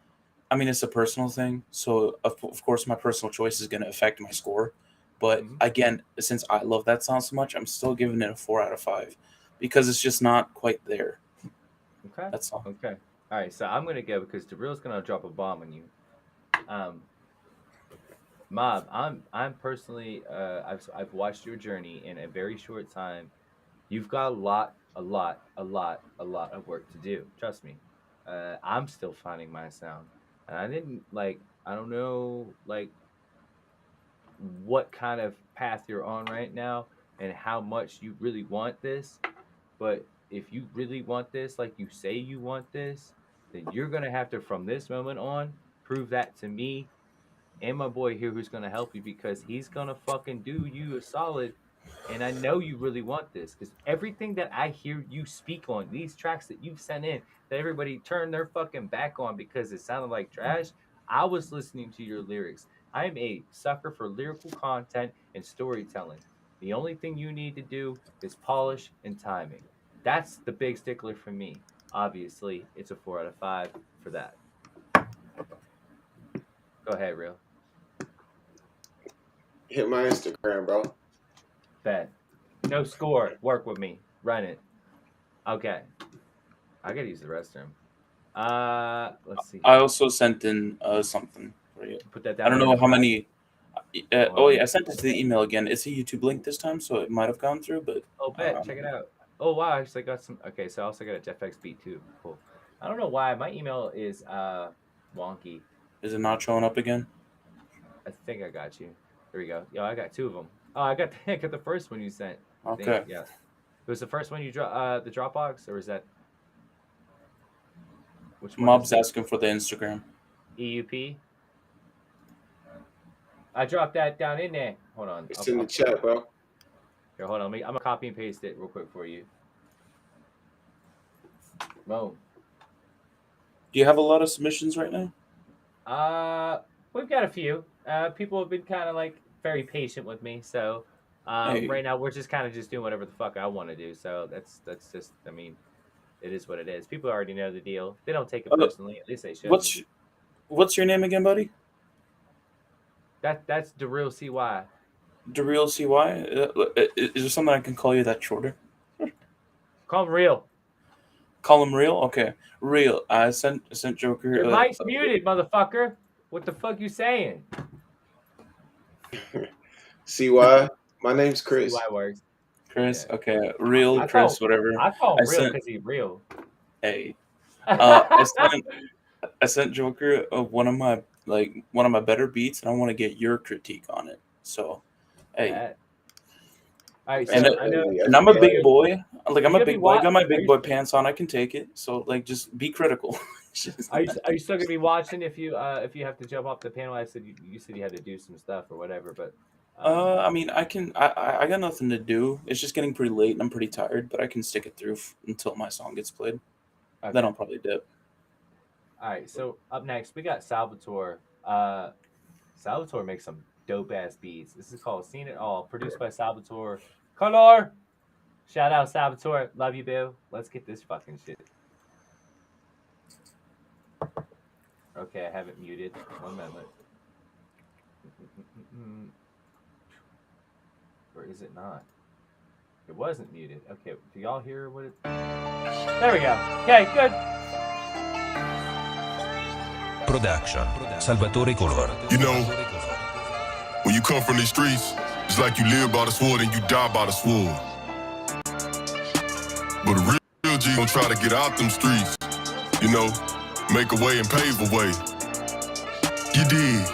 I mean, it's a personal thing, so of course my personal choice is gonna affect my score. But again, since I love that sound so much, I'm still giving it a 4 out of 5 because it's just not quite there. Okay. That's all. Okay. All right. So I'm gonna go because Daryl's gonna drop a bomb on you. Mob, I'm personally I've watched your journey in a very short time. You've got a lot of work to do. Trust me. I'm still finding my sound, and I don't know what kind of path you're on right now and how much you really want this. But if you really want this, like you say you want this, then you're gonna have to, from this moment on, prove that to me and my boy here who's gonna help you, because he's gonna fucking do you a solid. And I know you really want this because everything that I hear you speak on, these tracks that you've sent in, that everybody turned their fucking back on because it sounded like trash. I was listening to your lyrics. I'm a sucker for lyrical content and storytelling. The only thing you need to do is polish and timing. That's the big stickler for me. Obviously, it's a 4 out of 5 for that. Go ahead, Real. Hit my Instagram, bro. Bet. No score. Work with me. Run it. Okay. I gotta use the restroom. Let's see. I also sent in something for you. Put that down. I don't know how many. Oh yeah, I sent it to the email again. It's a YouTube link this time, so it might have gone through. But bet. Check it out. Oh wow, I actually got some. Okay, so I also got a JeffX beat too. Cool. I don't know why my email is wonky. Is it not showing up again? I think I got you. There we go. Yo, I got 2 of them. Oh, I got the first one you sent. Okay. Yeah. It was the first one you dropped, the Dropbox, or is that? Which one? Mob's asking for the Instagram. EUP. I dropped that down in there. Hold on. It's in the chat, bro. Here, hold on. I'm gonna copy and paste it real quick for you. Boom. Do you have a lot of submissions right now? We've got a few. People have been kind of like very patient with me, so Hey. right now we're just kind of just doing whatever the fuck I want to do. So that's just, I mean, it is what it is. People already know the deal. They don't take it personally. At least they should. What's your name again, buddy? That's the real CY. The real CY? Is there something I can call you that shorter? Call him real. Call him real? Okay. Real. I sent Joker. Your mic's muted, motherfucker. What the fuck you saying? CY? My name's Chris. CY works. Chris? Yeah. Okay. Real, Chris, whatever. I call him real because he's real. Hey. I sent Joker one of my better beats, and I want to get your critique on it. So, hey. Right, so and I'm a big boy. Like, I'm a big boy. I got my big boy pants on. I can take it. So, like, just be critical. Are you still gonna be watching if you have to jump off the panel? I said you said you had to do some stuff or whatever, but. I mean, I can. I got nothing to do. It's just getting pretty late, and I'm pretty tired. But I can stick it through until my song gets played. Okay. Then I'll probably dip. All right. So up next, we got Salvatore. Salvatore makes some dope ass beats. This is called "Seen It All," produced by Salvatore. Color. Shout out Salvatore. Love you, boo. Let's get this fucking shit. Okay, I have it muted. 1 moment. Or is it not? It wasn't muted. Okay, do y'all hear what it... There we go. Okay, good. Production. Salvatore Color. You know, when you come from these streets, it's like you live by the sword and you die by the sword. But a real G gon' try to get out them streets. You know, make a way and pave a way. You dig?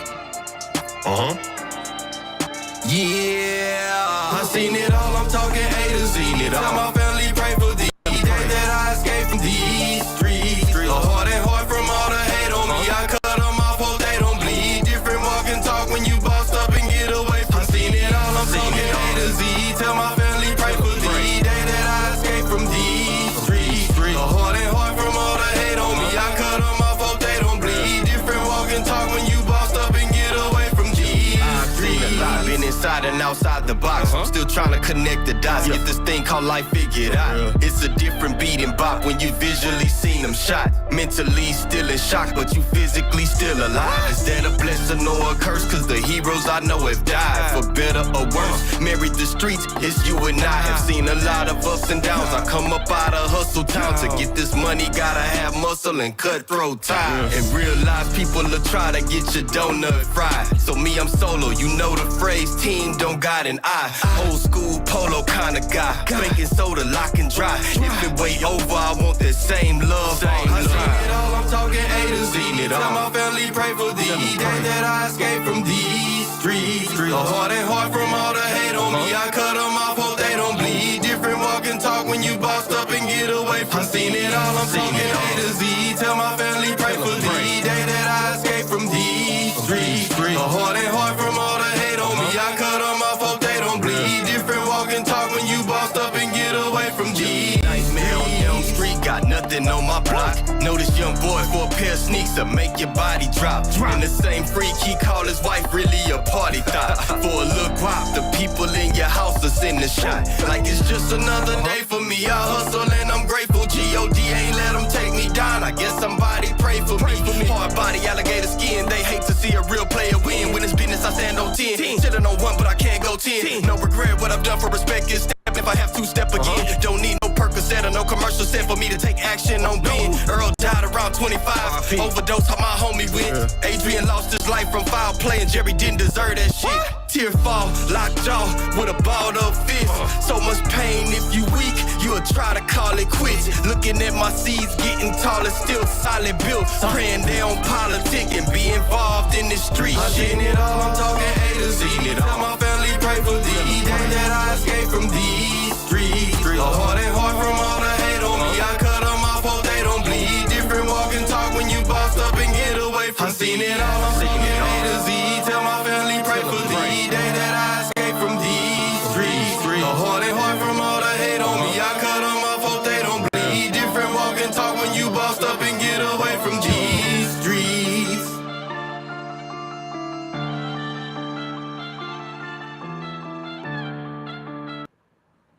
Yeah, I seen it all, I'm talking A to Z. Tell my family pray for the day that I escape from these streets. Hard and hard from all the hate on me. I cut them off, hope they don't bleed. Different walk and talk when you bossed up and get away from. I seen it all, I'm talking A to Z. Tell my family pray for the day that I escape from these streets. Hard and hard from all the hate on me. I cut them off, hope they don't bleed. Different walk and talk when you bossed up and get away from these streets. I've been inside and outside the box. I'm still trying to connect the dots. Get this thing called life figured out. It's a different beat and bop when you visually seen them shot. Mentally still in shock, but you physically still alive. Is that a blessing or a curse? Cause the heroes I know have died. For better or worse, married the streets, it's you and I. Have seen a lot of ups and downs. I come up out of hustle town. To get this money, gotta have muscle and cutthroat ties. And realize people will try to get your donut fried. So me, I'm solo, you know the phrase, team don't got an eye. Old school polo kind of guy. Drinking soda, lock and dry. If it way over, I want that same love. I seen it all, I'm talking A to Z. Tell my family pray for the day that I escape from these streets. Hard and hard from all the hate on me. I cut them off, hope they don't bleed. Different walk and talk when you bossed up and get away from. I seen it all, I'm talking A to Z. Tell my family pray for the day that I escape from these streets. Hard and hard from all the hate on me. I cut them off, hope they don't bleed. Different walk and talk when you bossed up and get away from G. Nightmare on Elm Street, got nothing on my block. Know this young boy for a pair of sneaks to make your body drop. And the same freak he call his wife really a party thought. For a look wop, the people in your house are sending shot. Like it's just another day for me. I hustle and I'm grateful. G.O.D. ain't let them take me down. I guess somebody pray for me. Hard body, alligator skin. They hate to see a real player win. When it's business, I stand on 10. Chillin' on 1, but I can't go 10. No regret, what I've done for respect is step. If I have to step again, don't need no Percocet or no commercial set for me to take action on Ben. Earl died around 25. Overdose, how my homie went. Adrian lost his life from foul play, and Jerry didn't deserve that shit. Tear fall, locked jaw with a balled up fist. So much pain if you weak, you'll try to call it quits. Looking at my seeds getting taller, still solid built. Praying they don't politic and be involved in the street. I seen it all, I'm talking A to Z. Tell my family pray for the day that I escape from these streets. Hard and hard from all the hate on me. I cut them off, hope they don't bleed. Different walk and talk when you bossed up and get away from. I seen it all, I'm talking A to Z. Tell my family pray for the day that I escape from these streets. Hard and hard from all the hate on me. I cut them off, hope they don't bleed. Different walk and talk when you bossed up and get away from these streets.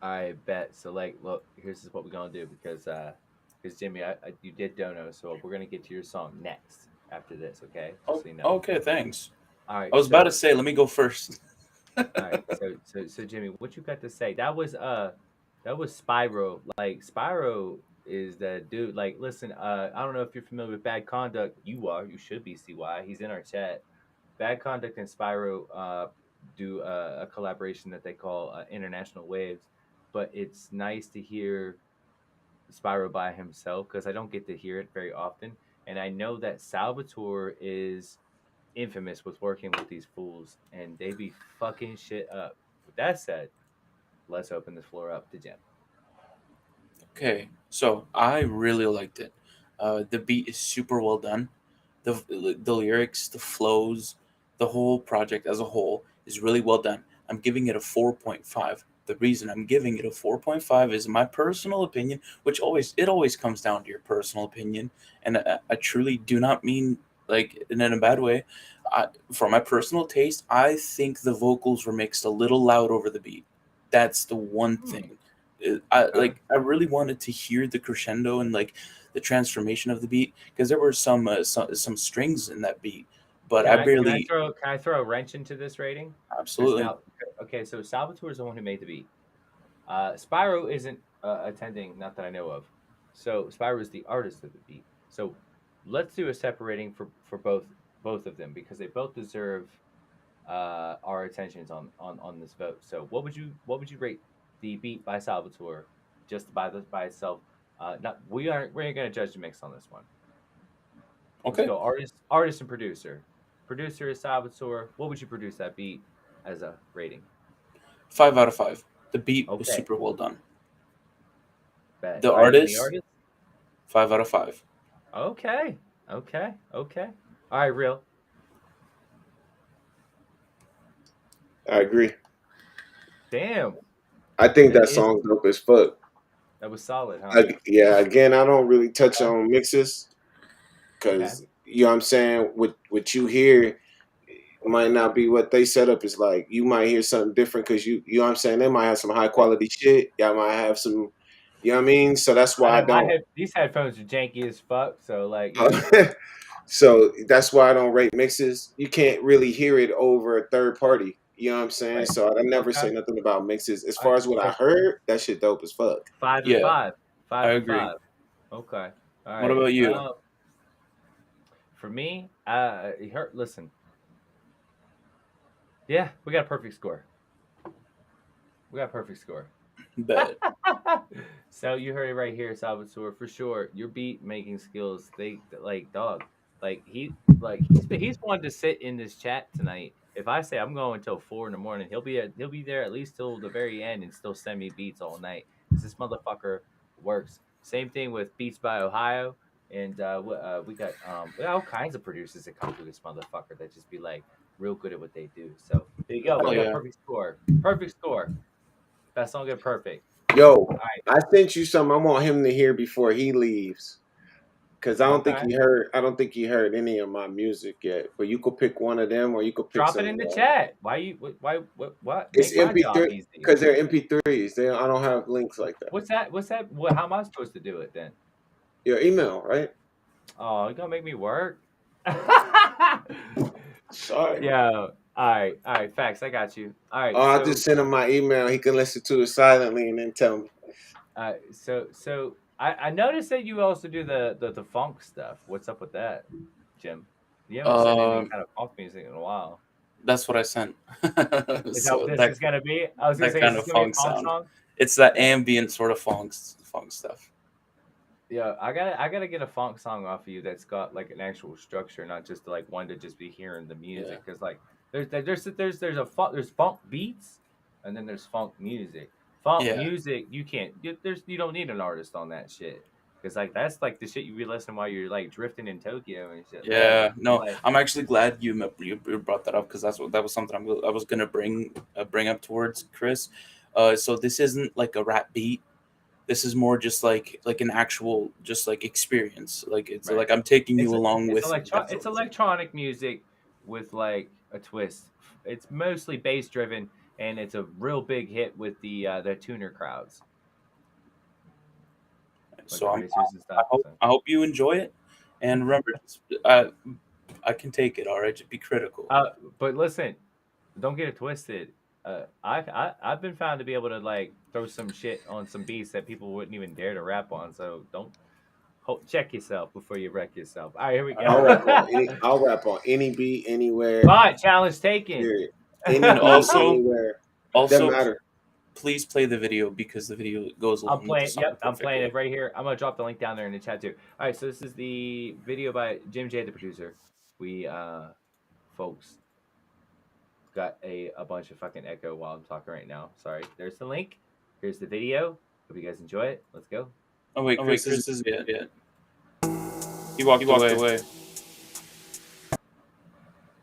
I bet. So like, look, here's what we're gonna do because Jimmy, you did dono, so we're gonna get to your song next after this, okay? Just so you know. Okay, thanks. All right. I was about to say, let me go first. All right. So Jimmy, what you got to say? That was Spyro. Like Spyro is that dude. Like, listen, I don't know if you're familiar with Bad Conduct. You are. You should be. CY. He's in our chat. Bad Conduct and Spyro do a collaboration that they call International Waves. But it's nice to hear Spyro by himself because I don't get to hear it very often. And I know that Salvatore is infamous with working with these fools and they be fucking shit up. With that said, let's open this floor up to Jim. Okay, so I really liked it. The beat is super well done. The lyrics, the flows, the whole project as a whole is really well done. I'm giving it a 4.5. The reason I'm giving it a 4.5 is my personal opinion, which always comes down to your personal opinion, and I truly do not mean like in a bad way. For my personal taste, I think the vocals were mixed a little loud over the beat. That's the one thing. I really wanted to hear the crescendo and like the transformation of the beat because there were some strings in that beat, but Can I throw a wrench into this rating? Absolutely. Now, okay, so Salvatore is the one who made the beat. Spyro isn't attending, not that I know of. So Spyro is the artist of the beat. So let's do a separating for both of them because they both deserve our attentions on this vote. So what would you rate the beat by Salvatore just by itself? Not we ain't gonna judge the mix on this one. Okay. Let's go artist and producer. Producer is Salvatore. What would you produce that beat as a rating? 5 out of 5. The beat was super well done. Bet. The artist, 5 out of 5. Okay. All right, real. I agree. Damn. I think that song's dope as fuck. That was solid, huh? Yeah, again, I don't really touch on mixes because you know what I'm saying. What you hear might not be what they set up is like. You might hear something different because you know what I'm saying. They might have some high quality shit. Y'all might have some. You know what I mean? So that's why I don't. These headphones are janky as fuck. So like. So that's why I don't rate mixes. You can't really hear it over a third party. You know what I'm saying? Right. So I never say nothing about mixes. As far as what I heard, that shit dope as fuck. 5 and 5. 5 I and agree. 5. Okay. All right. What about you? For me, listen. Yeah, we got a perfect score. Bet. So you heard it right here, Salvatore, for sure. Your beat making skills, he's wanted to sit in this chat tonight. If I say I'm going until 4 in the morning, he'll be there at least till the very end and still send me beats all night. This motherfucker works. Same thing with Beats by Ohio, and we got all kinds of producers that come through this motherfucker that just be like real good at what they do. So there you go. We got perfect score. Perfect score. Best song get perfect. Yo, I sent you something I want him to hear before he leaves. Cause I don't think he heard any of my music yet. But you could pick one of them, or you could pick. Drop it in the chat. Why? What? It's MP3 because they're MP3s. I don't have links like that. What's that? How am I supposed to do it then? Your email, right? Oh, you're gonna make me work. Sorry. Yeah. All right. Facts. I got you. All right. I'll just send him my email. He can listen to it silently and then tell me. So I noticed that you also do the funk stuff. What's up with that, Jim? You haven't sent any kind of funk music in a while. That's what I sent. Is that what this is gonna be? I was gonna say kind it's of gonna be a funk funk song. It's that ambient sort of funk stuff. Yeah, I gotta get a funk song off of you that's got like an actual structure, not just like one to just be hearing the music. Because like there's funk beats, and then there's funk music. Music you can't. You don't need an artist on that shit. Because like that's like the shit you be listening while you're like drifting in Tokyo and shit. Yeah, no, like, I'm actually glad you brought that up because that was something I was gonna bring up towards Chris. So this isn't like a rap beat. This is more just like an actual just like experience. Like it's like I'm taking you along with. It's electronic music with like a twist. It's mostly bass driven. and it's a real big hit with the tuner crowds. So I hope you enjoy it, and remember, I can take it. All right, just be critical. But listen, don't get it twisted. I've been found to be able to like throw some shit on some beats that people wouldn't even dare to rap on. So don't check yourself before you wreck yourself. All right, here we go. I'll rap on any beat, anywhere. Fine, challenge taken. Period. Any And beat, anywhere. Doesn't matter. Please play the video because the video goes along with the song. Yep, I'm playing it right here. I'm gonna drop the link down there in the chat too. All right, so this is the video by Jim J, the producer. We folks got a bunch of fucking echo while I'm talking right now. Sorry. There's the link. Here's the video. Hope you guys enjoy it. Let's go. Oh wait, Chris is it. He walked away.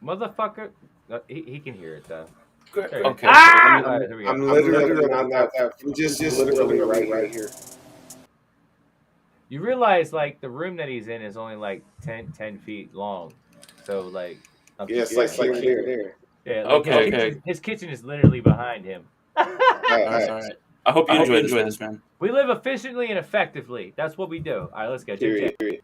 Motherfucker. He can hear it though. Okay. I'm literally not that. I'm just literally right here. You realize like the room that he's in is only like 10 feet long. So like yes, like here. Yeah, like his kitchen is literally behind him. All right. I hope you enjoy this, man. We live efficiently and effectively. That's what we do. All right, let's go. Period.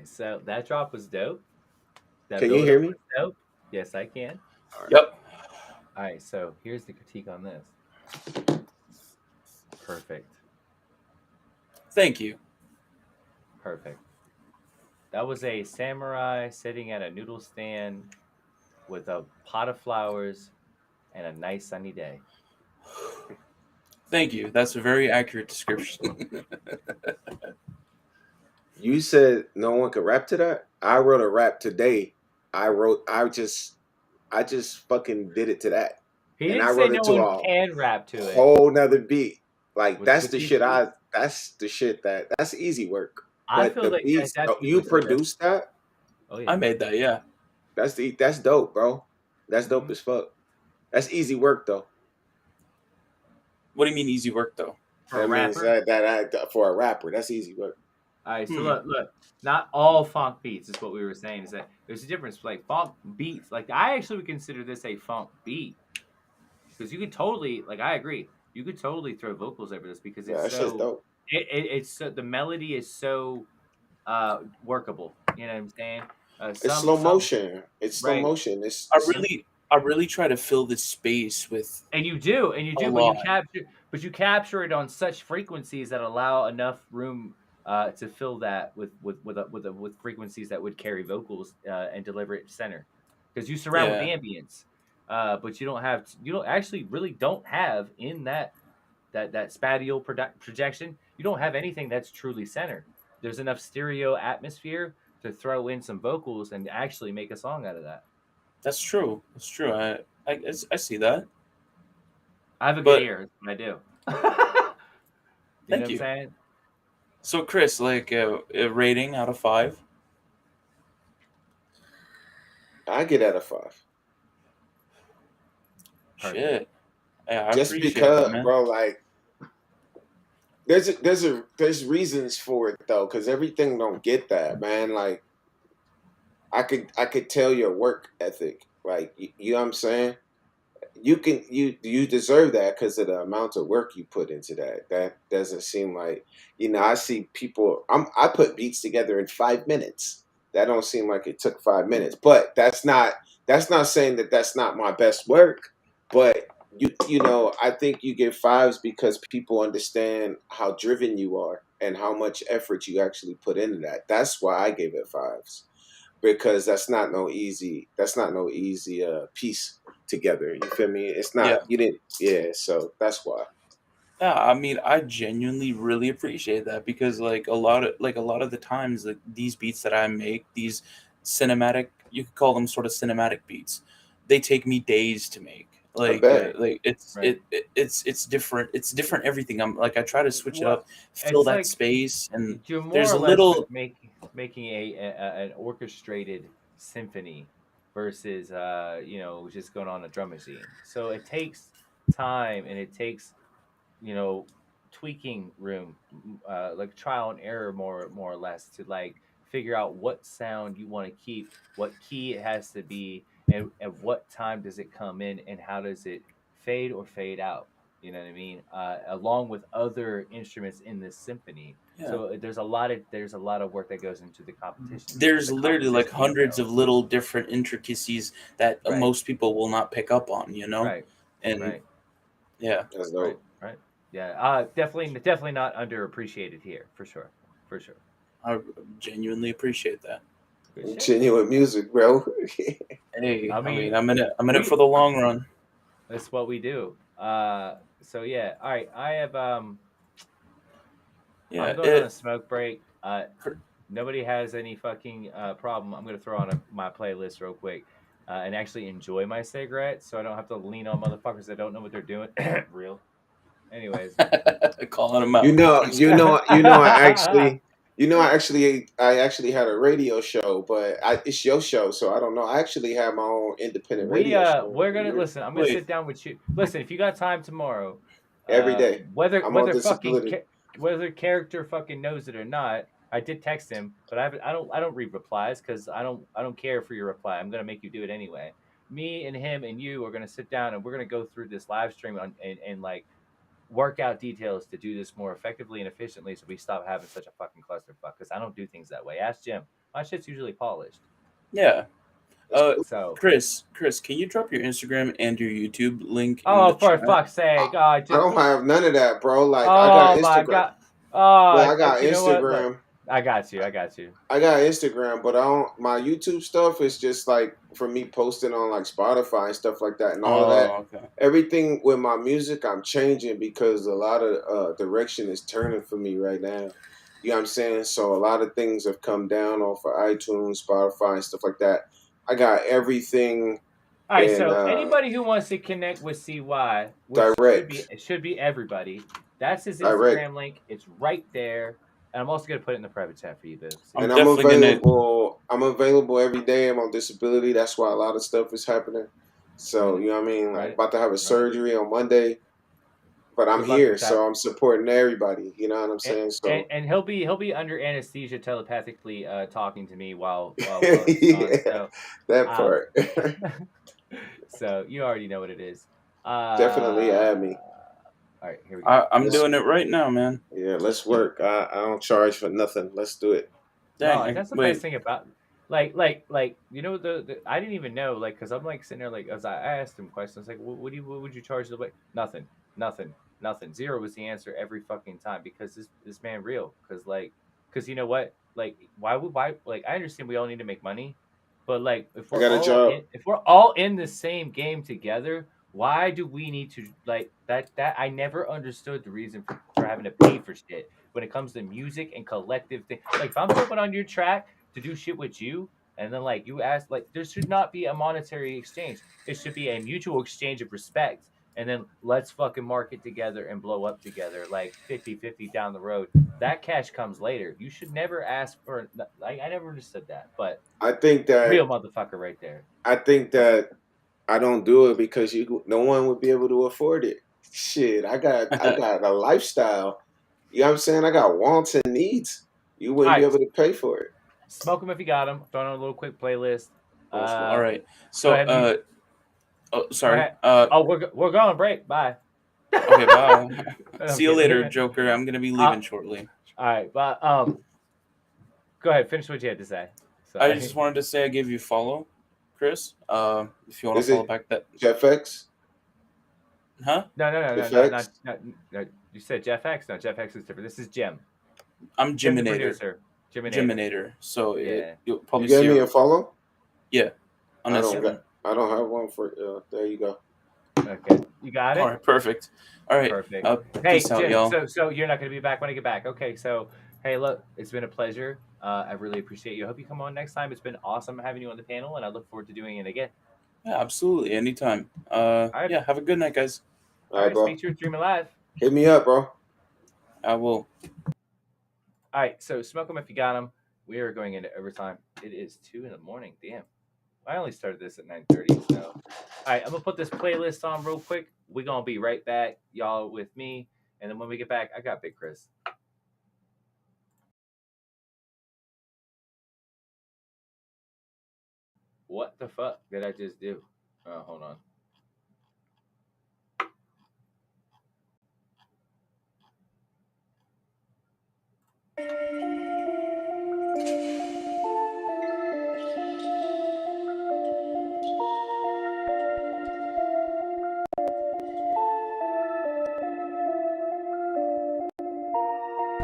So that drop was dope. Can you hear me? Dope. Yes, I can. Right. Yep. All right, so here's the critique on this. Perfect. Thank you. Perfect. That was a samurai sitting at a noodle stand with a pot of flowers and a nice sunny day. Thank you. That's a very accurate description. You said no one could rap to that? I wrote a rap today. I I just fucking did it to that. He And didn't I say wrote no it to one a can rap to it. whole nother beat. Like With that's the these shit beats? that's easy work. I But feel the like beats, that's you people. produced that? Oh yeah. I made that, yeah. That's dope, bro. That's dope as fuck. That's easy work though. What do you mean easy work though? For a That means rapper? that for a rapper, that's easy work. All right, so look, not all funk beats is what we were saying. Is that there's a difference? Like funk beats, like I actually would consider this a funk beat because you could totally, like, I agree, you could totally throw vocals over this because Yeah, it's that shit's so, dope. it's so the melody is so workable. You know what I'm saying? It's Some slow motion. It's slow right, motion. It's I really try to fill this space with and you do, a but lot. you capture it on such frequencies that allow enough room to fill that with frequencies that would carry vocals and deliver it center, because you surround with Yeah. ambience, but you don't actually really don't have in that spatial projection. You don't have anything that's truly centered. There's enough stereo atmosphere to throw in some vocals and actually make a song out of that. That's true. That's true. I see that. I have a good But ear. I do. You know thank what I'm you. saying? So Chris, like a rating out of 5? I get out of 5. Shit. Yeah, I Just appreciate because, that, man. bro, like there's reasons for it though, because everything don't get that, man. Like I could tell your work ethic. Like you know what I'm saying? You deserve that because of the amount of work you put into that. That doesn't seem like, I see people. I put beats together in 5 minutes. That don't seem like it took 5 minutes. But that's not saying that that's not my best work. But I think you get 5s because people understand how driven you are and how much effort you actually put into that. That's why I gave it 5s, because that's not no easy piece together. You feel me? It's not. Yeah. You didn't. Yeah. So that's why. Yeah, I mean, I genuinely really appreciate that because like a lot of the times, like these beats that I make, these cinematic, you could call them sort of cinematic beats, they take me days to make. Like bet. it's Right. it's different. It's different everything. I'm like I try to switch it Well, up, fill it's that like space, and you're more there's or a less little making an orchestrated symphony versus just going on a drum machine. So it takes time and it takes tweaking room, like trial and error, more or less, to like figure out what sound you want to keep, what key it has to be, and at what time does it come in, and how does it fade or fade out. You know what I mean? Along with other instruments in this symphony. Yeah. So there's a lot of work that goes into the competition. there's the literally like composition hundreds details. of little different intricacies that Right. most people will not pick up on, Right. And Right. yeah, That's Right. dope. Right. Yeah. Definitely not underappreciated here, for sure. For sure. I genuinely appreciate that. Good shit. Genuine music, bro. Hey, I I mean, mean, I'm in it for the long run. That's what we do. So yeah. All right. I have Yeah, I'm going on a smoke break. Nobody has any fucking problem. I'm gonna throw on my playlist real quick and actually enjoy my cigarette, so I don't have to lean on motherfuckers that don't know what they're doing. Real. Anyways, calling them out. I actually had a radio show, but it's your show, so I don't know. I actually have my own independent radio show. we're gonna listen. I'm gonna sit down with you. Listen, if you got time tomorrow, Every day. whether I'm on whether fucking disability. whether character fucking knows it or not, I did text him, but I don't read replies because I don't care for your reply. I'm gonna make you do it anyway. Me and him and you are gonna sit down and we're gonna go through this live stream and like work out details to do this more effectively and efficiently, so we stop having such a fucking clusterfuck. Because I don't do things that way. Ask Jim. My shit's usually polished. Yeah. So Chris, can you drop your Instagram and your YouTube link? Oh, in the for chat? fuck's sake! I don't have none of that, bro. Like I Oh got my Instagram. god! Well, I got you know what? Instagram. Look, I got you. I got Instagram, but I don't. My YouTube stuff is just like for me posting on like Spotify and stuff like that, and all of that. Okay. Everything with my music, I'm changing because a lot of direction is turning for me right now. You know what I'm saying? So a lot of things have come down off of iTunes, Spotify, and stuff like that. I got everything All right, And, so anybody who wants to connect with CY, which direct. should be everybody. That's his Direct. Instagram link. It's right there, and I'm also gonna put it in the private chat for you, Boo. And I'm available. I'm available every day. I'm on disability. That's why a lot of stuff is happening. So you know what I mean. Like about to have a surgery on Monday, but I'm Good luck here, with that. so I'm supporting everybody. You know what I'm saying? So And he'll be under anesthesia telepathically talking to me while it's on, so, that part. so you already know what it is. Definitely add me. All right, here we go. I'm doing it right now, man. Yeah, let's work. I don't charge for nothing. Let's do it. No, that's the best thing about like you know the I didn't even know like because I'm like sitting there like as I asked him questions like what would you charge the way? Nothing. 0 was the answer every fucking time because this man real because you know what like why like I understand we all need to make money, but like if we're all in the same game together, why do we need to like that I never understood the reason for having to pay for shit when it comes to music and collective thing. Like if I'm jumping on your track to do shit with you and then like you ask like there should not be a monetary exchange. It should be a mutual exchange of respect. And then let's fucking market together and blow up together like 50-50 down the road. That cash comes later. You should never ask for like I never understood that, but I think that real motherfucker right there. I think that I don't do it because no one would be able to afford it. Shit, I got a lifestyle. You know what I'm saying? I got wants and needs. You wouldn't be able to pay for it. Smoke them if you got them. Throw on a little quick playlist. All right. So oh, sorry. We're going to break. Bye. Okay, bye. See you later, Joker. I'm gonna be leaving shortly. All right, but go ahead. Finish what you had to say. So, I just wanted to say I gave you a follow, Chris. If you want to follow back that JeffX. Huh? No. You said JeffX. No, JeffX is different. This is Jim. I'm Jiminator. Jiminator. So you'll probably see. You gave me a follow. Yeah. I don't have one for. There you go. Okay, you got it. All right, perfect. All right, perfect. Hey, peace out, y'all. So you're not going to be back when I get back. Okay, so hey, look, it's been a pleasure. I really appreciate you. I hope you come on next time. It's been awesome having you on the panel, and I look forward to doing it again. Yeah, absolutely, anytime. Right. Yeah, have a good night, guys. All right, bro. SPEAKTRUTHDREAMALIVE. Hit me up, bro. I will. All right, so smoke them if you got them. We are going into overtime. It is 2 a.m. Damn. I only started this at 9:30, so. All right, I'm going to put this playlist on real quick. We're going to be right back, y'all, with me. And then when we get back, I got Big Chris. What the fuck did I just do? Oh, hold on.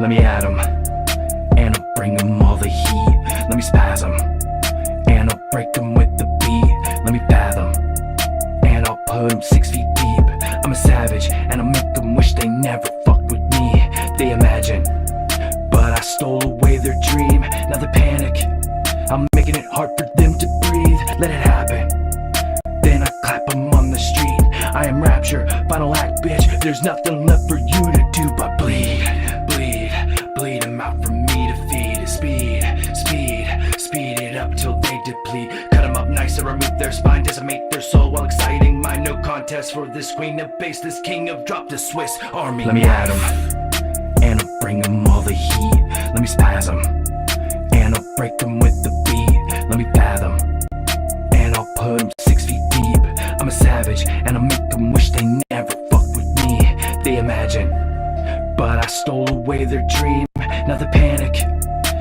Let me at 'em, and I'll bring 'em all the heat. Let me spasm, and I'll break 'em with the beat. Let me fathom, and I'll put 'em 6 feet deep. I'm a savage, and I'll make 'em wish they never fucked with me. They imagine, but I stole away their dream. Now they panic, I'm making it hard for them to breathe. Let it happen, then I clap 'em on the street. I am rapture, final act, bitch. There's nothing left for you to do but bleed. Bleed 'em out for me to feed. Speed it up till they deplete. Cut 'em up nice and remove their spine. Decimate their soul while exciting mind. No contest for this queen of bass. This king of drop the Swiss army. Let me at 'em, and I'll bring 'em all the heat. Let me spasm, and I'll break 'em with the beat. Let me fathom, and I'll put 'em 6 feet deep. I'm a savage, and I'll make 'em wish they never fucked with me. They imagine, but I stole away their dream. Now they panic,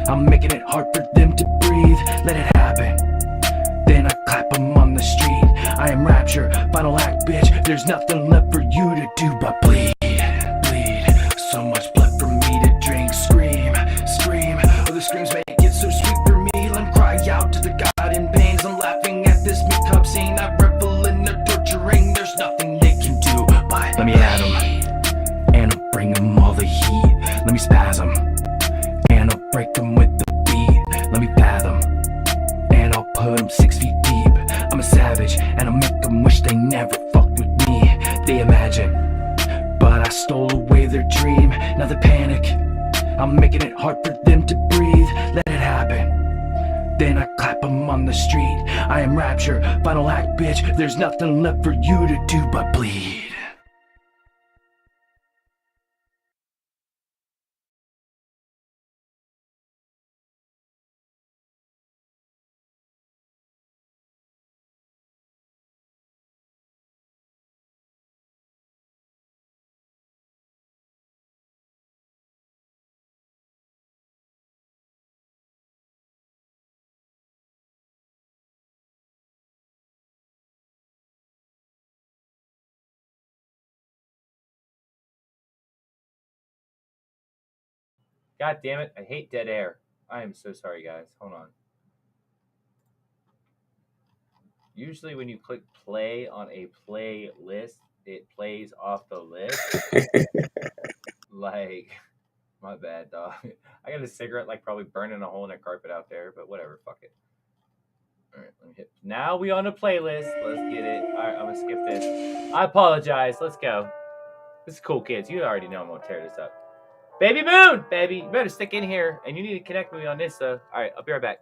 I'm making it hard for them to breathe. Let it happen, then I clap 'em on the street. I am rapture, final act, bitch. There's nothing left for you to do but bleed. So much blood for me to drink. Scream, oh the screams make it so sweet for me. Let 'em cry out to the God in pains. I'm laughing at this make-up scene. I revel in their torturing. There's nothing they can do but let me at 'em, and I'll bring 'em all the heat. Let me spasm, and I'll break 'em with the beat. Let me fathom, and I'll put 'em 6 feet deep. I'm a savage, and I'll make but I stole away their dream. Now they panic, I'm making it hard for them to breathe. Let it happen, then I clap them on the street. I am rapture, final act, bitch. There's nothing left for you to do but bleed. God damn it, I hate dead air. I am so sorry, guys. Hold on. Usually when you click play on a playlist, it plays off the list. Like, my bad, dog. I got a cigarette, like, probably burning a hole in the carpet out there, but whatever, fuck it. All right, let me hit. Now we on the playlist. Let's get it. All right, I'm gonna skip this. I apologize. Let's go. This is cool, kids. You already know I'm gonna tear this up. Baby Moon, baby, you better stick in here, and you need to connect with me on this. All right, I'll be right back.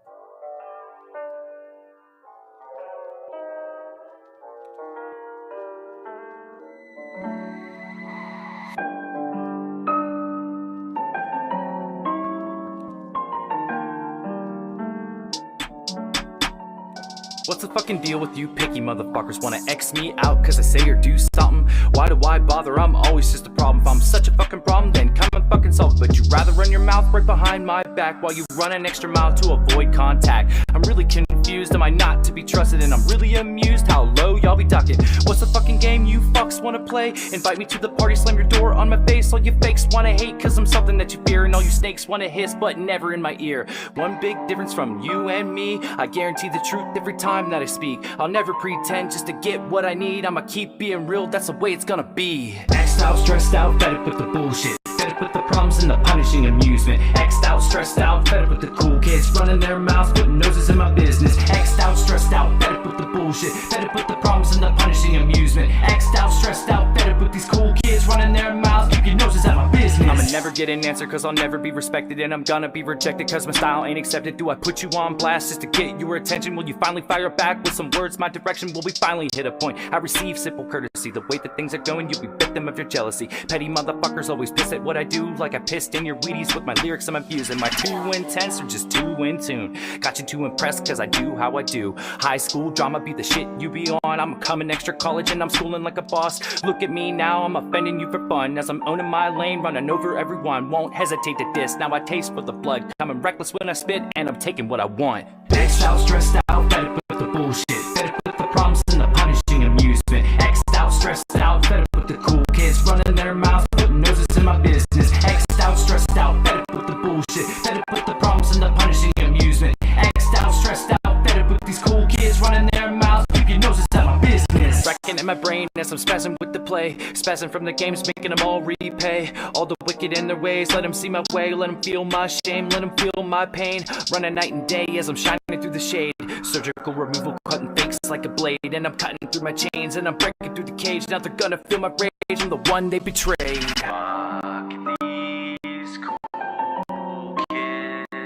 What's the fucking deal with you picky motherfuckers? Wanna X me out cause I say or do something? Why do I bother? I'm always just a problem. If I'm such a fucking problem, then come and fucking solve it. But you rather run your mouth right behind my back while you run an extra mile to avoid contact. I'm really confused, am I not to be trusted? And I'm really amused how low y'all be ducking. What's the fucking game you fucks wanna play? Invite me to the party, slam your door on my face. All you fakes wanna hate cause I'm something that you fear. And all you snakes wanna hiss but never in my ear. One big difference from you and me, I guarantee the truth every time that I speak. I'll never pretend just to get what I need. I'ma keep being real, that's the way it's gonna be. X'd out, stressed out, fed up with the bullshit. Fed up with the problems and the punishing amusement. X'd out, stressed out, fed up with the cool kids running their mouths, putting noses in my business. X'd out, stressed out, fed up with the bullshit. Fed up with the problems and the punishing amusement. X'd out, stressed out, fed up with these cool kids running their mouths, keep your noses out my business. I'ma never get an answer cause I'll never be respected. And I'm gonna be rejected cause my style ain't accepted. Do I put you on blast just to get your attention? Will you finally fire back with some words my direction? Will we finally hit a point? I receive simple courtesy. The way that things are going, you'll be victim of your jealousy. Petty motherfuckers always piss at what I do, like I pissed in your Wheaties with my lyrics I'm abusing. My too intense or just too in tune. Got you too impressed cause I do how I do. High school drama be the shit you be on. I'm coming extra college and I'm schooling like a boss. Look at me now, I'm offending you for fun as I'm owning my lane, running over everyone. Won't hesitate to diss, now I taste for the blood. Coming reckless when I spit and I'm taking what I want. X'd out, stressed out, fed up with the bullshit. Fed up with the problems and the punishing amusement. X'd out, stressed out, fed up with the cool kids running their mouths, putting noses in my business. X'd out, stressed out, fed up with the bullshit. Fed up with the problems and the punishing amusement. X'd out, stressed out, fed up with these cool kids running their mouths, keep your noses out my business. Racking in my brain as I'm spazzing with the play. Spazzing from the games, making them all repay. All the wicked in their ways, let them see my way. Let them feel my shame, let them feel my pain. Running night and day as I'm shining through the shade. Surgical removal, cutting fakes like a blade. And I'm cutting through my chains and I'm breaking through the cage. Now they're gonna feel my rage, I'm the one they betrayed. Fuck these cool kids.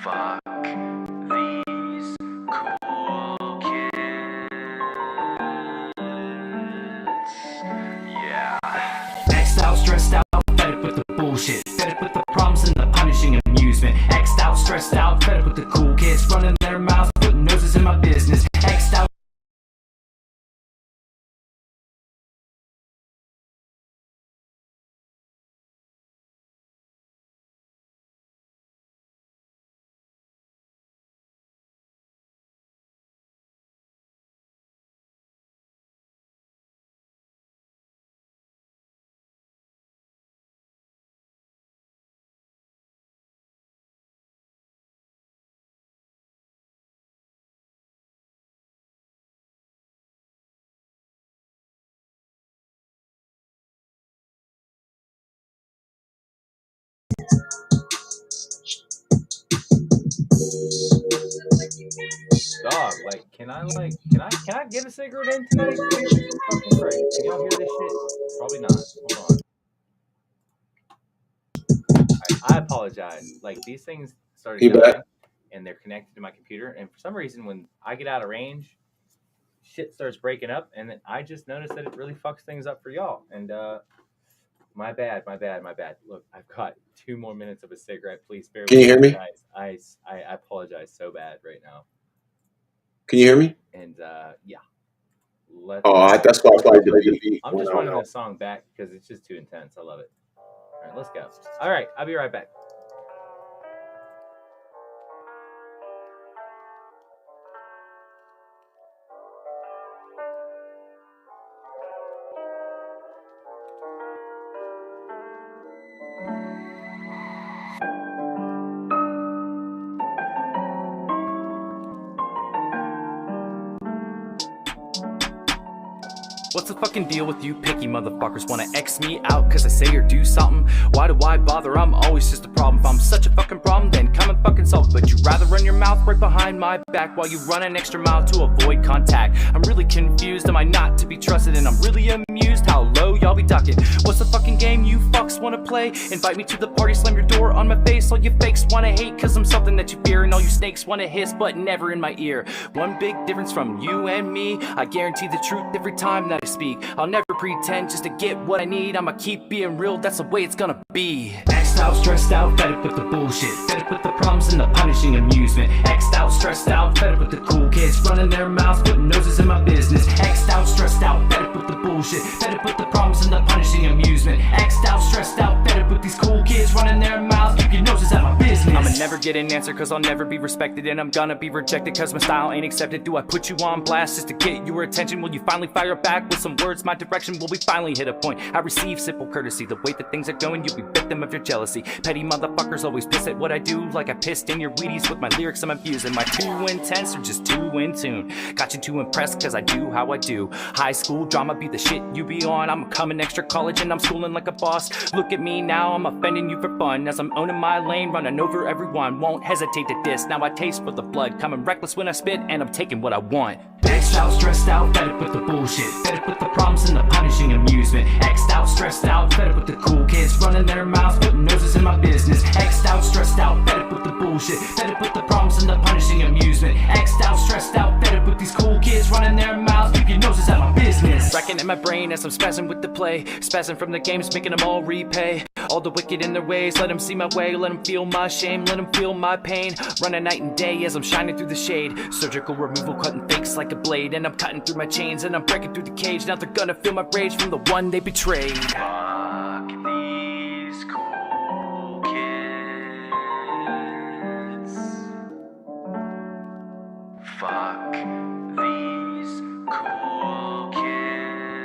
Fuck these cool kids. Yeah. X'd out, stressed out, fed up with the bullshit. Fed up with the problems and the punishing amusement. X'd out, stressed out, fed up with the cool kids running their mouths, putting noses in my business. X'd out. Dog, like, can I get a cigarette in tonight? Jesus fucking Christ. Can y'all hear this shit? Probably not. Hold on. I apologize. Like, these things started You dying, bet. and they're connected to my computer. And for some reason, when I get out of range, shit starts breaking up, and then I just noticed that it really fucks things up for y'all. And my bad. Look, I've got 2 more minutes of a cigarette. Please bear with Can you hear me? guys. I apologize so bad right now. Can you hear me? And yeah. Let's. That's why I played the beat. I'm just running this song back because it's just too intense. I love it. All right, let's go. All right, I'll be right back. What's the fucking deal with you picky motherfuckers? Wanna X me out cause I say or do something? Why do I bother? I'm always just a problem. If I'm such a fucking problem, then come and fucking solve it. But you rather run your mouth right behind my back while you run an extra mile to avoid contact. I'm really confused, am I not to be trusted? And I'm really amused how low y'all be ducking. What's the fucking game you fucks wanna play? Invite me to the party, slam your door on my face. All you fakes wanna hate cause I'm something that you fear. And all you snakes wanna hiss but never in my ear. One big difference from you and me, I guarantee the truth every time that I speak. I'll never pretend just to get what I need. I'ma keep being real, that's the way it's gonna be. X'd out, stressed out, fed up with the bullshit. Fed up with the problems and the punishing amusement. X'd out, stressed out, fed up with the cool kids running their mouths, putting noses in my business. X'd out, stressed out, fed up with the bullshit. Fed up with the problems and the punishing amusement. X'd out, stressed out, fed up with these cool kids running their mouths, keep your noses out my business. I'ma never get an answer cause I'll never be respected. And I'm gonna be rejected cause my style ain't accepted. Do I put you on blast just to get your attention? Will you finally fire back with some words my direction? Will we finally hit a point? I receive simple courtesy. The way that things are going, you'll be victim of your jealousy. Petty motherfuckers always piss at what I do, like I pissed in your Wheaties with my lyrics I'm abusing. My too intense or just too in tune. Got you too impressed cause I do how I do. High school drama be the shit you be on. I'm coming extra college and I'm schooling like a boss. Look at me now, I'm offending you for fun as I'm owning my lane, running over everyone. Won't hesitate to diss. Now I taste for the blood, coming reckless when I spit and I'm taking what I want. X'd out, stressed out, fed up with the bullshit. Fed up with the problems and the punishing amusement. X'd out, stressed out, fed up with the cool kids running their mouths, putting noses in my business. X'd out, stressed out, fed up with the bullshit. Fed up with the problems and the punishing amusement. X'd out, stressed out, fed up with these cool kids running their mouths, keep your noses out my business. Wrecking in my brain as I'm spazzing with the play. Spazzing from the games, making them all repay. All the wicked in their ways, let them see my way. Let them feel my shame, let them feel my pain. Running night and day as I'm shining through the shade. Surgical removal, cutting fakes like a blade. And I'm cutting through my chains and I'm breaking through the cage. Now they're gonna feel my rage from the one they betrayed. Fuck these cool kids. Fuck these cool kids.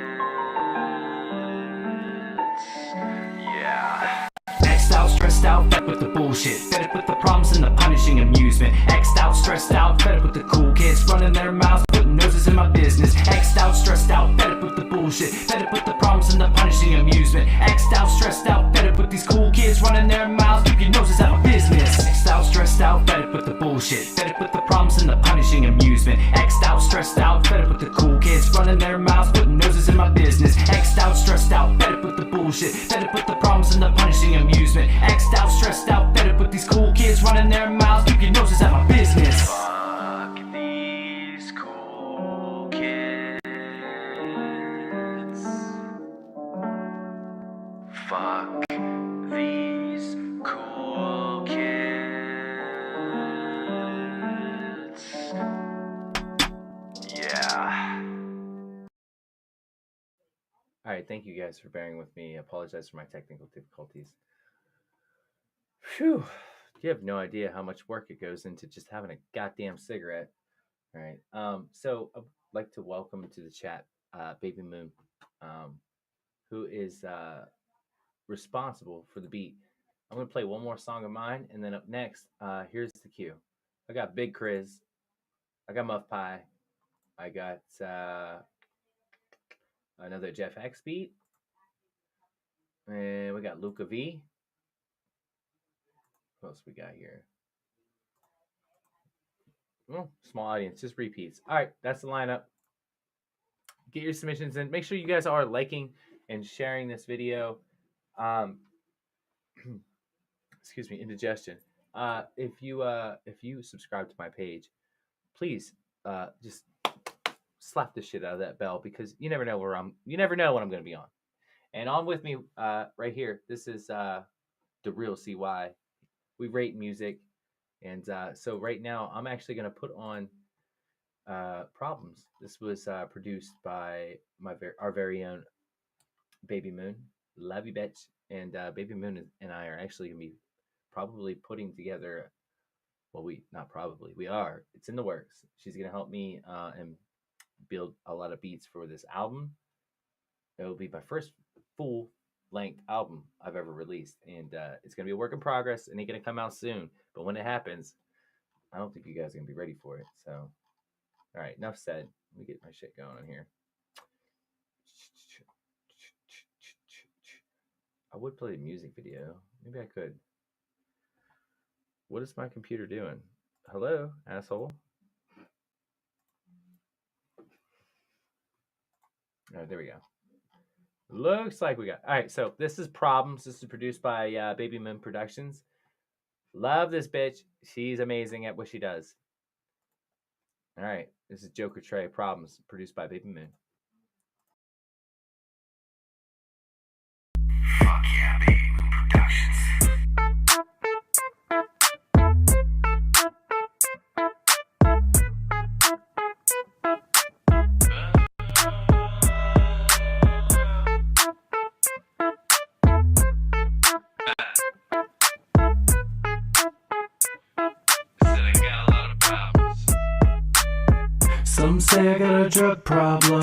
Yeah. X'd out, stressed out, fed up with the bullshit. Fed up with the problems and the punishing amusement. X'd out, stressed out, fed up with the cool kids running their mouths, putting noses in my business. X'd out, stressed out, fed up with the bullshit. Fed up with the problems and the punishing amusement. X'd out, stressed out, fed up with these cool kids running their mouths, keep your noses out my business. X'd out, stressed out, fed up with the bullshit. Fed up with the problems and the punishing amusement. X'd out, stressed out, fed up with the cool kids running their mouths, putting noses in my business. X'd out, stressed out, fed up with the bullshit. Fed up with the problems and the punishing amusement. X'd out, stressed out, fed up with these cool kids running their mouths, keep your noses out my business. Fuck these cool kids. Fuck these cool kids. Yeah. All right, thank you guys for bearing with me. I apologize for my technical difficulties. Phew. You have no idea how much work it goes into just having a goddamn cigarette. All right. So I'd like to welcome to the chat Baby Moon, who is responsible for the beat. I'm going to play one more song of mine, and then up next, here's the cue. I got Big Chris. I got Muff Pie. I got another Jeff X beat. And we got Luca V. What else we got here? small audience, just repeats. All right, that's the lineup. Get your submissions in. Make sure you guys are liking and sharing this video. Excuse me, indigestion. If you subscribe to my page, please just slap the shit out of that bell, because you never know when I'm going to be on. And on with me right here, this is the real CY. We rate music, and so right now I'm actually going to put on Problems. This was produced by our very own Baby Moon. Love you, bitch. And Baby Moon and I are actually going to be probably putting together, well, we are. It's in the works. She's going to help me and build a lot of beats for this album. It will be my first full-length album I've ever released, and it's going to be a work in progress, and it's going to come out soon. But when it happens, I don't think you guys are going to be ready for it. So, all right, enough said. Let me get my shit going on here. I would play a music video. Maybe I could. What is my computer doing? Hello, asshole. All right, there we go. Looks like we got. All right, so this is Problems. This is produced by Baby Moon Productions. Love this bitch. She's amazing at what she does. All right, this is Joker Trey, Problems, produced by Baby Moon. Fuck yeah, Baby Moon Productions. Some say I got a drug problem.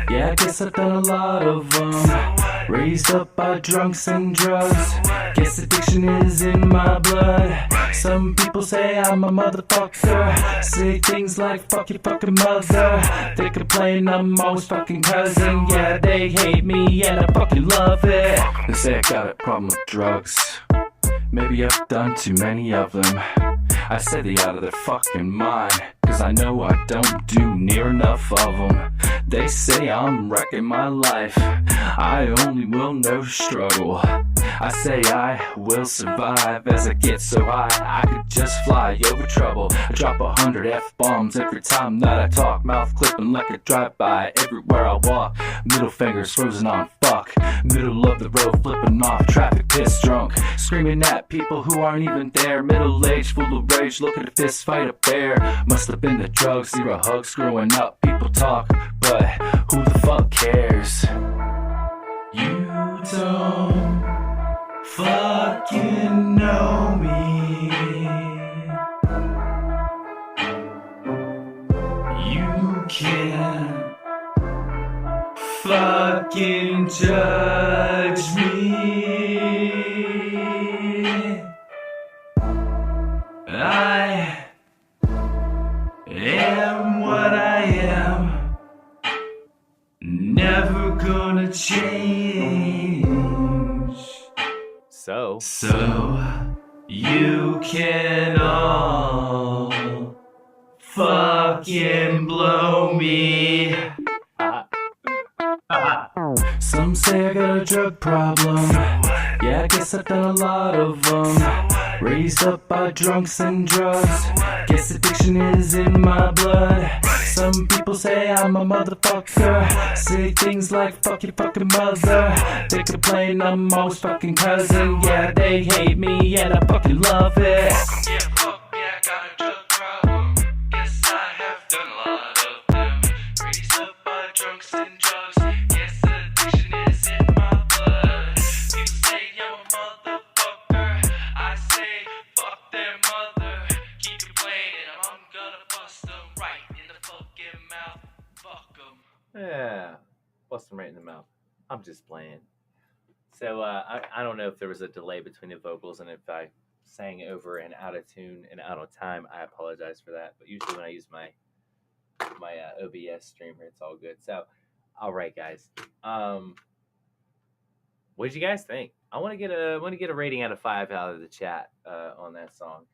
Yeah, I guess I've done a lot of them. Raised up by drunks and drugs. Guess addiction is in my blood. Some people say I'm a motherfucker. Say things like fuck your fucking mother. They complain I'm always fucking cousin. Yeah, they hate me and I fucking love it. They say I got a problem with drugs. Maybe I've done too many of them. I say they out of their fucking mind, cause I know I don't do near enough of them. They say I'm wrecking my life, I only will know struggle. I say I will survive as I get so high I could just fly over trouble. I drop 100 F-bombs every time that I talk. Mouth clipping like a drive-by everywhere I walk. Middle fingers frozen on fuck. Middle of the road flipping off traffic pissed drunk. Screaming at people who aren't even there. Middle-aged full of rage looking to fist fight a bear. Must have been the drugs, zero hugs growing up. People talk, but who the fuck cares? You don't fucking know me. You can't fucking judge me. I am what I am. Never gonna change. So you can all fucking blow me. Some say I got a drug problem. Yeah, I guess I've done a lot of them. Raised up by drunks and drugs. Guess addiction is in my blood. Some people say I'm a motherfucker. Say things like fuck your fucking mother. They complain I'm always fucking cousin. Yeah, they hate me and I fucking love it. Yeah, fuck me, I got a drug problem. Guess I have done a lot of them. Raised up by drunks and drugs. Guess addiction is in my blood. People say I'm a motherfucker. I say fuck their mother. Keep complaining, I'm gonna bust them right in the fucking mouth. Fuck them. Yeah, bust them right in the mouth. I'm just playing. So I don't know if there was a delay between the vocals, and if I sang over and out of tune and out of time, I apologize for that. But usually when I use my OBS streamer, it's all good. So, all right, guys. What did you guys think? I want to get a rating out of 5 out of the chat on that song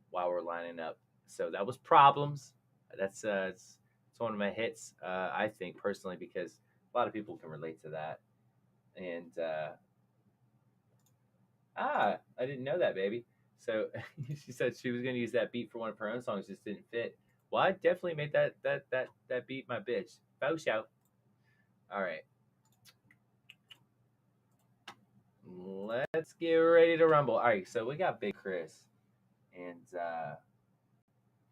while we're lining up. So that was Problems. That's it's one of my hits, I think personally, because a lot of people can relate to that. And I didn't know that, baby. So she said she was gonna use that beat for one of her own songs, just didn't fit. Well, I definitely made that beat my bitch. Faux show. All right. Let's get ready to rumble. All right, so we got Big Chris, and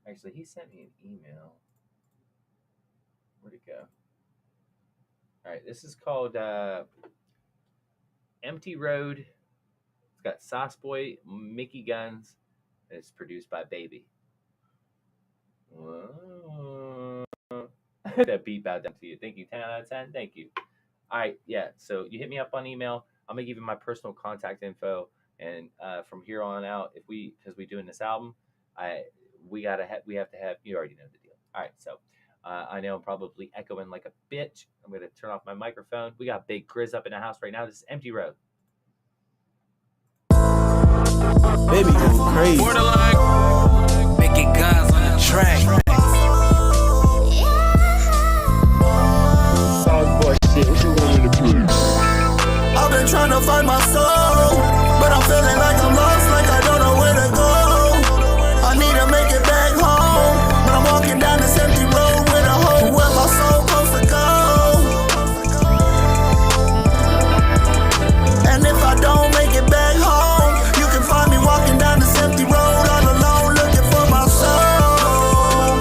actually he sent me an email. Where'd it go? All right, this is called Empty Road. It's got Sauce Boy, Mickey Guns, and it's produced by Baby. Whoa. That beat bowed down to you. Thank you. 10 out of 10. Thank you. All right, yeah. So you hit me up on email. I'm gonna give you my personal contact info, and from here on out, because we're doing this album, we have to have. You already know the deal. All right, so I know I'm probably echoing like a bitch. I'm gonna turn off my microphone. We got Big Grizz up in the house right now. This is Empty Road. Baby go crazy. Borderline. Mickey Guns on the track. Sauce boy shit, what you want me to do? I've been trying to find my soul, but I'm feeling like I'm lost, like I don't know where to go. I need to make it back home, but I'm walking down this empty road with a hole where my soul supposed to go. And if I don't make it back home, you can find me walking down this empty road all alone, looking for my soul.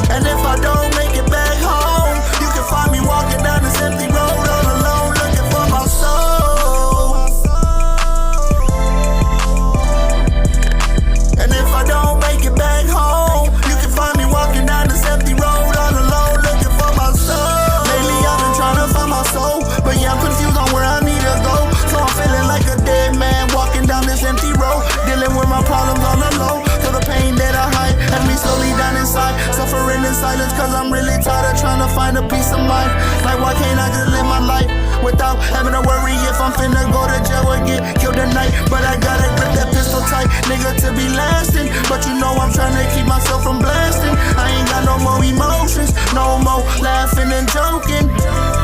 And if I don't make it back home, you can find me walking down this empty road all alone, looking for my soul. And if I don't make it back home, you can find me walking down this empty road all alone, looking for my soul. Lately I've been trying to find my soul, but yeah, I'm confused on where I need to go. So I'm feeling like a dead man walking down this empty road, dealing with my problems on the low. Feel the pain that I hide, has me slowly down inside, suffering in silence, cause I'm really tired of trying to find a peace of mind. Like why can't I just live my life without having to worry if I'm finna go to jail or get killed tonight? But I gotta grip that pistol tight, nigga, to be lasting. But you know I'm trying to keep myself from blasting. I ain't got no more emotions, no more laughing and joking,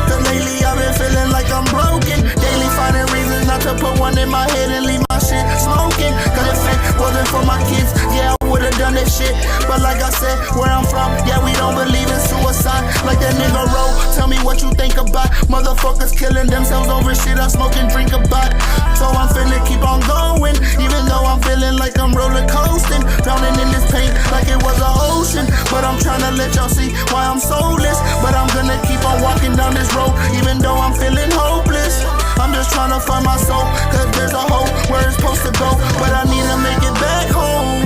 cause lately I've been feeling like I'm broken. Daily finding reasons not to put one in my head and leave my shit smoking. Cause if it wasn't for my kids, yeah, I would've done that shit. But like I said, where I'm from, yeah, we don't believe in suicide. Like that nigga wrote, tell me what you think about motherfuckers killing themselves over shit I smoke and drink about. So I'm finna keep on going, even though I'm feeling like I'm roller coasting, drowning in this pain like it was an ocean. But I'm trying to let y'all see why I'm soulless. But I'm gonna keep on walking down this road, even though I'm feeling hopeless. I'm just trying to find my soul, cause there's a hope where it's supposed to go, but I need to make it back home.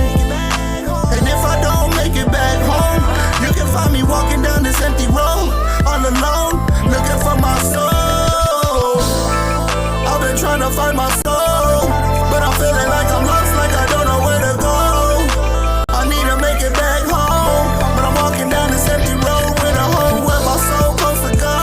And if I don't make it back home, you can find me walking down this empty road all alone, looking for my soul. I've been trying to find my soul, but I'm feeling like I'm lost, like I don't know where to go. I need to make it back home, but I'm walking down this empty road with a hole where my soul supposed to go.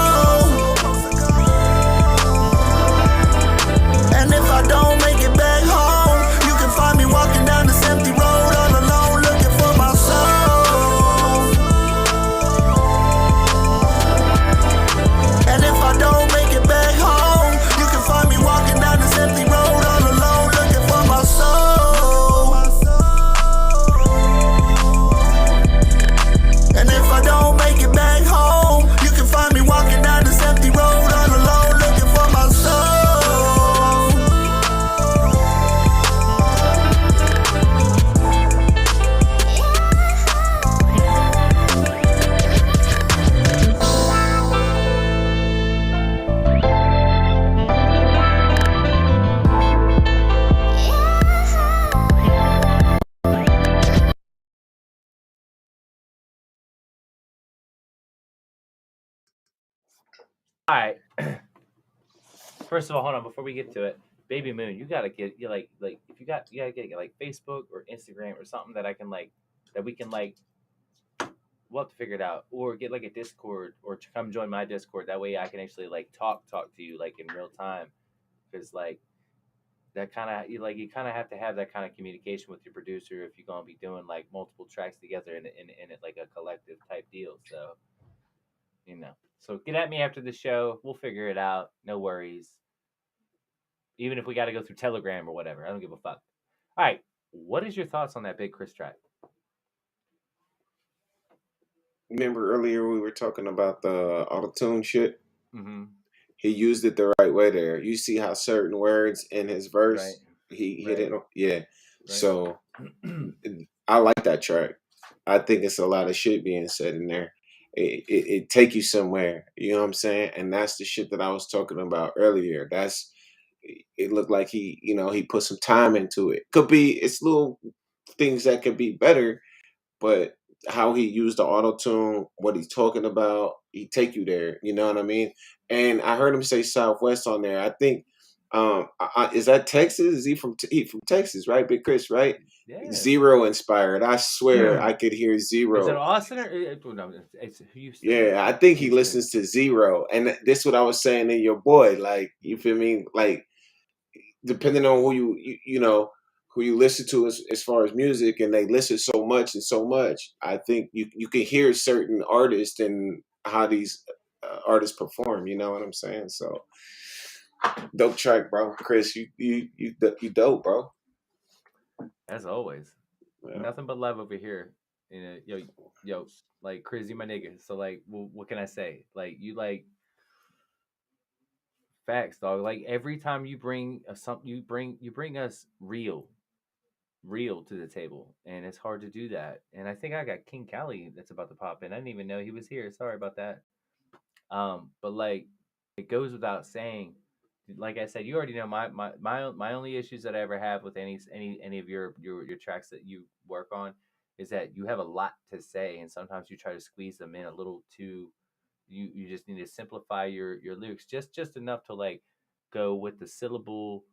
And if I don't make it back home, you can find me walking down this empty road all alone, looking for my soul. And if I don't make it back home, you can find me walking down this empty road all alone, looking for my soul. And if I don't make it back home, you can find me walking down this empty road all alone, looking for my soul. All right. First of all, hold on before we get to it. Baby Moon, you gotta get you like if you gotta get like Facebook or Instagram or something that I can like that we can like we'll have to figure it out, or get like a Discord or to come join my Discord. That way I can actually like talk to you like in real time, because like that kind of you kind of have to have that kind of communication with your producer if you're gonna be doing like multiple tracks together in it like a collective type deal. So so get at me after the show. We'll figure it out. No worries. Even if we got to go through Telegram or whatever, I don't give a fuck. All right, what is your thoughts on that Big Chris track? Remember earlier we were talking about the auto-tune shit? Mm-hmm. He used it the right way there. You see how certain words in his verse, he hit it. Yeah. Right. So I like that track. I think it's a lot of shit being said in there. It take you somewhere. You know what I'm saying? And that's the shit that I was talking about earlier. It looked like he put some time into it. It's little things that could be better, but how he used the auto-tune, what he's talking about, he take you there. You know what I mean? And I heard him say Southwest on there. I think, is that Texas? Is he from Texas, right? Big Chris, right? Yeah. Zero inspired. I swear I could hear Zero. Is it Austin or no? It's Houston. Yeah, I think he listens to Zero. And this is what I was saying to your boy. Like, you feel me? Like, depending on who who you listen to as far as music, and they listen so much, I think you can hear certain artists and how these artists perform. You know what I'm saying? So dope track, bro. Chris, you dope, bro. As always, nothing but love over here. Yo, like Chris, you my nigga. So like, what can I say? Like you like. Facts, dog. Like every time you bring you bring us real to the table, and it's hard to do that. And I think I got King Cali that's about to pop in. I didn't even know he was here. Sorry about that. But like it goes without saying. Like I said, you already know my only issues that I ever have with any of your tracks that you work on is that you have a lot to say, and sometimes you try to squeeze them in a little too. You just need to simplify your lyrics just enough to like go with the syllable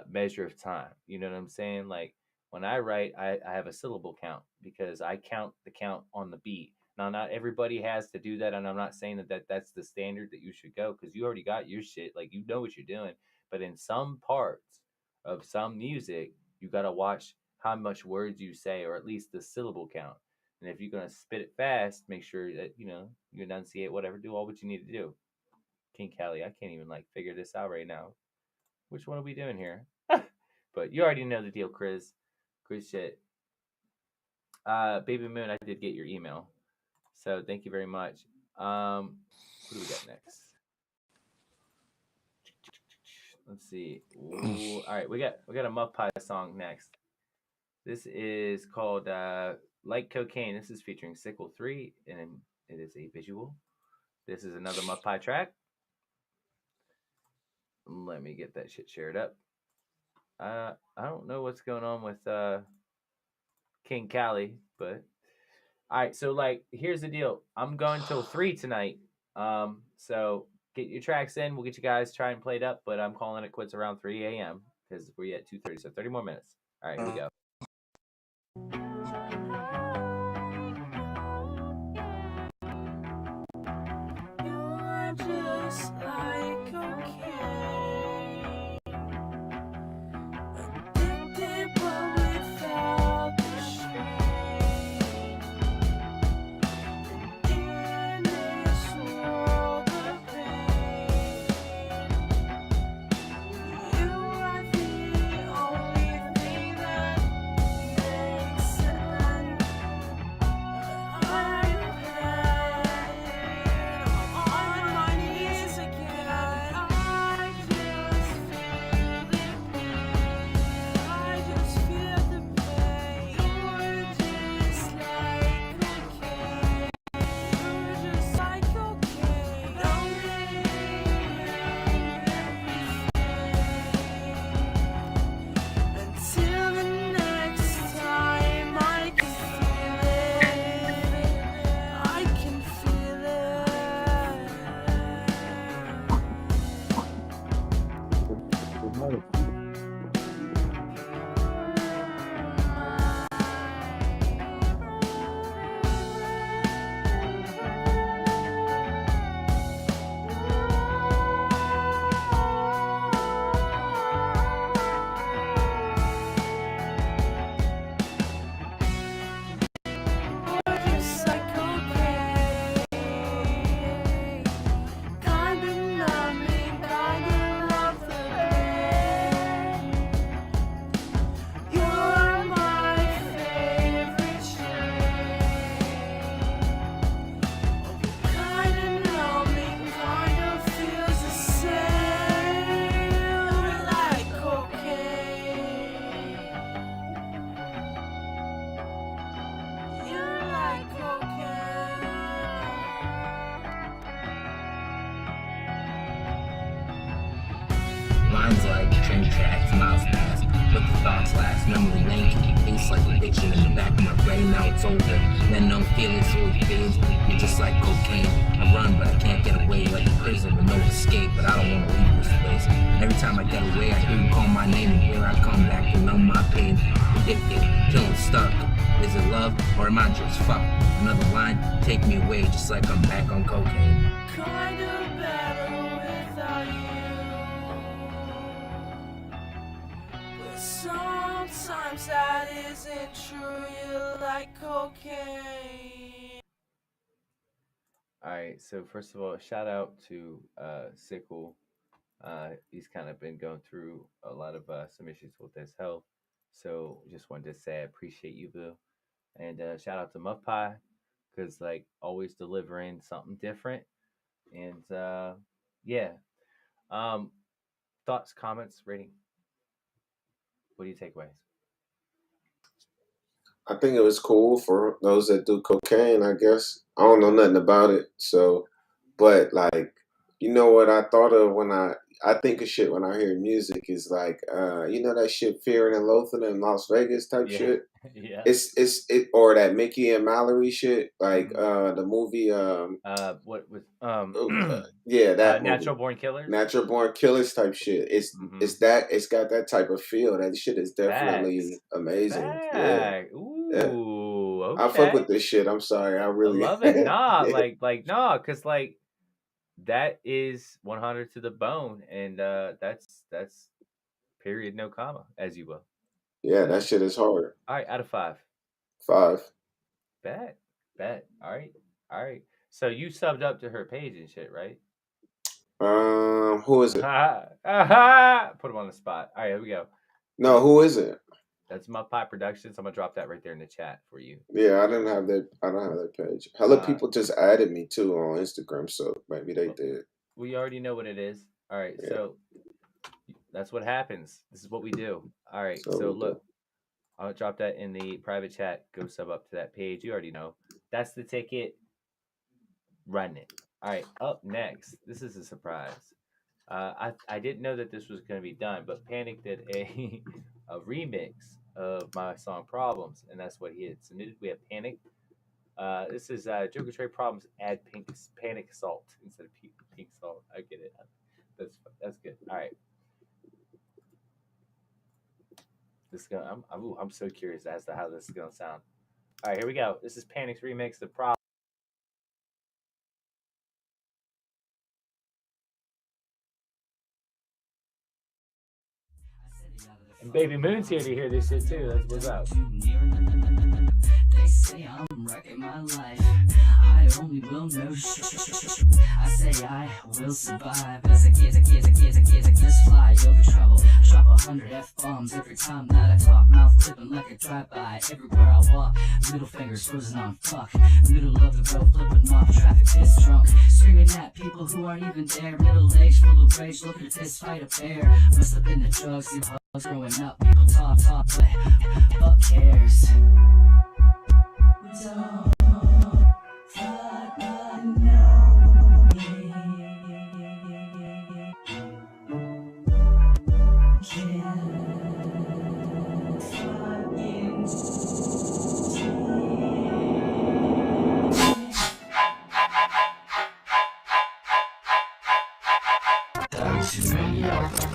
measure of time. You know what I'm saying? Like when I write, I have a syllable count because I count the count on the beat. Now, not everybody has to do that, and I'm not saying that's the standard that you should go because you already got your shit. Like you know what you're doing. But in some parts of some music, you got to watch how much words you say, or at least the syllable count. And if you're going to spit it fast, make sure that, you enunciate whatever, do all what you need to do. King Cali, I can't even like figure this out right now. Which one are we doing here? But you already know the deal, Chris. Chris shit. Baby Moon, I did get your email. So thank you very much. What do we got next? Let's see. Ooh, all right, we got a Muff Pie song next. This is called Like Cocaine. This is featuring Sickle 3, and it is a visual. This is another Muff Pie track. Let me get that shit shared up. I don't know what's going on with King Cali, but all right. So like, here's the deal. I'm going till 3 tonight. So get your tracks in. We'll get you guys try and played up, but I'm calling it quits around 3 a.m. because we're at 2:30, so 30 more minutes. All right, here we go. Just like cocaine, addicted but without the shame. And in this world of pain, you are the only thing that Runs like train tracks, miles past. But the thoughts last. Memory lane can keep pace like addiction in the back of my brain. Now it's over. Then no feeling slowly fades. You're just like cocaine. I run, but I can't get away. Like a prison with no escape. But I don't want to leave this place. Every time I get away, I hear you call my name, and here I come back to numb my pain. Addicted, feeling stuck. Is it love, or am I just fucked? Another line, take me away, just like I'm back on cocaine. Kind of better without you. But sometimes that isn't true. You like cocaine. Alright, so first of all, shout out to Sickle. He's kind of been going through a lot of some issues with his health. So just wanted to say I appreciate you, Bill. And shout out to Muff Pie, because like always delivering something different. And yeah. Thoughts, comments, rating. What do you take away? I think it was cool for those that do cocaine, I guess. I don't know nothing about it. So, but like, you know what I thought of when I think of shit when I hear music is like, you know that shit Fear and Loathing in Las Vegas type shit? Yeah. It or that Mickey and Mallory shit, like the movie What was yeah, that Natural movie. Born Killers? Natural Born Killers type shit. It's got that type of feel. That shit is definitely amazing. Yeah. Ooh, okay. I fuck with this shit. I'm sorry. I really I love it. Nah, Yeah. like nah, cause like that is 100 to the bone, and that's period, no comma, as you will. Yeah, that shit is hard. All right, out of 5. 5. Bet. All right. So you subbed up to her page and shit, right? Who is it? Put him on the spot. All right, here we go. No, who is it? That's Muff Pie Productions. I'm gonna drop that right there in the chat for you. Yeah, I don't have that page. Hella people just added me too on Instagram, so maybe they did. We already know what it is. All right, so that's what happens. This is what we do. All right, so look, I'll drop that in the private chat. Go sub up to that page. You already know. That's the ticket. Run it. All right, up next. This is a surprise. I didn't know that this was going to be done, but Panic did a remix of my song Problems, and that's what he had submitted. We have Panic. This is J0K3RTR3Y Problems add Panic Salt instead of pink salt. I get it. That's good. All right. I'm so curious as to how this is gonna sound. All right, here we go. This is Panic's remix of Problems. And Baby Moon's here to hear this shit too. That's what's up. They say I'm wrecking my life. I only will know. I say I will survive as I get this fly over trouble. Drop 100 F-bombs every time that I talk. Mouth clipping like a drive-by everywhere I walk. Middle fingers frozen on fuck. Middle of the road flipping off. Traffic piss drunk. Screaming at people who aren't even there. Middle age full of rage. Looking to fist fight a bear. Must have been the drugs you hoes growing up. People talk, but fuck cares. Don't fucking know me. Can't fucking too many of them.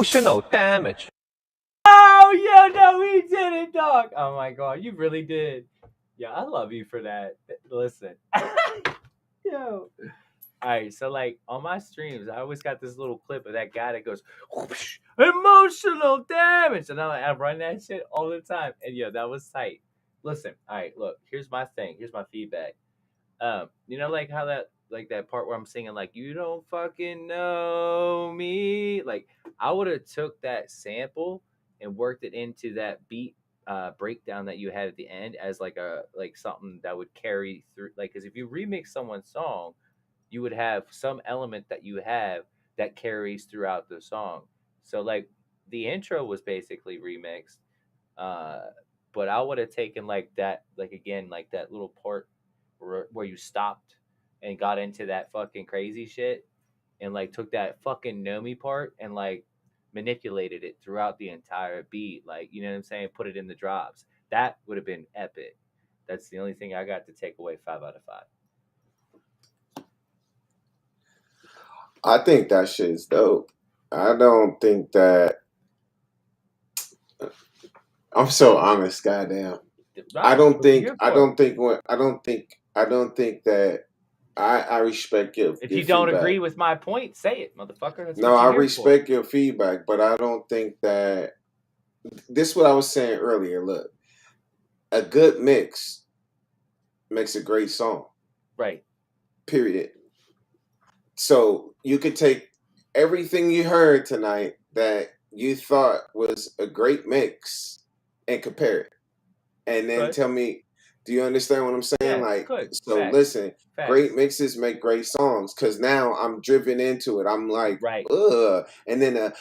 Emotional damage. Oh, yeah, no, he did it, dog. Oh, my God. You really did. Yeah, I love you for that. Listen. Yo. All right, so like on my streams, I always got this little clip of that guy that goes, whoosh, emotional damage. And I run that shit all the time. And yo, that was tight. Listen, all right, look, here's my thing. Here's my feedback. You know, like how that part where I'm singing like you don't fucking know me. Like I would have took that sample and worked it into that beat breakdown that you had at the end as like something that would carry through. Like, because if you remix someone's song, you would have some element that you have that carries throughout the song. So like the intro was basically remixed, but I would have taken like that, like again, like that little part where you stopped and got into that fucking crazy shit, and like took that fucking know me part and like manipulated it throughout the entire beat. Like, you know what I'm saying? Put it in the drops. That would have been epic. That's the only thing I got to take away 5 out of 5. I think that shit's dope. I don't think that. I'm so honest, goddamn. I don't think that. I respect your. If your you don't feedback. agree with my point, say it, motherfucker. That's No, what I you're here respect your feedback, but I don't think that. This is what I was saying earlier. Look, a good mix makes a great song. Right. Period. So you could take everything you heard tonight that you thought was a great mix and compare it, and then tell me, do you understand what I'm saying? Yeah, like, good. so Facts. listen, Facts. great mixes make great songs. Because now I'm driven into it. I'm like, right. Ugh, and then Yeah.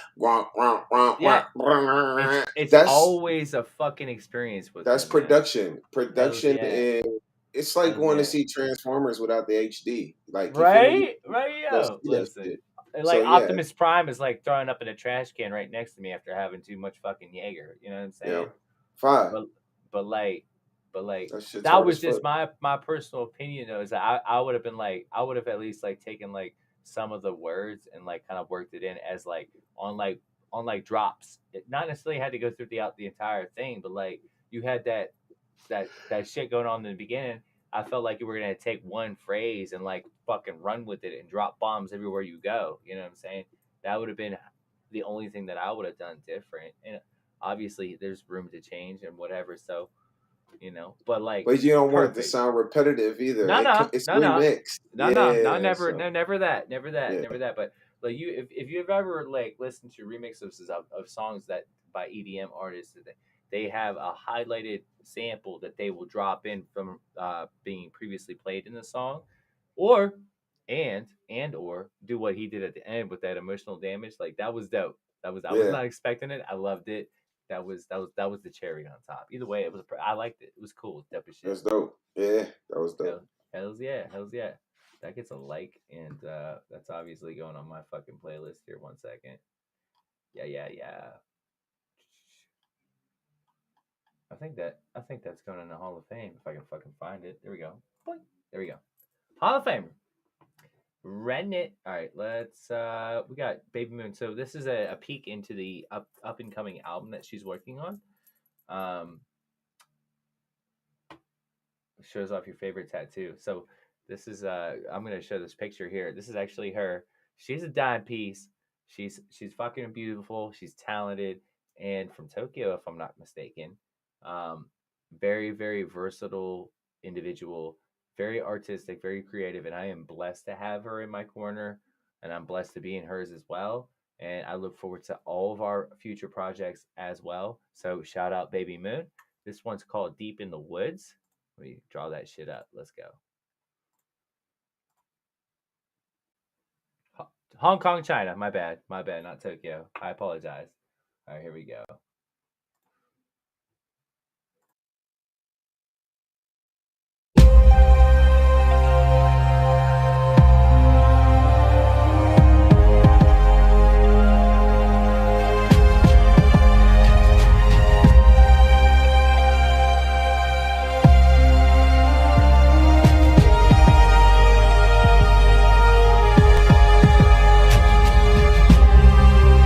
yeah, It's that's always a fucking experience with that's him, man. production. Production yeah. is. It's like Hells going yeah. to see Transformers without the HD. Like, you feel me? Right, Go yo. see that Listen. shit. Like So, yeah. Optimus Prime is like throwing up in a trash can right next to me after having too much fucking Jaeger. You know what I'm saying? Yeah. Fine. But that hard was as just fuck. my personal opinion though, is that I would have been like, I would have at least like taken like some of the words and like kind of worked it in as like on drops. It not necessarily had to go through the entire thing, but like you had that shit going on in the beginning. I felt like you were gonna take one phrase and like fucking run with it and drop bombs everywhere you go. You know what I'm saying? That would have been the only thing that I would have done different. And obviously, there's room to change and whatever. So, you know, but like, But you don't want it to perfect. sound repetitive either. No, It's no. remixed. Never, so- no, never that, never Yeah. that. But like if you've ever like listened to remixes of songs that by EDM artists, they have a highlighted sample that they will drop in from being previously played in the song, or or do what he did at the end with that emotional damage. Like that was dope. I was Yeah. not expecting it. I loved it. That was the cherry on top. Either way, it was. I liked it. It was cool. Dope as shit. That's dope. Yeah, that was dope. Hells yeah. That gets a like, and that's obviously going on my fucking playlist here. 1 second. Yeah. I think that's going in the Hall of Fame if I can fucking find it. There we go. Boing. There we go. Hall of Famer. Rennet. All right, let's we got Baby Moon. So this is a peek into the up and coming album that she's working on. Shows off your favorite tattoo. So this is I'm gonna show this picture here. This is actually her. She's a dime piece. She's fucking beautiful. She's talented and from Tokyo, if I'm not mistaken. Very, very versatile individual, very artistic, very creative, and I am blessed to have her in my corner, and I'm blessed to be in hers as well. And I look forward to all of our future projects as well. So shout out Baby Moon. This one's called Deep in the Woods. Let me draw that shit up. Let's go. Hong Kong, China. My bad, not Tokyo. I apologize. All right, here we go.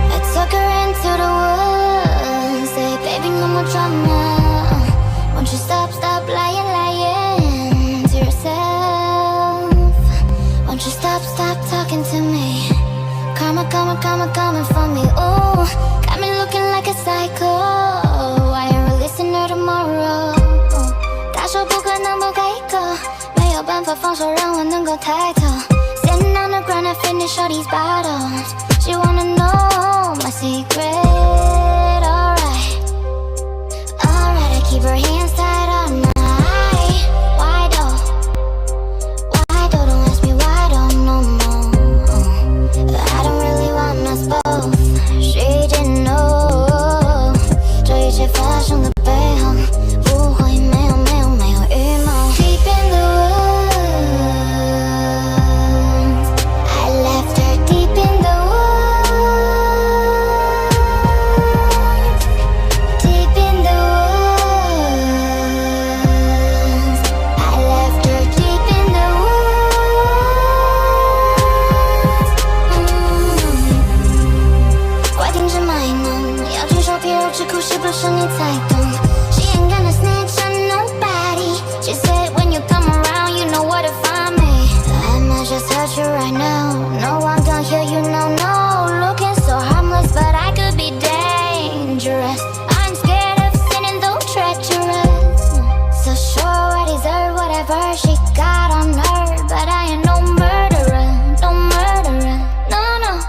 I took her into drama coming from me, ooh. Got me looking like a psycho. I ain't releasing her tomorrow. 大手不可能不开口，没有办法放手让我能够抬头。Sitting on the ground, I finish all these bottles. She wanna know my secret. Alright, alright, I keep her hands tied all night. Why though? Why though? Don't ask me why though no more. I don't really want us both. She didn't know. 这一切发生的背后，不会没有预谋。Deep in the woods, I left her deep in the woods. Deep in the woods, I left her deep in the woods. 快停止卖弄，要亲手皮肉吃苦，是不是你才懂？ She ain't gonna snitch on nobody. She said when you come around, you know where to find me. I might just hurt you right now. No one gonna hear you, no, no. Looking so harmless, but I could be dangerous. I'm scared of sinning though treacherous. So sure I deserve whatever she got on her, but I ain't no murderer, no murderer, no, no.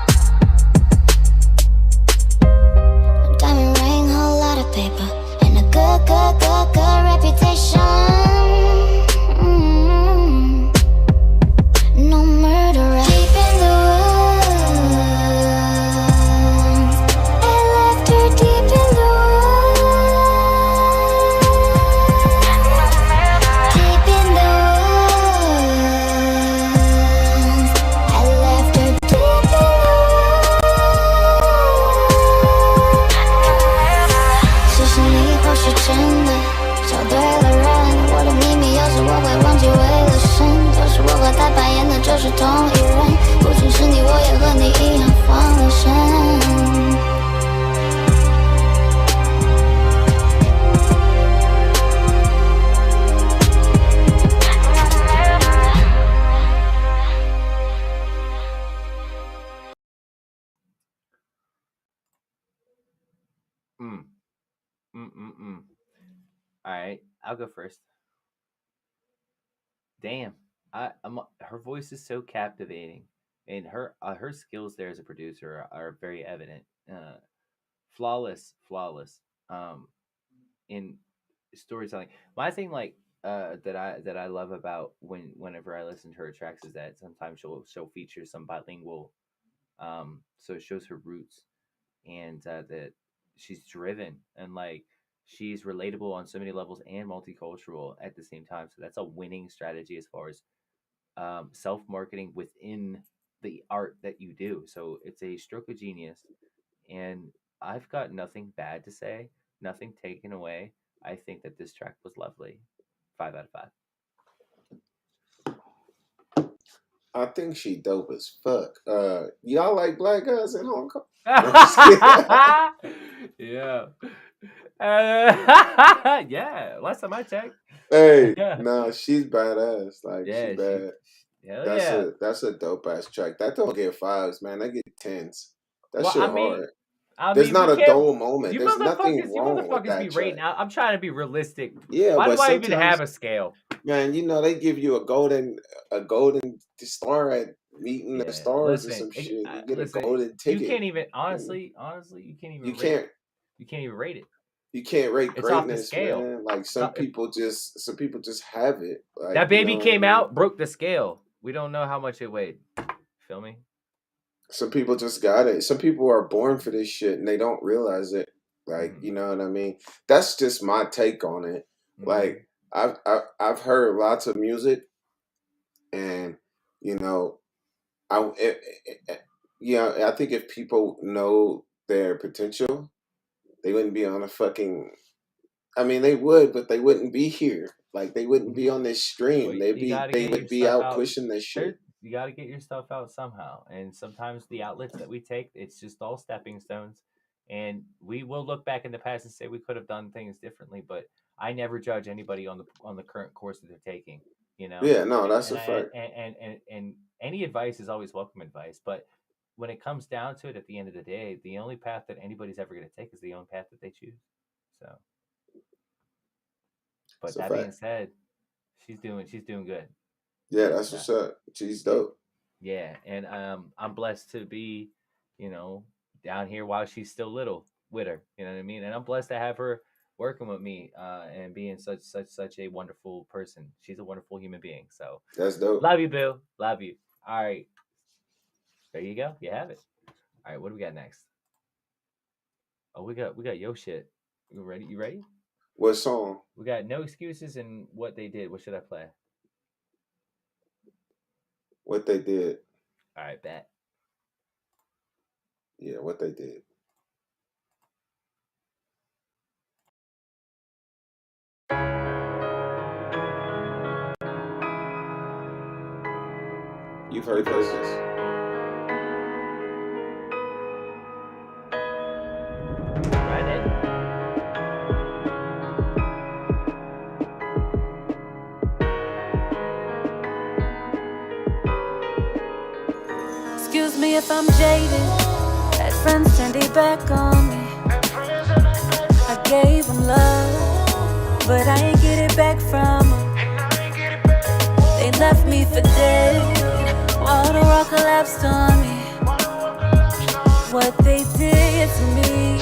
Diamond ring, whole lot of paper, and a good reputation. No murderer. Deep in the woods, I left her deep in the woods. Deep in the woods, I left her deep in the woods. 是心里或是真的，找对了人，我的秘密有时我会忘记为了谁，有时我和他扮演的就是同一人，不仅是你，我也和你一样慌了神。All right, I'll go first. Damn, her voice is so captivating, and her skills there as a producer are very evident. Flawless. In storytelling. My thing, that I love about whenever I listen to her tracks is that sometimes she'll feature some bilingual, so it shows her roots, and that she's driven and she's relatable on so many levels and multicultural at the same time. So that's a winning strategy as far as self-marketing within the art that you do. So it's a stroke of genius, and I've got nothing bad to say, nothing taken away. I think that this track was lovely. 5 out of 5. I think she dope as fuck. Y'all like black guys in Hong Kong? Yeah. Yeah. Last time I checked. Hey, Yeah. nah, she's badass. Yeah, she's bad. That's a dope ass track. That don't get 5s, man. That get 10s. That shit hard. There's not a dull moment. There's nothing wrong with that be rating out. I'm trying to be realistic. Yeah, why but do I even have a scale? Man, they give you a golden star at meeting the stars or some shit. You get a golden ticket. You can't even honestly, you can't even. You can't even rate it. You can't rate it's off the greatness, scale. man. Some people just have it. That baby came out, broke the scale. We don't know how much it weighed. Feel me? Some people just got it. Some people are born for this shit and they don't realize it. You know what I mean? That's just my take on it. I've heard lots of music, and I think if people know their potential, they wouldn't be on a fucking. I mean, they would, but they wouldn't be here. They wouldn't be on this stream. They would be out pushing this shit. You got to get your stuff out somehow, and sometimes the outlets that we take, it's just all stepping stones. And we will look back in the past and say we could have done things differently, but I never judge anybody on the current course that they're taking. Yeah, no, that's a fact. And any advice is always welcome advice, but when it comes down to it, at the end of the day, the only path that anybody's ever going to take is the only path that they choose. So, but that being said, she's doing good. Yeah, that's what's up. She's dope. Yeah, and I'm blessed to be, down here while she's still little with her. You know what I mean? And I'm blessed to have her working with me and being such a wonderful person. She's a wonderful human being. So that's dope. Love you, Bill. Love you. All right. There you go. You have it. All right, what do we got next? Oh, we got Yo Shit. You ready? You ready? What song? We got No Excuses and What They Did. What should I play? What They Did. All right, bet. Yeah, What They Did. You've heard this. Excuse me if I'm jaded. Bad friends turned their back on me. I gave them love, but I ain't get it back from them. They left me for dead while the rock collapsed on me. What they did to me,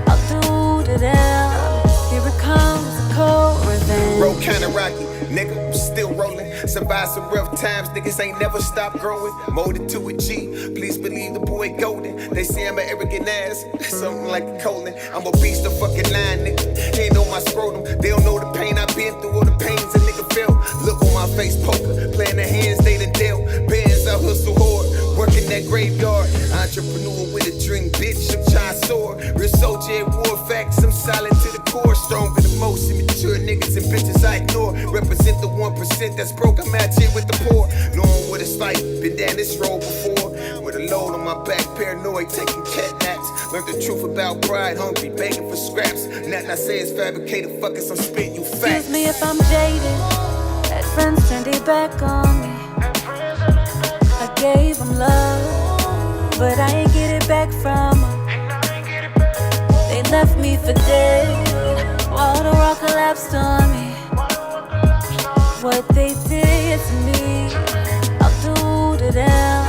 I'll do to them. Here it comes, a cold revenge. Road kinda rocky, nigga, I'm still rolling. Survived some rough times, niggas ain't never stopped growing. Molded to a G, please believe the boy golden. They say I'm an arrogant ass, something like a colon. I'm a beast of fucking line, nigga. Ain't on my scrotum. They don't know the pain I've been through or the pains a nigga felt. Look on my face, poker, playing the hands they done dealt. Bands, I hustle hard, working that graveyard. Entrepreneur with a dream, bitch, I'm trying soar. Real soldier at war facts, I'm solid to the core. Stronger than most immature niggas and bitches I ignore. Represent the 1% that's broke, I'm out here with the poor. Knowing what it's like, been down this road before. With a load on my back, paranoid, taking cat naps. Learned the truth about pride, hungry, begging for scraps. Nothing I say is fabricated, fuck it, I'm spitting you facts. Excuse me if I'm jaded. Bad friends turned their back on me. I gave them love, but I ain't get it back from them. They left me for dead while the rock collapsed on me. What they did to me, I'll do to them.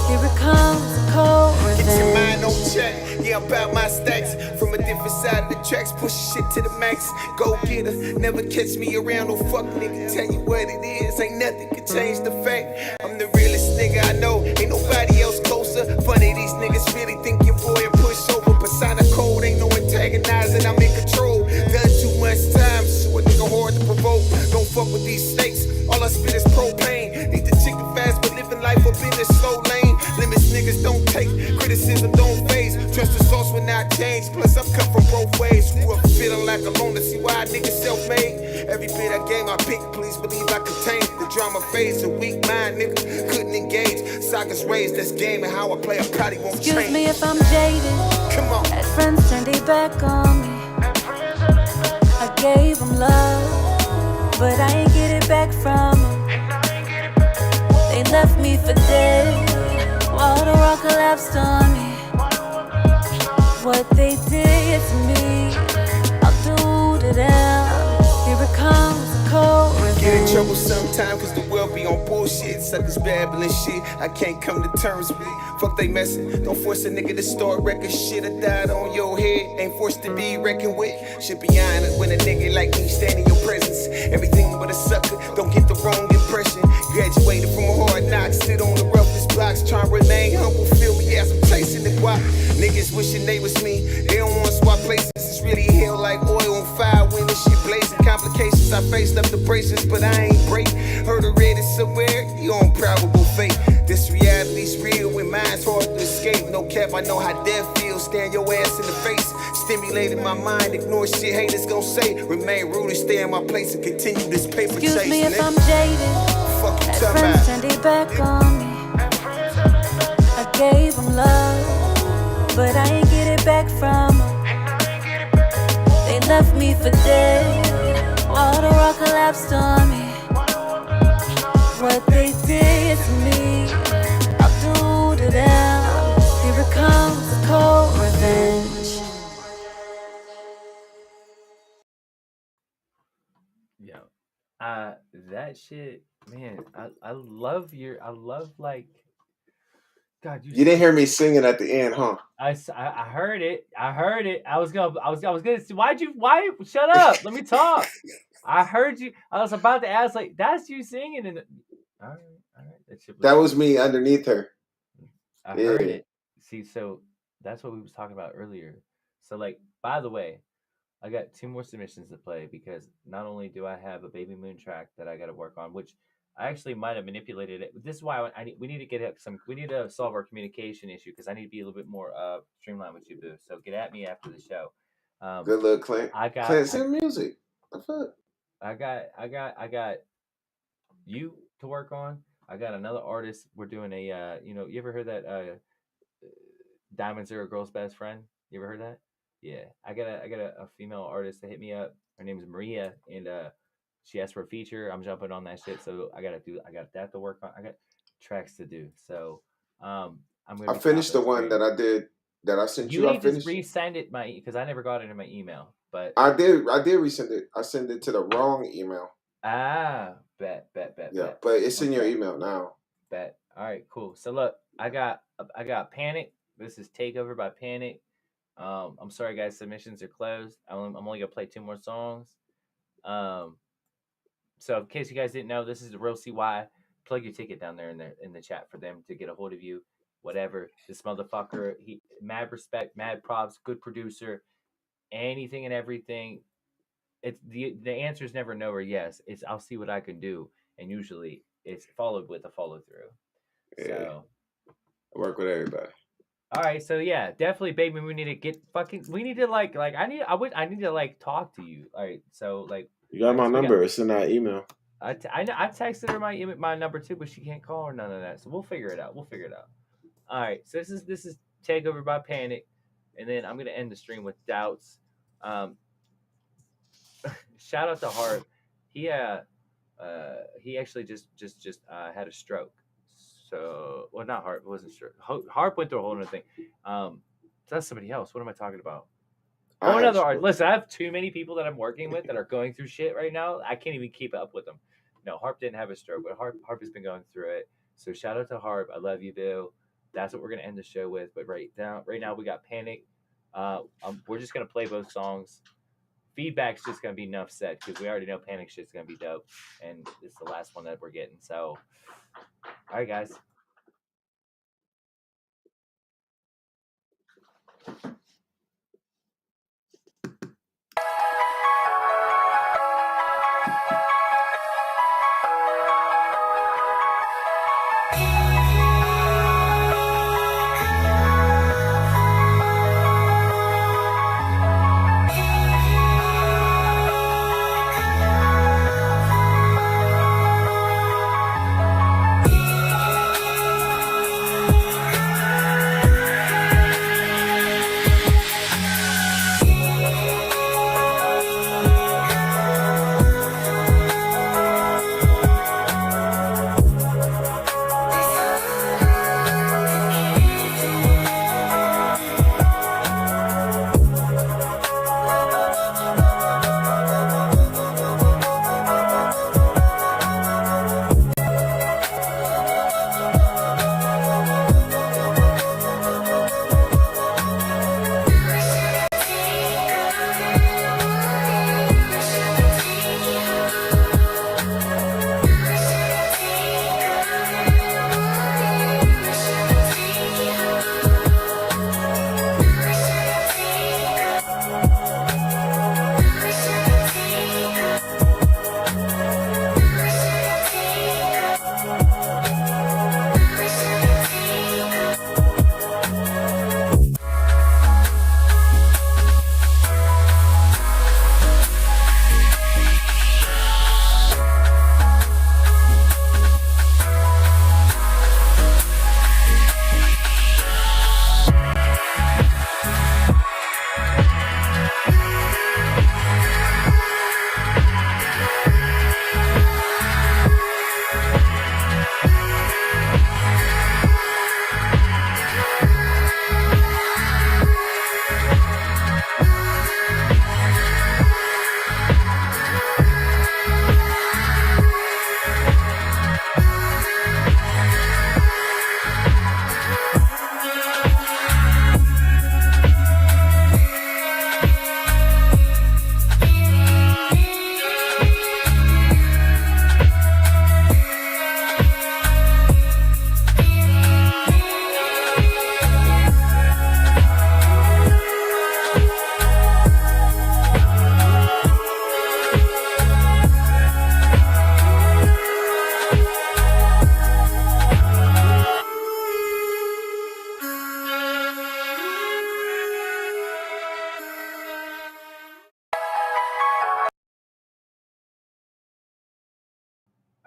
Here it comes, a cold revenge. Get your mind on check, yeah, I'm about my stacks. From a different side of the tracks, push shit to the max. Go get her, never catch me around, no fuck nigga. Tell you what it is, ain't nothing can change the fact. I'm the realest nigga I know, ain't nobody else closer. Funny, these niggas really think your boy a pushover. Persona code, ain't no antagonizing, I'm in control. Done too much time, so a nigga hard to provoke. Don't fuck with these snakes, all I spit is propane. Need the chicken fast, but living life up in this slow lane. Limits niggas don't take, criticism don't phase. Trust the source will not change, plus I'm cut from both ways. Grew up feeling like alone to see why niggas self-made. Every bit I game I pick, please believe I contain. The drama phase, a weak mind nigga couldn't engage. Sagas raised, that's game and how I play, I probably won't change. Excuse me if I'm jaded. Come on. Bad friends turned their back on me. I gave them love, but I ain't get it back from them. They left me for dead while the rock collapsed on me. What they did to me, I'll do to them. Here it comes, a cold revenge. Get in trouble sometime cause the world be on bullshit. Suckers babbling shit, I can't come to terms with. Fuck they messin', don't force a nigga to start wrecking shit. I died on your head, ain't forced to be reckoned with. Should be honored when a nigga like me stand in your presence. Everything but a sucker, don't get the wrong impression. Graduated from a hard knock, sit on the roughest blocks. Trying to remain humble, feel me as I'm chasing the guap. Niggas wishing they was me, they don't wanna swap places. It's really hell like oil on fire when the shit blazing. Complications I faced up the braces, but I ain't break. Heard or read it somewhere, you on probable fate. This reality's real when mine's hard to escape. No cap, I know how death feels, staring your ass in the face. Stimulating my mind, ignore shit haters gon' say. Remain rooted, stay in my place and continue this paper chase. Excuse me if I'm jaded. Fuck you Bad talking friends about? turned their back on me. I gave them love, but I ain't get it back from them. They left me for dead while the rock collapsed on me. What they did to me, I'll do to them. That shit, man. I love like. God, You didn't hear me singing at the end, huh? I heard it. I was gonna. Why? Shut up. Let me talk. I heard you. I was about to ask, like, that's you singing, and all right. That was me underneath her. I heard it. See, so that's what we was talking about earlier. So, like, by the way, I got 2 more submissions to play because not only do I have a Baby Moon track that I got to work on, which I actually might have manipulated it. This is why we need to get we need to solve our communication issue because I need to be a little bit more streamlined with you, boo. So get at me after the show. Good luck, Clint. Clint, sing music. What the fuck? I got you to work on. I got another artist. We're doing a you ever heard that Diamonds Are a Girl's Best Friend? You ever heard that? Yeah. I got a female artist that hit me up. Her name is Maria, and she asked for a feature. I'm jumping on that shit. So I got that to work on. I got tracks to do. So I'm gonna finished the one that I did that I sent you. You need to resend it because I never got it in my email. But I did resend it. I sent it to the wrong email. Bet. Yeah, but it's in your email now. Bet. All right, cool. So look, I got Panic. This is Takeover by Panic. I'm sorry, guys. Submissions are closed. I'm only gonna play 2 more songs. So in case you guys didn't know, this is the Real CY. Plug your ticket down there in the chat for them to get a hold of you. Whatever. This motherfucker, he mad respect, mad props, good producer, anything and everything. It's the answer is never no or yes. It's I'll see what I can do, and usually it's followed with a follow through. Yeah. So I work with everybody. All right, so yeah, definitely, baby. We need to get we need to like I need to like talk to you. All right, so like you got my number. It's in that email. I texted her my number too, but she can't call or none of that. So we'll figure it out. All right, so this is Takeover by Panic, and then I'm gonna end the stream with Doubts. Shout out to Harp. He actually just had a stroke. So, well, not Harp. It wasn't sure. Harp went through a whole other thing. That's somebody else. What am I talking about? Oh, another artist. Listen, I have too many people that I'm working with that are going through shit right now. I can't even keep up with them. No, Harp didn't have a stroke, but Harp has been going through it. So shout out to Harp. I love you, Bill. That's what we're gonna end the show with. But right now we got Panic. We're just gonna play both songs. Feedback's just gonna be enough said because we already know Panic shit's gonna be dope, and it's the last one that we're getting. So, all right, guys.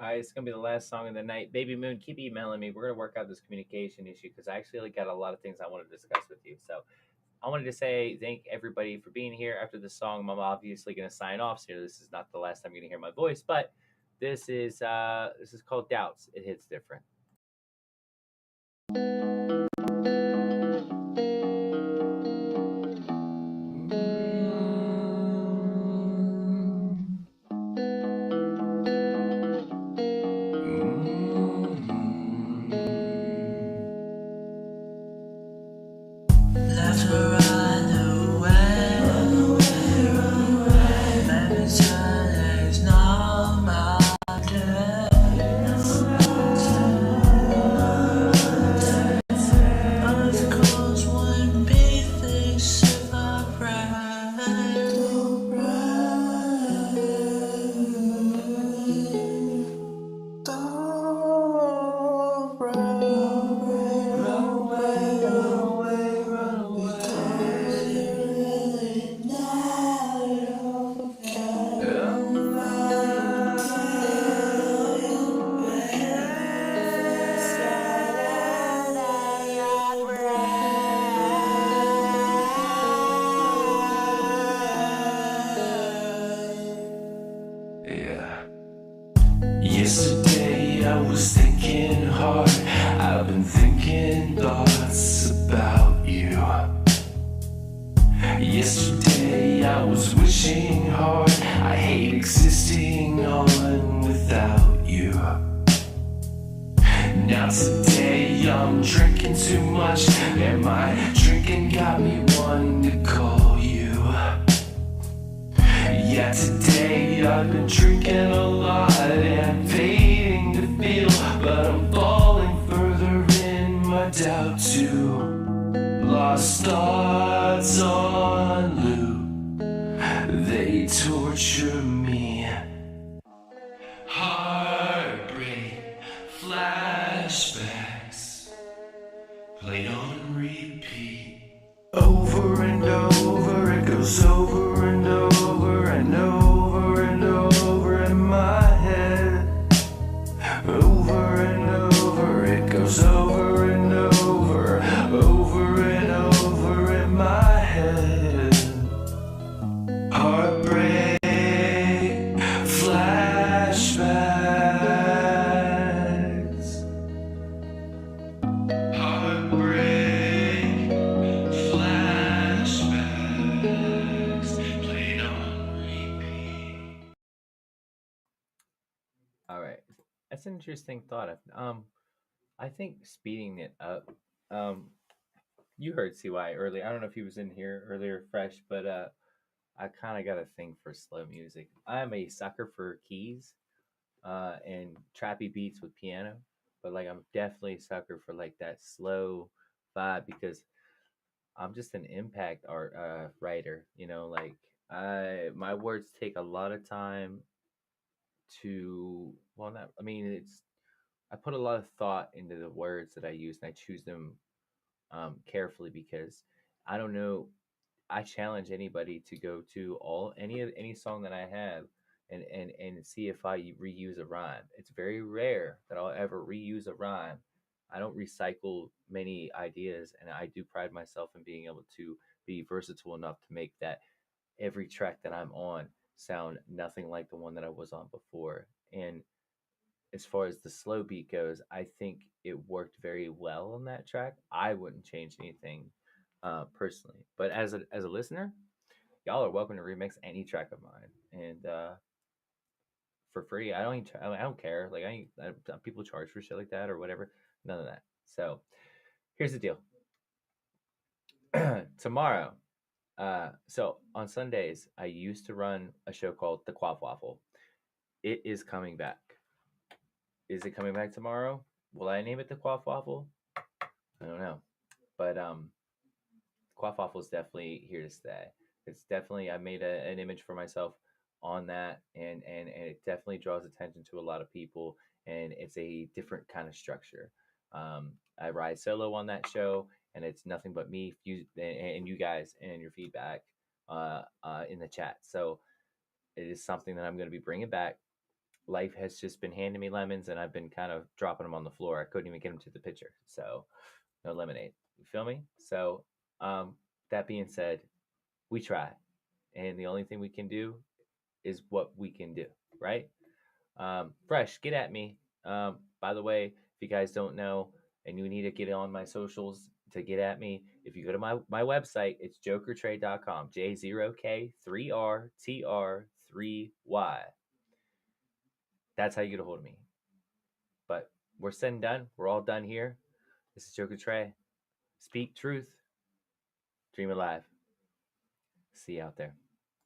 All right, it's gonna be the last song of the night. Baby Moon, keep emailing me. We're gonna work out this communication issue because I actually got a lot of things I want to discuss with you. So I wanted to say thank everybody for being here. After this song, I'm obviously gonna sign off. So this is not the last time you're gonna hear my voice, but this is called Doubts. It hits different. Left her run away, maybe today's not my day. Articles wouldn't be things if I Yeah. Yesterday I was thinking hard. I've been thinking thoughts about you. Yesterday I was wishing hard. I hate existing on without you. Now today I'm drinking too much, and my drinking got me wanting to call you. Yeah, today I've been drinking a lot and fading to feel, but I'm falling further in my doubt too. Lost thoughts on loop, they torture me. Heartbreak, flashbacks, played on repeat. Over and over, it goes over and over and over and over in my head. Over and over, it goes over and over and over in my head. Heartbreak, flashbacks. Heartbreak, flashbacks, played on repeat. All right, that's an interesting thought. I think speeding it up. You heard CY earlier. I don't know if he was in here earlier, fresh, but I kind of got a thing for slow music. I'm a sucker for keys, and trappy beats with piano, but like I'm definitely a sucker for like that slow vibe because I'm just an impact art writer. You know, like my words take a lot of time to not. I mean, I put a lot of thought into the words that I use, and I choose them carefully because I don't know. I challenge anybody to go to any song that I have and see if I reuse a rhyme. It's very rare that I'll ever reuse a rhyme. I don't recycle many ideas, and I do pride myself in being able to be versatile enough to make that every track that I'm on sound nothing like the one that I was on before. And as far as the slow beat goes, I think it worked very well on that track. I wouldn't change anything personally, but as a listener, y'all are welcome to remix any track of mine and for free. I don't care. Like people charge for shit like that or whatever. None of that. So here's the deal. Tomorrow, so on Sundays, I used to run a show called The Quaff Waffle. It is coming back. Is it coming back tomorrow? Will I name it The Quaff Waffle? I don't know. But Quaff Waffle is definitely here to stay. It's definitely, I made an image for myself on that, and it definitely draws attention to a lot of people, and it's a different kind of structure. I ride solo on that show, and it's nothing but me and you guys and your feedback in the chat. So it is something that I'm going to be bringing back life has just been handing me lemons, and I've been kind of dropping them on the floor. I couldn't even get them to the pitcher, so no lemonade. You feel me? So, that being said, we try, and the only thing we can do is what we can do, right? Fresh, get at me. By the way, if you guys don't know and you need to get on my socials to get at me, if you go to my website, it's jokertrade.com, J0K3RTR3Y. That's how you get a hold of me. But we're said and done. We're all done here. This is Joker Trey. Speak truth. Dream alive. See you out there.